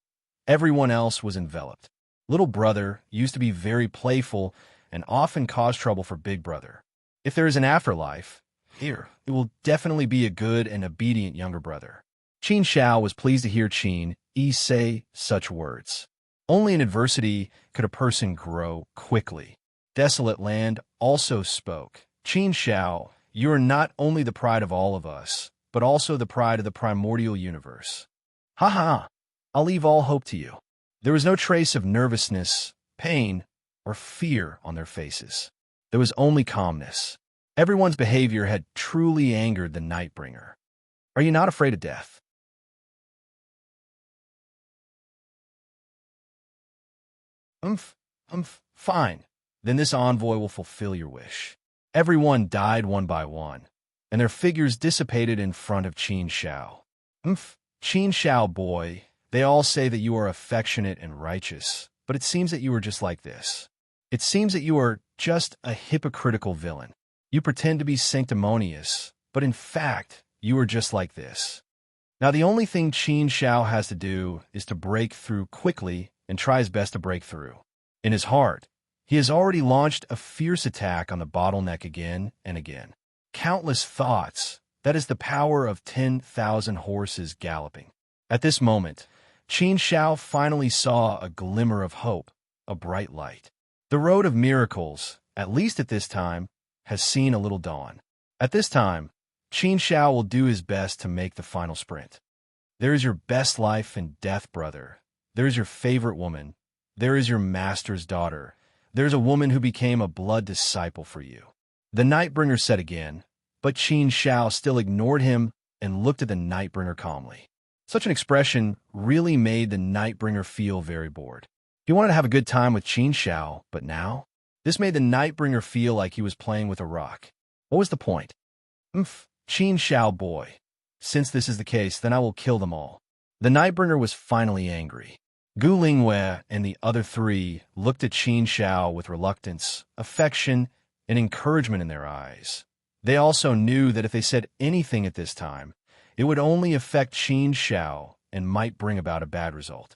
everyone else was enveloped. Little brother used to be very playful and often caused trouble for big brother. If there is an afterlife, here, it will definitely be a good and obedient younger brother. Qin Shao was pleased to hear Qin Yi say such words. Only in adversity could a person grow quickly. Desolate Land also spoke. Qin Shao, you are not only the pride of all of us, but also the pride of the primordial universe. Ha ha! I'll leave all hope to you. There was no trace of nervousness, pain, or fear on their faces. There was only calmness. Everyone's behavior had truly angered the Nightbringer. Are you not afraid of death? Fine. Then this envoy will fulfill your wish. Everyone died one by one, and their figures dissipated in front of Qin Shao. Qin Shao boy, they all say that you are affectionate and righteous, but it seems that you are just like this. It seems that you are just a hypocritical villain. You pretend to be sanctimonious, but in fact, you are just like this. Now the only thing Qin Shao has to do is to break through quickly and try his best to break through. In his heart, he has already launched a fierce attack on the bottleneck again and again. Countless thoughts, that is the power of 10,000 horses galloping. At this moment, Qin Shao finally saw a glimmer of hope, a bright light. The road of miracles, at least at this time, has seen a little dawn. At this time, Qin Shao will do his best to make the final sprint. There is your best life and death, brother. There is your favorite woman. There is your master's daughter. There is a woman who became a blood disciple for you. The Nightbringer said again, but Qin Shao still ignored him and looked at the Nightbringer calmly. Such an expression really made the Nightbringer feel very bored. He wanted to have a good time with Qin Shao, but now? This made the Nightbringer feel like he was playing with a rock. What was the point? Qin Shao boy. Since this is the case, then I will kill them all. The Nightbringer was finally angry. Gu Lingwei and the other three looked at Qin Shao with reluctance, affection, and encouragement in their eyes. They also knew that if they said anything at this time, it would only affect Qin Shao and might bring about a bad result.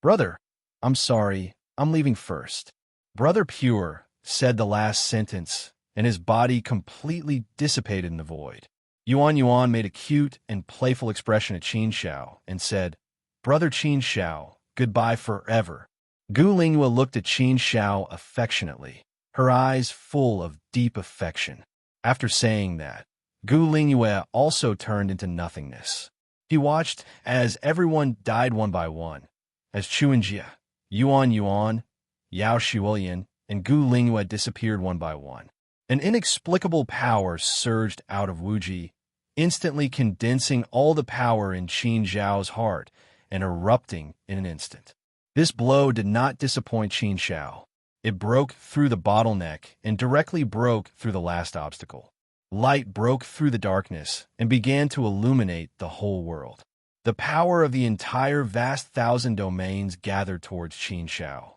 Brother, I'm sorry, I'm leaving first. Brother Pure said the last sentence, and his body completely dissipated in the void. Yuan made a cute and playful expression at Qin Shao and said, Brother Qin Shao, goodbye forever. Gu Lingwei looked at Qin Shao affectionately, her eyes full of deep affection. After saying that, Gu Lingwei also turned into nothingness. He watched as everyone died one by one, as Chuanjia, Yuan, Yao Shiwolian, and Gu Lingwei disappeared one by one. An inexplicable power surged out of Wuji, instantly condensing all the power in Qin Zhao's heart and erupting in an instant. This blow did not disappoint Qin Shao. It broke through the bottleneck and directly broke through the last obstacle. Light broke through the darkness and began to illuminate the whole world. The power of the entire vast 1,000 domains gathered towards Qin Shao.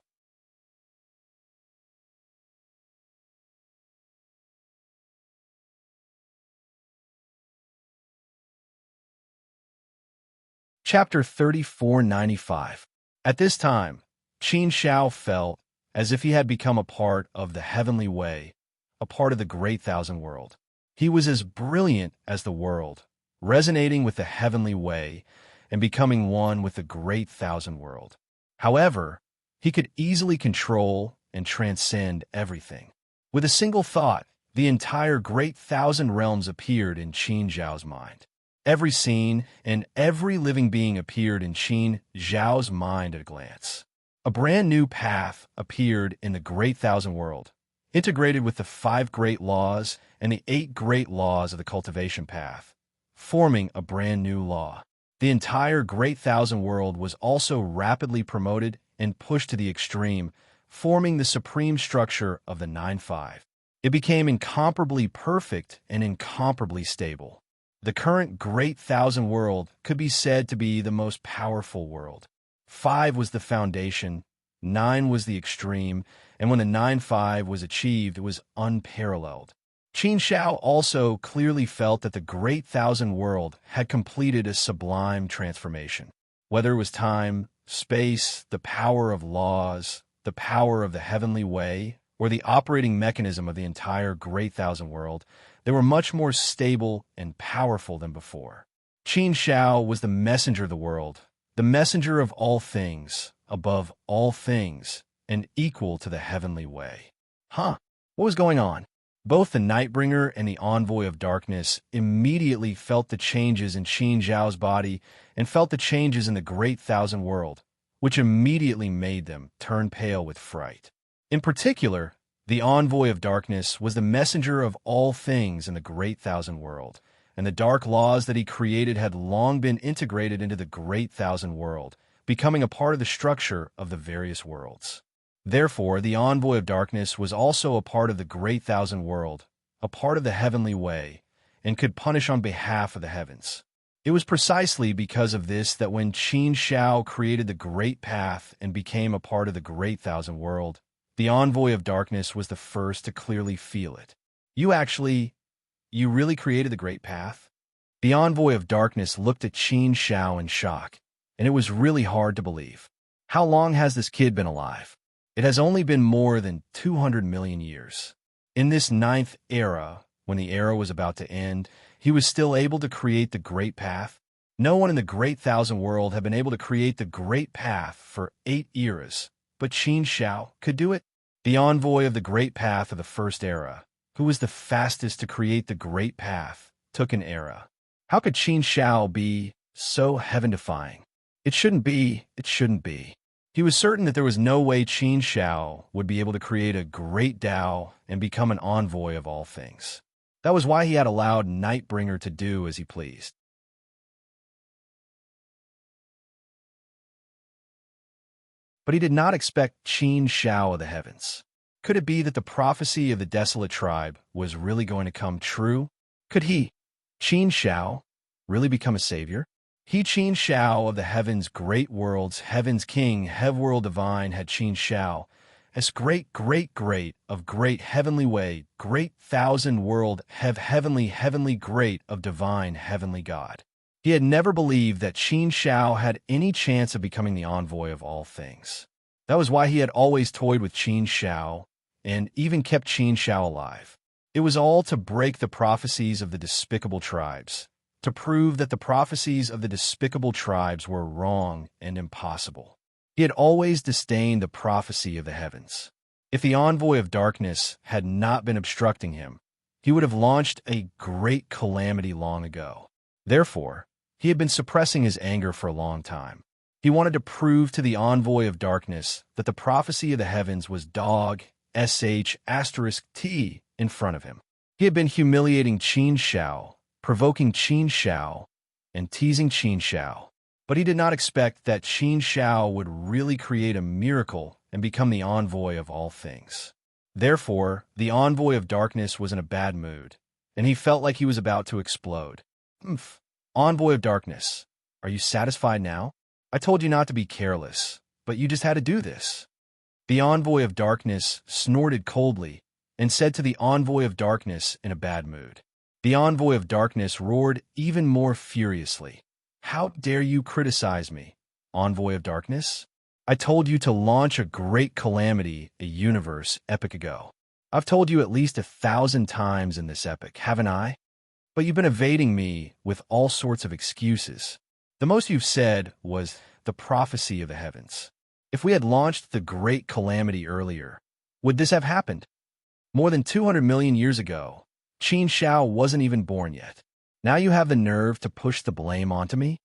Chapter 3495. At this time, Qin Shao felt as if he had become a part of the heavenly way, a part of the great thousand world. He was as brilliant as the world, resonating with the heavenly way and becoming one with the great thousand world. However, he could easily control and transcend everything. With a single thought, the entire great thousand realms appeared in Qin Zhao's mind. Every scene and every living being appeared in Qin Zhao's mind at a glance. A brand new path appeared in the great thousand world, integrated with the 5 great laws and the 8 great laws of the cultivation path, forming a brand new law. The entire great thousand world was also rapidly promoted and pushed to the extreme, forming the supreme structure of the 9-5. It became incomparably perfect and incomparably stable. The current great thousand world could be said to be the most powerful world. 5 was the foundation, 9 was the extreme, and when the 9-5 was achieved, it was unparalleled. Qin Shao also clearly felt that the great thousand world had completed a sublime transformation. Whether it was time, space, the power of laws, the power of the heavenly way, or the operating mechanism of the entire great thousand world, they were much more stable and powerful than before. Qin Shao was the messenger of the world, the messenger of all things, above all things, and equal to the heavenly way. What was going on? Both the Nightbringer and the Envoy of Darkness immediately felt the changes in Qin Zhao's body and felt the changes in the great thousand world, which immediately made them turn pale with fright. In particular, The envoy of darkness was the messenger of all things in the great thousand world, and the dark laws that he created had long been integrated into the great thousand world, becoming a part of the structure of the various worlds. Therefore, the envoy of darkness was also a part of the great thousand world, a part of the heavenly way, and could punish on behalf of the heavens. It was precisely because of this that when Qin Shao created the Great Path and became a part of the Great Thousand World, the envoy of darkness was the first to clearly feel it. You really created the Great Path? The envoy of darkness looked at Qin Shao in shock, and it was really hard to believe. How long has this kid been alive? It has only been more than 200 million years. In this ninth era, when the era was about to end, he was still able to create the Great Path. No one in the Great Thousand World had been able to create the Great Path for 8 eras, but Qin Shao could do it. The envoy of the Great Path of the First Era, who was the fastest to create the Great Path, took an era. How could Qin Shao be so heaven-defying? It shouldn't be. He was certain that there was no way Qin Shao would be able to create a great Tao and become an envoy of all things. That was why he had allowed Nightbringer to do as he pleased. But he did not expect Qin Shao of the heavens. Could it be that the prophecy of the desolate tribe was really going to come true? Could he, Qin Shao, really become a savior? He, Qin Shao of the heavens, great worlds, heaven's king, hev-world divine, had Qin Shao, as great of great heavenly way, great thousand world, heavenly great of divine heavenly God. He had never believed that Qin Shao had any chance of becoming the envoy of all things. That was why he had always toyed with Qin Shao and even kept Qin Shao alive. It was all to break the prophecies of the despicable tribes, to prove that the prophecies of the despicable tribes were wrong and impossible. He had always disdained the prophecy of the heavens. If the envoy of darkness had not been obstructing him, he would have launched a great calamity long ago. Therefore, he had been suppressing his anger for a long time. He wanted to prove to the envoy of darkness that the prophecy of the heavens was dog, **T in front of him. He had been humiliating Qin Shao, provoking Qin Shao, and teasing Qin Shao. But he did not expect that Qin Shao would really create a miracle and become the envoy of all things. Therefore, the envoy of darkness was in a bad mood, and he felt like he was about to explode. Envoy of darkness, are you satisfied now? I told you not to be careless, but you just had to do this. The envoy of darkness snorted coldly and said to the envoy of darkness in a bad mood. The envoy of darkness roared even more furiously. How dare you criticize me, envoy of darkness? I told you to launch a great calamity, a universe, epic ago. I've told you at least 1,000 times in this epic, haven't I? But you've been evading me with all sorts of excuses. The most you've said was the prophecy of the heavens. If we had launched the great calamity earlier, would this have happened? More than 200 million years ago, Qin Shao wasn't even born yet. Now you have the nerve to push the blame onto me?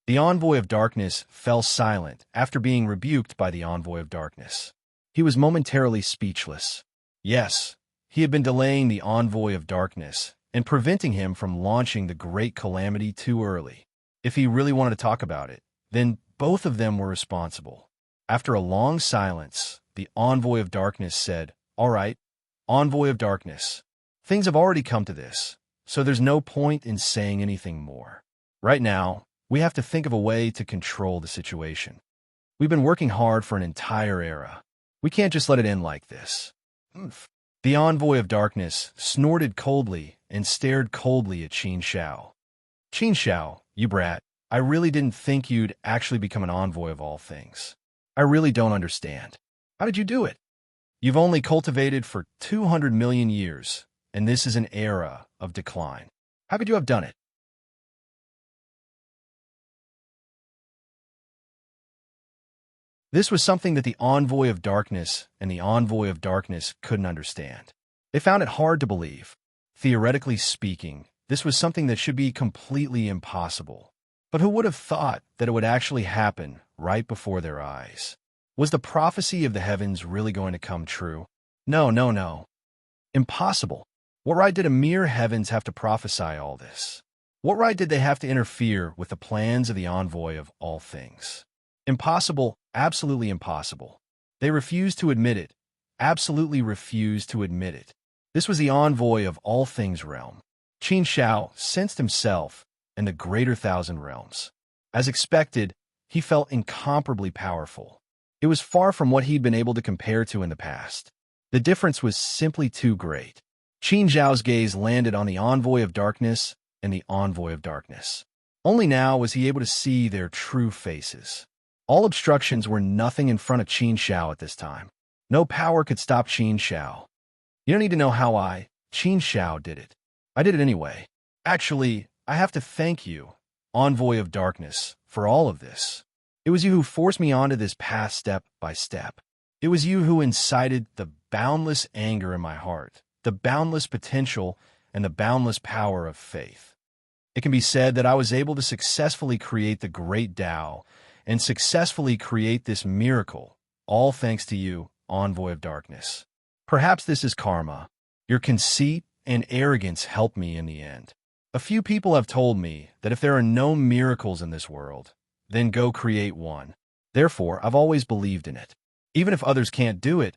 The envoy of darkness fell silent after being rebuked by the envoy of darkness. He was momentarily speechless. Yes, he had been delaying the envoy of darkness and preventing him from launching the great calamity too early. If he really wanted to talk about it, then both of them were responsible. After a long silence, the envoy of darkness said, "All right, envoy of darkness, things have already come to this, so there's no point in saying anything more. Right now, we have to think of a way to control the situation. We've been working hard for an entire era. We can't just let it end like this." The envoy of darkness snorted coldly and stared coldly at Qin Shao. "Qin Shao, you brat, I really didn't think you'd actually become an envoy of all things. I really don't understand. How did you do it? You've only cultivated for 200 million years, and this is an era of decline. How could you have done it?" This was something that the envoy of darkness and the envoy of darkness couldn't understand. They found it hard to believe. Theoretically speaking, this was something that should be completely impossible. But who would have thought that it would actually happen right before their eyes? Was the prophecy of the heavens really going to come true? No, no, no. Impossible. What right did a mere heavens have to prophesy all this? What right did they have to interfere with the plans of the envoy of all things? Impossible, absolutely impossible. They refused to admit it, absolutely refused to admit it. This was the envoy of all things realm. Qin Shao sensed himself in the greater thousand realms. As expected, he felt incomparably powerful. It was far from what he'd been able to compare to in the past. The difference was simply too great. Qin Zhao's gaze landed on the envoy of darkness and the envoy of darkness. Only now was he able to see their true faces. All obstructions were nothing in front of Qin Shao at this time. No power could stop Qin Shao. You don't need to know how Qin Shao, did it. I did it anyway. Actually, I have to thank you, envoy of darkness, for all of this. It was you who forced me onto this path step by step. It was you who incited the boundless anger in my heart, the boundless potential, and the boundless power of faith. It can be said that I was able to successfully create the great Tao and successfully create this miracle, all thanks to you, envoy of darkness. Perhaps this is karma. Your conceit and arrogance helped me in the end. A few people have told me that if there are no miracles in this world, then go create one. Therefore, I've always believed in it. Even if others can't do it,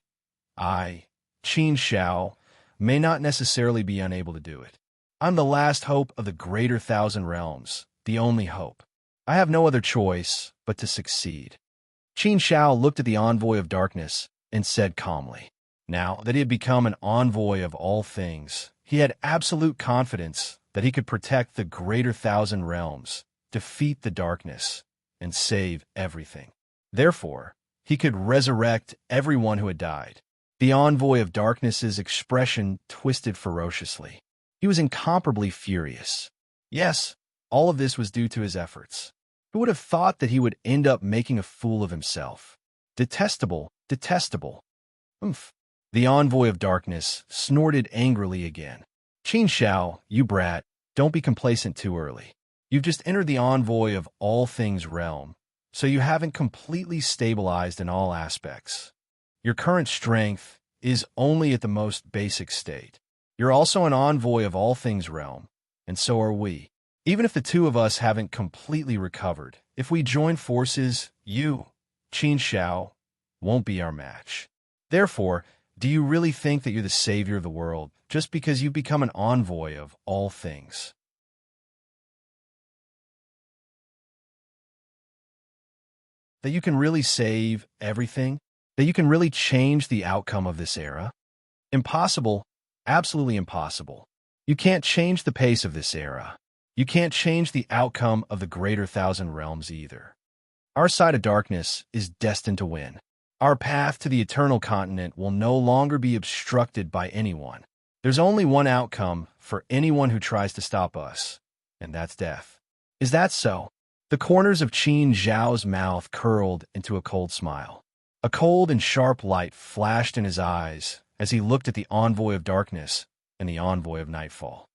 I, Qin Shao, may not necessarily be unable to do it. I'm the last hope of the greater thousand realms, the only hope. I have no other choice but to succeed. Qin Shao looked at the envoy of darkness and said calmly. Now that he had become an envoy of all things, he had absolute confidence that he could protect the greater thousand realms, defeat the darkness, and save everything. Therefore, he could resurrect everyone who had died. The envoy of darkness's expression twisted ferociously. He was incomparably furious. Yes, all of this was due to his efforts. Who would have thought that he would end up making a fool of himself? Detestable, detestable. Oomph. The envoy of darkness snorted angrily again. Qin Shao, you brat, don't be complacent too early. You've just entered the envoy of all things realm, so you haven't completely stabilized in all aspects. Your current strength is only at the most basic state. You're also an envoy of all things realm, and so are we. Even if the two of us haven't completely recovered, if we join forces, you, Qin Shao, won't be our match. Therefore, do you really think that you're the savior of the world just because you've become an envoy of all things? That you can really save everything? That you can really change the outcome of this era? Impossible, absolutely impossible. You can't change the pace of this era. You can't change the outcome of the greater thousand realms either. Our side of darkness is destined to win. Our path to the eternal continent will no longer be obstructed by anyone. There's only one outcome for anyone who tries to stop us, and that's death. Is that so? The corners of Qin Zhao's mouth curled into a cold smile. A cold and sharp light flashed in his eyes as he looked at the envoy of darkness and the envoy of nightfall.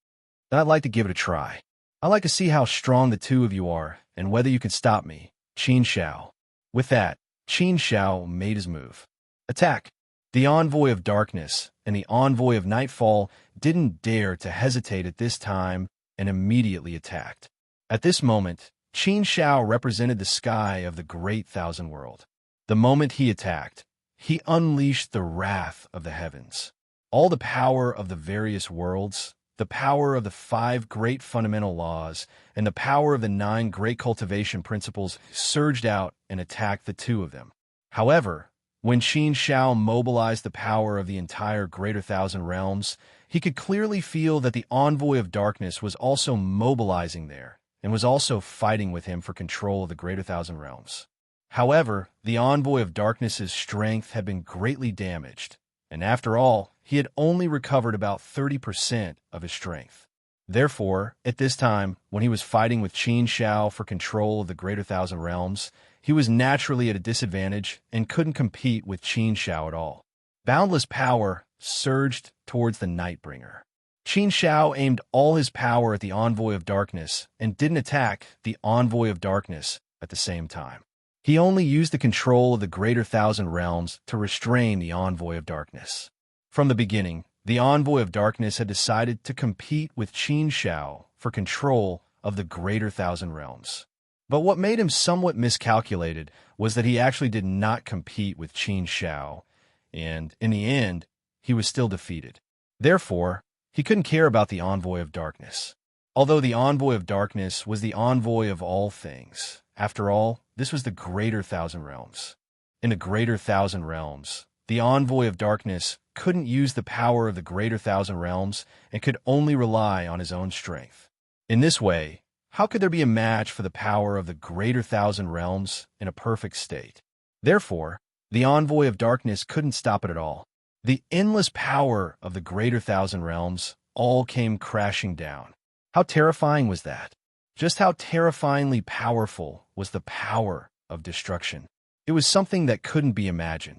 I'd like to give it a try. I'd like to see how strong the two of you are and whether you can stop me, Qin Shao. With that, Qin Shao made his move. Attack! The envoy of darkness and the envoy of nightfall didn't dare to hesitate at this time and immediately attacked. At this moment, Qin Shao represented the sky of the great thousand world. The moment he attacked, he unleashed the wrath of the heavens. All the power of the various worlds, the power of the 5 great fundamental laws, and the power of the 9 great cultivation principles surged out and attacked the two of them. However, when Qin Shao mobilized the power of the entire greater thousand realms, he could clearly feel that the envoy of darkness was also mobilizing there and was also fighting with him for control of the greater thousand realms. However, the envoy of darkness's strength had been greatly damaged, and after all, he had only recovered about 30% of his strength. Therefore, at this time, when he was fighting with Qin Shao for control of the greater thousand realms, he was naturally at a disadvantage and couldn't compete with Qin Shao at all. Boundless power surged towards the Nightbringer. Qin Shao aimed all his power at the envoy of darkness and didn't attack the envoy of darkness at the same time. He only used the control of the greater thousand realms to restrain the envoy of darkness. From the beginning, the Envoy of Darkness had decided to compete with Qin Shao for control of the Greater Thousand Realms. But what made him somewhat miscalculated was that he actually did not compete with Qin Shao, and in the end, he was still defeated. Therefore, he couldn't care about the Envoy of Darkness. Although the Envoy of Darkness was the envoy of all things, after all, this was the Greater Thousand Realms. In the Greater Thousand Realms, the Envoy of Darkness couldn't use the power of the Greater Thousand Realms and could only rely on his own strength. In this way, how could there be a match for the power of the Greater Thousand Realms in a perfect state? Therefore, the Envoy of Darkness couldn't stop it at all. The endless power of the Greater Thousand Realms all came crashing down. How terrifying was that? Just how terrifyingly powerful was the power of destruction? It was something that couldn't be imagined.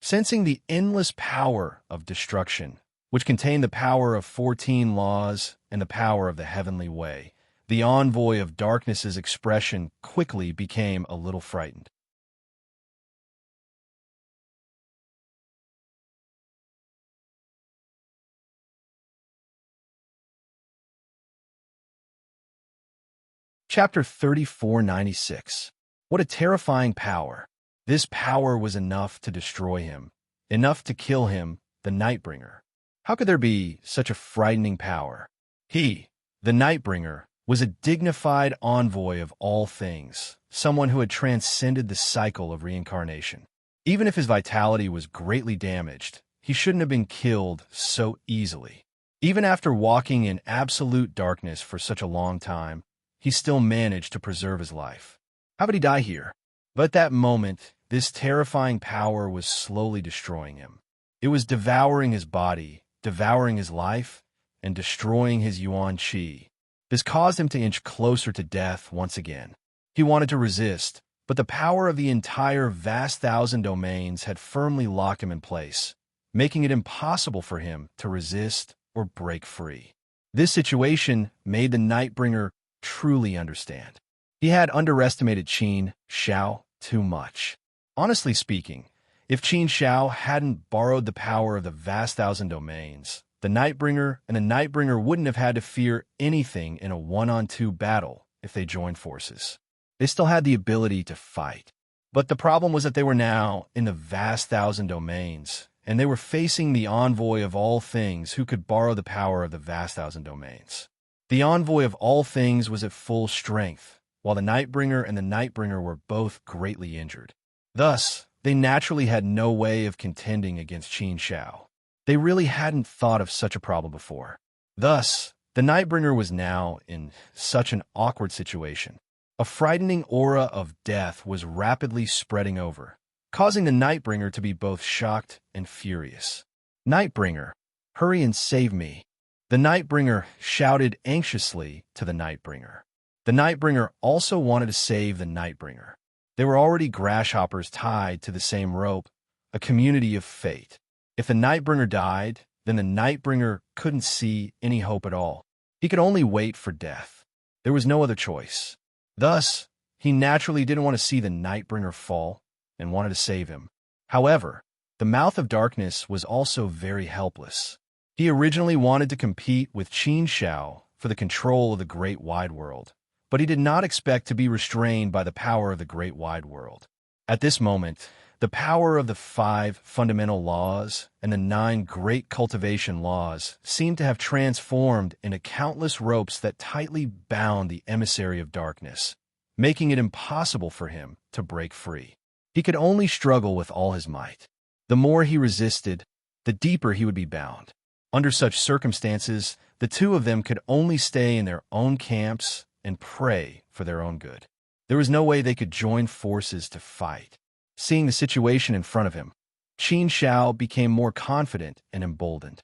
Sensing the endless power of destruction, which contained the power of 14 laws and the power of the heavenly way, the Envoy of Darkness's expression quickly became a little frightened. Chapter 3496. What a terrifying power! This power was enough to destroy him, enough to kill him, the Nightbringer. How could there be such a frightening power? He, the Nightbringer, was a dignified envoy of all things, someone who had transcended the cycle of reincarnation. Even if his vitality was greatly damaged, he shouldn't have been killed so easily. Even after walking in absolute darkness for such a long time, he still managed to preserve his life. How would he die here? But at that moment, this terrifying power was slowly destroying him. It was devouring his body, devouring his life, and destroying his yuan qi. This caused him to inch closer to death once again. He wanted to resist, but the power of the entire vast thousand domains had firmly locked him in place, making it impossible for him to resist or break free. This situation made the Nightbringer truly understand. He had underestimated Qin Shao too much. Honestly speaking, if Qin Shao hadn't borrowed the power of the vast thousand domains, the Nightbringer and the Nightbringer wouldn't have had to fear anything in a one-on-two battle if they joined forces. They still had the ability to fight. But the problem was that they were now in the vast thousand domains, and they were facing the envoy of all things who could borrow the power of the vast thousand domains. The envoy of all things was at full strength, while the Nightbringer and the Nightbringer were both greatly injured. Thus, they naturally had no way of contending against Qin Shao. They really hadn't thought of such a problem before. Thus, the Nightbringer was now in such an awkward situation. A frightening aura of death was rapidly spreading over, causing the Nightbringer to be both shocked and furious. "Nightbringer, hurry and save me!" The Nightbringer shouted anxiously to the Nightbringer. The Nightbringer also wanted to save the Nightbringer. They were already grasshoppers tied to the same rope, a community of fate. If the Nightbringer died, then the Nightbringer couldn't see any hope at all. He could only wait for death. There was no other choice. Thus, he naturally didn't want to see the Nightbringer fall and wanted to save him. However, the Mouth of Darkness was also very helpless. He originally wanted to compete with Qin Shao for the control of the Great Wide World, but he did not expect to be restrained by the power of the Great Wide World. At this moment, the power of the 5 fundamental laws and the 9 great cultivation laws seemed to have transformed into countless ropes that tightly bound the emissary of darkness, making it impossible for him to break free. He could only struggle with all his might. The more he resisted, the deeper he would be bound. Under such circumstances, the two of them could only stay in their own camps and pray for their own good. There was no way they could join forces to fight. Seeing the situation in front of him, Qin Shao became more confident and emboldened.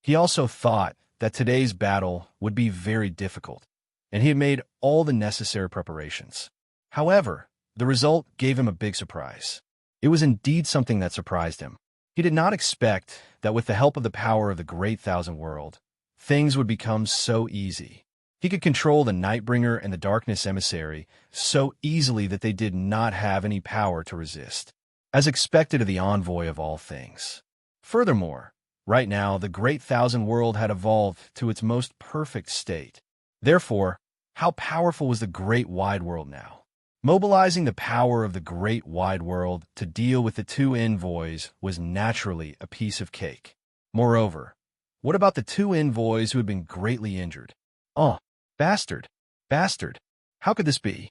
He also thought that today's battle would be very difficult, and he had made all the necessary preparations. However, the result gave him a big surprise. It was indeed something that surprised him. He did not expect that with the help of the power of the Great Thousand World, things would become so easy. He could control the Nightbringer and the Darkness Emissary so easily that they did not have any power to resist, as expected of the envoy of all things. Furthermore, right now, the Great Thousand World had evolved to its most perfect state. Therefore, how powerful was the Great Wide World now? Mobilizing the power of the Great Wide World to deal with the two envoys was naturally a piece of cake. Moreover, what about the two envoys who had been greatly injured? Oh, bastard! Bastard! How could this be?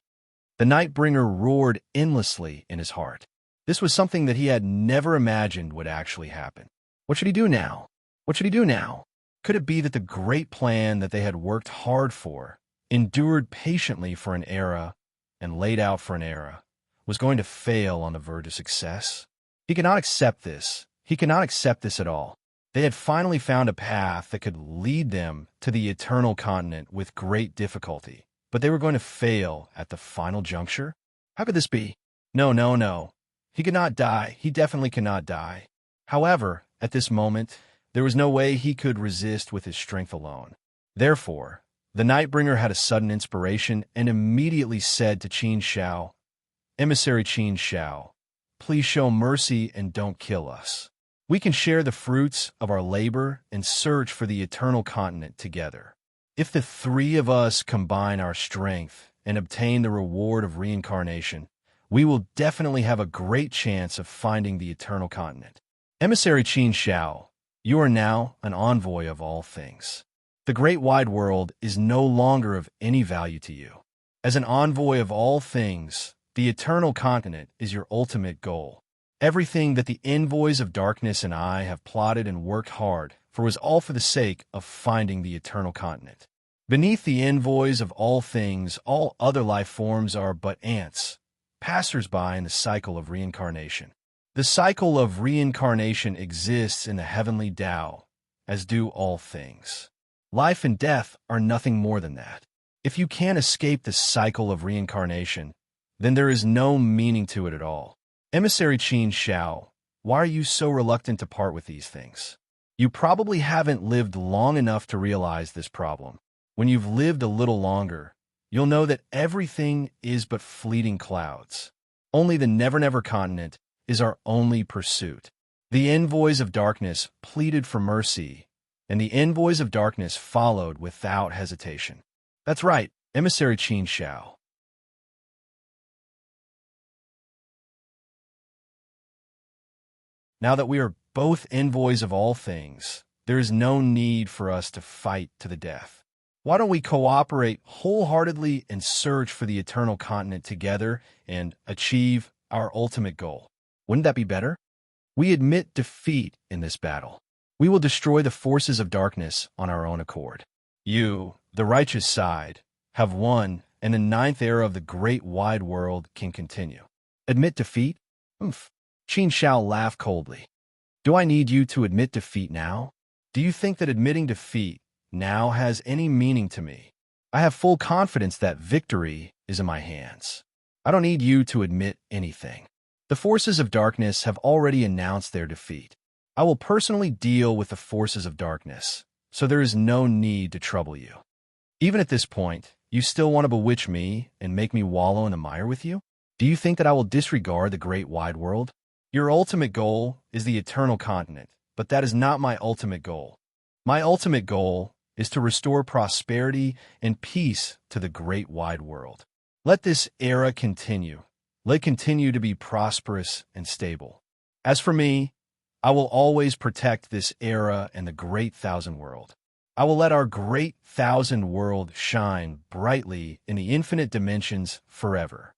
The Nightbringer roared endlessly in his heart. This was something that he had never imagined would actually happen. What should he do now? What should he do now? Could it be that the great plan that they had worked hard for, endured patiently for an era, and laid out for an era, was going to fail on the verge of success? He could not accept this. He could not accept this at all. They had finally found a path that could lead them to the eternal continent with great difficulty, but they were going to fail at the final juncture? How could this be? No, no, no. He could not die. He definitely cannot die. However, at this moment, there was no way he could resist with his strength alone. Therefore, the Nightbringer had a sudden inspiration and immediately said to Qin Shao, "Emissary Qin Shao, please show mercy and don't kill us. We can share the fruits of our labor and search for the eternal continent together. If the three of us combine our strength and obtain the reward of reincarnation, we will definitely have a great chance of finding the eternal continent. Emissary Qin Shao, you are now an envoy of all things. The great wide world is no longer of any value to you. As an envoy of all things, the eternal continent is your ultimate goal. Everything that the envoys of darkness and I have plotted and worked hard for was all for the sake of finding the eternal continent. Beneath the envoys of all things, all other life forms are but ants, passers-by in the cycle of reincarnation. The cycle of reincarnation exists in the heavenly Tao, as do all things. Life and death are nothing more than that. If you can't escape the cycle of reincarnation, then there is no meaning to it at all. Emissary Qin Shao, why are you so reluctant to part with these things? You probably haven't lived long enough to realize this problem. When you've lived a little longer, you'll know that everything is but fleeting clouds. Only the Never-Never continent is our only pursuit. The envoys of darkness pleaded for mercy, and the envoys of darkness followed without hesitation. That's right, Emissary Qin Shao. Now that we are both envoys of all things, there is no need for us to fight to the death. Why don't we cooperate wholeheartedly and search for the eternal continent together and achieve our ultimate goal? Wouldn't that be better? We admit defeat in this battle. We will destroy the forces of darkness on our own accord. You, the righteous side, have won, and the ninth era of the great wide world can continue. Admit defeat? Oomph. Qin Shao laughed coldly. Do I need you to admit defeat now? Do you think that admitting defeat now has any meaning to me? I have full confidence that victory is in my hands. I don't need you to admit anything. The forces of darkness have already announced their defeat. I will personally deal with the forces of darkness, so there is no need to trouble you. Even at this point, you still want to bewitch me and make me wallow in the mire with you? Do you think that I will disregard the great wide world? Your ultimate goal is the eternal continent, but that is not my ultimate goal. My ultimate goal is to restore prosperity and peace to the great wide world. Let this era continue. Let it continue to be prosperous and stable. As for me, I will always protect this era and the great thousand world. I will let our great thousand world shine brightly in the infinite dimensions forever.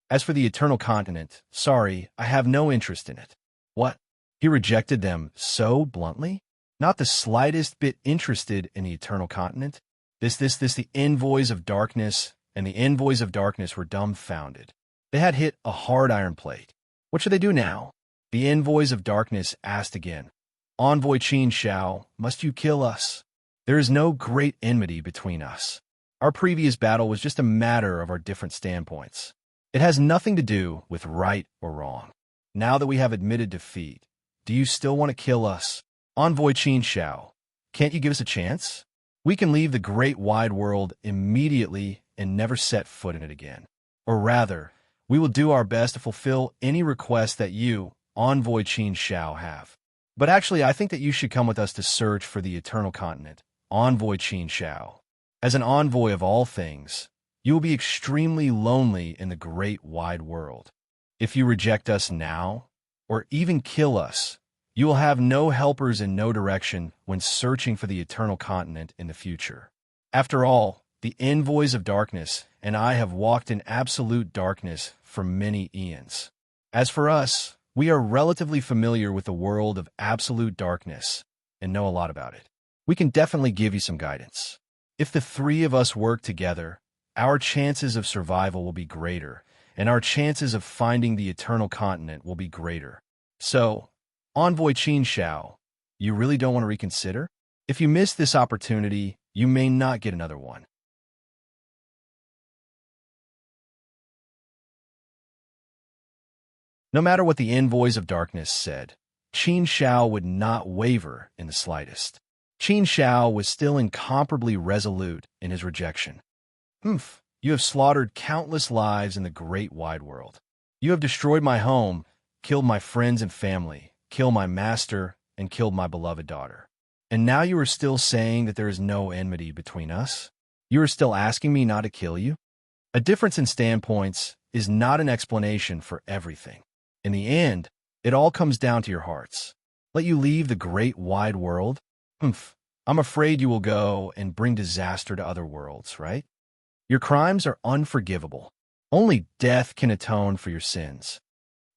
As for the eternal continent, sorry, I have no interest in it. What? He rejected them so bluntly? Not the slightest bit interested in the eternal continent? The envoys of darkness, and the envoys of darkness were dumbfounded. They had hit a hard iron plate. What should they do now? The envoys of darkness asked again. Envoy Qin Shao, must you kill us? There is no great enmity between us. Our previous battle was just a matter of our different standpoints. It has nothing to do with right or wrong. Now that we have admitted defeat, do you still want to kill us? Envoy Qin Shao, can't you give us a chance? We can leave the great wide world immediately and never set foot in it again. Or rather, we will do our best to fulfill any request that you, Envoy Qin Shao, have. But actually, I think that you should come with us to search for the eternal continent, Envoy Qin Shao. As an envoy of all things, you will be extremely lonely in the great wide world. If you reject us now, or even kill us, you will have no helpers and no direction when searching for the eternal continent in the future. After all, the envoys of darkness and I have walked in absolute darkness for many eons. As for us, we are relatively familiar with the world of absolute darkness and know a lot about it. We can definitely give you some guidance. If the three of us work together, our chances of survival will be greater, and our chances of finding the eternal continent will be greater. So, Envoy Qin Shao, you really don't want to reconsider? If you miss this opportunity, you may not get another one. No matter what the envoys of darkness said, Qin Shao would not waver in the slightest. Qin Shao was still incomparably resolute in his rejection. You have slaughtered countless lives in the great wide world. You have destroyed my home, killed my friends and family, killed my master, and killed my beloved daughter. And now you are still saying that there is no enmity between us? You are still asking me not to kill you? A difference in standpoints is not an explanation for everything. In the end, it all comes down to your hearts. Let you leave the great wide world? I'm afraid you will go and bring disaster to other worlds, right? Your crimes are unforgivable. Only death can atone for your sins.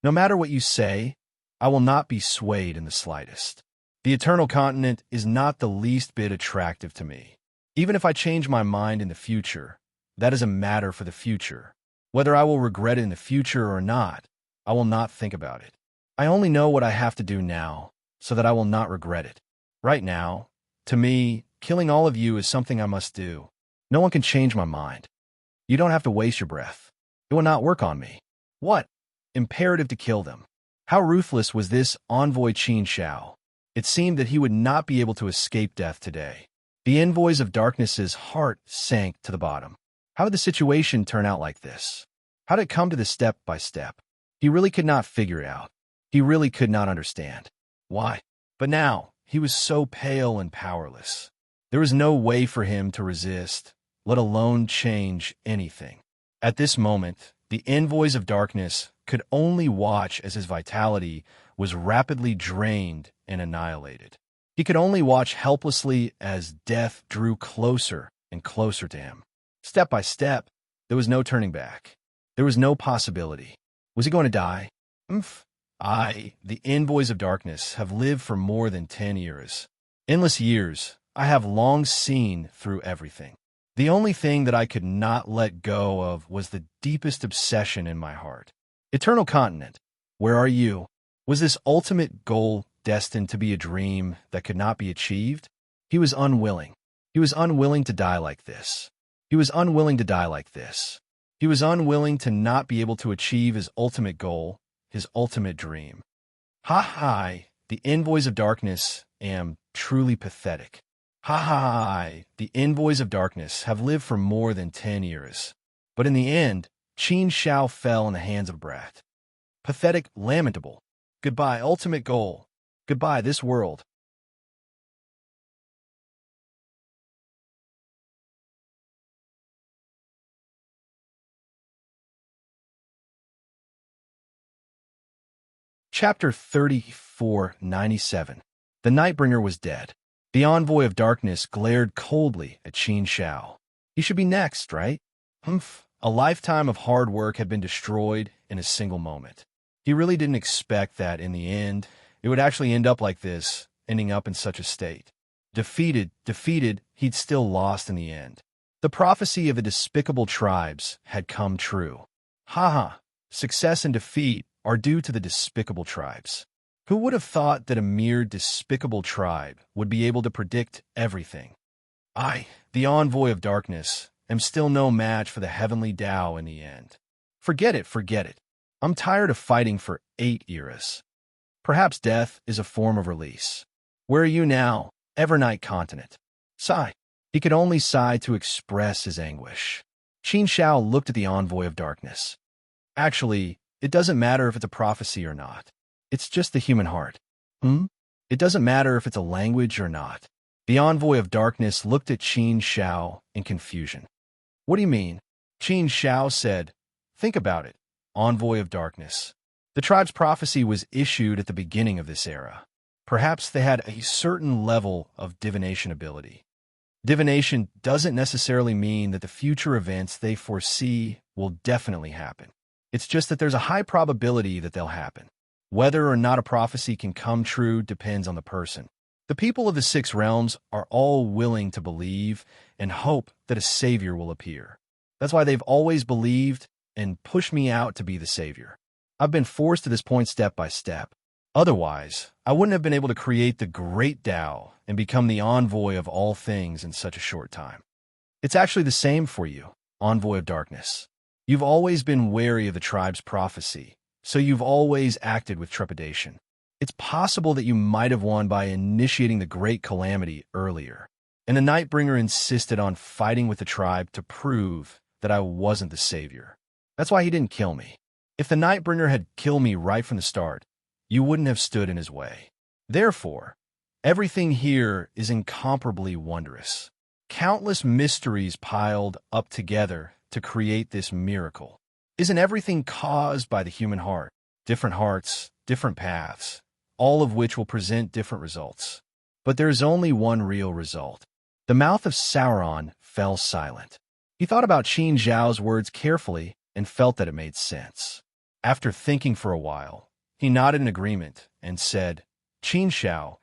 No matter what you say, I will not be swayed in the slightest. The eternal continent is not the least bit attractive to me. Even if I change my mind in the future, that is a matter for the future. Whether I will regret it in the future or not, I will not think about it. I only know what I have to do now, so that I will not regret it. Right now, to me, killing all of you is something I must do. No one can change my mind. You don't have to waste your breath. It will not work on me. What? Imperative to kill them. How ruthless was this Envoy Qin Shao? It seemed that he would not be able to escape death today. The envoys of darkness's heart sank to the bottom. How did the situation turn out like this? How did it come to this step by step? He really could not figure it out. He really could not understand. Why? But now, he was so pale and powerless. There was no way for him to resist, let alone change anything. At this moment, the envoys of darkness could only watch as his vitality was rapidly drained and annihilated. He could only watch helplessly as death drew closer and closer to him. Step by step, there was no turning back. There was no possibility. Was he going to die? The envoys of darkness have lived for more than 10 years. Endless years, I have long seen through everything. The only thing that I could not let go of was the deepest obsession in my heart. Eternal continent, where are you? Was this ultimate goal destined to be a dream that could not be achieved? He was unwilling. He was unwilling to die like this. He was unwilling to die like this. He was unwilling to not be able to achieve his ultimate goal, his ultimate dream. The envoys of darkness am truly pathetic. The envoys of darkness have lived for more than 10 years. But in the end, Qin Shao fell in the hands of a brat. Pathetic, lamentable. Goodbye, ultimate goal. Goodbye, this world. Chapter 3497. The Nightbringer was dead. The envoy of darkness glared coldly at Qin Shao. He should be next, right? A lifetime of hard work had been destroyed in a single moment. He really didn't expect that in the end, it would actually end up like this, ending up in such a state. Defeated, he'd still lost in the end. The prophecy of the despicable tribes had come true. Success and defeat are due to the despicable tribes. Who would have thought that a mere despicable tribe would be able to predict everything? I, the envoy of darkness, am still no match for the heavenly Tao in the end. Forget it. I'm tired of fighting for 8 eras. Perhaps death is a form of release. Where are you now, Evernight continent? Sigh. He could only sigh to express his anguish. Qin Shao looked at the envoy of darkness. Actually, it doesn't matter if it's a prophecy or not. It's just the human heart. It doesn't matter if it's a language or not. The envoy of darkness looked at Qin Shao in confusion. What do you mean? Qin Shao said, think about it, envoy of darkness. The tribe's prophecy was issued at the beginning of this era. Perhaps they had a certain level of divination ability. Divination doesn't necessarily mean that the future events they foresee will definitely happen. It's just that there's a high probability that they'll happen. Whether or not a prophecy can come true depends on the person. The people of the six realms are all willing to believe and hope that a savior will appear. That's why they've always believed and pushed me out to be the savior. I've been forced to this point step by step. Otherwise, I wouldn't have been able to create the great Tao and become the envoy of all things in such a short time. It's actually the same for you, envoy of darkness. You've always been wary of the tribe's prophecy, so you've always acted with trepidation. It's possible that you might have won by initiating the great calamity earlier, and the Nightbringer insisted on fighting with the tribe to prove that I wasn't the savior. That's why he didn't kill me. If the Nightbringer had killed me right from the start, you wouldn't have stood in his way. Therefore, everything here is incomparably wondrous. Countless mysteries piled up together to create this miracle. Isn't everything caused by the human heart? Different hearts, different paths, all of which will present different results. But there's only one real result. The mouth of Sauron fell silent. He thought about Qin Zhao's words carefully and felt that it made sense. After thinking for a while, he nodded in agreement and said, Qin Shao,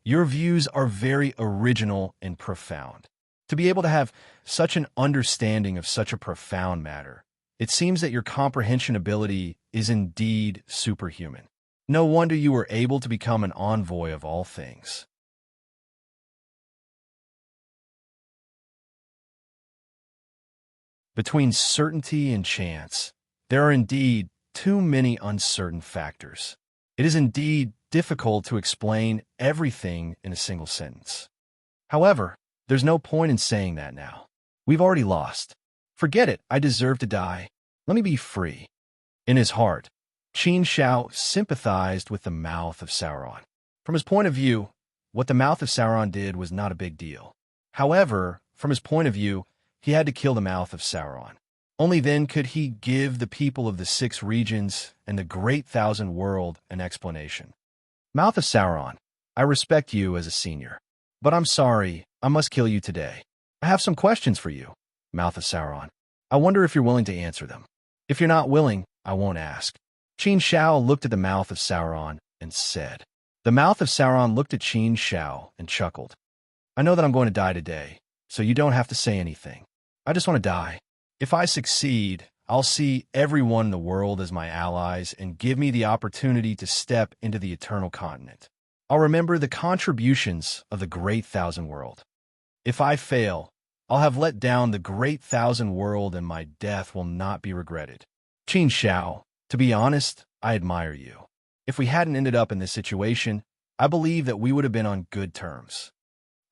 your views are very original and profound. To be able to have such an understanding of such a profound matter, it seems that your comprehension ability is indeed superhuman. No wonder you were able to become an envoy of all things. Between certainty and chance, there are indeed too many uncertain factors. It is indeed difficult to explain everything in a single sentence. However, there's no point in saying that now. We've already lost. Forget it, I deserve to die. Let me be free. In his heart, Qin Shao sympathized with the mouth of Sauron. From his point of view, what the mouth of Sauron did was not a big deal. However, from his point of view, he had to kill the mouth of Sauron. Only then could he give the people of the six regions and the great thousand world an explanation. Mouth of Sauron, I respect you as a senior, but I'm sorry, I must kill you today. I have some questions for you, Mouth of Sauron. I wonder if you're willing to answer them. If you're not willing, I won't ask. Qin Shao looked at the mouth of Sauron and said. The mouth of Sauron looked at Qin Shao and chuckled. I know that I'm going to die today, so you don't have to say anything. I just want to die. If I succeed, I'll see everyone in the world as my allies and give me the opportunity to step into the eternal continent. I'll remember the contributions of the great thousand world. If I fail, I'll have let down the great thousand world and my death will not be regretted. Qin Shao, to be honest, I admire you. If we hadn't ended up in this situation, I believe that we would have been on good terms.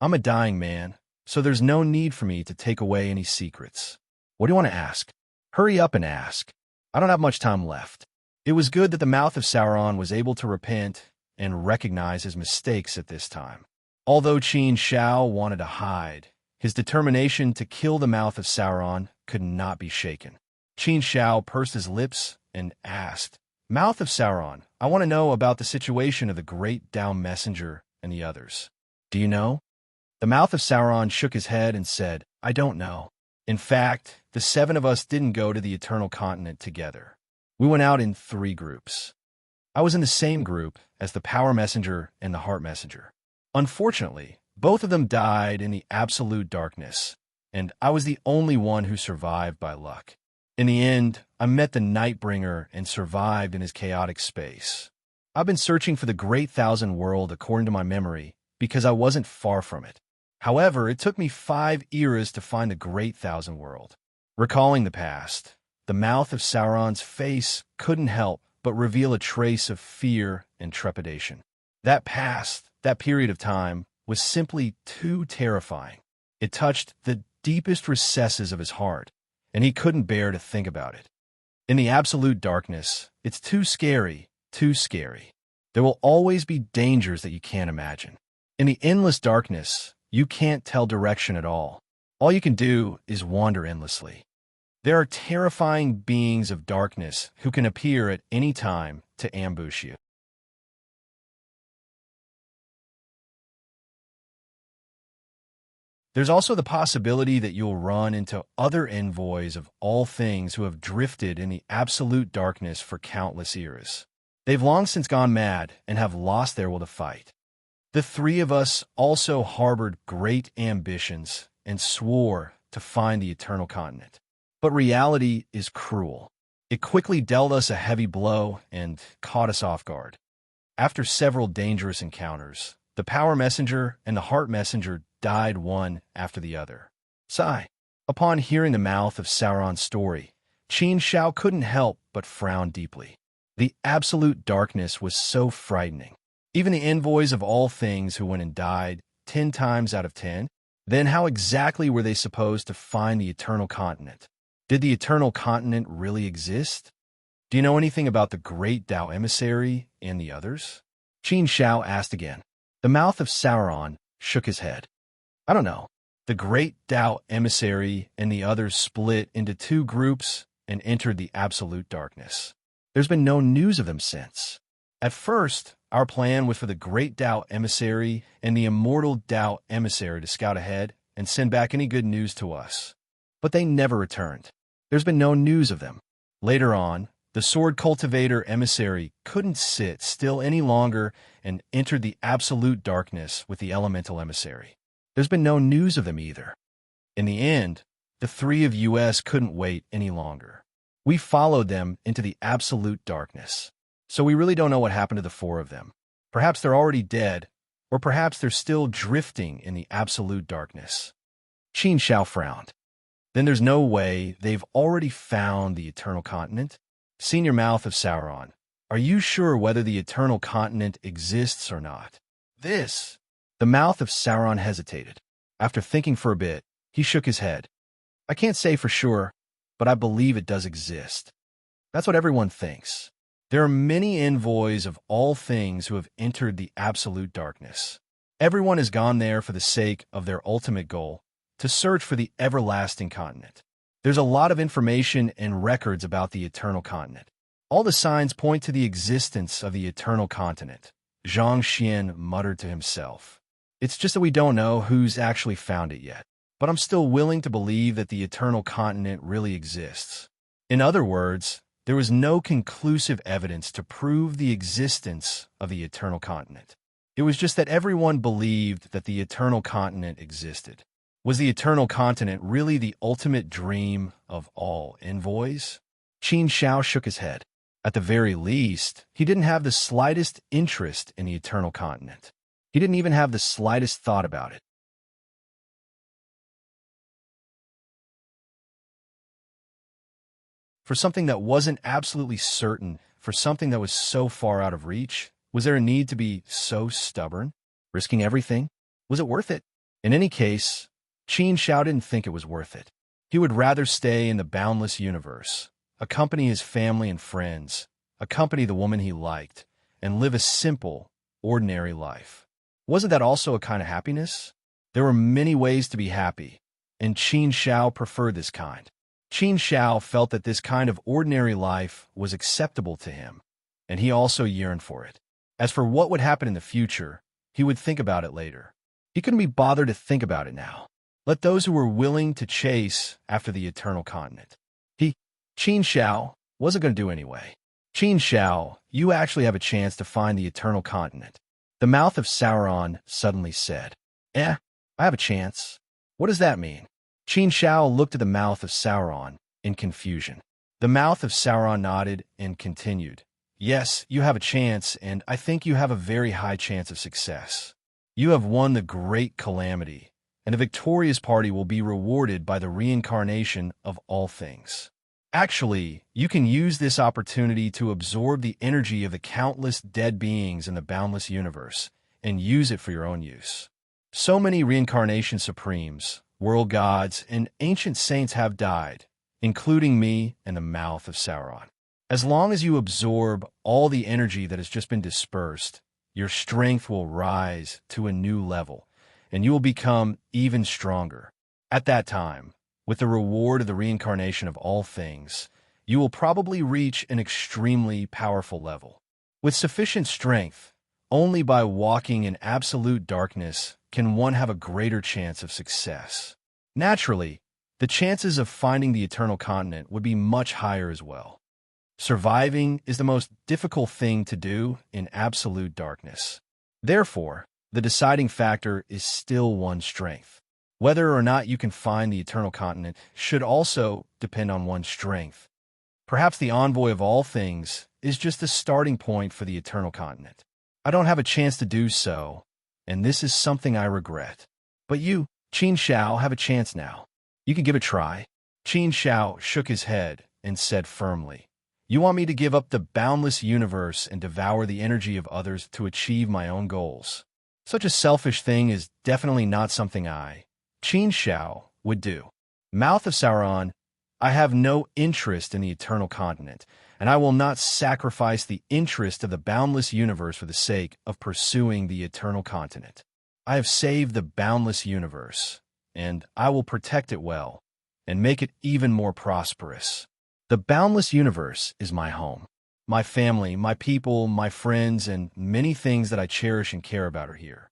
I'm a dying man, so there's no need for me to take away any secrets. What do you want to ask? Hurry up and ask. I don't have much time left. It was good that the mouth of Sauron was able to repent and recognize his mistakes at this time. Although Qin Shao wanted to hide, his determination to kill the mouth of Sauron could not be shaken. Qin Shao pursed his lips and asked, Mouth of Sauron, I want to know about the situation of the great Tao Messenger and the others. Do you know? The mouth of Sauron shook his head and said, I don't know. In fact, the seven of us didn't go to the Eternal Continent together. We went out in 3 groups. I was in the same group as the Power Messenger and the Heart Messenger. Unfortunately, both of them died in the absolute darkness, and I was the only one who survived by luck. In the end, I met the Nightbringer and survived in his chaotic space. I've been searching for the Great Thousand World according to my memory because I wasn't far from it. However, it took me 5 eras to find the Great Thousand World. Recalling the past, the mouth of Sauron's face couldn't help but reveal a trace of fear and trepidation. That period of time, was simply too terrifying. It touched the deepest recesses of his heart, and he couldn't bear to think about it. In the absolute darkness, it's too scary, too scary. There will always be dangers that you can't imagine. In the endless darkness, you can't tell direction at all. All you can do is wander endlessly. There are terrifying beings of darkness who can appear at any time to ambush you. There's also the possibility that you'll run into other envoys of all things who have drifted in the absolute darkness for countless eras. They've long since gone mad and have lost their will to fight. The three of us also harbored great ambitions and swore to find the eternal continent. But reality is cruel. It quickly dealt us a heavy blow and caught us off guard. After several dangerous encounters, the Power Messenger and the Heart Messenger died one after the other. Sigh. Upon hearing the mouth of Sauron's story, Qin Shao couldn't help but frown deeply. The absolute darkness was so frightening. Even the envoys of all things who went and died 10 times out of 10, then how exactly were they supposed to find the eternal continent? Did the eternal continent really exist? Do you know anything about the great Tao emissary and the others? Qin Shao asked again. The mouth of Sauron shook his head. I don't know. The great Tao emissary and the others split into two groups and entered the absolute darkness. There's been no news of them since. At first, our plan was for the great Tao emissary and the immortal Tao emissary to scout ahead and send back any good news to us. But they never returned. There's been no news of them. Later on, the sword cultivator emissary couldn't sit still any longer and entered the absolute darkness with the elemental emissary. There's been no news of them either. In the end, the three of us couldn't wait any longer. We followed them into the absolute darkness. So we really don't know what happened to the four of them. Perhaps they're already dead, or perhaps they're still drifting in the absolute darkness. Qin Shao frowned. Then there's no way they've already found the eternal continent? Senior Mouth of Sauron, are you sure whether the eternal continent exists or not? The mouth of Sauron hesitated. After thinking for a bit, he shook his head. I can't say for sure, but I believe it does exist. That's what everyone thinks. There are many envoys of all things who have entered the absolute darkness. Everyone has gone there for the sake of their ultimate goal, to search for the everlasting continent. There's a lot of information and records about the eternal continent. All the signs point to the existence of the eternal continent, Zhang Xian muttered to himself. It's just that we don't know who's actually found it yet. But I'm still willing to believe that the eternal continent really exists. In other words, there was no conclusive evidence to prove the existence of the eternal continent. It was just that everyone believed that the eternal continent existed. Was the eternal continent really the ultimate dream of all envoys? Qin Shao shook his head. At the very least, he didn't have the slightest interest in the eternal continent. He didn't even have the slightest thought about it. For something that wasn't absolutely certain, for something that was so far out of reach, was there a need to be so stubborn? Risking everything? Was it worth it? In any case, Qin Shao didn't think it was worth it. He would rather stay in the boundless universe, accompany his family and friends, accompany the woman he liked, and live a simple, ordinary life. Wasn't that also a kind of happiness? There were many ways to be happy, and Qin Shao preferred this kind. Qin Shao felt that this kind of ordinary life was acceptable to him, and he also yearned for it. As for what would happen in the future, he would think about it later. He couldn't be bothered to think about it now. Let those who were willing to chase after the eternal continent. Qin Shao, wasn't going to do anyway. Qin Shao, you actually have a chance to find the eternal continent. The mouth of Sauron suddenly said, I have a chance. What does that mean? Qin Shao looked at the mouth of Sauron in confusion. The mouth of Sauron nodded and continued. Yes, you have a chance, and I think you have a very high chance of success. You have won the great calamity, and a victorious party will be rewarded by the reincarnation of all things. Actually, you can use this opportunity to absorb the energy of the countless dead beings in the boundless universe and use it for your own use. So many reincarnation supremes world gods, and ancient saints have died, including me and the mouth of Sauron. As long as you absorb all the energy that has just been dispersed, your strength will rise to a new level, and you will become even stronger. At that time, with the reward of the reincarnation of all things, you will probably reach an extremely powerful level. With sufficient strength, only by walking in absolute darkness can one have a greater chance of success. Naturally, the chances of finding the eternal continent would be much higher as well. Surviving is the most difficult thing to do in absolute darkness. Therefore, the deciding factor is still one's strength. Whether or not you can find the eternal continent should also depend on one's strength. Perhaps the envoy of all things is just the starting point for the eternal continent. I don't have a chance to do so, and this is something I regret. But you, Qin Shao, have a chance now. You can give it a try. Qin Shao shook his head and said firmly, "You want me to give up the boundless universe and devour the energy of others to achieve my own goals? Such a selfish thing is definitely not something I, Qin Shao, would do. Mouth of Sauron, I have no interest in the eternal continent, and I will not sacrifice the interest of the boundless universe for the sake of pursuing the eternal continent. I have saved the boundless universe, and I will protect it well, and make it even more prosperous. The boundless universe is my home. My family, my people, my friends, and many things that I cherish and care about are here.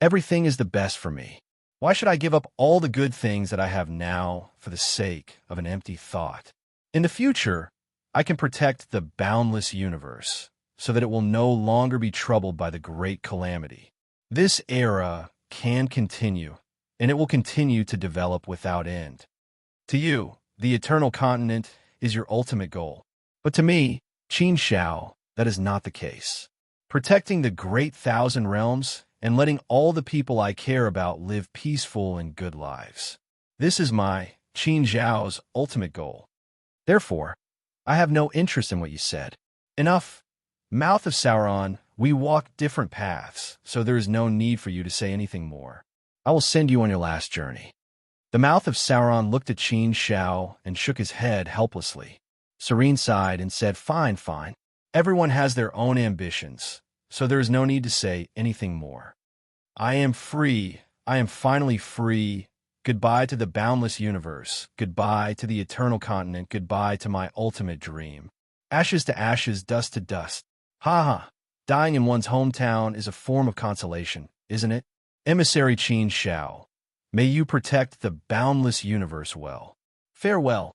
Everything is the best for me. Why should I give up all the good things that I have now for the sake of an empty thought? In the future, I can protect the boundless universe so that it will no longer be troubled by the great calamity. This era can continue, and it will continue to develop without end. To you, the eternal continent is your ultimate goal. But to me, Qin Shao, that is not the case. Protecting the great thousand realms and letting all the people I care about live peaceful and good lives. This is my, Qin Zhao's, ultimate goal. Therefore, I have no interest in what you said. Enough. Mouth of Sauron, we walk different paths, so there is no need for you to say anything more. I will send you on your last journey. The mouth of Sauron looked at Qin Shao and shook his head helplessly. Serene sighed and said, "Fine, fine. Everyone has their own ambitions, so there is no need to say anything more. I am free. I am finally free. Goodbye to the boundless universe. Goodbye to the eternal continent. Goodbye to my ultimate dream. Ashes to ashes, dust to dust. Ha ha. Dying in one's hometown is a form of consolation, isn't it? Emissary Qin Shao, may you protect the boundless universe well. Farewell."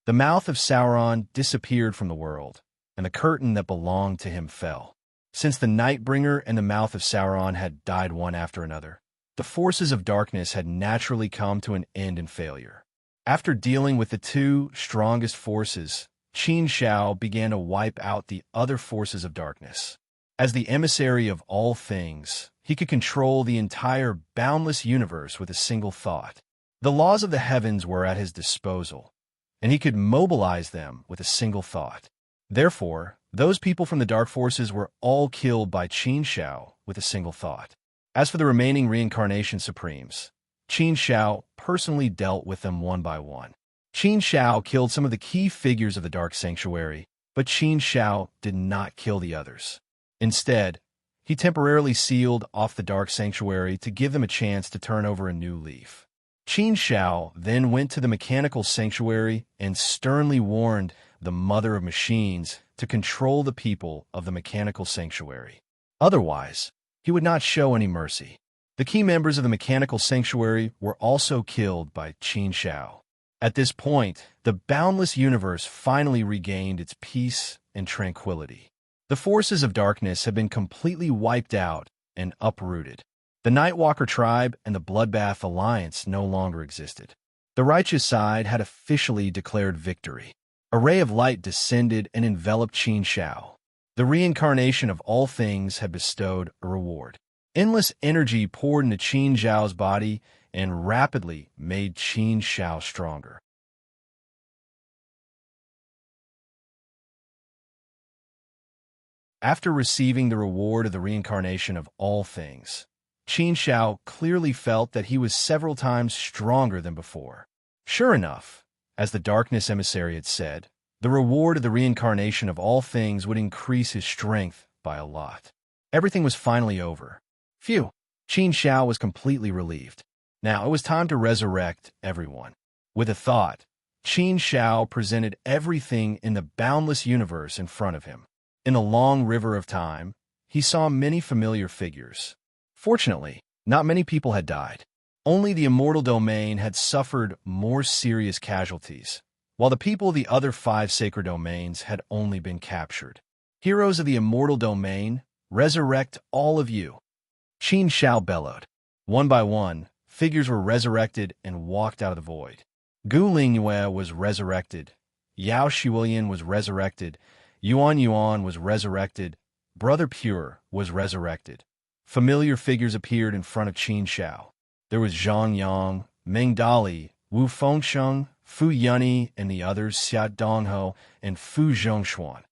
The mouth of Sauron disappeared from the world, and the curtain that belonged to him fell. Since the Nightbringer and the mouth of Sauron had died one after another, the forces of darkness had naturally come to an end in failure. After dealing with the two strongest forces, Qin Shao began to wipe out the other forces of darkness. As the emissary of all things, he could control the entire boundless universe with a single thought. The laws of the heavens were at his disposal, and he could mobilize them with a single thought. Therefore, those people from the dark forces were all killed by Qin Shao with a single thought. As for the remaining reincarnation supremes, Qin Shao personally dealt with them one by one. Qin Shao killed some of the key figures of the Dark Sanctuary, but Qin Shao did not kill the others. Instead, he temporarily sealed off the Dark Sanctuary to give them a chance to turn over a new leaf. Qin Shao then went to the Mechanical Sanctuary and sternly warned the Mother of Machines to control the people of the Mechanical Sanctuary. Otherwise, he would not show any mercy. The key members of the Mechanical Sanctuary were also killed by Qin Shao. At this point, the boundless universe finally regained its peace and tranquility. The forces of darkness had been completely wiped out and uprooted. The Nightwalker tribe and the Bloodbath Alliance no longer existed. The righteous side had officially declared victory. A ray of light descended and enveloped Qin Shao. The reincarnation of all things had bestowed a reward. Endless energy poured into Qin Zhao's body and rapidly made Qin Shao stronger. After receiving the reward of the reincarnation of all things, Qin Shao clearly felt that he was several times stronger than before. Sure enough, as the darkness emissary had said, the reward of the reincarnation of all things would increase his strength by a lot. Everything was finally over. Phew! Qin Shao was completely relieved. Now it was time to resurrect everyone. With a thought, Qin Shao presented everything in the boundless universe in front of him. In the long river of time, he saw many familiar figures. Fortunately, not many people had died. Only the immortal domain had suffered more serious casualties, while the people of the other 5 sacred domains had only been captured. Heroes of the immortal domain, resurrect all of you! Qin Shao bellowed. One by one, figures were resurrected and walked out of the void. Gu Lingyue was resurrected. Yao Shiwilian was resurrected. Yuan Yuan was resurrected. Brother Pure was resurrected. Familiar figures appeared in front of Qin Shao. There was Zhang Yang, Meng Dali, Wu Fengsheng, Fu Yunyi, and the others Xia Dongho and Fu Zhongshuan.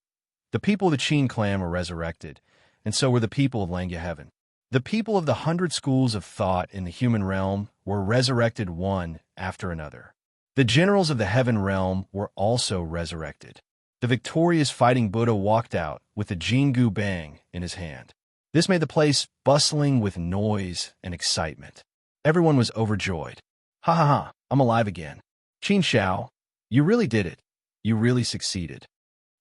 The people of the Qin clan were resurrected, and so were the people of Langya Heaven. The people of the 100 schools of thought in the human realm were resurrected one after another. The generals of the heaven realm were also resurrected. The victorious fighting Buddha walked out with the Jingu Bang in his hand. This made the place bustling with noise and excitement. Everyone was overjoyed. Ha ha ha, I'm alive again. Qin Shao, you really did it. You really succeeded.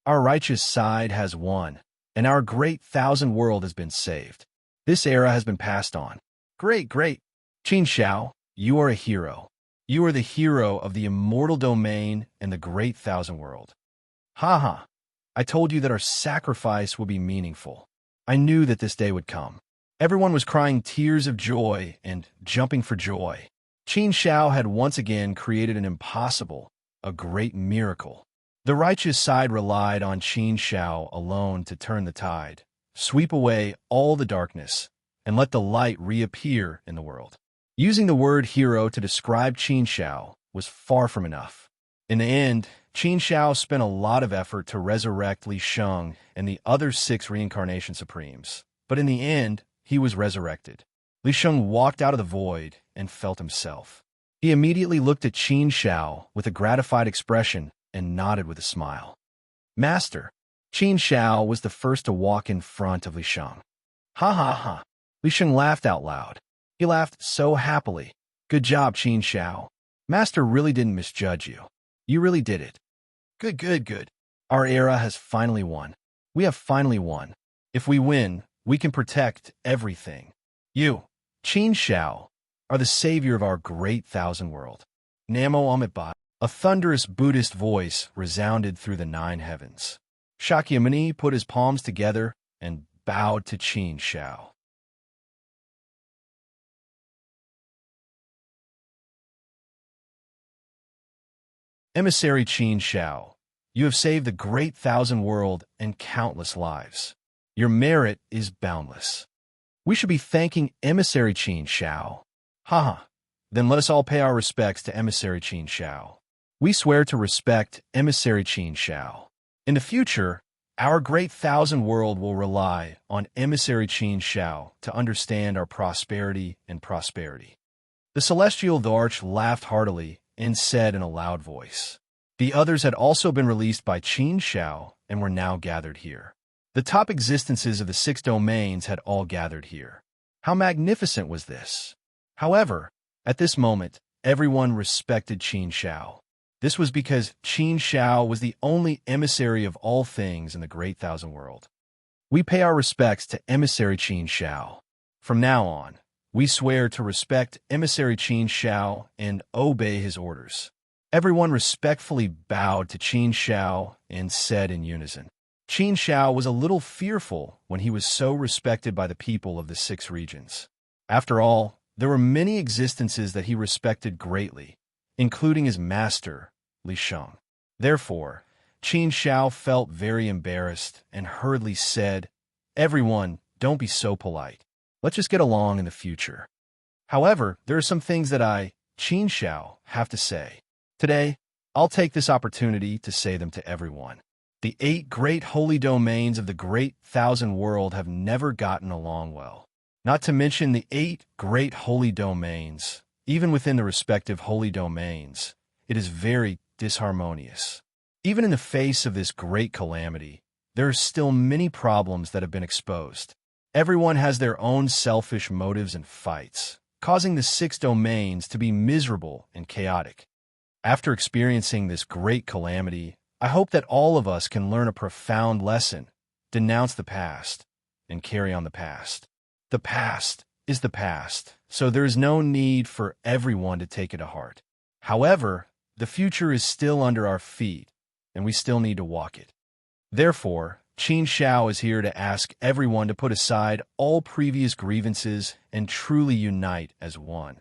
Our righteous side has won, and our great thousand world has been saved. This era has been passed on. Great, great. Qin Shao, you are a hero. You are the hero of the immortal domain and the great thousand world. Ha ha, I told you that our sacrifice would be meaningful. I knew that this day would come. Everyone was crying tears of joy and jumping for joy. Qin Shao had once again created an impossible, a great miracle. The righteous side relied on Qin Shao alone to turn the tide, sweep away all the darkness, and let the light reappear in the world. Using the word hero to describe Qin Shao was far from enough. In the end, Qin Shao spent a lot of effort to resurrect Li Sheng and the other 6 reincarnation supremes, but in the end, he was resurrected. Li Sheng walked out of the void and felt himself. He immediately looked at Qin Shao with a gratified expression and nodded with a smile. Master, Qin Shao was the first to walk in front of Li Sheng. Ha ha ha. Li Sheng laughed out loud. He laughed so happily. Good job, Qin Shao. Master really didn't misjudge you. You really did it. Good, good, good. Our era has finally won. We have finally won. If we win, we can protect everything. You, Qin Shao, are the savior of our great thousand world. Namo Amitabha. A thunderous Buddhist voice resounded through the 9 heavens. Shakyamuni put his palms together and bowed to Qin Shao. Emissary Qin Shao, you have saved the great thousand world and countless lives. Your merit is boundless. We should be thanking Emissary Qin Shao. Ha! Then let us all pay our respects to Emissary Qin Shao. We swear to respect Emissary Qin Shao. In the future, our great thousand world will rely on Emissary Qin Shao to understand our prosperity and prosperity. The celestial Dharch laughed heartily and said in a loud voice. The others had also been released by Qin Shao and were now gathered here. The top existences of the 6 domains had all gathered here. How magnificent was this? However, at this moment, everyone respected Qin Shao. This was because Qin Shao was the only emissary of all things in the great thousand world. We pay our respects to Emissary Qin Shao. From now on, we swear to respect Emissary Qin Shao and obey his orders. Everyone respectfully bowed to Qin Shao and said in unison. Qin Shao was a little fearful when he was so respected by the people of the 6 regions. After all, there were many existences that he respected greatly, including his master, Li Sheng. Therefore, Qin Shao felt very embarrassed and hurriedly said, Everyone, don't be so polite. Let's just get along in the future. However, there are some things that I, Qin Shao, have to say. Today, I'll take this opportunity to say them to everyone. The 8 great holy domains of the great thousand world have never gotten along well. Not to mention the 8 great holy domains, even within the respective holy domains, it is very disharmonious. Even in the face of this great calamity, there are still many problems that have been exposed. Everyone has their own selfish motives and fights, causing the 6 domains to be miserable and chaotic. After experiencing this great calamity, I hope that all of us can learn a profound lesson, denounce the past, and carry on the past. The past is the past, so there is no need for everyone to take it to heart. However, the future is still under our feet, and we still need to walk it. Therefore, Qin Xiao is here to ask everyone to put aside all previous grievances and truly unite as one.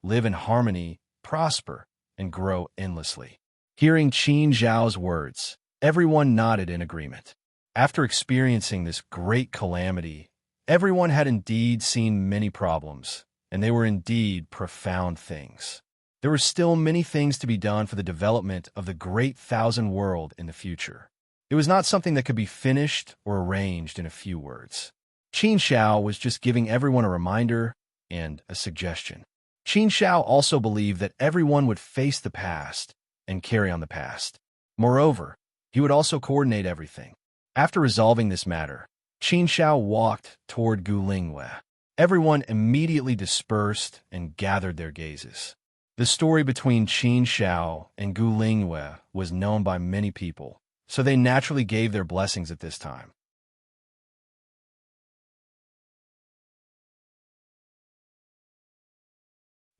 Live in harmony, prosper, and grow endlessly. Hearing Qin Xiao's words, everyone nodded in agreement. After experiencing this great calamity, everyone had indeed seen many problems, and they were indeed profound things. There were still many things to be done for the development of the great thousand world in the future. It was not something that could be finished or arranged in a few words. Qin Xiao was just giving everyone a reminder and a suggestion. Qin Xiao also believed that everyone would face the past and carry on the past. Moreover, he would also coordinate everything. After resolving this matter, Qin Xiao walked toward Gulingwei. Everyone immediately dispersed and gathered their gazes. The story between Qin Xiao and Gulingwei was known by many people, so they naturally gave their blessings at this time.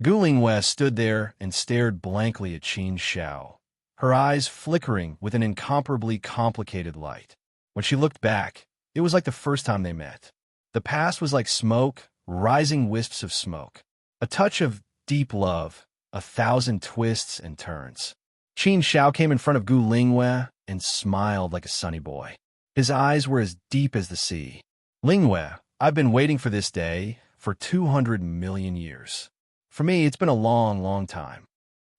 Gulingwei stood there and stared blankly at Qin Xiao, her eyes flickering with an incomparably complicated light. When she looked back, it was like the first time they met. The past was like smoke, rising wisps of smoke. A touch of deep love, 1,000 twists and turns. Qin Xiao came in front of Gulingwei and smiled like a sunny boy. His eyes were as deep as the sea. Lingwei, I've been waiting for this day for 200 million years. For me, it's been a long, long time.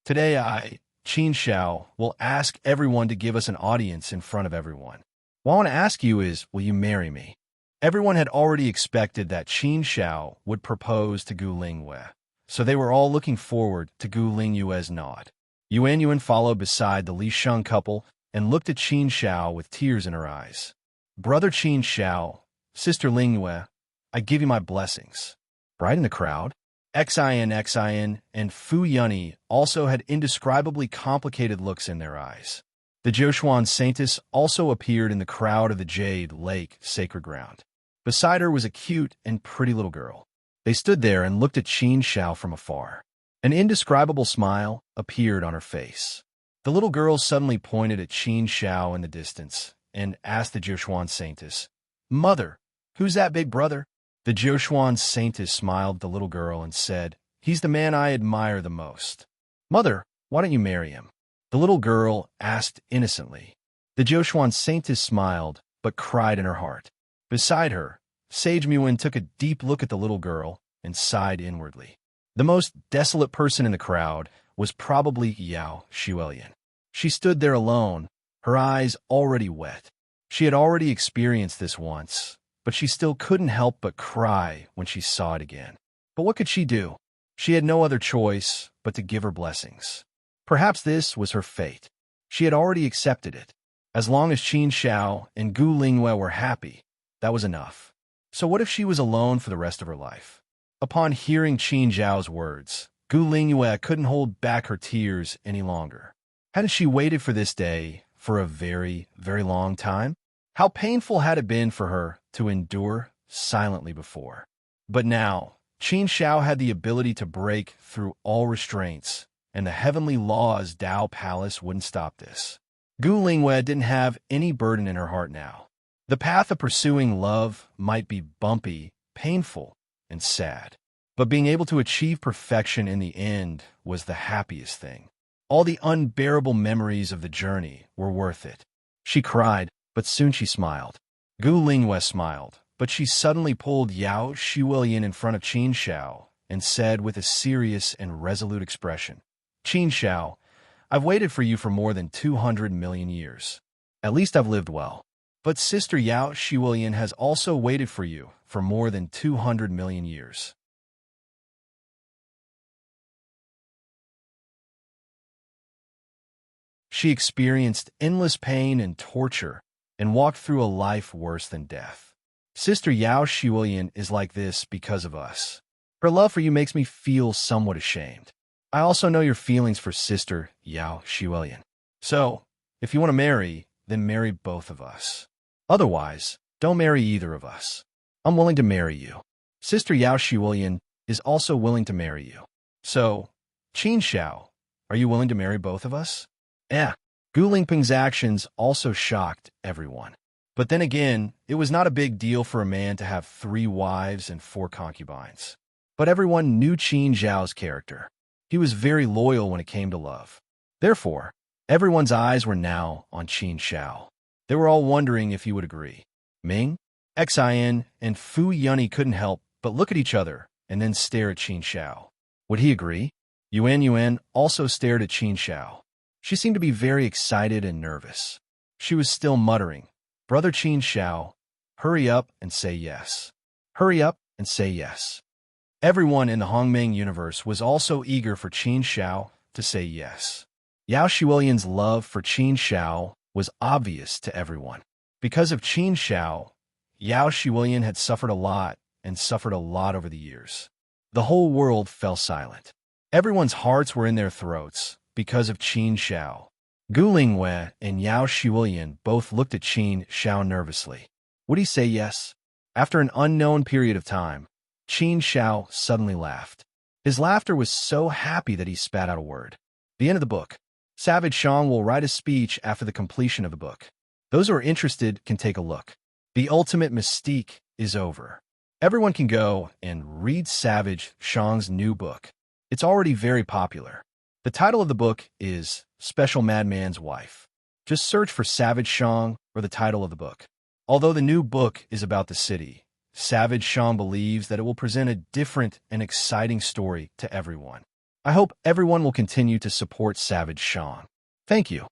Today Qin Xiao, will ask everyone to give us an audience in front of everyone. What I want to ask you is, will you marry me? Everyone had already expected that Qin Xiao would propose to Gulingwei, so they were all looking forward to Gulingyue's nod. Yuan followed beside the Li Sheng couple and looked at Qin Xiao with tears in her eyes. Brother Qin Xiao, Sister Lingwei, I give you my blessings. Right in the crowd, Xin and Fu Yunyi also had indescribably complicated looks in their eyes. The Zhoushuan Saintess also appeared in the crowd of the Jade Lake Sacred Ground. Beside her was a cute and pretty little girl. They stood there and looked at Qin Xiao from afar. An indescribable smile appeared on her face. The little girl suddenly pointed at Qin Xiao in the distance and asked the Zhoushuan Saintess, "Mother, who's that big brother?" The Zhoushuan Saintess smiled at the little girl and said, "He's the man I admire the most." "Mother, why don't you marry him?" the little girl asked innocently. The Zhoushuan Saintess smiled, but cried in her heart. Beside her, Sage Muin took a deep look at the little girl and sighed inwardly. The most desolate person in the crowd was probably Yao Xuelian. She stood there alone, her eyes already wet. She had already experienced this once, but she still couldn't help but cry when she saw it again. But what could she do? She had no other choice but to give her blessings. Perhaps this was her fate. She had already accepted it. As long as Qin Xiao and Gu Lingwei were happy, that was enough. So what if she was alone for the rest of her life? Upon hearing Qin Xiao's words, Gu Lingwei couldn't hold back her tears any longer. Hadn't she waited for this day for a very, very long time? How painful had it been for her to endure silently before? But now, Qin Xiao had the ability to break through all restraints, and the heavenly laws Dao Palace wouldn't stop this. Gu Lingwei didn't have any burden in her heart now. The path of pursuing love might be bumpy, painful, and sad, but being able to achieve perfection in the end was the happiest thing. All the unbearable memories of the journey were worth it. She cried, but soon she smiled. Gu Lingwei smiled, but she suddenly pulled Yao Xuelian in front of Qin Xiao and said with a serious and resolute expression, "Qin Xiao, I've waited for you for more than 200 million years. At least I've lived well. But Sister Yao Shiwilian has also waited for you for more than 200 million years. She experienced endless pain and torture and walked through a life worse than death. Sister Yao Shiwilian is like this because of us. Her love for you makes me feel somewhat ashamed. I also know your feelings for Sister Yao Shiwilian. So, if you want to marry, then marry both of us. Otherwise, don't marry either of us. I'm willing to marry you. Sister Yao Shiwilian is also willing to marry you. So, Qin Xiao, are you willing to marry both of us? Gu Lingping's actions also shocked everyone. But then again, it was not a big deal for a man to have 3 wives and 4 concubines. But everyone knew Qin Xiao's character. He was very loyal when it came to love. Therefore, everyone's eyes were now on Qin Xiao. They were all wondering if he would agree. Ming, Xin, and Fu Yunyi couldn't help but look at each other and then stare at Qin Xiao. Would he agree? Yuan also stared at Qin Xiao. She seemed to be very excited and nervous. She was still muttering, "Brother Qin Xiao, hurry up and say yes. Hurry up and say yes." Everyone in the Hongmeng universe was also eager for Qin Xiao to say yes. Yao Shiwilian's love for Qin Xiao was obvious to everyone. Because of Qin Xiao, Yao Shiwilian had suffered a lot and suffered a lot over the years. The whole world fell silent. Everyone's hearts were in their throats because of Qin Xiao. Gu Lingwei and Yao Shiwilian both looked at Qin Xiao nervously. Would he say yes? After an unknown period of time, Qin Xiao suddenly laughed. His laughter was so happy that he spat out a word. The end of the book. Savage Shang will write a speech after the completion of the book. Those who are interested can take a look. The ultimate mystique is over. Everyone can go and read Savage Shang's new book. It's already very popular. The title of the book is Special Madman's Wife. Just search for Savage Shang or the title of the book. Although the new book is about the city, Savage Shang believes that it will present a different and exciting story to everyone. I hope everyone will continue to support Savage Shang. Thank you.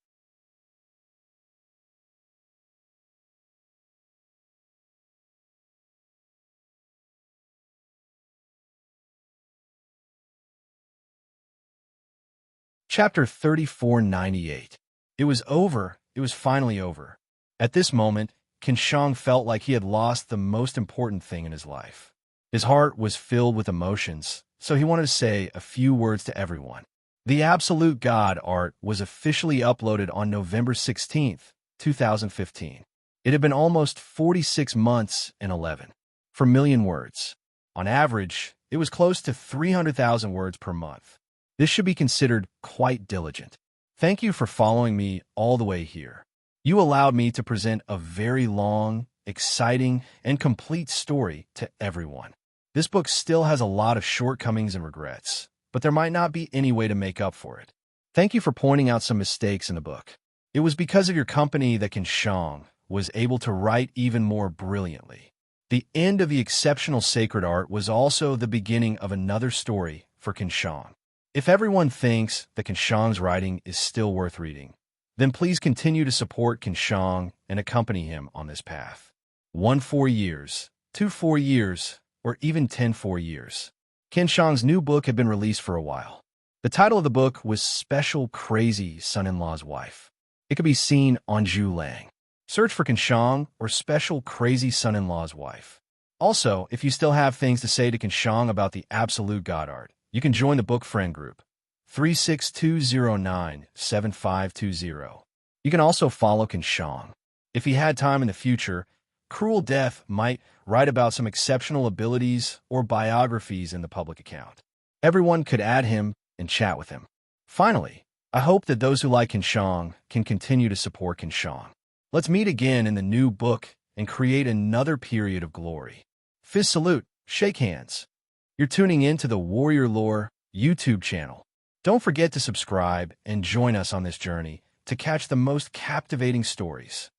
Chapter 3498. It was over. It was finally over. At this moment, Qin Shang felt like he had lost the most important thing in his life. His heart was filled with emotions, so he wanted to say a few words to everyone. The Absolute God art was officially uploaded on November 16th, 2015. It had been almost 46 months and 11 for million words. On average, it was close to 300,000 words per month. This should be considered quite diligent. Thank you for following me all the way here. You allowed me to present a very long, exciting, and complete story to everyone. This book still has a lot of shortcomings and regrets, but there might not be any way to make up for it. Thank you for pointing out some mistakes in the book. It was because of your company that Qin Shang was able to write even more brilliantly. The end of the exceptional sacred art was also the beginning of another story for Qin Shang. If everyone thinks that Qin Shang's writing is still worth reading, then please continue to support Qin Shang and accompany him on this path. 1 4 years, 2 4 years, or even 10 4 years. Qin Shang's new book had been released for a while. The title of the book was Special Crazy Son-in-Law's Wife. It could be seen on Zhu Lang. Search for Qin Shang or Special Crazy Son-in-Law's Wife. Also, if you still have things to say to Qin Shang about the Absolute God art, you can join the book friend group, 362097520. You can also follow Qin Shang. If he had time in the future, Cruel Death might write about some exceptional abilities or biographies in the public account. Everyone could add him and chat with him. Finally, I hope that those who like Qin Shang can continue to support Qin Shang. Let's meet again in the new book and create another period of glory. Fist salute, shake hands. You're tuning in to the Warrior Lore YouTube channel. Don't forget to subscribe and join us on this journey to catch the most captivating stories.